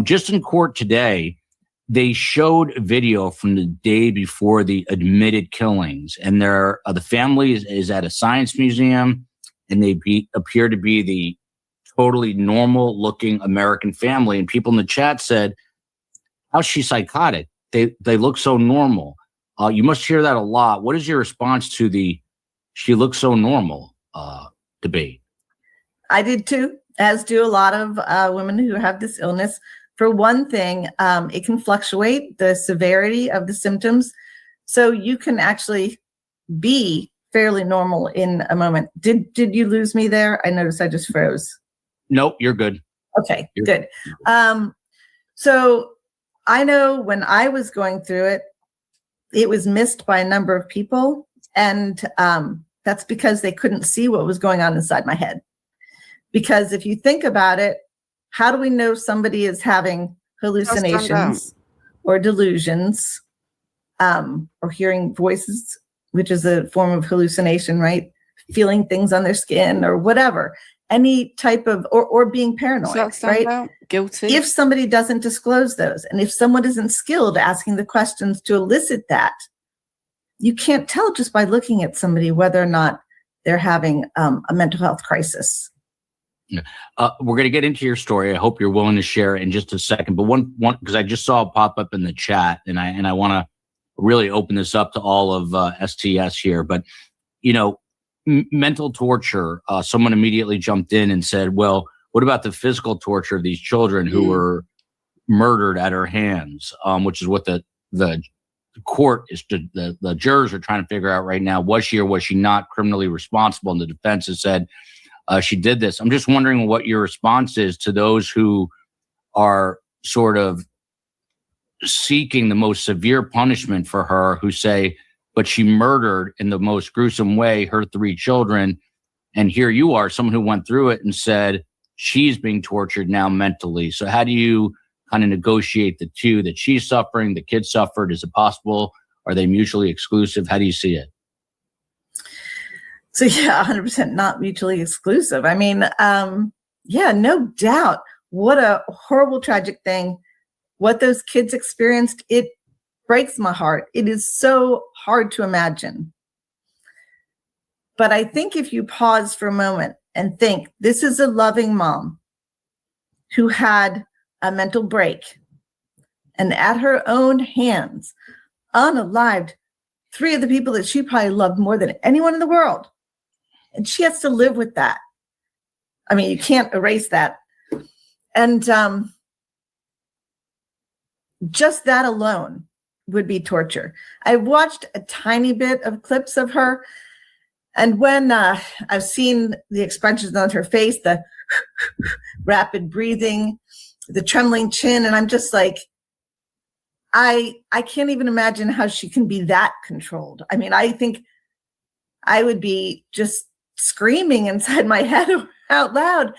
just in court today, they showed a video from the day before the admitted killings, and the family is at a science museum, and they appear to be the totally normal-looking American family. And people in the chat said, "How's she psychotic? They look so normal." You must hear that a lot. What is your response to the "she looks so normal" debate? I did too, as do a lot of women who have this illness. For one thing, it can fluctuate the severity of the symptoms. So you can actually be fairly normal in a moment. Did you lose me there? I noticed I just froze. Nope, you're good. Okay, good. So I know when I was going through it, it was missed by a number of people. And that's because they couldn't see what was going on inside my head. Because if you think about it, how do we know somebody is having hallucinations or delusions or hearing voices, which is a form of hallucination, right? Feeling things on their skin or whatever, any type of, or being paranoid, right? Guilty. If somebody doesn't disclose those, and if someone isn't skilled asking the questions to elicit that, you can't tell just by looking at somebody whether or not they're having a mental health crisis. We're going to get into your story. I hope you're willing to share it in just a second. But one, because I just saw it pop up in the chat, and I want to really open this up to all of STS here. But mental torture. Someone immediately jumped in and said, "Well, what about the physical torture of these children who were murdered at her hands?" Which is what the court is. The jurors are trying to figure out right now: was she or was she not criminally responsible? And the defense has said she did this. I'm just wondering what your response is to those who are sort of seeking the most severe punishment for her, who say, but she murdered in the most gruesome way her 3 children. And here you are, someone who went through it and said she's being tortured now mentally. So how do you kind of negotiate the two, that she's suffering, the kids suffered? Is it possible? Are they mutually exclusive? How do you see it? So yeah, 100% not mutually exclusive. I mean, yeah, no doubt. What a horrible, tragic thing. What those kids experienced, it breaks my heart. It is so hard to imagine. But I think if you pause for a moment and think, this is a loving mom who had a mental break, and at her own hands, unalived 3 of the people that she probably loved more than anyone in the world. And she has to live with that. I mean, you can't erase that. And just that alone would be torture. I watched a tiny bit of clips of her. And when I've seen the expressions on her face, the rapid breathing, the trembling chin, and I'm just like, I can't even imagine how she can be that controlled. I mean, I think I would be just screaming inside my head out loud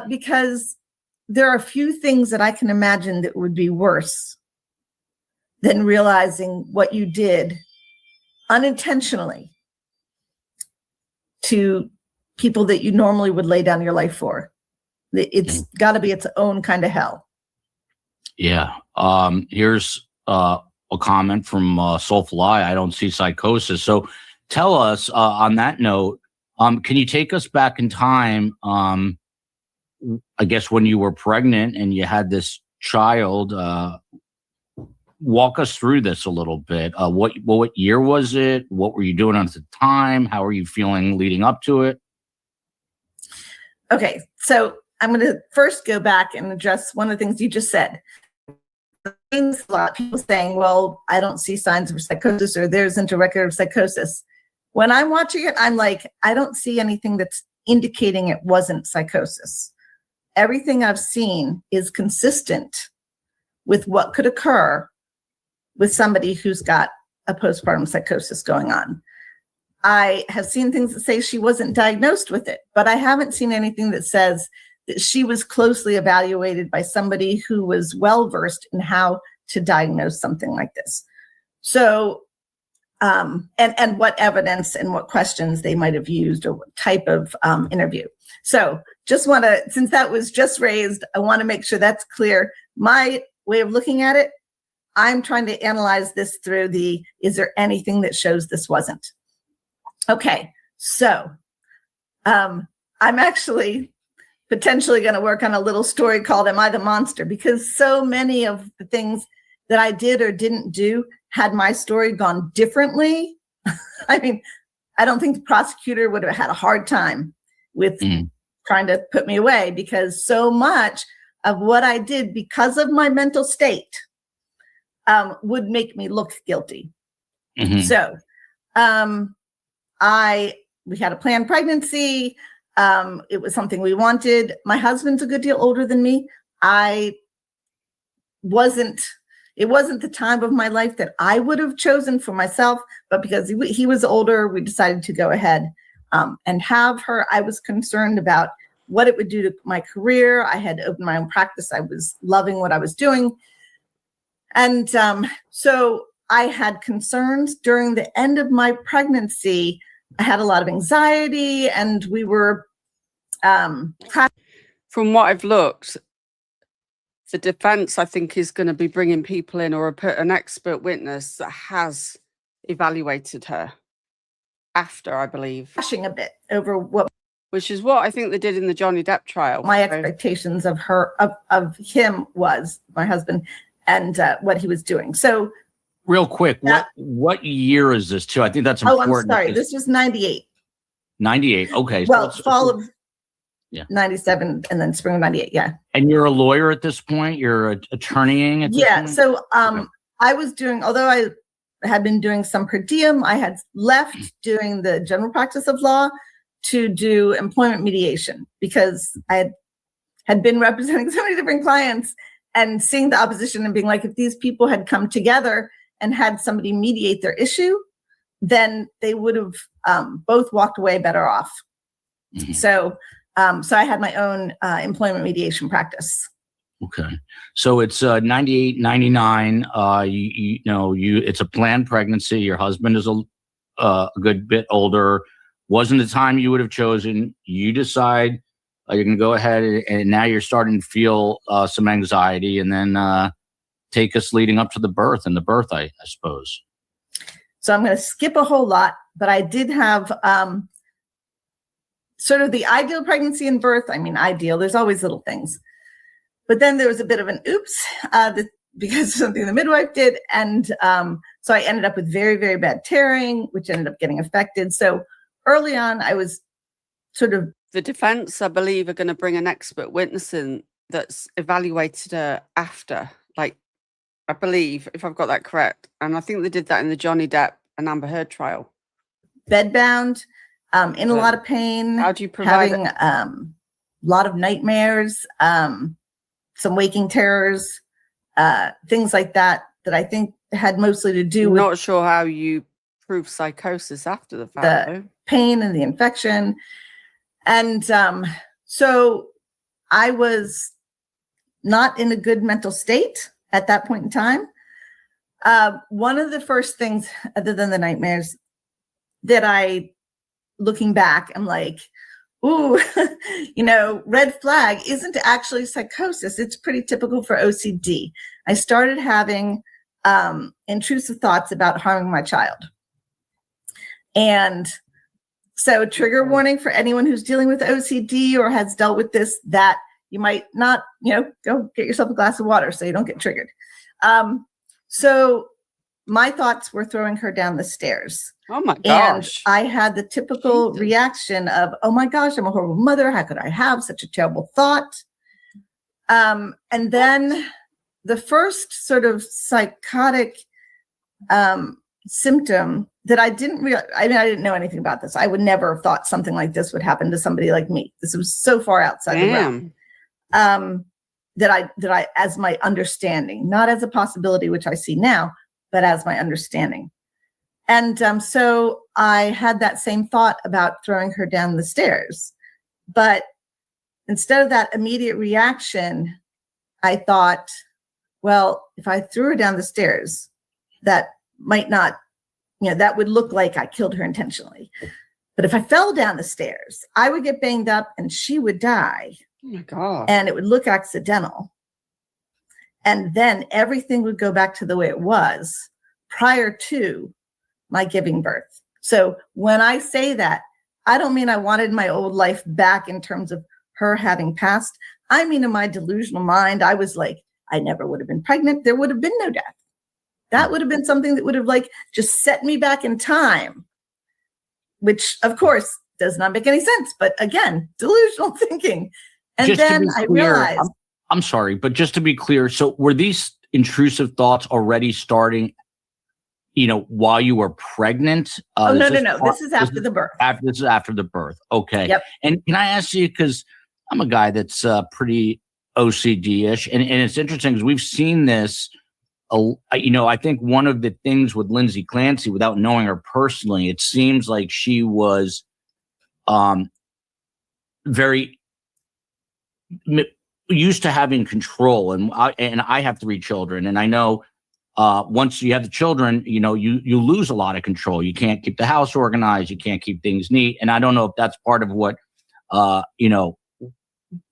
because there are a few things that I can imagine that would be worse than realizing what you did unintentionally to people that you normally would lay down your life for. It's got to be its own kind of hell. Yeah. Here's a comment from Soulful Eye. I don't see psychosis. So tell us on that note, can you take us back in time? I guess when you were pregnant and you had this child, walk us through this a little bit. What year was it? What were you doing at the time? How are you feeling leading up to it? Okay, so I'm going to first go back and address one of the things you just said. A lot of people saying, well, I don't see signs of psychosis, or there isn't a record of psychosis. When I'm watching it, I'm like, I don't see anything that's indicating it wasn't psychosis. Everything I've seen is consistent with what could occur with somebody who's got a postpartum psychosis going on. I have seen things that say she wasn't diagnosed with it, but I haven't seen anything that says that she was closely evaluated by somebody who was well-versed in how to diagnose something like this. So, and what evidence and what questions they might have used, or what type of interview. So just want to, since that was just raised, I want to make sure that's clear. My way of looking at it, I'm trying to analyze this through is there anything that shows this wasn't? Okay, so I'm actually potentially going to work on a little story called Am I the Monster? Because so many of the things that I did or didn't do, had my story gone differently, I mean, I don't think the prosecutor would have had a hard time with trying to put me away, because so much of what I did because of my mental state would make me look guilty. So We had a planned pregnancy. It was something we wanted. My husband's a good deal older than me. It wasn't the time of my life that I would have chosen for myself, but because he was older, we decided to go ahead and have her. I was concerned about what it would do to my career. I had opened my own practice. I was loving what I was doing. And so I had concerns during the end of my pregnancy. I had a lot of anxiety, and we were from what I've looked, the defense, I think, is going to be bringing people in or put an expert witness that has evaluated her after, I believe. Crashing a bit over what, which is what I think they did in the Johnny Depp trial. My expectations of him was, my husband, and what he was doing. So real quick, what year is this too? I think that's important. Oh, I'm sorry. This was 98. 98. Okay. Well, fall of 97 and then spring of 98. Yeah. And you're a lawyer at this point? You're attorneying at this point? So I was doing, although I had been doing some per diem, I had left doing the general practice of law to do employment mediation because I had been representing so many different clients and seeing the opposition and being like, if these people had come together and had somebody mediate their issue, then they would have both walked away better off. Mm-hmm. So I had my own employment mediation practice. Okay. So it's 98, 99. It's a planned pregnancy. Your husband is a good bit older. Wasn't the time you would have chosen. You decide you're going to go ahead, and now you're starting to feel some anxiety, and then take us leading up to the birth, I suppose. So I'm going to skip a whole lot, but I did have sort of the ideal pregnancy and birth. I mean, ideal, there's always little things. But then there was a bit of an oops because of something the midwife did. And so I ended up with very, very bad tearing, which ended up getting affected. So early on, I was sort of... The defense, I believe, are going to bring an expert witness in that's evaluated her after, like, I believe, if I've got that correct. And I think they did that in the Johnny Depp and Amber Heard trial. Bedbound, in a lot of pain. How do you provide having a lot of nightmares, some waking terrors, things like that I think had mostly to do with... Not sure how you prove psychosis after the fact. The pain and the infection. And so I was not in a good mental state at that point in time. One of the first things, other than the nightmares, that looking back, I'm like, ooh, red flag isn't actually psychosis. It's pretty typical for OCD. I started having intrusive thoughts about harming my child. And so trigger warning for anyone who's dealing with OCD or has dealt with this, that you might not, go get yourself a glass of water so you don't get triggered. So my thoughts were throwing her down the stairs. Oh my gosh. And I had the typical reaction of, oh my gosh, I'm a horrible mother. How could I have such a terrible thought? And then the first sort of psychotic symptom that I didn't realize, I didn't know anything about this. I would never have thought something like this would happen to somebody like me. This was so far outside the realm. That I, as my understanding, not as a possibility, which I see now, but as my understanding. And so I had that same thought about throwing her down the stairs. But instead of that immediate reaction, I thought, well, if I threw her down the stairs, that might not, that would look like I killed her intentionally. But if I fell down the stairs, I would get banged up and she would die. Oh my God. And it would look accidental. And then everything would go back to the way it was prior to my giving birth. So when I say that, I don't mean I wanted my old life back in terms of her having passed. I mean, in my delusional mind, I was like, I never would have been pregnant. There would have been no death. That would have been something that would have just set me back in time, which of course does not make any sense. But again, delusional thinking. And just then I realized. I'm sorry, but just to be clear, so were these intrusive thoughts already starting while you were pregnant? No. This is after the birth. This is after the birth. Okay. Yep. And can I ask you, because I'm a guy that's pretty OCD-ish, and it's interesting because we've seen this. I think one of the things with Lindsay Clancy, without knowing her personally, it seems like she was very used to having control. And I have 3 children, and I know once you have the children, you lose a lot of control. You can't keep the house organized. You can't keep things neat. And I don't know if that's part of what,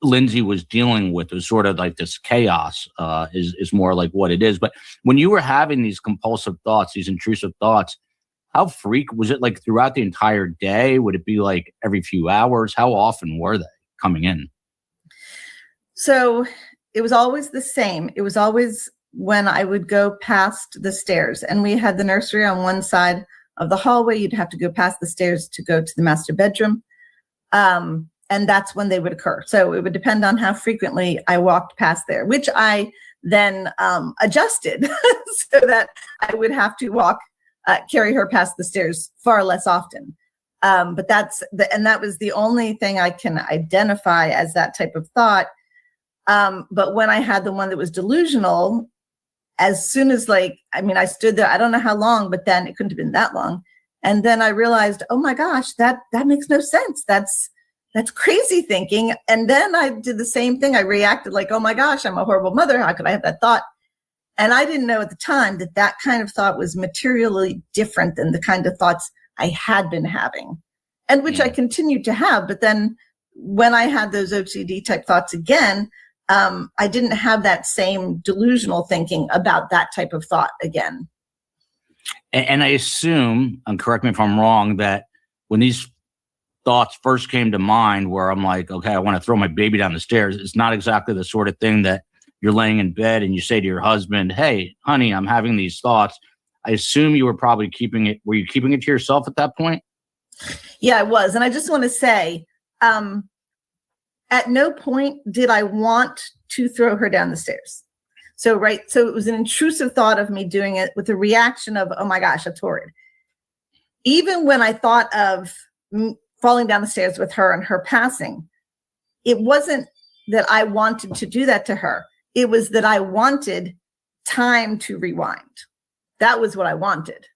Lindsay was dealing with. It was sort of like this chaos is more like what it is. But when you were having these compulsive thoughts, these intrusive thoughts, how was it like throughout the entire day? Would it be like every few hours? How often were they coming in? So it was always the same. It was always when I would go past the stairs, and we had the nursery on one side of the hallway. You'd have to go past the stairs to go to the master bedroom. And that's when they would occur. So it would depend on how frequently I walked past there, which I then adjusted so that I would have to carry her past the stairs far less often. But that was the only thing I can identify as that type of thought. But when I had the one that was delusional, as soon as I stood there, I don't know how long, but then it couldn't have been that long. And then I realized, oh my gosh, that makes no sense. That's crazy thinking. And then I did the same thing. I reacted like, oh my gosh, I'm a horrible mother. How could I have that thought? And I didn't know at the time that kind of thought was materially different than the kind of thoughts I had been having, and which I continued to have. But then when I had those OCD type thoughts again, I didn't have that same delusional thinking about that type of thought again. And I assume, and correct me if I'm wrong, that when these thoughts first came to mind, where I'm like, okay, I want to throw my baby down the stairs, it's not exactly the sort of thing that you're laying in bed and you say to your husband, hey, honey, I'm having these thoughts. I assume you were probably were you keeping it to yourself at that point? Yeah, I was. And I just want to say, at no point did I want to throw her down the stairs. So it was an intrusive thought of me doing it with a reaction of, oh my gosh, that's horrid. Even when I thought of falling down the stairs with her and her passing, it wasn't that I wanted to do that to her. It was that I wanted time to rewind. That was what I wanted.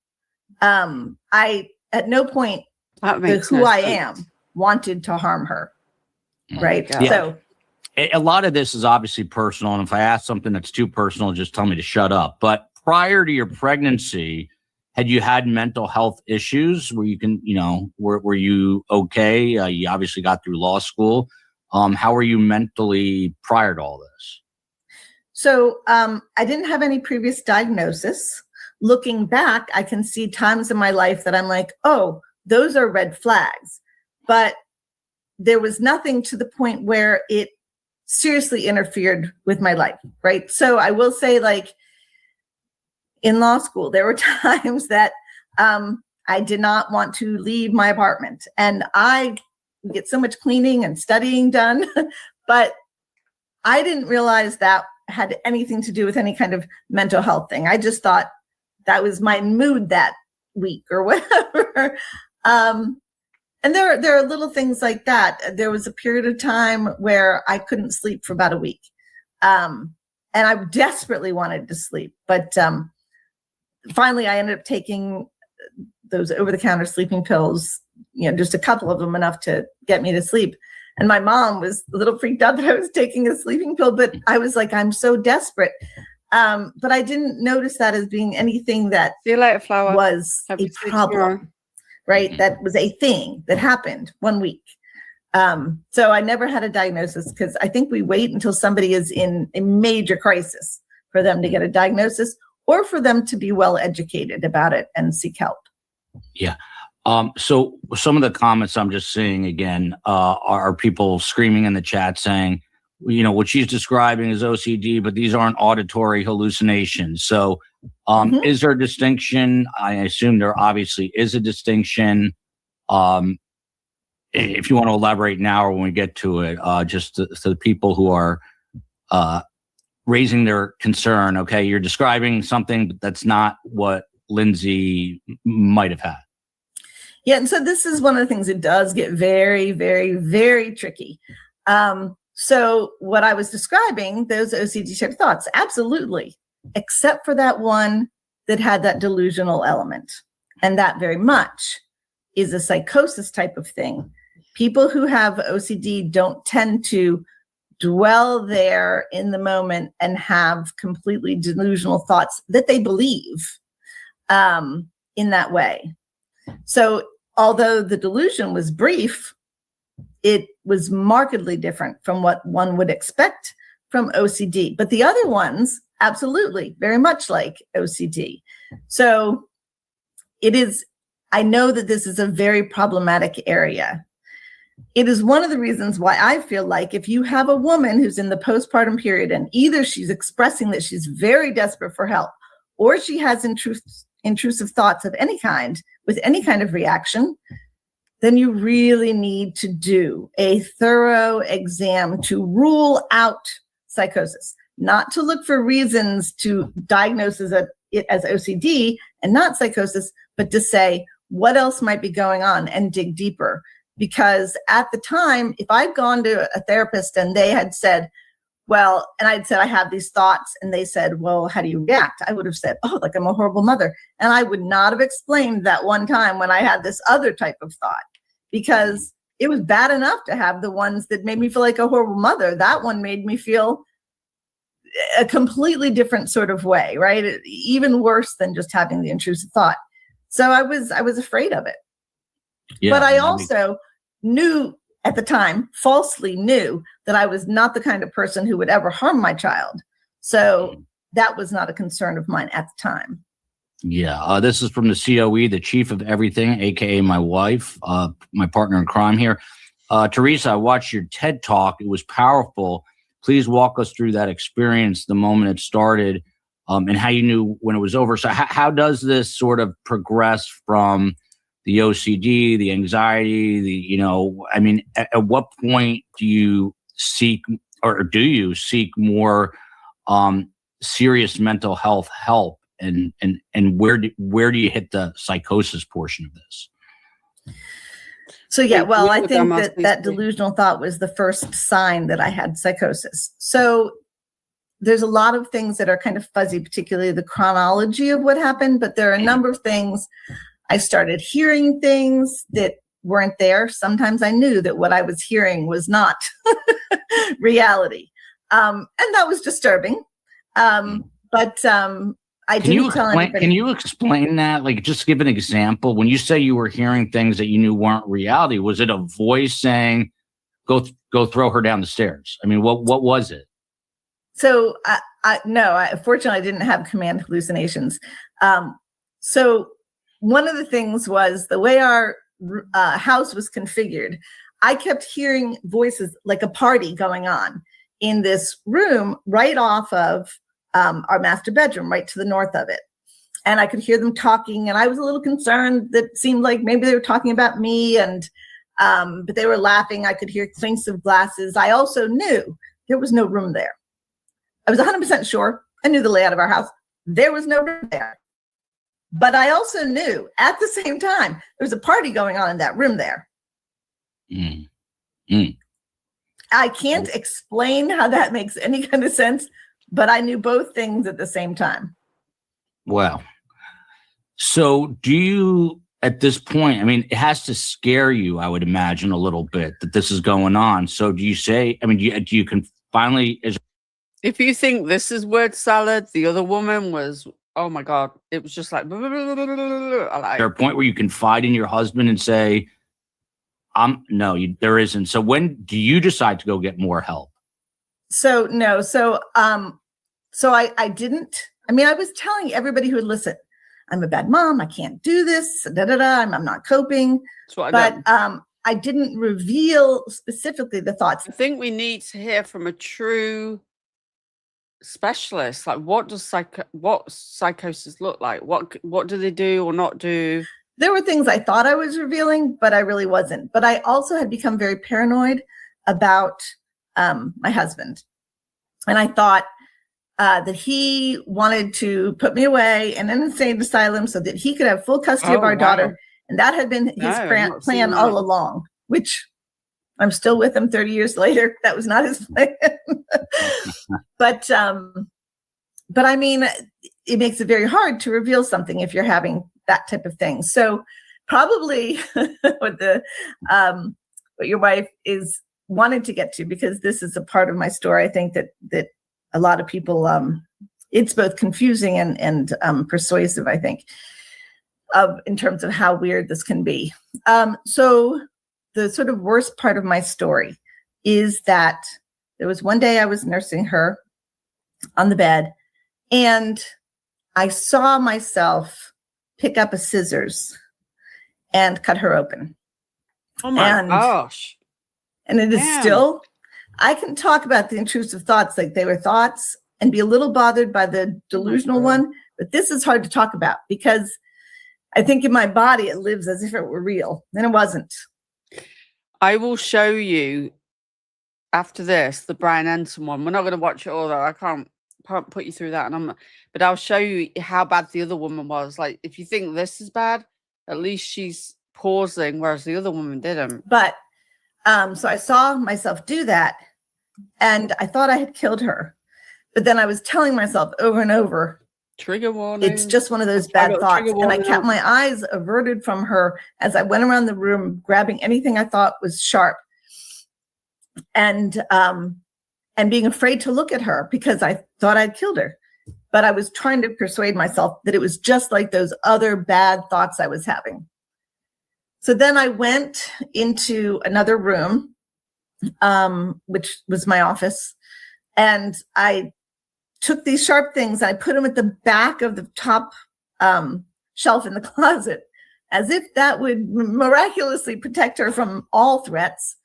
I, at no point, who I am, wanted to harm her. Right. Yeah. So a lot of this is obviously personal. And if I ask something that's too personal, just tell me to shut up. But prior to your pregnancy, had you had mental health issues where you can, were you okay? You obviously got through law school. How were you mentally prior to all this? So I didn't have any previous diagnosis. Looking back, I can see times in my life that I'm like, oh, those are red flags. But there was nothing to the point where it seriously interfered with my life, right? So I will say, in law school, there were times that I did not want to leave my apartment, and I get so much cleaning and studying done, but I didn't realize that had anything to do with any kind of mental health thing. I just thought that was my mood that week or whatever. And there are little things like that. There was a period of time where I couldn't sleep for about a week. And I desperately wanted to sleep. But finally, I ended up taking those over-the-counter sleeping pills, just a couple of them, enough to get me to sleep. And my mom was a little freaked out that I was taking a sleeping pill, but I was like, I'm so desperate. But I didn't notice that as being anything that was a problem. Right? That was a thing that happened one week. So I never had a diagnosis, because I think we wait until somebody is in a major crisis for them to get a diagnosis, or for them to be well educated about it and seek help. Yeah. So some of the comments I'm just seeing again are people screaming in the chat saying, what she's describing is OCD, but these aren't auditory hallucinations. So is there a distinction? I assume there obviously is a distinction. If you want to elaborate now or when we get to it, just to the people who are raising their concern, okay, you're describing something, but that's not what Lindsay might have had. Yeah, and so this is one of the things that does get very, very, very tricky. So what I was describing, those OCD type thoughts, absolutely, except for that one that had that delusional element. And that very much is a psychosis type of thing. People who have OCD don't tend to dwell there in the moment and have completely delusional thoughts that they believe in that way. So although the delusion was brief, it was markedly different from what one would expect from OCD. But the other ones, absolutely, very much like OCD. So it is, I know that this is a very problematic area. It is one of the reasons why I feel like if you have a woman who's in the postpartum period and either she's expressing that she's very desperate for help or she has intrusive thoughts of any kind with any kind of reaction, then you really need to do a thorough exam to rule out psychosis, not to look for reasons to diagnose it as OCD and not psychosis, but to say what else might be going on and dig deeper. Because at the time, if I'd gone to a therapist and they had said, well, and I'd said, I have these thoughts, and they said, well, how do you react? I would have said, oh, like I'm a horrible mother. And I would not have explained that one time when I had this other type of thought, because it was bad enough to have the ones that made me feel like a horrible mother. That one made me feel a completely different sort of way, right? Even worse than just having the intrusive thought. So I was afraid of it. Yeah, but I also knew at the time, falsely knew, that I was not the kind of person who would ever harm my child. So that was not a concern of mine at the time. Yeah, this is from the COE, the chief of everything, aka my wife, my partner in crime here. Teresa, I watched your TED Talk. It was powerful. Please walk us through that experience, the moment it started, and how you knew when it was over. So how does this sort of progress from the OCD, the anxiety, I mean, at what point do you seek more serious mental health help, and where do you hit the psychosis portion of this? So yeah, well, I think that delusional thought was the first sign that I had psychosis. So there's a lot of things that are kind of fuzzy, particularly the chronology of what happened, but there are a number of things. I started hearing things that weren't there. Sometimes I knew that what I was hearing was not reality. And that was disturbing. I didn't tell anybody. Can you explain that? Like, just give an example. When you say you were hearing things that you knew weren't reality, was it a voice saying, go throw her down the stairs? I mean, what was it? So fortunately I didn't have command hallucinations. So one of the things was the way our house was configured. I kept hearing voices, like a party going on in this room right off of our master bedroom, right to the north of it. And I could hear them talking, and I was a little concerned. That seemed like maybe they were talking about me, and but they were laughing. I could hear clinks of glasses. I also knew there was no room there. I was 100% sure. I knew the layout of our house. There was no room there. But I also knew at the same time there was a party going on in that room there. I can't explain how that makes any kind of sense, but I knew both things at the same time. Wow. So do you, at this point, I mean, it has to scare you, I would imagine, a little bit that this is going on. So do you say, I mean, do you can finally... If you think this is word salad, the other woman was... Oh my God, it was just like... Is there a point where you confide in your husband and say, no, there isn't. So when do you decide to go get more help? So no, so I didn't. I mean, I was telling everybody who would listen, I'm a bad mom, I can't do this, I'm not coping. But I didn't reveal specifically the thoughts. I think we need to hear from a true specialist. Like, what psychosis look like? What do they do or not do? There were things I thought I was revealing, but I really wasn't. But I also had become very paranoid about my husband. And I thought, that he wanted to put me away in an insane asylum so that he could have full custody of our daughter. And that had been his plan all along, which I'm still with him 30 years later. That was not his plan. But I mean, it makes it very hard to reveal something if you're having that type of thing. So probably what your wife is wanting to get to, because this is a part of my story, I think that a lot of people, it's both confusing and persuasive, I think, in terms of how weird this can be. So the sort of worst part of my story is that there was one day I was nursing her on the bed, and I saw myself pick up a scissors and cut her open. Oh my gosh. And it is still, I can talk about the intrusive thoughts like they were thoughts and be a little bothered by the delusional one, but this is hard to talk about because I think in my body it lives as if it were real, and it wasn't. I will show you after this the Brian Ensign one. We're not going to watch it all though. I can't put you through that, but I'll show you how bad the other woman was. Like, if you think this is bad, at least she's pausing, whereas the other woman didn't. But so I saw myself do that, and I thought I had killed her, but then I was telling myself over and over, trigger warning, it's just one of those bad thoughts. And I kept my eyes averted from her as I went around the room, grabbing anything I thought was sharp, and being afraid to look at her because I thought I'd killed her. But I was trying to persuade myself that it was just like those other bad thoughts I was having. So then I went into another room, which was my office, and I took these sharp things, I put them at the back of the top shelf in the closet, as if that would miraculously protect her from all threats.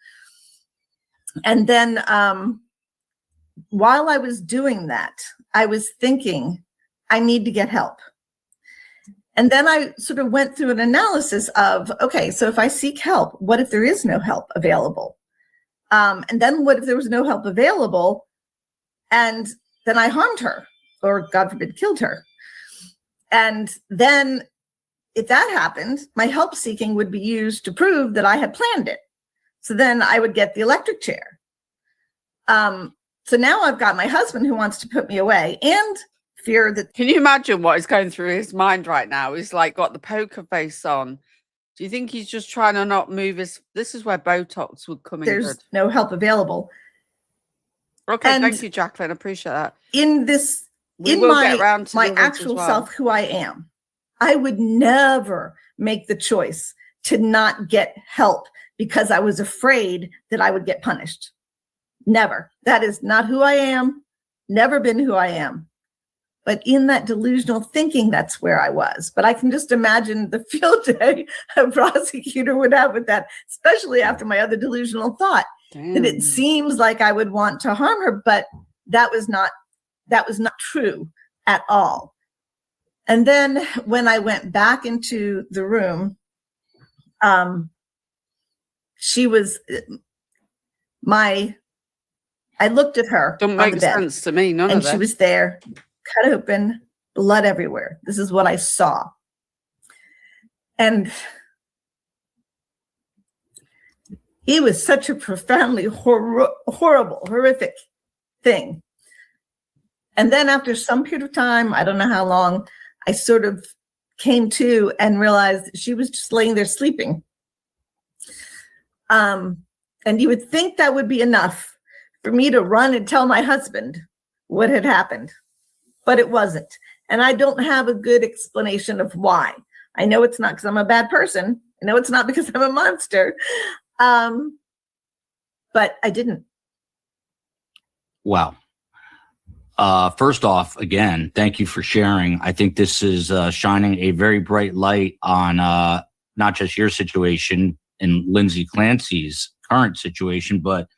And then while I was doing that, I was thinking, I need to get help. And then I sort of went through an analysis of, okay, so if I seek help, what if there is no help available? And then what if there was no help available and then I harmed her, or God forbid, killed her? And then if that happened, my help seeking would be used to prove that I had planned it. So then I would get the electric chair. So now I've got my husband who wants to put me away and fear that. Can you imagine what is going through his mind right now? He's like got the poker face on. Do you think he's just trying to not move his? This is where Botox would come in. There's no help available. Okay, And thank you, Jacqueline. I appreciate that. In this, We in will my get round to the others actual as well. self, who I am, I would never make the choice to not get help because I was afraid that I would get punished. Never. That is not who I am. Never been who I am. But in that delusional thinking, that's where I was. But I can just imagine the field day a prosecutor would have with that, especially after my other delusional thought. That it seems like I would want to harm her, but that was not true at all. And then when I went back into the room, she was I looked at her. Don't make sense to me. None of and that. she was there, cut open, blood everywhere. This is what I saw. And it was such a profoundly horrible, horrific thing. And then after some period of time, I don't know how long, I sort of came to and realized she was just laying there sleeping. And you would think that would be enough for me to run and tell my husband what had happened, but it wasn't. And I don't have a good explanation of why. I know it's not because I'm a bad person. I know it's not because I'm a monster. But I didn't. Wow. First off, again, thank you for sharing. I think this is shining a very bright light on not just your situation and Lindsay Clancy's current situation, but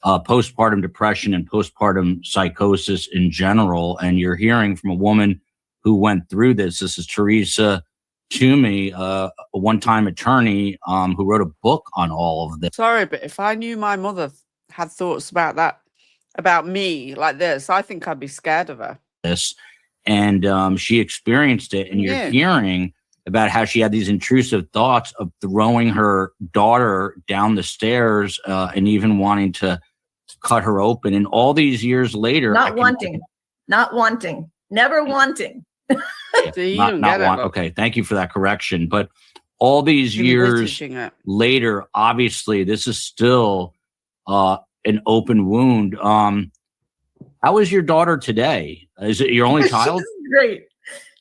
postpartum depression and postpartum psychosis in general. And you're hearing from a woman who went through this. This is Teresa Toomey, a one-time attorney who wrote a book on all of this. Sorry, but if I knew my mother had thoughts about that about me like this, I think I'd be scared of her. This, and she experienced it, and you're Yeah. hearing about how she had these intrusive thoughts of throwing her daughter down the stairs and even wanting to cut her open. And all these years later, Not wanting, never wanting. Okay, thank you for that correction. But all these years later, obviously, this is still an open wound. How is your daughter today? Is it your only child? She's great.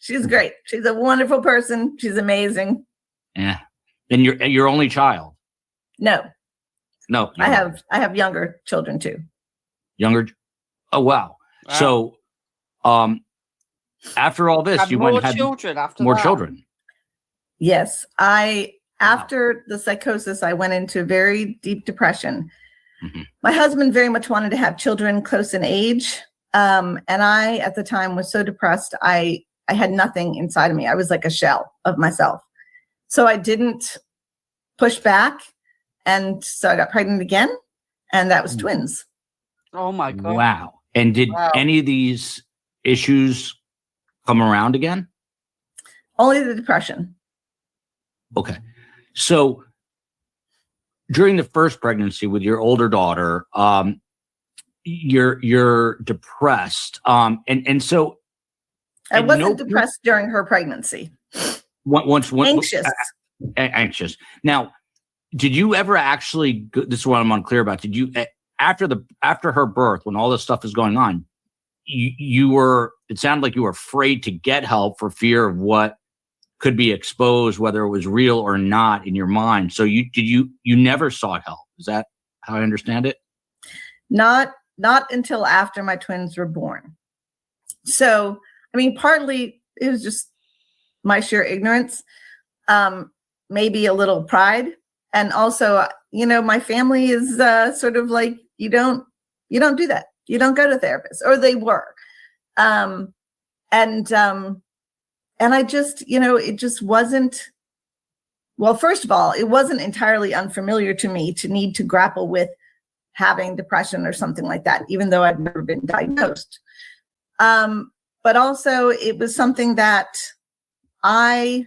She's great. She's a wonderful person. She's amazing. Yeah. And your only child? No, No. I have younger children too. Younger? Oh, wow. So, after all this, you went and had children after more that. children. Yes, after the psychosis, I went into very deep depression. Mm-hmm. My husband very much wanted to have children close in age. And I, at the time, was so depressed. I had nothing inside of me. I was like a shell of myself. So I didn't push back. And so I got pregnant again. And that was twins. Oh my God. Wow. And did any of these issues come around again? Only the depression. Okay. So during the first pregnancy with your older daughter, you're depressed. And so I wasn't depressed during her pregnancy. Anxious. Now, did you ever actually, this is what I'm unclear about, did you, after her birth, when all this stuff is going on, you were, it sounded like you were afraid to get help for fear of what could be exposed, whether it was real or not in your mind. So you never sought help. Is that how I understand it? Not until after my twins were born. So, I mean, partly it was just my sheer ignorance, maybe a little pride. And also, my family is sort of like, you don't do that. You don't go to therapists, or they were. And I just, it just wasn't, well, first of all, it wasn't entirely unfamiliar to me to need to grapple with having depression or something like that, even though I'd never been diagnosed. But also it was something that I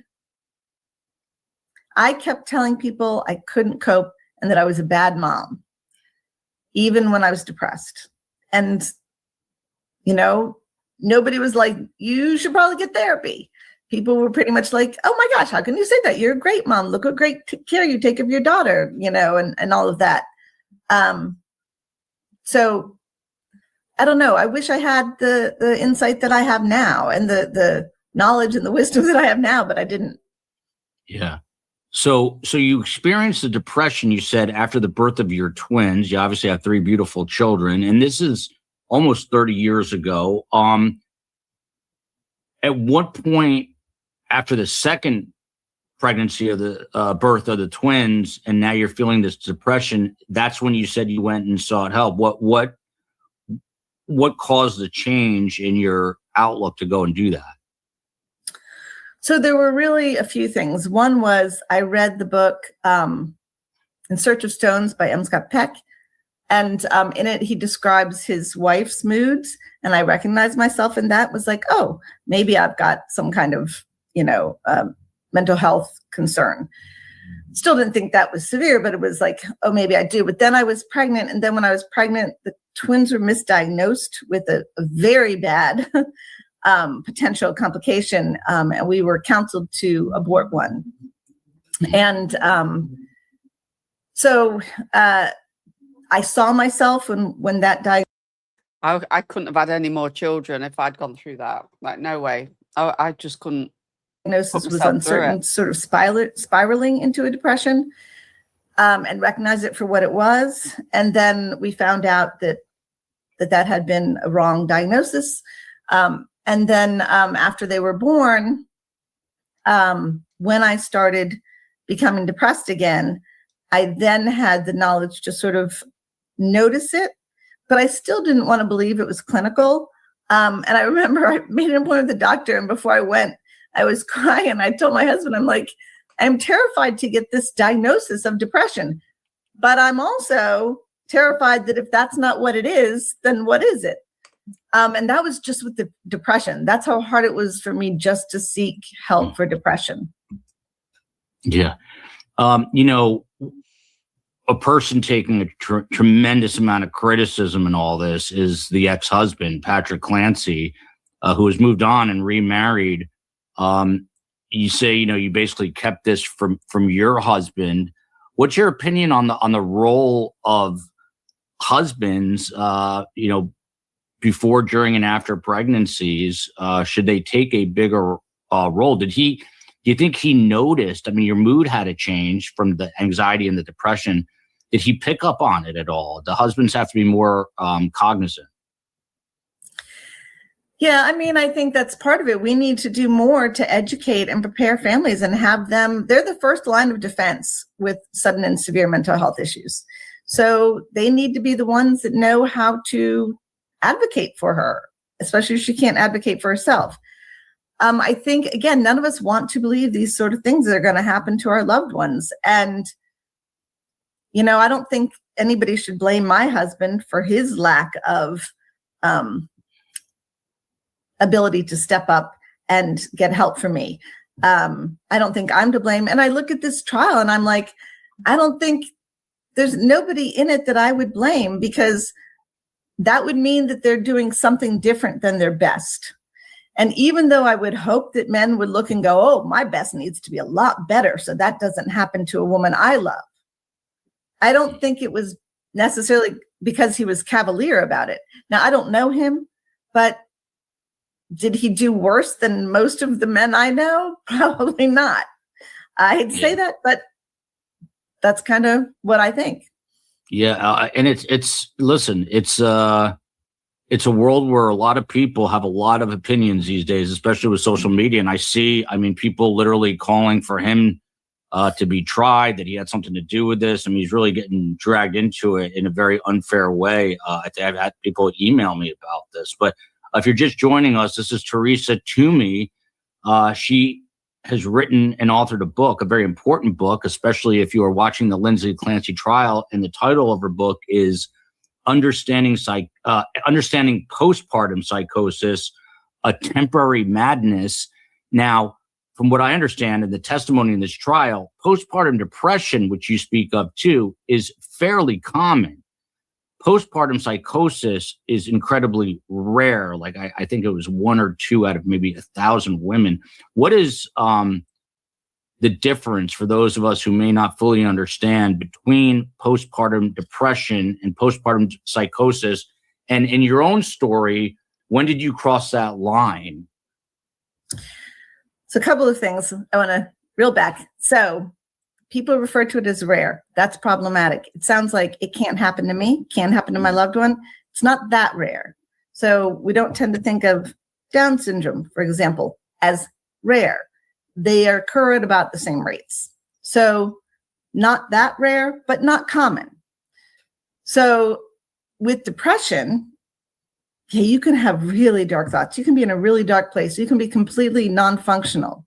kept telling people I couldn't cope and that I was a bad mom, even when I was depressed. And, nobody was like, you should probably get therapy. People were pretty much like, oh my gosh, how can you say that? You're a great mom. Look what great care you take of your daughter, and all of that. So I don't know. I wish I had the insight that I have now and the knowledge and the wisdom that I have now, but I didn't. Yeah. So you experienced the depression, you said, after the birth of your twins. You obviously have 3 beautiful children, and this is almost 30 years ago. At what point after the second pregnancy of the birth of the twins, and now you're feeling this depression, that's when you said you went and sought help? What caused the change in your outlook to go and do that? So there were really a few things. One was I read the book In Search of Stones by M. Scott Peck. And in it, he describes his wife's moods. And I recognized myself in that, was like, oh, maybe I've got some kind of, mental health concern. Still didn't think that was severe, but it was like, oh, maybe I do. But then I was pregnant. And then when I was pregnant, the twins were misdiagnosed with a very bad potential complication. And we were counseled to abort one. And so I saw myself when that diagnosis. I couldn't have had any more children if I'd gone through that. Like, no way. I just couldn't. Diagnosis was uncertain, sort of spiraling into a depression, and recognize it for what it was. And then we found out that had been a wrong diagnosis. And then after they were born, when I started becoming depressed again, I then had the knowledge to sort of notice it, but I still didn't want to believe it was clinical. And I remember I made an appointment with the doctor, and before I went, I was crying, and I told my husband, I'm like, I'm terrified to get this diagnosis of depression, but I'm also terrified that if that's not what it is, then what is it? And that was just with the depression. That's how hard it was for me just to seek help for depression. Yeah. You know, a person taking a tremendous amount of criticism in all this is the ex-husband, Patrick Clancy, who has moved on and remarried. You say, you know, you basically kept this from your husband. What's your opinion on the role of husbands, you know, before, during, and after pregnancies? Should they take a bigger role? Do you think he noticed? I mean, your mood had to change from the anxiety and the depression. Did he pick up on it at all? The husbands have to be more cognizant. Yeah, I mean, I think that's part of it. We need to do more to educate and prepare families and have them, they're the first line of defense with sudden and severe mental health issues. So they need to be the ones that know how to advocate for her, especially if she can't advocate for herself. I think, again, none of us want to believe these sort of things that are going to happen to our loved ones. And, you know, I don't think anybody should blame my husband for his lack of ability to step up and get help for me. I don't think I'm to blame. And I look at this trial and I'm like, I don't think there's nobody in it that I would blame, because that would mean that they're doing something different than their best. And even though I would hope that men would look and go, oh, my best needs to be a lot better so that doesn't happen to a woman I love, I don't think it was necessarily because he was cavalier about it. Now, I don't know him, but did he do worse than most of the men I know? Probably not. I hate to say that, but that's kind of what I think. Yeah, and it's listen, it's a world where a lot of people have a lot of opinions these days, especially with social media. And I mean, people literally calling for him to be tried, that he had something to do with this. I mean, he's really getting dragged into it in a very unfair way. I've had people email me about this. But if you're just joining us, this is Teresa Toomey. She has written and authored a book, a very important book, especially if you are watching the Lindsay Clancy trial. And the title of her book is Understanding Postpartum Psychosis, a Temporary Madness. Now, from what I understand in the testimony in this trial, postpartum depression, which you speak of too, is fairly common. Postpartum psychosis is incredibly rare. Like I think it was 1 or 2 out of maybe 1,000 women. What is the difference for those of us who may not fully understand between postpartum depression and postpartum psychosis? And in your own story, when did you cross that line? So a couple of things I want to reel back. So people refer to it as rare. That's problematic. It sounds like it can't happen to me, can't happen to my loved one. It's not that rare. So we don't tend to think of Down syndrome, for example, as rare. They occur at about the same rates. So not that rare, but not common. So with depression, yeah, you can have really dark thoughts. You can be in a really dark place. You can be completely non-functional.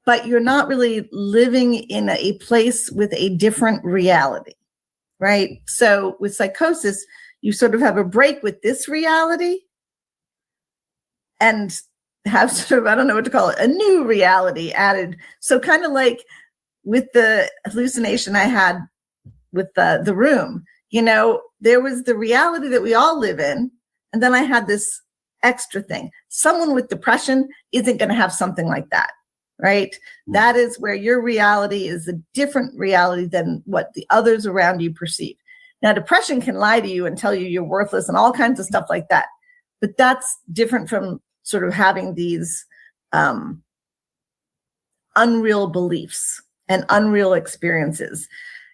But you're not really living in a place with a different reality, right? So with psychosis, you sort of have a break with this reality and have sort of, I don't know what to call it, a new reality added. So kind of like with the hallucination I had with the room, you know, there was the reality that we all live in. And then I had this extra thing. Someone with depression isn't going to have something like that, right? That is where your reality is a different reality than what the others around you perceive. Now, depression can lie to you and tell you you're worthless and all kinds of stuff like that. But that's different from sort of having these unreal beliefs and unreal experiences.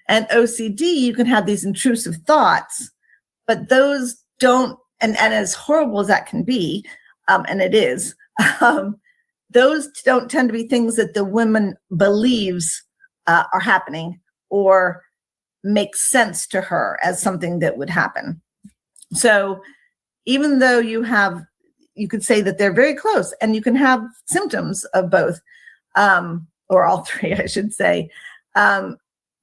And OCD, you can have these intrusive thoughts, but those don't, and as horrible as that can be, and it is, those don't tend to be things that the woman believes are happening or make sense to her as something that would happen. So even though you could say that they're very close and you can have symptoms of both, or all three, I should say,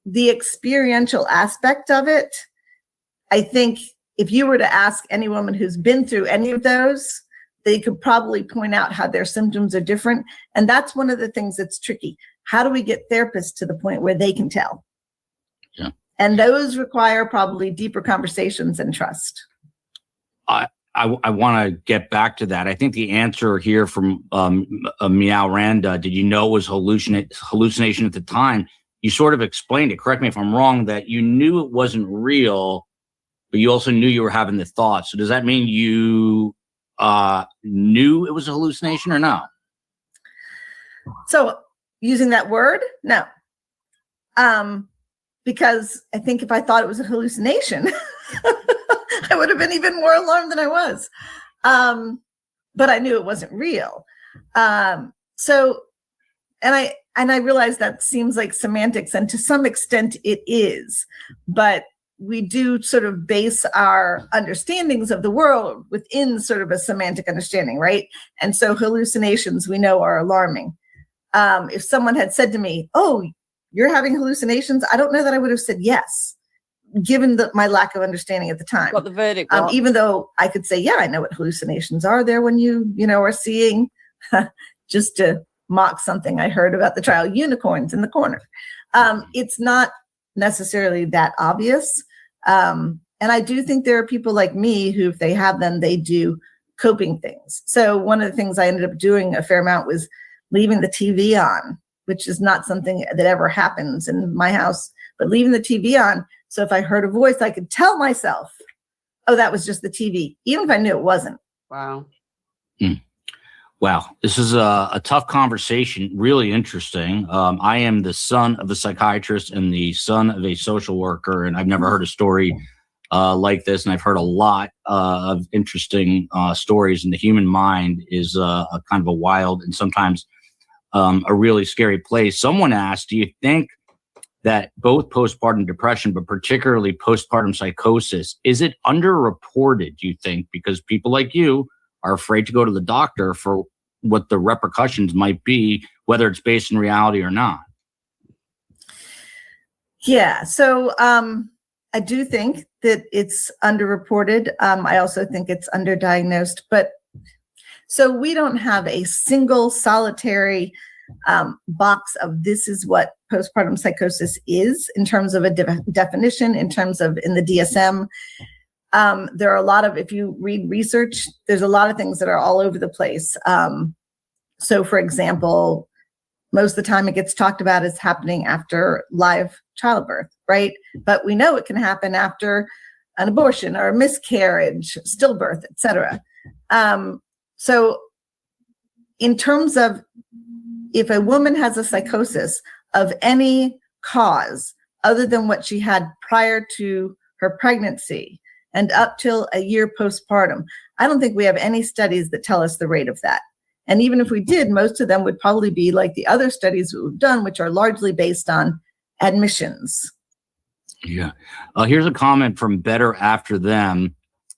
the experiential aspect of it I think if you were to ask any woman who's been through any of those, they could probably point out how their symptoms are different. And that's one of the things that's tricky. How do we get therapists to the point where they can tell? Yeah. And those require probably deeper conversations and trust. I want to get back to that. I think the answer here from Meow Randa, did you know it was hallucination at the time? You sort of explained it, correct me if I'm wrong, that you knew it wasn't real, but you also knew you were having the thoughts. So does that mean you knew it was a hallucination or no? So using that word, no. Because I think if I thought it was a hallucination, I would have been even more alarmed than I was. But I knew it wasn't real. And I realize that seems like semantics, and to some extent it is, but we do sort of base our understandings of the world within sort of a semantic understanding, right? And so hallucinations we know are alarming. If someone had said to me, "Oh, you're having hallucinations," I don't know that I would have said yes, given my lack of understanding at the time. What the verdict was. Even though I could say, yeah, I know what hallucinations are. They're when you are seeing, just to mock something I heard about the trial, unicorns in the corner. It's not necessarily that obvious. And I do think there are people like me who, if they have them, they do coping things. So one of the things I ended up doing a fair amount was leaving the TV on, which is not something that ever happens in my house, but leaving the TV on. So if I heard a voice, I could tell myself, oh, that was just the TV, even if I knew it wasn't. Wow. Wow. This is a tough conversation, really interesting. I am the son of a psychiatrist and the son of a social worker, and I've never heard a story like this. And I've heard a lot of interesting stories, and the human mind is a kind of a wild and sometimes a really scary place. Someone asked, do you think that both postpartum depression, but particularly postpartum psychosis, is it underreported, do you think? Because people like you are afraid to go to the doctor for what the repercussions might be, whether it's based in reality or not. Yeah, so I do think that it's underreported. I also think it's underdiagnosed. But so we don't have a single solitary box of this is what postpartum psychosis is in terms of a definition, in terms of in the DSM. There are a lot of, if you read research, there's a lot of things that are all over the place. So for example, most of the time it gets talked about as happening after live childbirth, right? But we know it can happen after an abortion or a miscarriage, stillbirth, etc. So in terms of if a woman has a psychosis of any cause other than what she had prior to her pregnancy and up till a year postpartum, I don't think we have any studies that tell us the rate of that. And even if we did, most of them would probably be like the other studies we've done, which are largely based on admissions. Yeah. Here's a comment from Better After Them.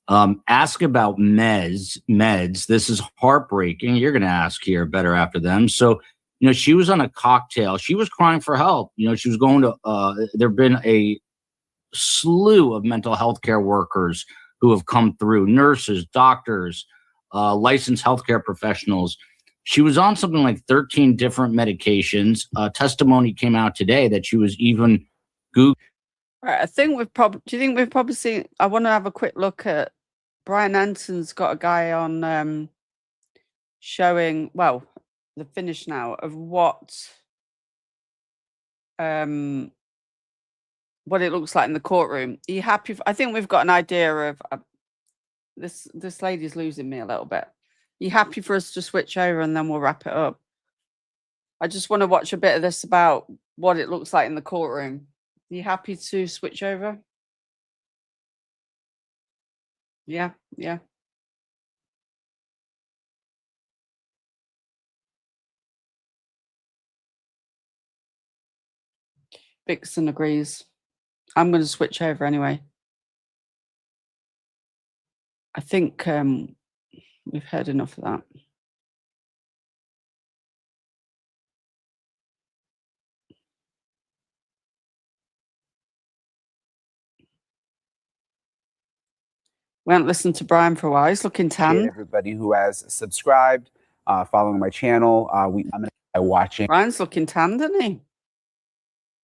Ask about meds. This is heartbreaking. You're going to ask here, Better After Them. So, she was on a cocktail. She was crying for help. She was going to, there've been a slew of mental health care workers who have come through, nurses, doctors, licensed healthcare professionals. She was on something like 13 different medications. Testimony came out today that she was even Google. Right, I think we've probably. Do you think we've probably seen? I want to have a quick look at Brian Anson's got a guy on showing. Well, the finish now of what it looks like in the courtroom. Are you happy? I think we've got an idea of this. This lady's losing me a little bit. Are you happy for us to switch over and then we'll wrap it up? I just want to watch a bit of this about what it looks like in the courtroom. Are you happy to switch over? Yeah. Vixen agrees. I'm going to switch over anyway. I think we've heard enough of that. We haven't listened to Brian for a while. He's looking tan. Everybody who has subscribed, following my channel. I'm going to be watching. Brian's looking tan, doesn't he?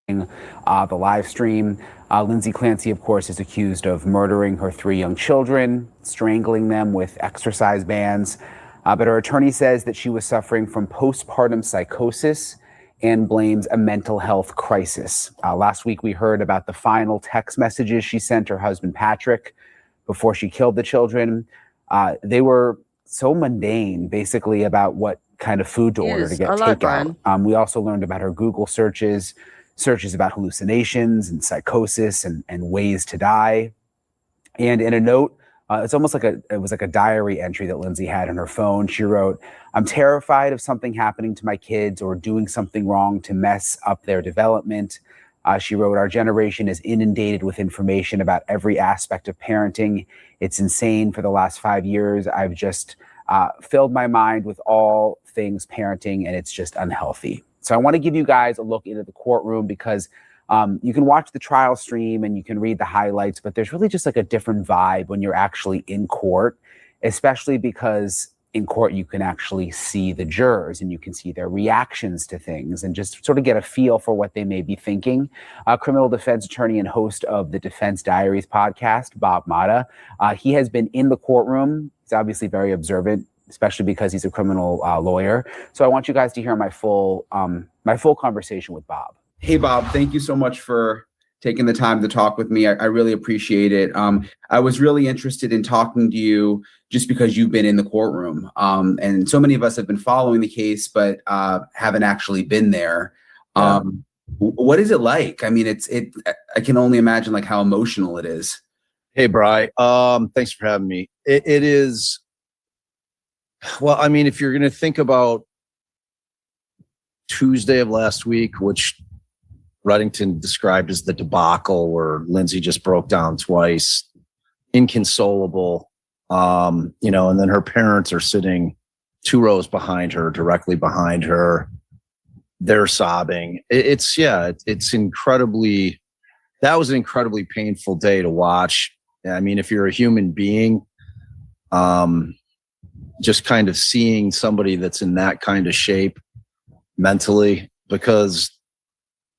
The live stream. Lindsay Clancy, of course, is accused of murdering her 3 young children, strangling them with exercise bands. But her attorney says that she was suffering from postpartum psychosis and blames a mental health crisis. Last week, we heard about the final text messages she sent her husband, Patrick, before she killed the children. They were so mundane, basically, about what kind of food to order to get takeout. We also learned about her Google searches about hallucinations and psychosis and ways to die. And in a note, it's almost like it was like a diary entry that Lindsay had on her phone. She wrote, "I'm terrified of something happening to my kids or doing something wrong to mess up their development." She wrote, "Our generation is inundated with information about every aspect of parenting. It's insane. For the last 5 years, I've just filled my mind with all things parenting, and it's just unhealthy." So I want to give you guys a look into the courtroom because you can watch the trial stream and you can read the highlights, but there's really just like a different vibe when you're actually in court, especially because in court you can actually see the jurors and you can see their reactions to things and just sort of get a feel for what they may be thinking. Criminal defense attorney and host of the Defense Diaries podcast, Bob Mata, he has been in the courtroom. He's obviously very observant, especially because he's a criminal lawyer. So I want you guys to hear my full conversation with Bob. Hey, Bob, thank you so much for taking the time to talk with me. I really appreciate it. I was really interested in talking to you just because you've been in the courtroom. And so many of us have been following the case, but haven't actually been there. What is it like? I mean, I can only imagine like how emotional it is. Hey, Bri. Thanks for having me. It is, well, I mean, if you're going to think about Tuesday of last week, which Reddington described as the debacle where Lindsay just broke down twice, inconsolable, and then her parents are sitting 2 rows behind her, directly behind her. They're sobbing. It's incredibly, that was an incredibly painful day to watch. I mean, if you're a human being, just kind of seeing somebody that's in that kind of shape mentally, because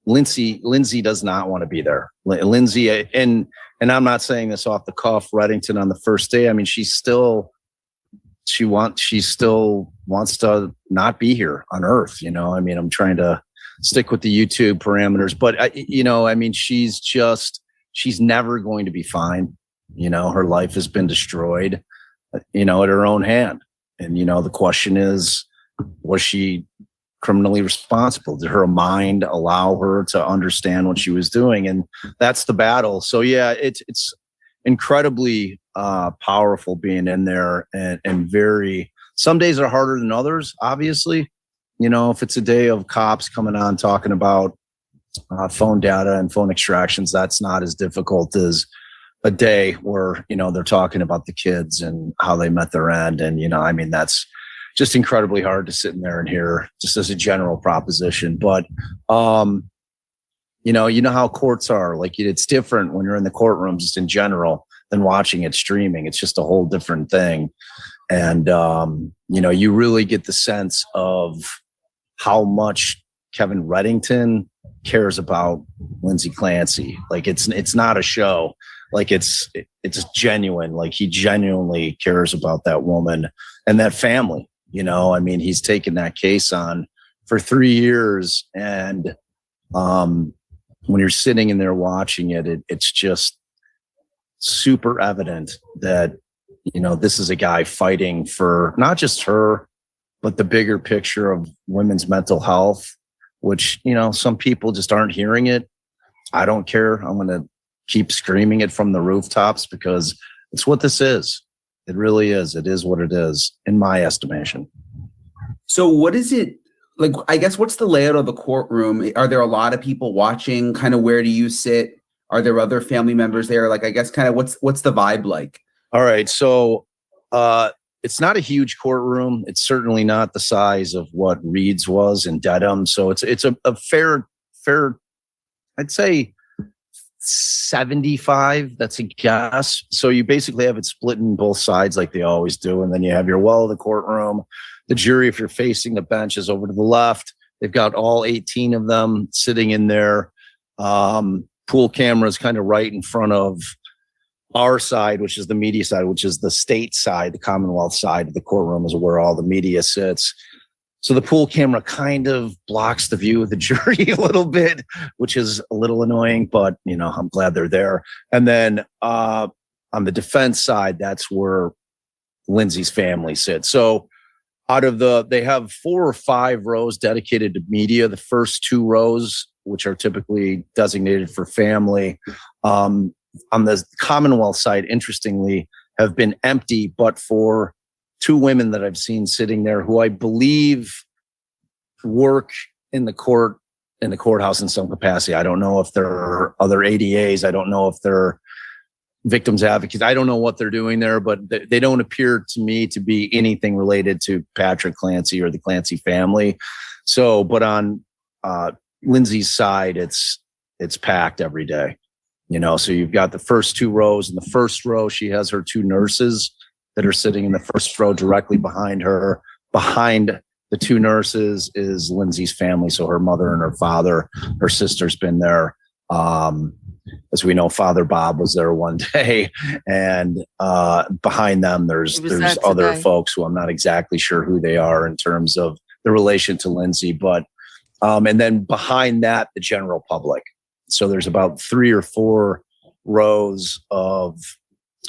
Lindsay does not want to be there. Lindsay, and I'm not saying this off the cuff, Reddington on the first day, I mean, she still wants to not be here on Earth. I mean, I'm trying to stick with the YouTube parameters, but I mean, she's never going to be fine. Her life has been destroyed, at her own hand. And, the question is, was she criminally responsible? Did her mind allow her to understand what she was doing? And that's the battle. So yeah, it's incredibly powerful being in there, and very, some days are harder than others, obviously. If it's a day of cops coming on talking about phone data and phone extractions, that's not as difficult as a day where, they're talking about the kids and how they met their end. And, I mean, that's just incredibly hard to sit in there and hear, just as a general proposition. But, you know how courts are. Like, it's different when you're in the courtroom, just in general, than watching it streaming. It's just a whole different thing. And, you really get the sense of how much Kevin Reddington cares about Lindsay Clancy. Like, it's not a show. Like, it's genuine. Like, he genuinely cares about that woman and that family. I mean, he's taken that case on for 3 years. And when you're sitting in there watching it, it's just super evident that, this is a guy fighting for not just her, but the bigger picture of women's mental health, which, some people just aren't hearing it. I don't care. I'm going to keep screaming it from the rooftops because it's what this is. It really is. It is what it is, in my estimation. So what is it like? I guess, what's the layout of the courtroom? Are there a lot of people watching? Kind of, where do you sit? Are there other family members there? Like, I guess, kind of, what's the vibe like? All right. So it's not a huge courtroom. It's certainly not the size of what Reed's was in Dedham. So it's a fair, I'd say, 75. That's a guess. So you basically have it split in both sides like they always do. And then you have your well of the courtroom. The jury, if you're facing the bench, is over to the left. They've got all 18 of them sitting in there. Pool cameras kind of right in front of our side, which is the media side, which is the state side, the Commonwealth side of the courtroom is where all the media sits. So the pool camera kind of blocks the view of the jury a little bit, which is a little annoying, but you know, I'm glad they're there. And then on the defense side, that's where Lindsay's family sits. So they have 4 or 5 rows dedicated to media. The first 2 rows, which are typically designated for family, on the Commonwealth side, interestingly, have been empty, but for 2 women that I've seen sitting there who I believe work in the courthouse in some capacity. I don't know if they're other ADAs. I don't know if they're victims advocates. I don't know what they're doing there, but they don't appear to me to be anything related to Patrick Clancy or the Clancy family. So, but on Lindsay's side, it's packed every day. You know, so you've got the first 2 rows. In the first row, she has her 2 nurses that are sitting in the first row directly behind her. Behind the 2 nurses is Lindsay's family. So her mother and her father, her sister's been there. As we know, Father Bob was there one day, and behind them, there's other folks who I'm not exactly sure who they are in terms of the relation to Lindsay, but and then behind that, the general public. So there's about 3 or 4 rows of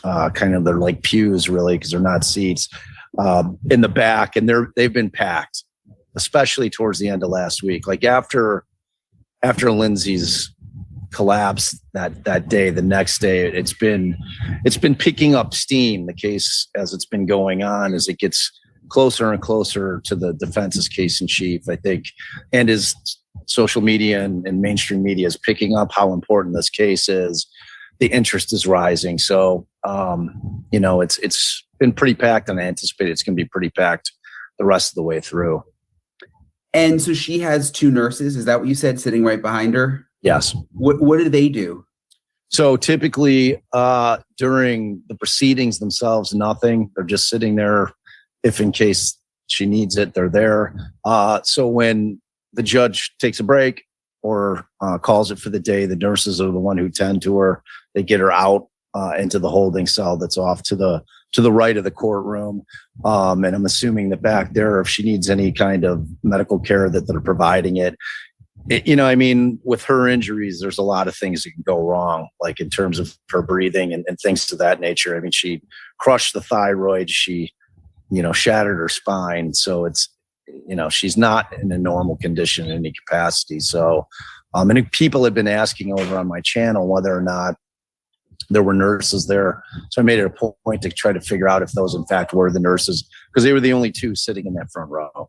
kind of, they're like pews really, because they're not seats, in the back, and they've been packed, especially towards the end of last week. Like after Lindsay's collapse that day, the next day, it's been picking up steam, the case, as it's been going on, as it gets closer and closer to the defense's case in chief, I think, and as social media and mainstream media is picking up how important this case is, the interest is rising. So, you know, it's been pretty packed, and I anticipate it's going to be pretty packed the rest of the way through. And so she has 2 nurses. Is that what you said, sitting right behind her? Yes. What do they do? So typically during the proceedings themselves, nothing. They're just sitting there. If in case she needs it, they're there. So when the judge takes a break or calls it for the day, the nurses are the one who tend to her. They get her out into the holding cell that's off to the right of the courtroom. And I'm assuming that back there, if she needs any kind of medical care, that they're providing it. You know, I mean, with her injuries, there's a lot of things that can go wrong, like in terms of her breathing and things of that nature. I mean, she crushed the thyroid. She, you know, shattered her spine. So it's, you know, she's not in a normal condition in any capacity. So, and people have been asking over on my channel whether or not there were nurses there. So I made it a point to try to figure out if those in fact were the nurses, because they were the only 2 sitting in that front row.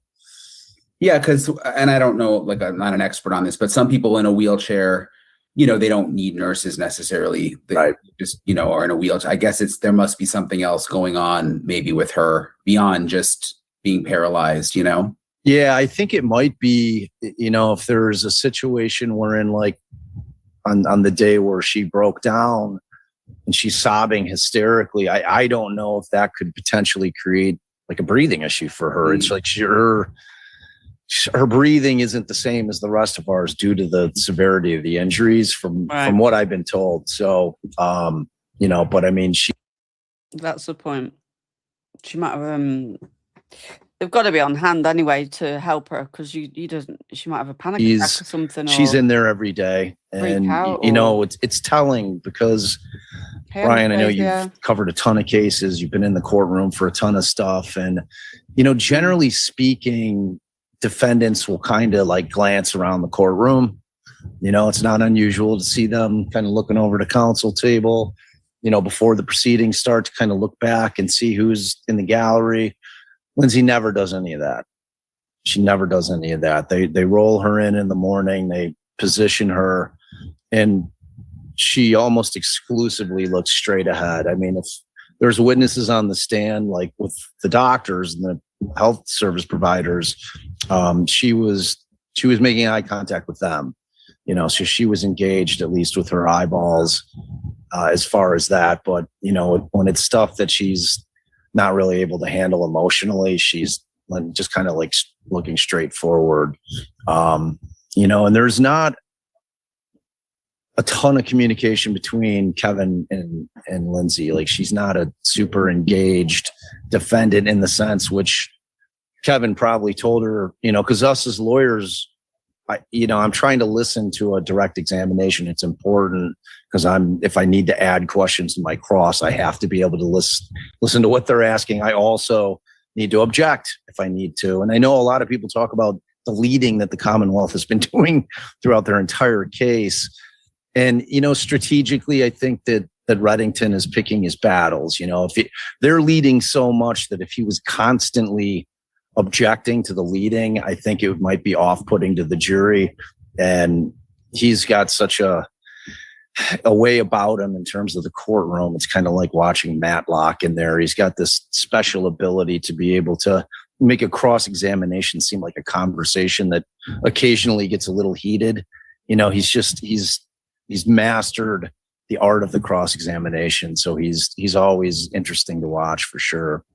Yeah, because, and I don't know, like, I'm not an expert on this, but some people in a wheelchair, you know, they don't need nurses necessarily. They right. Just, you know, are in a wheelchair. I guess there must be something else going on maybe with her beyond just being paralyzed, you know? Yeah, I think it might be, you know, if there's a situation wherein, like, on the day where she broke down and she's sobbing hysterically, I don't know if that could potentially create like a breathing issue for her. It's like her breathing isn't the same as the rest of ours due to the severity of the injuries from what I've been told. So, you know, but I mean, that's the point. She might have, they've got to be on hand anyway to help her, because she might have a panic attack or something. She's in there every day, and you know, it's telling because Brian, I know you've covered a ton of cases. You've been in the courtroom for a ton of stuff, and you know, generally speaking, defendants will kind of like glance around the courtroom. You know, it's not unusual to see them kind of looking over the counsel table, you know, before the proceedings start, to kind of look back and see who's in the gallery. Lindsay never does any of that. She never does any of that. They roll her in the morning, they position her, and she almost exclusively looks straight ahead. I mean, if there's witnesses on the stand, like with the doctors and the health service providers, she was making eye contact with them. So she was engaged at least with her eyeballs as far as that. But, when it's stuff that she's not really able to handle emotionally, she's just kind of like looking straight forward. And there's not a ton of communication between Kevin and Lindsay. Like, she's not a super engaged defendant in the sense which Kevin probably told her, because us as lawyers, I'm trying to listen to a direct examination. It's important because if I need to add questions to my cross, I have to be able to listen to what they're asking. I also need to object if I need to. And I know a lot of people talk about the leading that the Commonwealth has been doing throughout their entire case. And, strategically, I think that Reddington is picking his battles. If they're leading so much that if he was constantly objecting to the leading, I think it might be off-putting to the jury. And he's got such a way about him in terms of the courtroom. It's kind of like watching Matlock in there. He's got this special ability to be able to make a cross-examination seem like a conversation that occasionally gets a little heated. He's mastered the art of the cross-examination. So he's always interesting to watch for sure.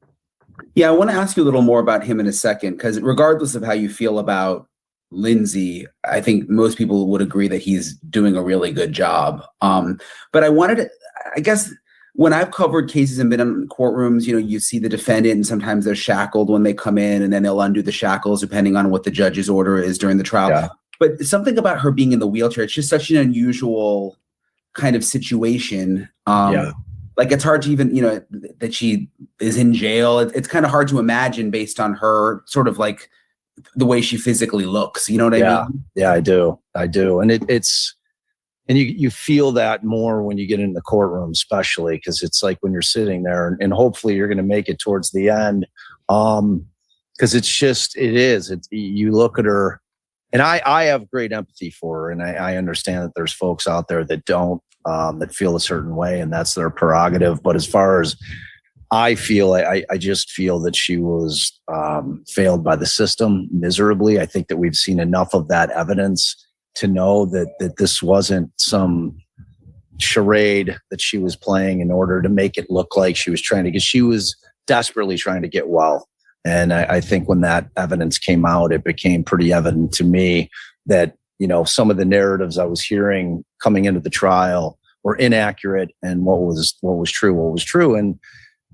Yeah, I want to ask you a little more about him in a second, because regardless of how you feel about Lindsay, I think most people would agree that he's doing a really good job. But I guess when I've covered cases and been in courtrooms, you see the defendant and sometimes they're shackled when they come in and then they'll undo the shackles depending on what the judge's order is during the trial. Yeah. But something about her being in the wheelchair, it's just such an unusual kind of situation. Like, it's hard to even, that she is in jail. It's kind of hard to imagine based on her sort of like the way she physically looks. You know what I mean? Yeah, I do. And and you feel that more when you get in the courtroom, especially because it's like when you're sitting there and hopefully you're going to make it towards the end. Because you look at her, and I have great empathy for her. And I understand that there's folks out there that don't, that feel a certain way, and that's their prerogative. But as far as I feel, I just feel that she was failed by the system miserably. I think that we've seen enough of that evidence to know that this wasn't some charade that she was playing in order to make it look like she was because she was desperately trying to get well. And I think when that evidence came out, it became pretty evident to me that, some of the narratives I was hearing coming into the trial were inaccurate, and what was true. And,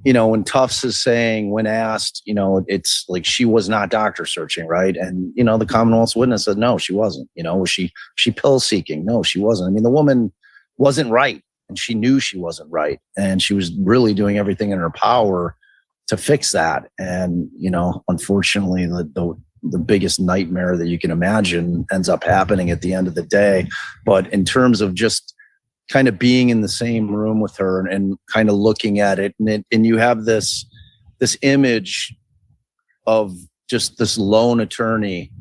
when Tufts is saying, when asked, it's like she was not doctor searching, right? And, the Commonwealth's witness said, no, she wasn't. Was she pill seeking? No, she wasn't. I mean, the woman wasn't right, and she knew she wasn't right. And she was really doing everything in her power to fix that. And, unfortunately, the biggest nightmare that you can imagine ends up happening at the end of the day. But in terms of just kind of being in the same room with her and kind of looking at it, and you have this image of just this lone attorney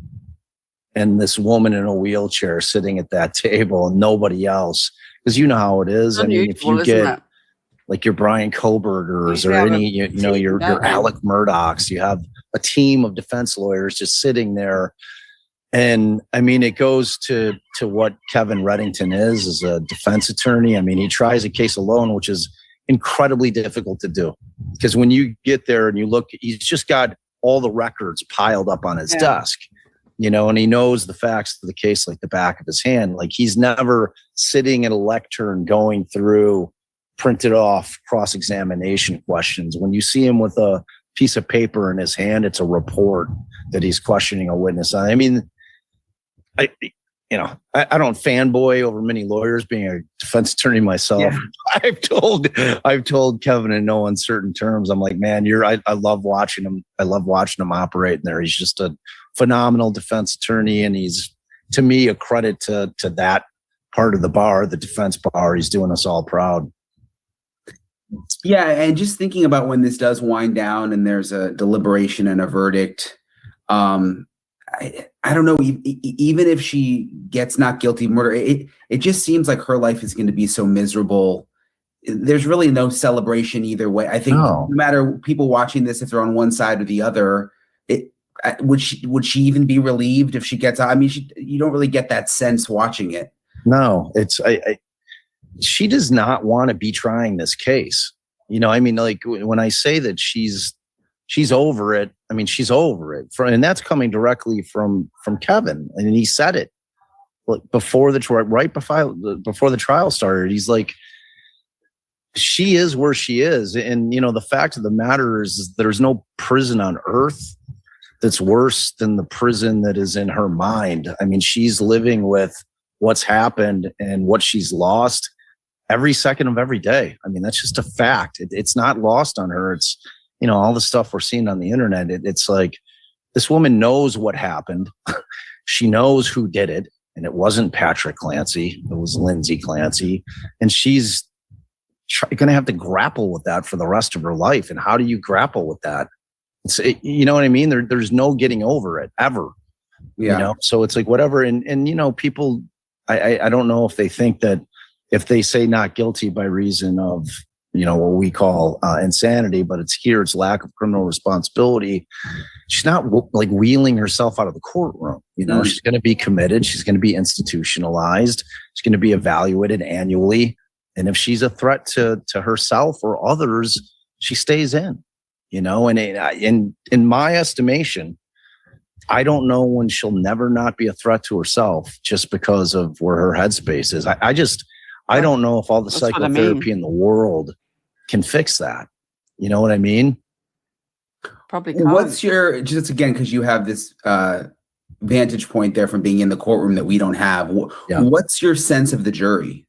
and this woman in a wheelchair sitting at that table and nobody else, because you know how it is. I mean, if you get like your Brian Kobergers or any, your Alec Murdochs, you have a team of defense lawyers just sitting there. And I mean, it goes to what Kevin Reddington is as a defense attorney. I mean, he tries a case alone, which is incredibly difficult to do, because when you get there and you look, he's just got all the records piled up on his desk, and he knows the facts of the case like the back of his hand. Like, he's never sitting at a lectern going through printed off cross-examination questions. When you see him with a piece of paper in his hand, it's a report that he's questioning a witness on. I mean, I don't fanboy over many lawyers, being a defense attorney myself. Yeah. I've told Kevin in no uncertain terms, I'm like, man, I love watching him. I love watching him operate in there. He's just a phenomenal defense attorney. And he's, to me, a credit to that part of the bar, the defense bar. He's doing us all proud. Yeah, and just thinking about when this does wind down and there's a deliberation and a verdict, I don't know, even if she gets not guilty of murder, it just seems like her life is going to be so miserable. There's really no celebration either way. I think no matter people watching this, if they're on one side or the other, would she even be relieved if she gets out? I mean, you don't really get that sense watching it. No, she does not want to be trying this case. You know, I mean, like when I say that she's over it, I mean, she's over it. And that's coming directly from Kevin. And he said it before the trial started. He's like, she is where she is. And, you know, the fact of the matter is there's no prison on earth that's worse than the prison that is in her mind. I mean, she's living with what's happened and what she's lost every second of every day. I mean, that's just a fact. It's not lost on her. It's, you know, all the stuff we're seeing on the internet. It's like, this woman knows what happened. She knows who did it. And it wasn't Patrick Clancy. It was Lindsay Clancy. And she's going to have to grapple with that for the rest of her life. And how do you grapple with that? You know what I mean? There's no getting over it ever. Yeah. You know, so it's like whatever. And you know, people, I don't know if they think that if they say not guilty by reason of, you know, what we call insanity, but it's lack of criminal responsibility. She's not like wheeling herself out of the courtroom. You know, she's going to be committed. She's going to be institutionalized. She's going to be evaluated annually. And if she's a threat to herself or others, she stays in, you know, and in my estimation, I don't know when she'll never not be a threat to herself just because of where her headspace is. I don't know if all the psychotherapy in the world can fix that. You know what I mean? Probably can't. What's your, just again, because you have this vantage point there from being in the courtroom that we don't have. What's your sense of the jury?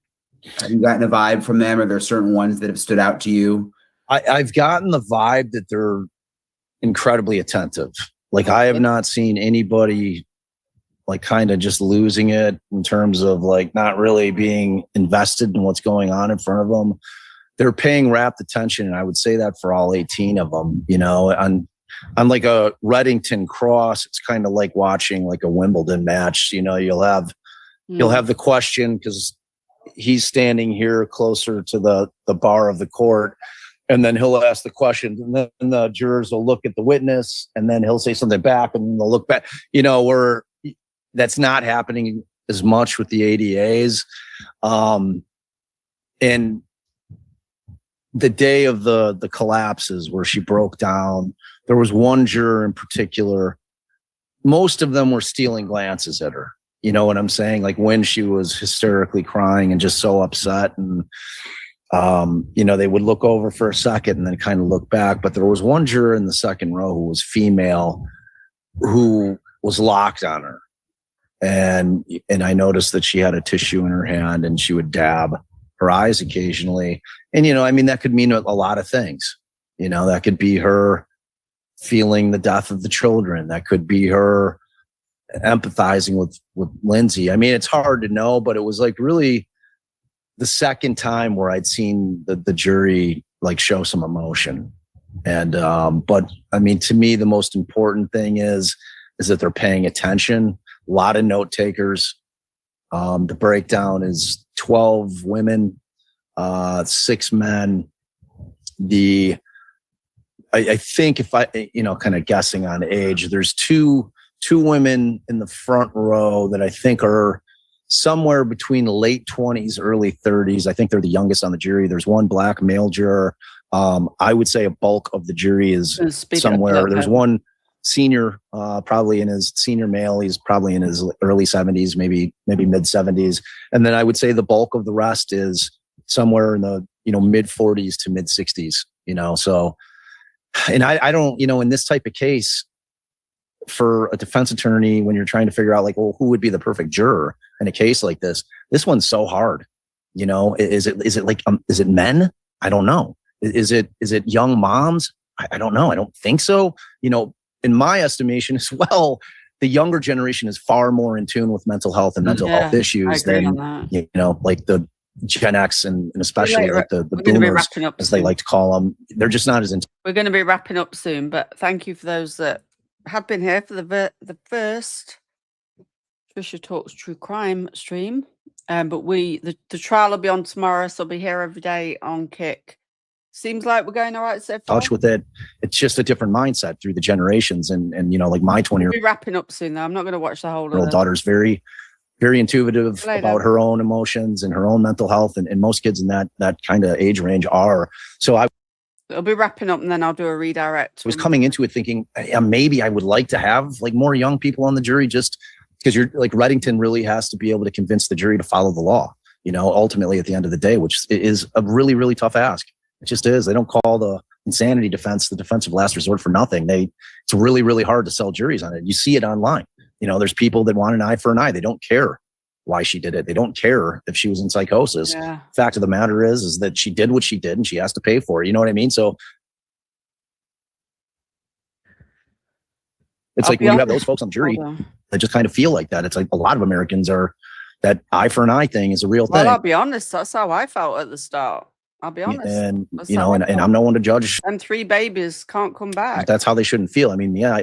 Have you gotten a vibe from them? Are there certain ones that have stood out to you? I've gotten the vibe that they're incredibly attentive. Like I have not seen anybody like kind of just losing it in terms of like not really being invested in what's going on in front of them. They're paying rapt attention. And I would say that for all 18 of them, you know, on like a Reddington cross, it's kind of like watching like a Wimbledon match. You know, you'll have the question because he's standing here closer to the bar of the court. And then he'll ask the question, and then the jurors will look at the witness, and then he'll say something back, and they'll look back. You know, that's not happening as much with the ADAs. And the day of the collapses where she broke down, there was one juror in particular. Most of them were stealing glances at her. You know what I'm saying? Like when she was hysterically crying and just so upset, and you know, they would look over for a second and then kind of look back. But there was one juror in the second row who was female who was locked on her. And I noticed that she had a tissue in her hand and she would dab her eyes occasionally. And, you know, I mean, that could mean a lot of things. You know, that could be her feeling the death of the children. That could be her empathizing with Lindsay. I mean, it's hard to know, but it was like really the second time where I'd seen the jury like show some emotion. And, but I mean, to me, the most important thing is that they're paying attention. A lot of note takers. The breakdown is 12 women, 6 men. I think if I, you know, kind of guessing on age, there's two women in the front row that I think are somewhere between the late 20s, early 30s. I think they're the youngest on the jury. There's one black male juror. I would say a bulk of the jury is somewhere. There's one senior, probably in his senior male. He's probably in his early 70s, maybe mid 70s. And then I would say the bulk of the rest is somewhere in the, you know, mid 40s to mid 60s, you know? So, and I don't, you know, in this type of case for a defense attorney, when you're trying to figure out like, well, who would be the perfect juror in a case like this one's so hard, you know, is it men? I don't know. Is it young moms? I don't know. I don't think so. You know, in my estimation as well, the younger generation is far more in tune with mental health and mental health issues than, you know, like the Gen X and especially like the boomers, as they like to call them. They're just not as in. We're going to be wrapping up soon, but thank you for those that have been here for the first Trisha Talks True Crime stream. But the trial will be on tomorrow, so I'll be here every day on Kick Seems like we're going all right so far. touch with it. It's just a different mindset through the generations. And you know, like my 20-year-old We'll be wrapping up soon, though. I'm not going to watch the whole of it. daughter's very, very intuitive Later. about her own emotions and her own mental health. And most kids in that kind of age range are. So I'll be wrapping up and then I'll do a redirect. I was coming into it thinking, maybe I would like to have like more young people on the jury, just because you're like Reddington really has to be able to convince the jury to follow the law, you know, ultimately at the end of the day, which is a really, really tough ask. It just is. They don't call the insanity defense the defense of last resort for nothing. It's really, really hard to sell juries on it. You see it online. You know, there's people that want an eye for an eye. They don't care why she did it. They don't care if she was in psychosis. Yeah. Fact of the matter is that she did what she did and she has to pay for it. You know what I mean? So it's like when you have those folks on the jury that just kind of feel like that. It's like a lot of Americans are, that eye for an eye thing is a real thing. Well, I'll be honest. That's how I felt at the start. I'll be honest. And, That's you how know, I and felt. I'm no one to judge. And 3 babies can't come back. That's how they shouldn't feel. I mean, yeah,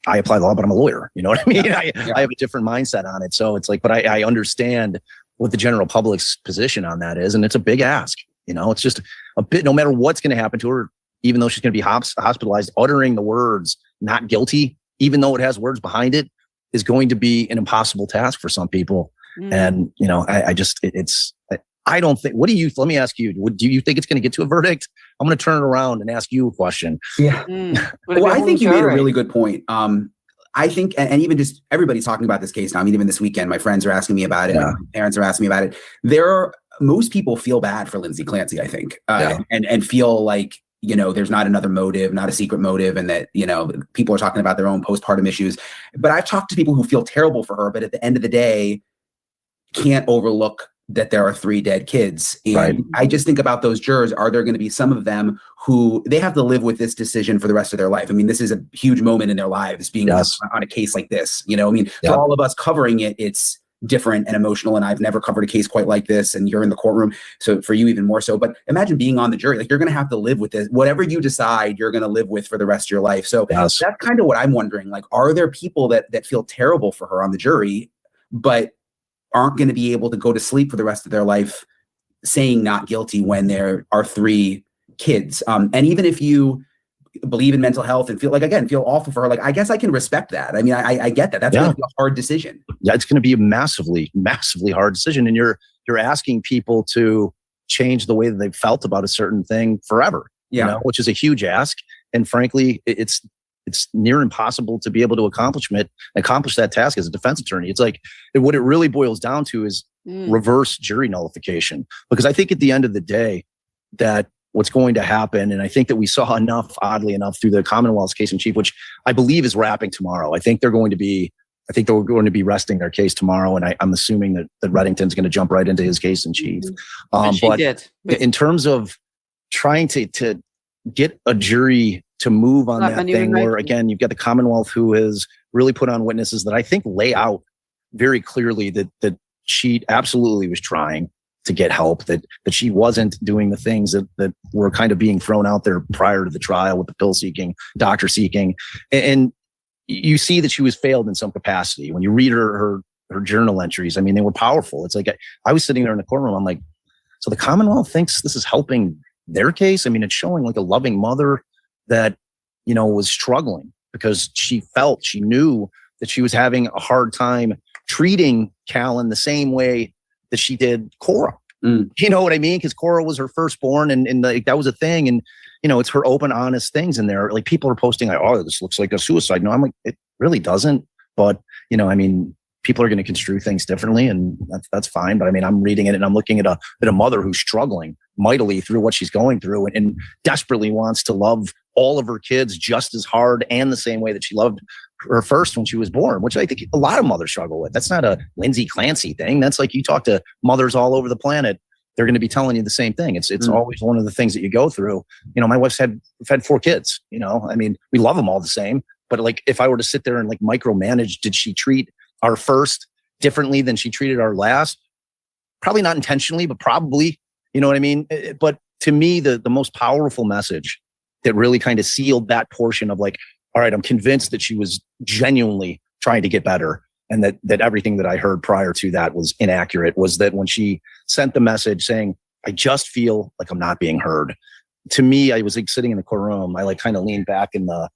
I apply the law, but I'm a lawyer. You know what I mean? I have a different mindset on it. So it's like, but I understand what the general public's position on that is. And it's a big ask. You know, it's just a bit, no matter what's going to happen to her, even though she's going to be hospitalized, uttering the words not guilty, even though it has words behind it, is going to be an impossible task for some people. And, you know, I don't think, let me ask you, do you think it's going to get to a verdict? I'm going to turn it around and ask you a question. Yeah. Well, I think you made a really good point. I think, and even just everybody's talking about this case now. I mean, even this weekend, my friends are asking me about it. My parents are asking me about it. Most people feel bad for Lindsay Clancy, I think, and feel like, you know, there's not another motive, not a secret motive, and that, you know, people are talking about their own postpartum issues. But I've talked to people who feel terrible for her, but at the end of the day, can't overlook that there are 3 dead kids. And I just think about those jurors. Are there going to be some of them who they have to live with this decision for the rest of their life? I mean, this is a huge moment in their lives being on a case like this. You know, I mean, for all of us covering it, it's different and emotional. And I've never covered a case quite like this. And you're in the courtroom. So for you, even more so. But imagine being on the jury. Like, you're going to have to live with this. Whatever you decide, you're going to live with for the rest of your life. So that's kind of what I'm wondering. Like, are there people that feel terrible for her on the jury, but aren't going to be able to go to sleep for the rest of their life saying not guilty when there are 3 kids? And even if you believe in mental health and feel awful for her, like, I guess I can respect that. I mean, I get that. That's going to be a hard decision. Yeah, it's going to be a massively, massively hard decision. And you're asking people to change the way that they've felt about a certain thing forever, you know, which is a huge ask. And frankly, it's near impossible to be able to accomplish that task as a defense attorney. It's like, what it really boils down to is reverse jury nullification. Because I think at the end of the day, that what's going to happen, and I think that we saw enough, oddly enough, through the Commonwealth's case in chief, which I believe is wrapping tomorrow. I think they're going to be resting their case tomorrow, and I'm assuming that Reddington's going to jump right into his case in chief. But in terms of trying to get a jury to move on that thing, where again, you've got the Commonwealth who has really put on witnesses that I think lay out very clearly that she absolutely was trying to get help, that she wasn't doing the things that were kind of being thrown out there prior to the trial with the pill seeking, doctor seeking. And you see that she was failed in some capacity. When you read her journal entries, I mean, they were powerful. It's like, I was sitting there in the courtroom, I'm like, so the Commonwealth thinks this is helping their case? I mean, it's showing like a loving mother that, you know, was struggling because she knew that she was having a hard time treating Callan the same way that she did Cora. You know what I mean? Because Cora was her firstborn, and that was a thing. And, you know, it's her open, honest things in there. Like, people are posting like, oh, this looks like a suicide. No, I'm like, it really doesn't. But, you know, I mean, people are going to construe things differently, and that's fine. But I mean, I'm reading it and I'm looking at a mother who's struggling mightily through what she's going through, and desperately wants to love all of her kids just as hard and the same way that she loved her first when she was born, which I think a lot of mothers struggle with. That's not a Lindsay Clancy thing. That's like, you talk to mothers all over the planet, they're going to be telling you the same thing. It's always one of the things that you go through. You know, my wife's had 4 kids, you know, I mean, we love them all the same, but like, if I were to sit there and like micromanage, did she treat our first differently than she treated our last? Probably not intentionally, but probably, you know what I mean? But to me, the most powerful message that really kind of sealed that portion of like, all right, I'm convinced that she was genuinely trying to get better, and that everything that I heard prior to that was inaccurate, was that when she sent the message saying, I just feel like I'm not being heard, to me, I was like sitting in the courtroom. I like kind of leaned back in the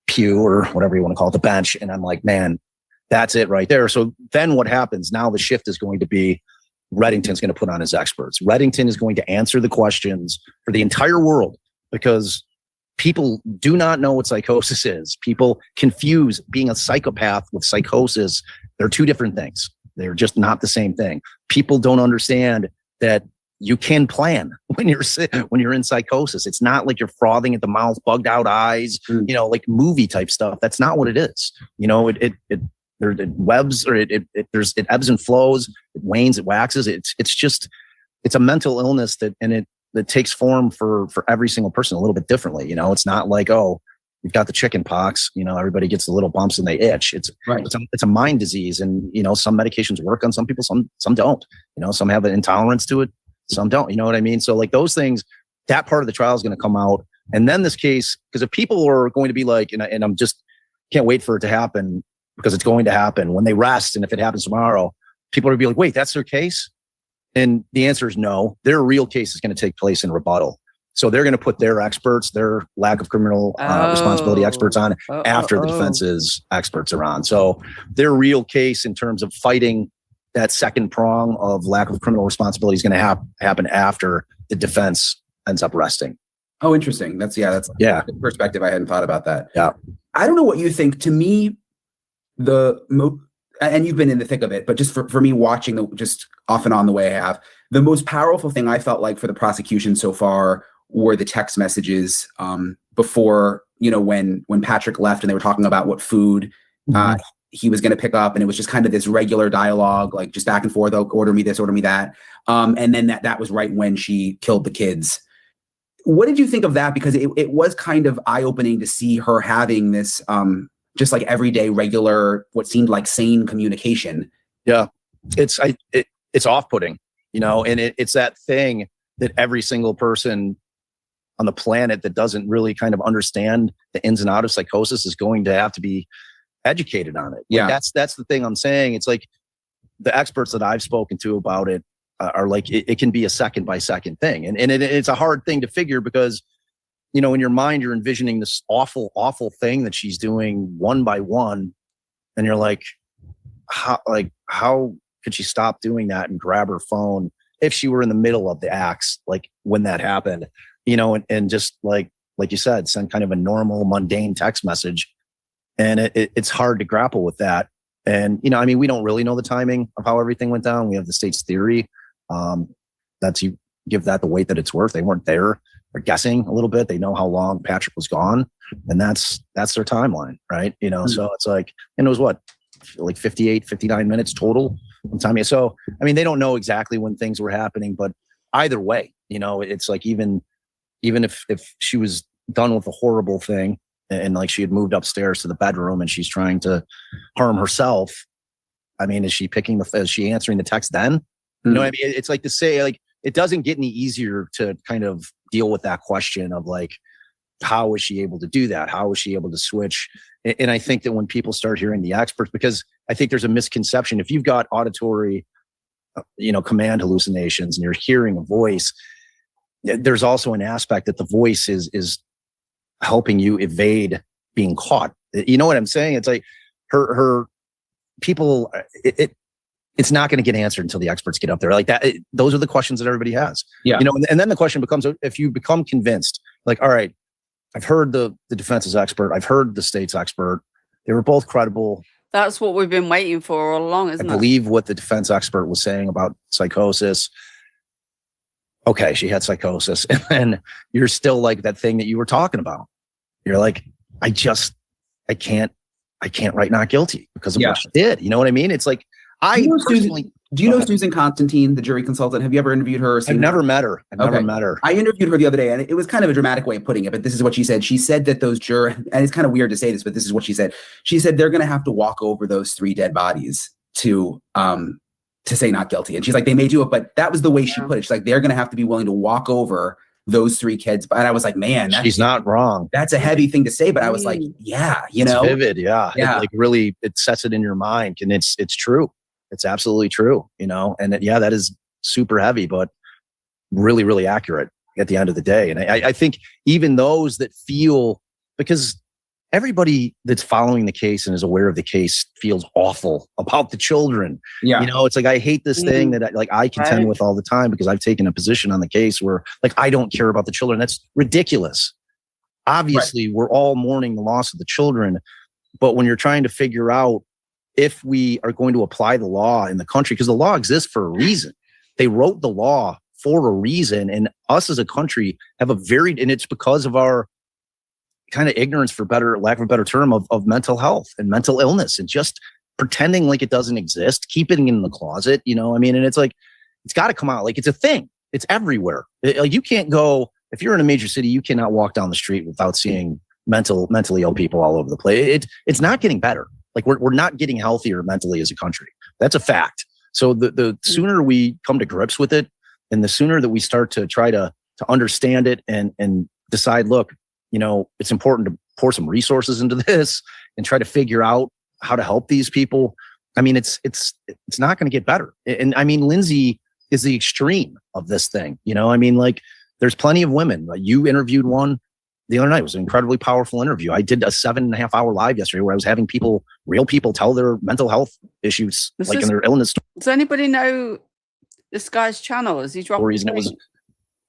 pew or whatever you want to call it, the bench. And I'm like, man, that's it right there. So then what happens? Now the shift is going to be Reddington's going to put on his experts. Reddington is going to answer the questions for the entire world because people do not know what psychosis is. People confuse being a psychopath with psychosis. They're two different things. They're just not the same thing. People don't understand that you can plan when you're in psychosis. It's not like you're frothing at the mouth, bugged out eyes, like movie type stuff. That's not what it is. It webs or it ebbs and flows, it wanes, it waxes. It's a mental illness that takes form for every single person a little bit differently. It's not like, oh, you've got the chicken pox, everybody gets the little bumps and they itch. It's a mind disease. And, some medications work on some people, some don't, some have an intolerance to it. Some don't, you know what I mean? So like those things, that part of the trial is going to come out. And then this case, because if people are going to be like, and I'm just can't wait for it to happen because it's going to happen when they rest. And if it happens tomorrow, people are going to be like, wait, that's their case? And the answer is no. Their real case is going to take place in rebuttal. So they're going to put their experts, their lack of criminal responsibility experts on after the defense's experts are on. So their real case in terms of fighting that second prong of lack of criminal responsibility is going to happen after the defense ends up resting. Oh, interesting. That's a good perspective. I hadn't thought about that. Yeah. I don't know what you think. To me, and you've been in the thick of it, but just for me watching just off and on the way I have, the most powerful thing I felt like for the prosecution so far were the text messages before, when Patrick left and they were talking about what food he was going to pick up. And it was just kind of this regular dialogue, like just back and forth, order me this, order me that. And then that was right when she killed the kids. What did you think of that? Because it was kind of eye-opening to see her having this just like everyday, regular, what seemed like sane communication. Yeah, it's off-putting, and it's that thing that every single person on the planet that doesn't really kind of understand the ins and outs of psychosis is going to have to be educated on it. Yeah, that's the thing I'm saying. It's like the experts that I've spoken to about it are like, it can be a second by second thing. And it's a hard thing to figure because, in your mind, you're envisioning this awful, awful thing that she's doing one by one. And you're like, how could she stop doing that and grab her phone if she were in the middle of the acts, like when that happened, and just like you said, send kind of a normal, mundane text message. And it's hard to grapple with that. And, we don't really know the timing of how everything went down. We have the state's theory. That's you give that the weight that it's worth. They weren't there. They're guessing a little bit. They know how long Patrick was gone. And that's their timeline, right? So it's like, and it was what, like 58, 59 minutes total time. So, they don't know exactly when things were happening, but either way, it's like, even if she was done with a horrible thing, and like she had moved upstairs to the bedroom and she's trying to harm herself. Is she answering the text then? It's like to say, like, it doesn't get any easier to kind of deal with that question of like, how was she able to do that? How was she able to switch? And I think that when people start hearing the experts, because I think there's a misconception, if you've got auditory, command hallucinations and you're hearing a voice, there's also an aspect that the voice is helping you evade being caught. You know what I'm saying? It's like her people, it's not going to get answered until the experts get up there like that. Those are the questions that everybody has. Yeah. And then the question becomes, if you become convinced, like, all right, I've heard the defense's expert, I've heard the state's expert. They were both credible. That's what we've been waiting for all along, isn't it? I believe what the defense expert was saying about psychosis. Okay, she had psychosis. And then you're still like that thing that you were talking about. You're like, I can't write not guilty because of what she did. You know what I mean? It's like, do you know Susan Constantine, the jury consultant? Have you ever interviewed her? I've never met her. I interviewed her the other day, and it was kind of a dramatic way of putting it, but this is what she said. She said that those jurors, and it's kind of weird to say this, but this is what she said. She said they're going to have to walk over those 3 dead bodies to say not guilty. And she's like, they may do it, but that was the way she put it. She's like, they're going to have to be willing to walk over those 3 kids. And I was like, man, she's not wrong. That's a heavy thing to say, but I was like, yeah, it's vivid. Yeah. It, like, really, it sets it in your mind, and it's true. It's absolutely true, and that is super heavy, but really, really accurate. at the end of the day. And I think even those that feel, because everybody that's following the case and is aware of the case feels awful about the children. Yeah. You know, it's like, I hate this thing that I contend with all the time, because I've taken a position on the case where like, I don't care about the children. That's ridiculous. Obviously, we're all mourning the loss of the children. But when you're trying to figure out if we are going to apply the law in the country, because the law exists for a reason. They wrote the law for a reason. And us as a country have a and it's because of our kind of ignorance, for lack of a better term, of mental health and mental illness, and just pretending like it doesn't exist, keeping it in the closet, you know, I mean, and it's like, it's got to come out. Like, it's a thing. It's everywhere. Like, you can't go, if you're in a major city, you cannot walk down the street without seeing mentally ill people all over the place. It's not getting better. Like, we're not getting healthier mentally as a country. That's a fact. So the sooner we come to grips with it, and the sooner that we start to try to understand it and decide, look, you know, it's important to pour some resources into this and try to figure out how to help these people. I mean, it's not going to get better. And I mean, Lindsay is the extreme of this thing. You know, I mean, like, there's plenty of women. You interviewed one the other night. It was an incredibly powerful interview. I did a 7.5 hour live yesterday where I was having real people tell their mental health issues, in their illness. Does anybody know this guy's channel? Is he dropping stories? And it was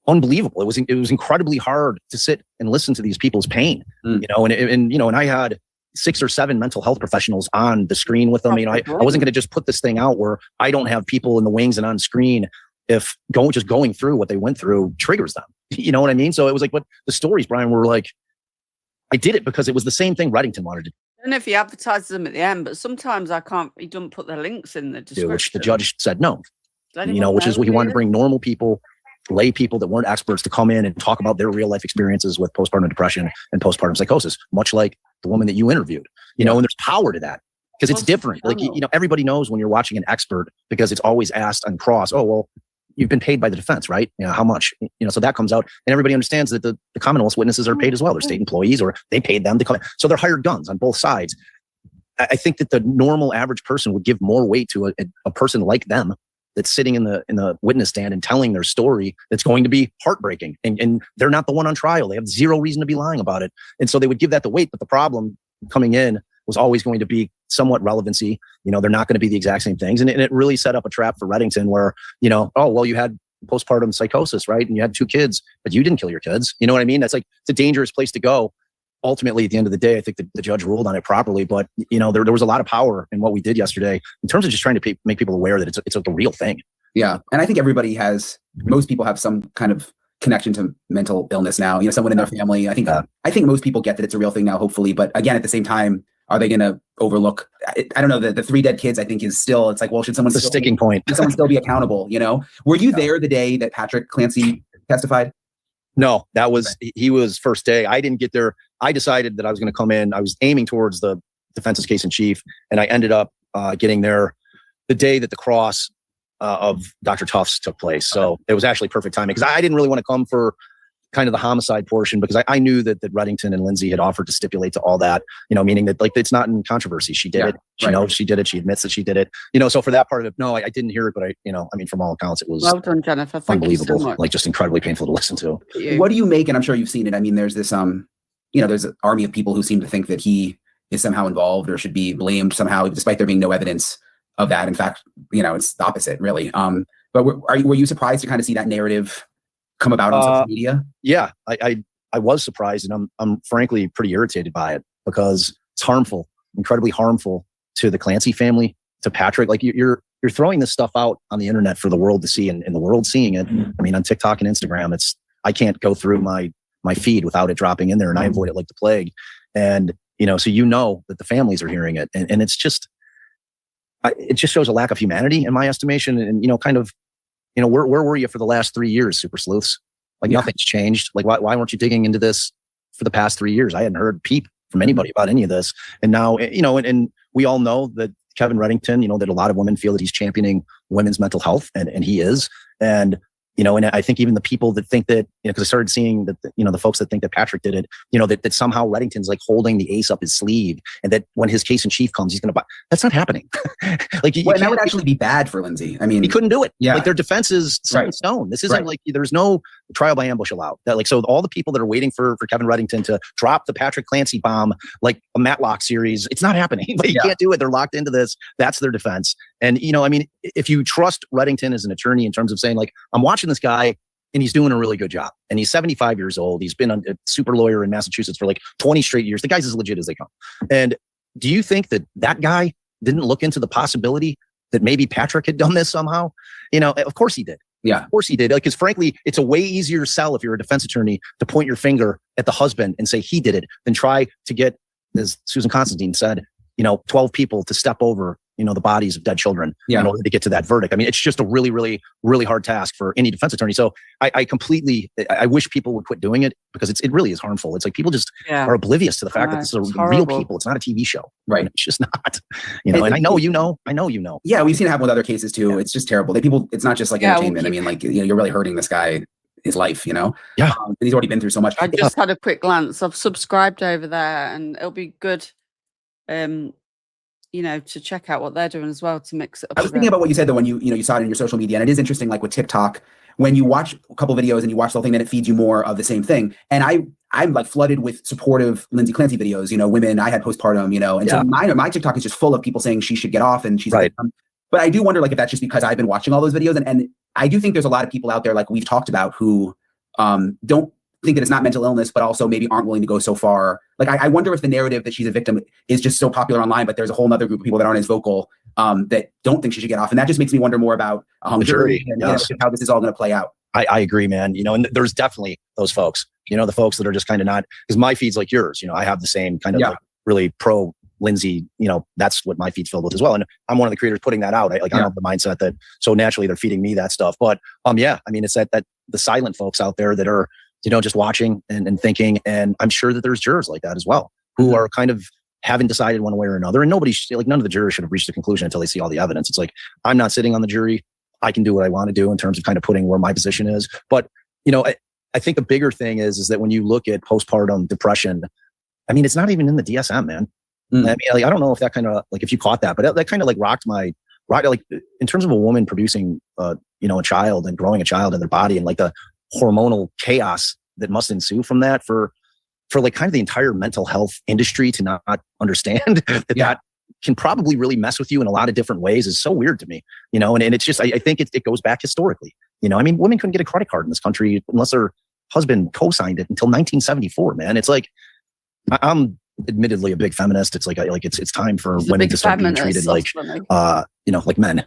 unbelievable. It was incredibly hard to sit and listen to these people's pain, you know, and you know, and I had 6 or 7 mental health professionals on the screen with them. You know, I wasn't going to just put this thing out where I don't have people in the wings and on screen if going through what they went through triggers them. You know what I mean? So it was like, what the stories, Brian, were like, I did it because it was the same thing Reddington wanted to do. I don't know if he advertises them at the end, but sometimes he doesn't put the links in the description. Which the judge said no. You know, which is what he wanted to bring normal people, lay people that weren't experts to come in and talk about their real life experiences with postpartum depression and postpartum psychosis, much like the woman that you interviewed. You know, and there's power to that because it's different. Like, you know, everybody knows when you're watching an expert, because it's always asked on cross, oh, well, you've been paid by the defense, right? You know, how much? You know, so that comes out, and everybody understands that the Commonwealth's witnesses are paid as well. They're state employees, or they paid them to come in. So they're hired guns on both sides. I think that the normal average person would give more weight to a person like them that's sitting in the witness stand and telling their story that's going to be heartbreaking. And they're not the one on trial. They have zero reason to be lying about it. And so they would give that the weight. But the problem coming in was always going to be somewhat relevancy. You know, they're not going to be the exact same things. And it really set up a trap for Reddington where, you know, oh, well, you had postpartum psychosis, right? And you had 2 kids, but you didn't kill your kids. You know what I mean? That's like, it's a dangerous place to go. Ultimately, at the end of the day, I think the judge ruled on it properly. But, you know, there was a lot of power in what we did yesterday in terms of just trying to make people aware that it's a real thing. Yeah. And I think most people have some kind of connection to mental illness now, you know, someone in their family. I think most people get that it's a real thing now, hopefully. But again, at the same time, are they going to overlook? I don't know. The 3 dead kids, I think, is still, it's like, well, should someone the sticking point? Should someone still be accountable? You know, were you there the day that Patrick Clancy testified? No, he was first day. I didn't get there. I decided that I was going to come in. I was aiming towards the defense's case in chief, and I ended up getting there the day that the cross of Dr. Tufts took place. So it was actually perfect timing, because I didn't really want to come for kind of the homicide portion, because I knew that Reddington and Lindsay had offered to stipulate to all that, you know, meaning that, like, it's not in controversy. She did it. She knows she did it. She admits that she did it. You know, so for that part of it, no, I didn't hear it, but from all accounts, it was well done, Jennifer. Thank unbelievable. You so much. Like, just incredibly painful to listen to. What do you make? And I'm sure you've seen it. I mean, there's this, you know, there's an army of people who seem to think that he is somehow involved or should be blamed somehow, despite there being no evidence of that. In fact, you know, it's the opposite, really. But were you surprised to kind of see that narrative come about on social media? Yeah, I was surprised, and I'm frankly pretty irritated by it, because it's harmful, incredibly harmful to the Clancy family, to Patrick. Like, you're throwing this stuff out on the internet for the world to see, and the world seeing it. I mean, on TikTok and Instagram, I can't go through my feed without it dropping in there, and I avoid it like the plague. And, you know, so you know that the families are hearing it, and it's just, it just shows a lack of humanity in my estimation. And, you know, kind of, you know, where were you for the last 3 years, super sleuths? Like, nothing's changed. Like, why weren't you digging into this for the past 3 years? I hadn't heard peep from anybody about any of this. And now, you know, and we all know that Kevin Reddington, you know, that a lot of women feel that he's championing women's mental health, and he is. And, You know, and I think even the people that think that, you know, because I started seeing that, you know, the folks that think that Patrick did it, you know, that somehow Reddington's like holding the ace up his sleeve, and that when his case in chief comes, he's going to buy. That's not happening. Like, and that would actually be bad for Lindsay. I mean, he couldn't do it. Yeah. Like, their defense is set in stone. This isn't like there's no trial by ambush allowed. That, like, so all the people that are waiting for Kevin Reddington to drop the Patrick Clancy bomb, like a Matlock series, it's not happening. Like, you can't do it. They're locked into this. That's their defense. And, you know, I mean, if you trust Reddington as an attorney in terms of saying, like, I'm watching this guy and he's doing a really good job, and he's 75 years old. He's been a super lawyer in Massachusetts for like 20 straight years. The guy's as legit as they come. And do you think that that guy didn't look into the possibility that maybe Patrick had done this somehow? You know, of course he did. Yeah. Of course he did. Because frankly, it's a way easier sell if you're a defense attorney to point your finger at the husband and say he did it than try to get, as Susan Constantine said, you know, 12 people to step over, you know, the bodies of dead children in order to get to that verdict. I mean, it's just a really, really, really hard task for any defense attorney. So I completely wish people would quit doing it, because it really is harmful. It's like people just are oblivious to the fact that this is real people. It's not a TV show. Right. It's just not, you know, and I know, you know. Yeah. We've seen it happen with other cases too. It's just terrible. It's not just like entertainment. I mean, like, you know, you're really hurting this guy, his life, you know? Yeah. And he's already been through so much. I just had a quick glance. I've subscribed over there, and it'll be good, you know, to check out what they're doing as well to mix it up. I was thinking about what you said though, when you saw it in your social media, and it is interesting, like with TikTok, when you watch a couple videos and you watch the whole thing, then it feeds you more of the same thing. And I'm like flooded with supportive Lindsay Clancy videos, you know, women, I had postpartum, you know, and so my TikTok is just full of people saying she should get off and she's right. But I do wonder, like, if that's just because I've been watching all those videos, and I do think there's a lot of people out there, like we've talked about, who don't think that it's not mental illness, but also maybe aren't willing to go so far. Like, I wonder if the narrative that she's a victim is just so popular online, but there's a whole other group of people that aren't as vocal, that don't think she should get off. And that just makes me wonder more about the jury and you know, how this is all going to play out. I agree, man. You know, and there's definitely those folks, you know, the folks that are just kind of not, because my feed's like yours, you know, I have the same kind of like really pro Lindsay, you know, that's what my feed's filled with as well. And I'm one of the creators putting that out. I don't have the mindset that, so naturally they're feeding me that stuff. But yeah, I mean, it's that the silent folks out there that are, you know, just watching and thinking. And I'm sure that there's jurors like that as well, who are kind of haven't decided one way or another. And none of the jurors should have reached a conclusion until they see all the evidence. It's like, I'm not sitting on the jury. I can do what I want to do in terms of kind of putting where my position is. But, you know, I think the bigger thing is that when you look at postpartum depression, I mean, it's not even in the DSM, man. I mean, like, I don't know if that kind of, like, if you caught that, but that kind of like rocked, like, in terms of a woman producing, you know, a child and growing a child in their body, and like the hormonal chaos that must ensue from that for like kind of the entire mental health industry to not understand that can probably really mess with you in a lot of different ways is so weird to me, you know? And it's just, I think it goes back historically, you know, I mean, women couldn't get a credit card in this country unless their husband co-signed it until 1974, man. It's like, I'm admittedly a big feminist. It's like, it's time for women to start being treated like, you know, like men.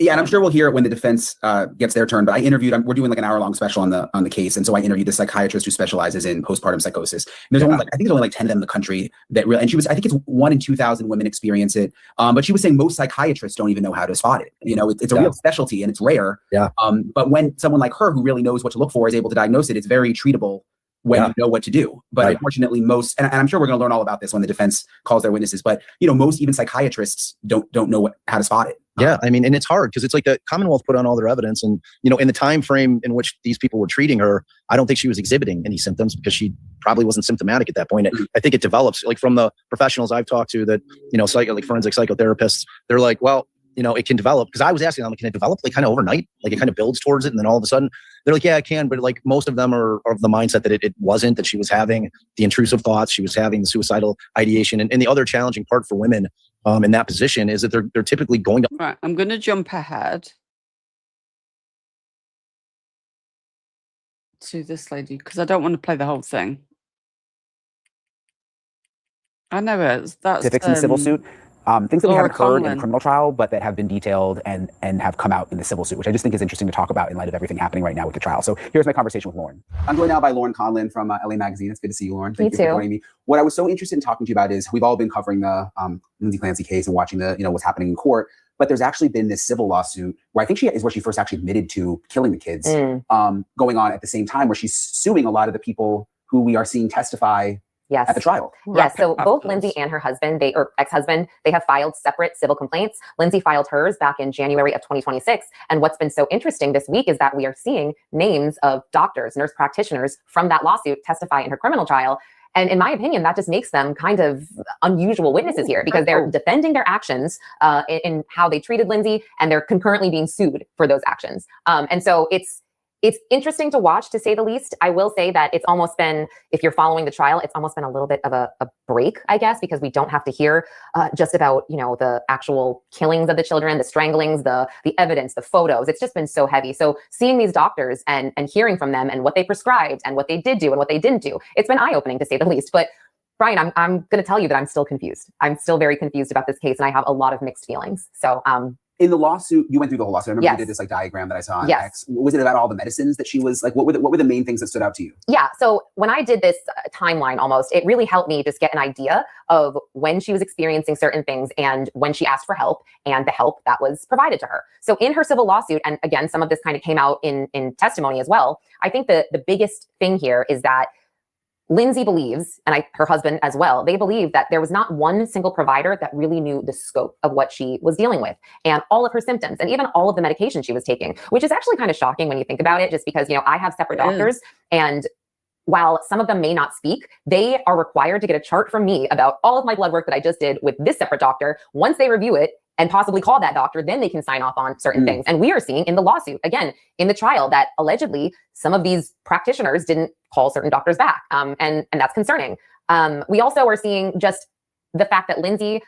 Yeah, and I'm sure we'll hear it when the defense gets their turn. But we're doing like an hour-long special on the case, and so I interviewed the psychiatrist who specializes in postpartum psychosis. And there's only I think there's only like 10 of them in the country that really. And she was, I think it's 1 in 2,000 women experience it. But she was saying most psychiatrists don't even know how to spot it. You know, it's a real specialty and it's rare. Yeah. But when someone like her who really knows what to look for is able to diagnose it, it's very treatable when you know what to do. But unfortunately, most, and I'm sure we're going to learn all about this when the defense calls their witnesses. But you know, most even psychiatrists don't know how to spot it. Yeah, I mean, and it's hard because it's like the Commonwealth put on all their evidence, and you know, in the time frame in which these people were treating her, I don't think she was exhibiting any symptoms because she probably wasn't symptomatic at that point. I think it develops, like from the professionals I've talked to that, you know, like forensic psychotherapists, they're like, well, you know, it can develop, because I was asking them, can it develop like kind of overnight? Like it kind of builds towards it, and then all of a sudden they're like, yeah, it can. But like most of them are of the mindset that it wasn't, that she was having the intrusive thoughts, she was having the suicidal ideation. And the other challenging part for women in that position is that they're typically going to. Right, I'm going to jump ahead to this lady because I don't want to play the whole thing. I know that's specifics in the civil suit. Things that we Laura haven't heard in Callan. the criminal trial, but that have been detailed and have come out in the civil suit, which I just think is interesting to talk about in light of everything happening right now with the trial. So here's my conversation with Lauren. I'm joined now by Lauren Callan from LA Magazine. It's good to see you, Lauren. Thank you for joining me. What I was so interested in talking to you about is we've all been covering the Lindsay Clancy case and watching the, you know, what's happening in court. But there's actually been this civil lawsuit where I think where she first actually admitted to killing the kids, going on at the same time, where she's suing a lot of the people who we are seeing testify Yes. at the trial. Yes. So both Lindsay and her husband, or ex-husband, they have filed separate civil complaints. Lindsay filed hers back in January of 2026. And what's been so interesting this week is that we are seeing names of doctors, nurse practitioners from that lawsuit testify in her criminal trial. And in my opinion, that just makes them kind of unusual witnesses here because they're defending their actions in how they treated Lindsay, and they're concurrently being sued for those actions. And so it's interesting to watch, to say the least. I will say that it's almost been, if you're following the trial, it's almost been a little bit of a break, I guess, because we don't have to hear just about, the actual killings of the children, the stranglings, the evidence, the photos. It's just been so heavy. So seeing these doctors and hearing from them and what they prescribed and what they did do and what they didn't do, it's been eye-opening, to say the least. But Brian, I'm going to tell you that I'm still confused. I'm still very confused about this case, and I have a lot of mixed feelings. So, in the lawsuit, you went through the whole lawsuit. I remember Yes. you did this diagram that I saw on Yes. X. Was it about all the medicines that she was what were the main things that stood out to you? Yeah. So when I did this timeline, almost, it really helped me just get an idea of when she was experiencing certain things and when she asked for help and the help that was provided to her. So in her civil lawsuit, and again, some of this kind of came out in testimony as well, I think the biggest thing here is that Lindsay believes, and her husband as well, they believe that there was not one single provider that really knew the scope of what she was dealing with and all of her symptoms and even all of the medication she was taking, which is actually kind of shocking when you think about it, just because, I have separate doctors, and while some of them may not speak, they are required to get a chart from me about all of my blood work that I just did with this separate doctor. Once they review it and possibly call that doctor, then they can sign off on certain things. And we are seeing in the lawsuit, again, in the trial, that allegedly some of these practitioners didn't call certain doctors back. And that's concerning. We also are seeing just the fact that Lindsay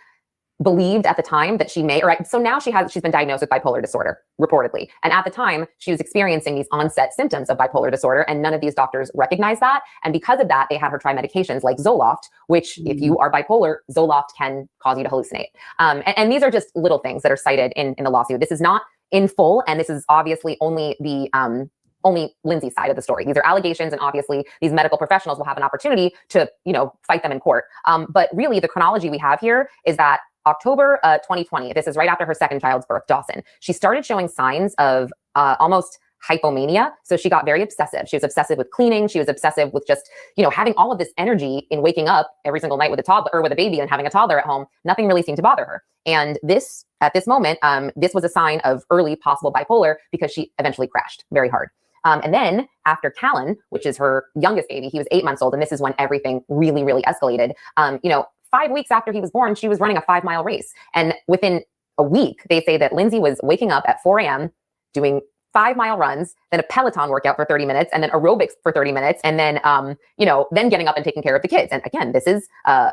believed at the time that she so now she's been diagnosed with bipolar disorder, reportedly. And at the time, she was experiencing these onset symptoms of bipolar disorder, and none of these doctors recognized that. And because of that, they had her try medications like Zoloft, which if you are bipolar, Zoloft can cause you to hallucinate. And these are just little things that are cited in the lawsuit. This is not in full, and this is obviously only only Lindsay's side of the story. These are allegations, and obviously these medical professionals will have an opportunity to, fight them in court. But really the chronology we have here is that October 2020, this is right after her second child's birth, Dawson, she started showing signs of almost hypomania. So she got very obsessive. She was obsessive with cleaning. She was obsessive with just, having all of this energy in waking up every single night with a toddler or with a baby and having a toddler at home. Nothing really seemed to bother her. And at this moment, this was a sign of early possible bipolar because she eventually crashed very hard. And then after Callan, which is her youngest baby, he was 8 months old. And this is when everything really, really escalated. 5 weeks after he was born, she was running a 5-mile race. And within a week, they say that Lindsay was waking up at 4 a.m., doing 5-mile runs, then a Peloton workout for 30 minutes, and then aerobics for 30 minutes, and then, then getting up and taking care of the kids. And again, this is a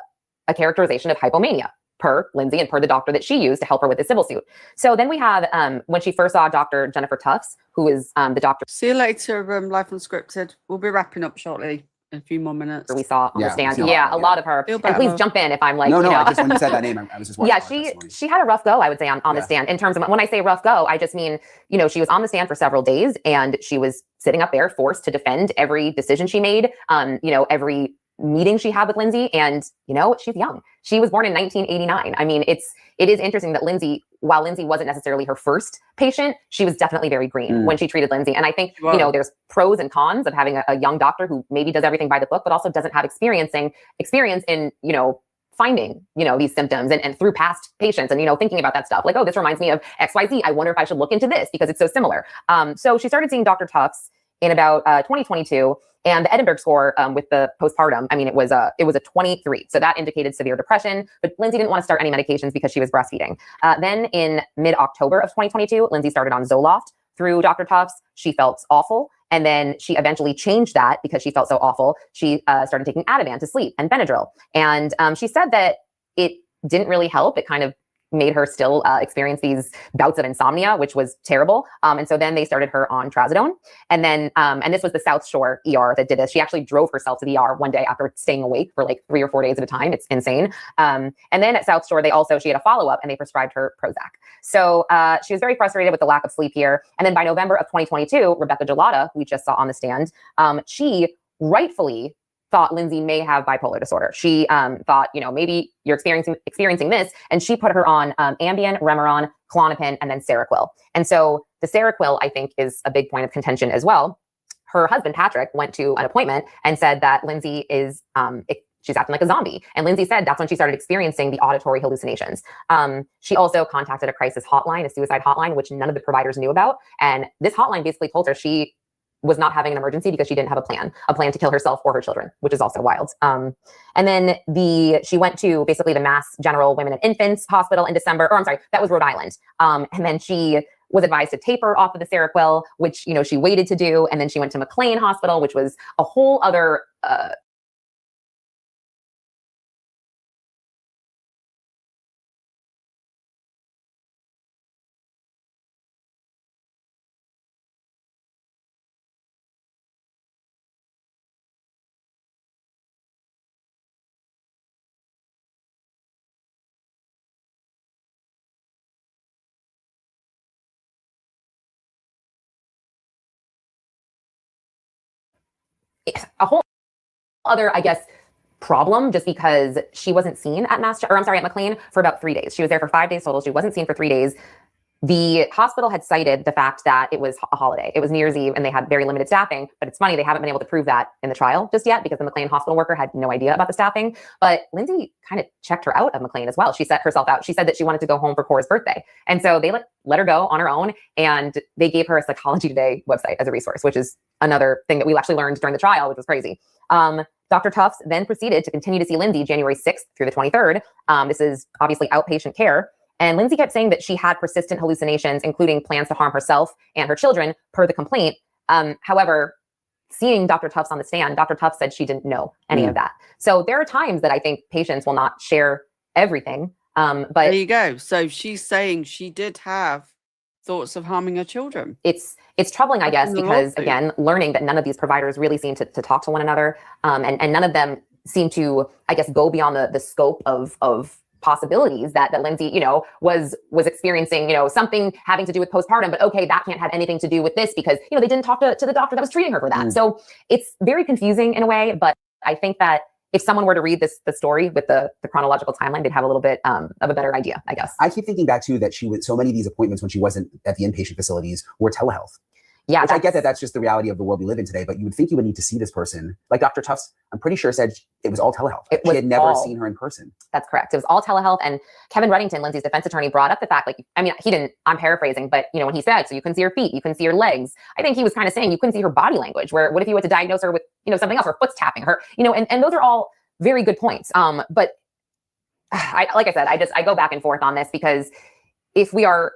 characterization of hypomania per Lindsay and per the doctor that she used to help her with the civil suit. So then we have, when she first saw Dr. Jennifer Tufts, who is the doctor. See you later, Life Unscripted. We'll be wrapping up shortly. In a few more minutes. We saw on the stand. A lot of her. And please jump in if I'm like, No, I just, when you said that name, I was just watching. Yeah, she had a rough go, I would say, on the stand. In terms of, when I say rough go, I just mean, she was on the stand for several days, and she was sitting up there forced to defend every decision she made, every meeting she had with Lindsay. And, she's young. She was born in 1989. I mean, it is interesting that Lindsay, while Lindsay wasn't necessarily her first patient, she was definitely very green when she treated Lindsay. And I think, there's pros and cons of having a young doctor who maybe does everything by the book, but also doesn't have experience in, finding, these symptoms and through past patients and, thinking about that stuff. Like, oh, this reminds me of XYZ. I wonder if I should look into this because it's so similar. So she started seeing Dr. Tufts in about 2022. And the Edinburgh score with the postpartum, I mean, it was a 23. So that indicated severe depression, but Lindsay didn't want to start any medications because she was breastfeeding. Then in mid-October of 2022, Lindsay started on Zoloft through Dr. Tufts. She felt awful. And then she eventually changed that because she felt so awful. She started taking Ativan to sleep and Benadryl. And she said that it didn't really help. It kind of made her still experience these bouts of insomnia, which was terrible. And so then they started her on trazodone. And then, and this was the South Shore ER that did this. She actually drove herself to the ER one day after staying awake for like 3 or 4 days at a time. It's insane. And then at South Shore, she had a follow-up and they prescribed her Prozac. So she was very frustrated with the lack of sleep here. And then by November of 2022, Rebecca Gelada, who we just saw on the stand, she rightfully thought Lindsay may have bipolar disorder. She thought, maybe you're experiencing this. And she put her on Ambien, Remeron, Klonopin, and then Seroquel. And so the Seroquel, I think, is a big point of contention as well. Her husband, Patrick, went to an appointment and said that Lindsay is she's acting like a zombie. And Lindsay said that's when she started experiencing the auditory hallucinations. She also contacted a crisis hotline, a suicide hotline, which none of the providers knew about. And this hotline basically told her she was not having an emergency because she didn't have a plan to kill herself or her children, which is also wild. And then she went to basically the Mass General Women and Infants Hospital in December, or I'm sorry, that was Rhode Island. And then she was advised to taper off of the Seroquel, which, she waited to do. And then she went to McLean Hospital, which was a whole other, I guess, problem, just because she wasn't seen at at McLean for about 3 days. She was there for 5 days total. She wasn't seen for 3 days. The hospital had cited the fact that it was a holiday. It was New Year's Eve and they had very limited staffing, but it's funny, they haven't been able to prove that in the trial just yet because the McLean hospital worker had no idea about the staffing. But Lindsay kind of checked her out of McLean as well. She set herself out. She said that she wanted to go home for Cora's birthday. And so they let her go on her own, and they gave her a Psychology Today website as a resource, which is another thing that we actually learned during the trial, which was crazy. Dr. Tufts then proceeded to continue to see Lindsay January 6th through the 23rd. This is obviously outpatient care. And Lindsay kept saying that she had persistent hallucinations, including plans to harm herself and her children, per the complaint. However, seeing Dr. Tufts on the stand, Dr. Tufts said she didn't know any of that. So there are times that I think patients will not share everything. But there you go. So she's saying she did have thoughts of harming her children. It's troubling, I guess, because again, learning that none of these providers really seem to talk to one another, and none of them seem to, I guess, go beyond the scope of possibilities that Lindsay, was experiencing, something having to do with postpartum, but okay, that can't have anything to do with this because, they didn't talk to the doctor that was treating her for that. So it's very confusing in a way, but I think that if someone were to read the story with the chronological timeline, they'd have a little bit of a better idea, I guess. I keep thinking back too that so many of these appointments when she wasn't at the inpatient facilities were telehealth. Yeah, which I get that's just the reality of the world we live in today, but you would think you would need to see this person. Like Dr. Tufts, I'm pretty sure said it was all telehealth. She had never seen her in person. That's correct. It was all telehealth. And Kevin Reddington, Lindsay's defense attorney, brought up the fact, he didn't, I'm paraphrasing, but when he said, so you couldn't see her feet, you couldn't see her legs. I think he was kind of saying you couldn't see her body language, where what if you were to diagnose her with, something else, her foot's tapping her, and those are all very good points. But like I said, I go back and forth on this because if we are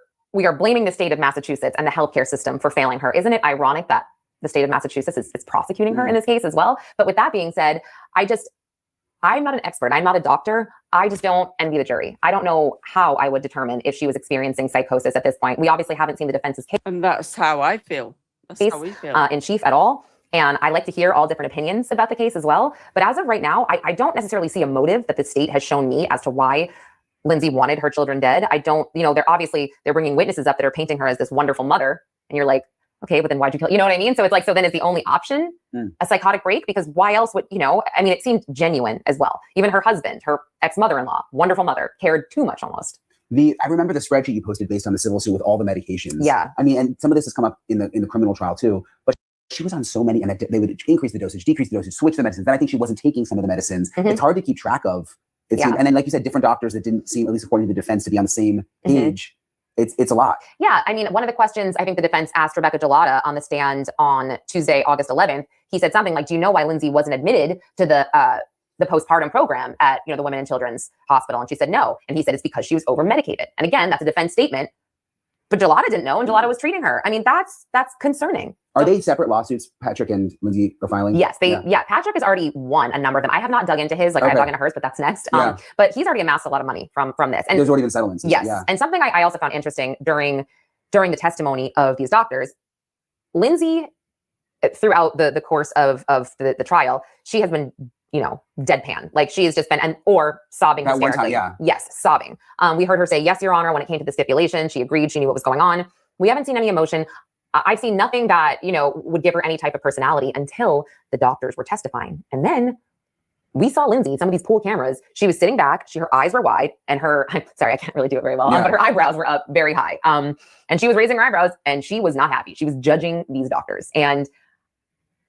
blaming the state of Massachusetts and the healthcare system for failing her, isn't it ironic that the state of Massachusetts is prosecuting her in this case as well? But with that being said, I'm not an expert. I'm not a doctor. I just don't envy the jury. I don't know how I would determine if she was experiencing psychosis at this point. We obviously haven't seen the defense's case. And that's how I feel. That's how we feel. In chief at all. And I like to hear all different opinions about the case as well. But as of right now, I don't necessarily see a motive that the state has shown me as to why Lindsay wanted her children dead. I don't, they're bringing witnesses up that are painting her as this wonderful mother. And you're like, okay, but then why'd you kill? You know what I mean? So it's like, so then is the only option a psychotic break? Because why else would, it seemed genuine as well. Even her husband, her ex-mother-in-law, wonderful mother, cared too much almost. I remember the spreadsheet you posted based on the civil suit with all the medications. Yeah. And some of this has come up in the criminal trial too, but she was on so many, and they would increase the dosage, decrease the dosage, switch the medicines. Then I think she wasn't taking some of the medicines. It's hard to keep track of. And then, like you said, different doctors that didn't seem, at least according to the defense, to be on the same page. It's a lot. Yeah. One of the questions I think the defense asked Rebecca Gelada on the stand on Tuesday, August 11th, he said something like, do you know why Lindsay wasn't admitted to the postpartum program at, the Women and Children's Hospital? And she said no. And he said, it's because she was over medicated. And again, that's a defense statement. But Gelada didn't know, and Gelada was treating her. That's concerning. Are they separate lawsuits, Patrick and Lindsay are filing? Yes, Patrick has already won a number of them. I have not dug into his, I dug into hers, but that's next. But he's already amassed a lot of money from this. And there's already been settlements. Yes. Yeah. And something I also found interesting during the testimony of these doctors, Lindsay, throughout the course of the trial, she has been, deadpan. Like she has just been, or sobbing hysterically. Yes, sobbing. We heard her say, yes, Your Honor, when it came to the stipulation. She agreed. She knew what was going on. We haven't seen any emotion. I've seen nothing that, would give her any type of personality until the doctors were testifying. And then we saw Lindsay, some of these pool cameras, she was sitting back, her eyes were wide, and I'm sorry, I can't really do it very well, but her eyebrows were up very high. And she was raising her eyebrows, and she was not happy. She was judging these doctors. And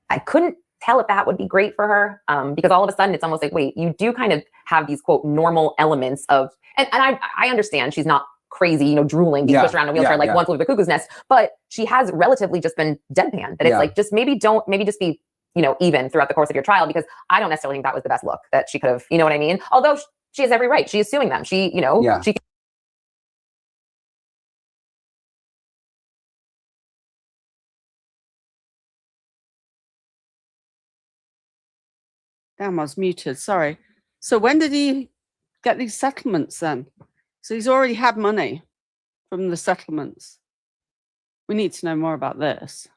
I couldn't tell if that would be great for her. Because all of a sudden it's almost like, wait, you do kind of have these quote normal elements of, and I understand she's not crazy, you know, drooling, being pushed around in a wheelchair like one flew over the cuckoo's nest, but she has relatively just been deadpan. That it's like, just maybe just be, you know, even throughout the course of your trial, because I don't necessarily think that was the best look that she could have, you know what I mean? Although she has every right. She is suing them. She, you know, she Damn, I was muted. Sorry. So when did he get these settlements then? So he's already had money from the settlements. We need to know more about this.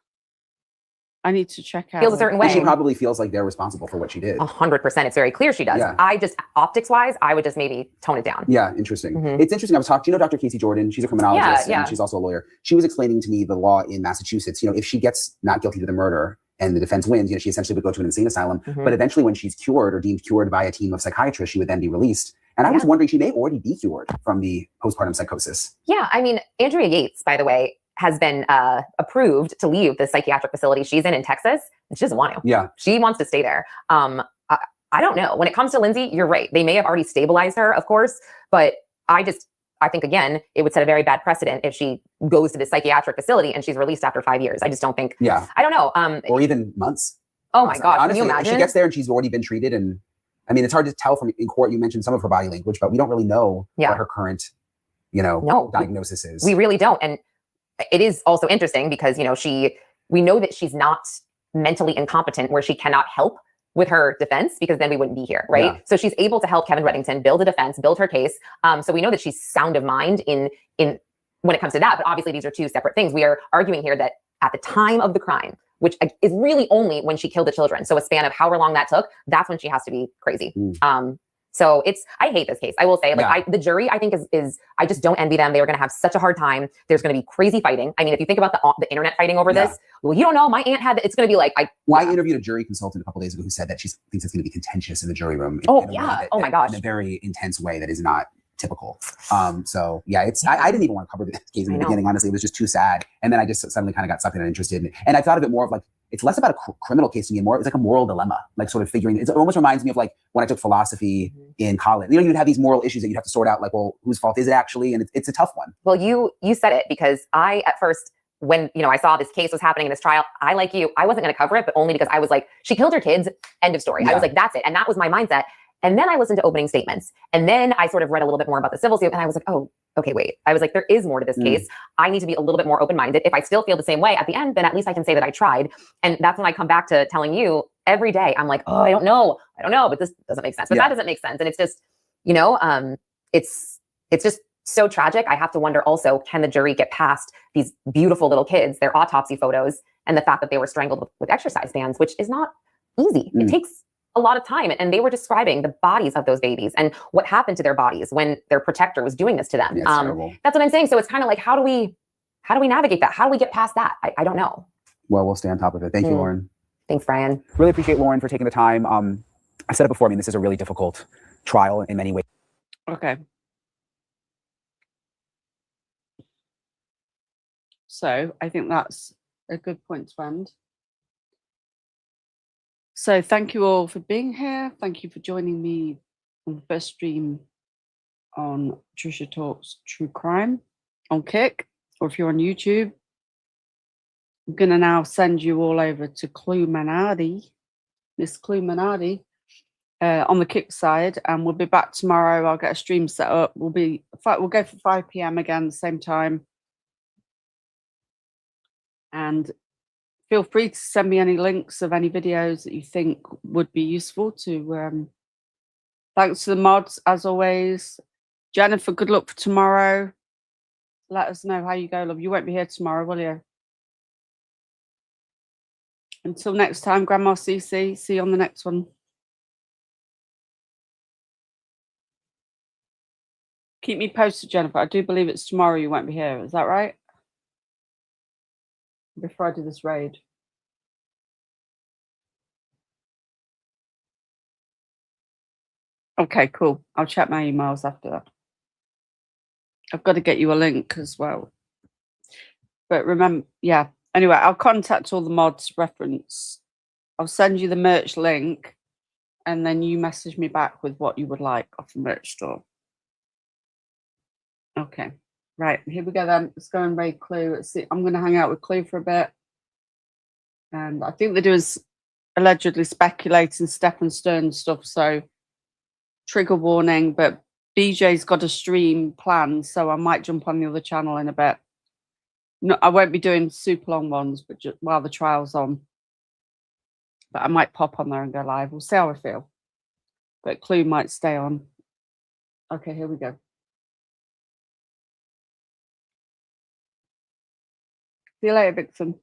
I need to check out. feels a certain way. She probably feels like they're responsible for what she did. 100%. It's very clear she does. Yeah. I just, optics wise, I would just maybe tone it down. Yeah, interesting. It's interesting. I was talking, you know, Dr. Casey Jordan, she's a criminologist and she's also a lawyer. She was explaining to me the law in Massachusetts. You know, if she gets not guilty to the murder and the defense wins, you know, she essentially would go to an insane asylum. But eventually when she's cured or deemed cured by a team of psychiatrists, she would then be released. And I was wondering, she may already be cured from the postpartum psychosis. Yeah, I mean, Andrea Yates, by the way, has been approved to leave the psychiatric facility she's in Texas, and she doesn't want to. Yeah. She wants to stay there. I don't know. When it comes to Lindsay, you're right. They may have already stabilized her, of course, but I think, again, it would set a very bad precedent if she goes to the psychiatric facility and she's released after 5 years. I just don't think, I don't know. Or even months. Oh my gosh, honestly, can you imagine? She gets there and she's already been treated. And I mean, it's hard to tell from in court, you mentioned some of her body language, but we don't really know what her current, you know, diagnosis is. We really don't. And it is also interesting because, you know, we know that she's not mentally incompetent where she cannot help with her defense, because then we wouldn't be here, right? Yeah. So she's able to help Kevin Reddington build a defense, build her case. So we know that she's sound of mind in when it comes to that. But obviously these are two separate things. We are arguing here that at the time of the crime, which is really only when she killed the children, so a span of however long that took, that's when she has to be crazy. So I hate this case. I will say, like, the jury, I think is I just don't envy them. They are going to have such a hard time. There's going to be crazy fighting. I mean, if you think about the internet fighting over this, well, you don't know. My aunt had, it's going to be like, I interviewed a jury consultant a couple days ago who said that she thinks it's going to be contentious in the jury room. Oh my gosh. In a very intense way that is not typical. So yeah, I didn't even want to cover this case in the beginning. Honestly, it was just too sad. And then I just suddenly kind of got sucked in and interested in it. And I thought of it more of like, it's less about a criminal case to me and more, it's like a moral dilemma, like sort of figuring, it almost reminds me of like when I took philosophy in college. You know, you'd have these moral issues that you'd have to sort out, like, well, whose fault is it actually? And it's a tough one. Well, you said it, because I, at first, when, you know, I saw this case was happening in this trial, I, like you, I wasn't going to cover it, but only because I was like, she killed her kids, end of story. I was like, that's it. And that was my mindset. And then I listened to opening statements. And then I sort of read a little bit more about the civil suit. And I was like, oh, okay, wait. I was like, there is more to this case. I need to be a little bit more open-minded. If I still feel the same way at the end, then at least I can say that I tried. And that's when I come back to telling you every day, I'm like, oh, I don't know, but this doesn't make sense. But that doesn't make sense. And it's just, you know, it's just so tragic. I have to wonder also, can the jury get past these beautiful little kids, their autopsy photos, and the fact that they were strangled with exercise bands, which is not easy. It takes a lot of time. And they were describing the bodies of those babies and what happened to their bodies when their protector was doing this to them. That's what I'm saying. So it's kind of like, how do we navigate that? How do we get past that? I don't know. Well, we'll stay on top of it. Thank you, Lauren. Thanks, Brian. Really appreciate Lauren for taking the time. I said it before, I mean, this is a really difficult trial in many ways. Okay. So I think that's a good point to end. So thank you all for being here. Thank you for joining me on the first stream on Trisha Talks True Crime on Kick, or if you're on YouTube. I'm going to now send you all over to Miss Cluminati, on the Kick side, and we'll be back tomorrow. I'll get a stream set up. We'll go for 5 p.m. again, the same time. And feel free to send me any links of any videos that you think would be useful to. Thanks to the mods, as always. Jennifer, good luck for tomorrow. Let us know how you go, love. You won't be here tomorrow, will you? Until next time, Grandma CC. See you on the next one. Keep me posted, Jennifer. I do believe it's tomorrow you won't be here. Is that right? Before I do this raid. Okay, cool. I'll check my emails after that. I've got to get you a link as well. But remember, yeah. Anyway, I'll contact all the mods, reference I'll send you the merch link, and then you message me back with what you would like off the merch store. Okay, right, here we go then. Let's go and raid Clue. Let's see. I'm going to hang out with Clue for a bit. And I think they're doing allegedly speculating Stefan Stern stuff, so trigger warning, but BJ's got a stream planned, so I might jump on the other channel in a bit. No, I won't be doing super long ones, but just while the trial's on. But I might pop on there and go live. We'll see how I feel. But Clue might stay on. Okay, here we go. See you later, Vixen.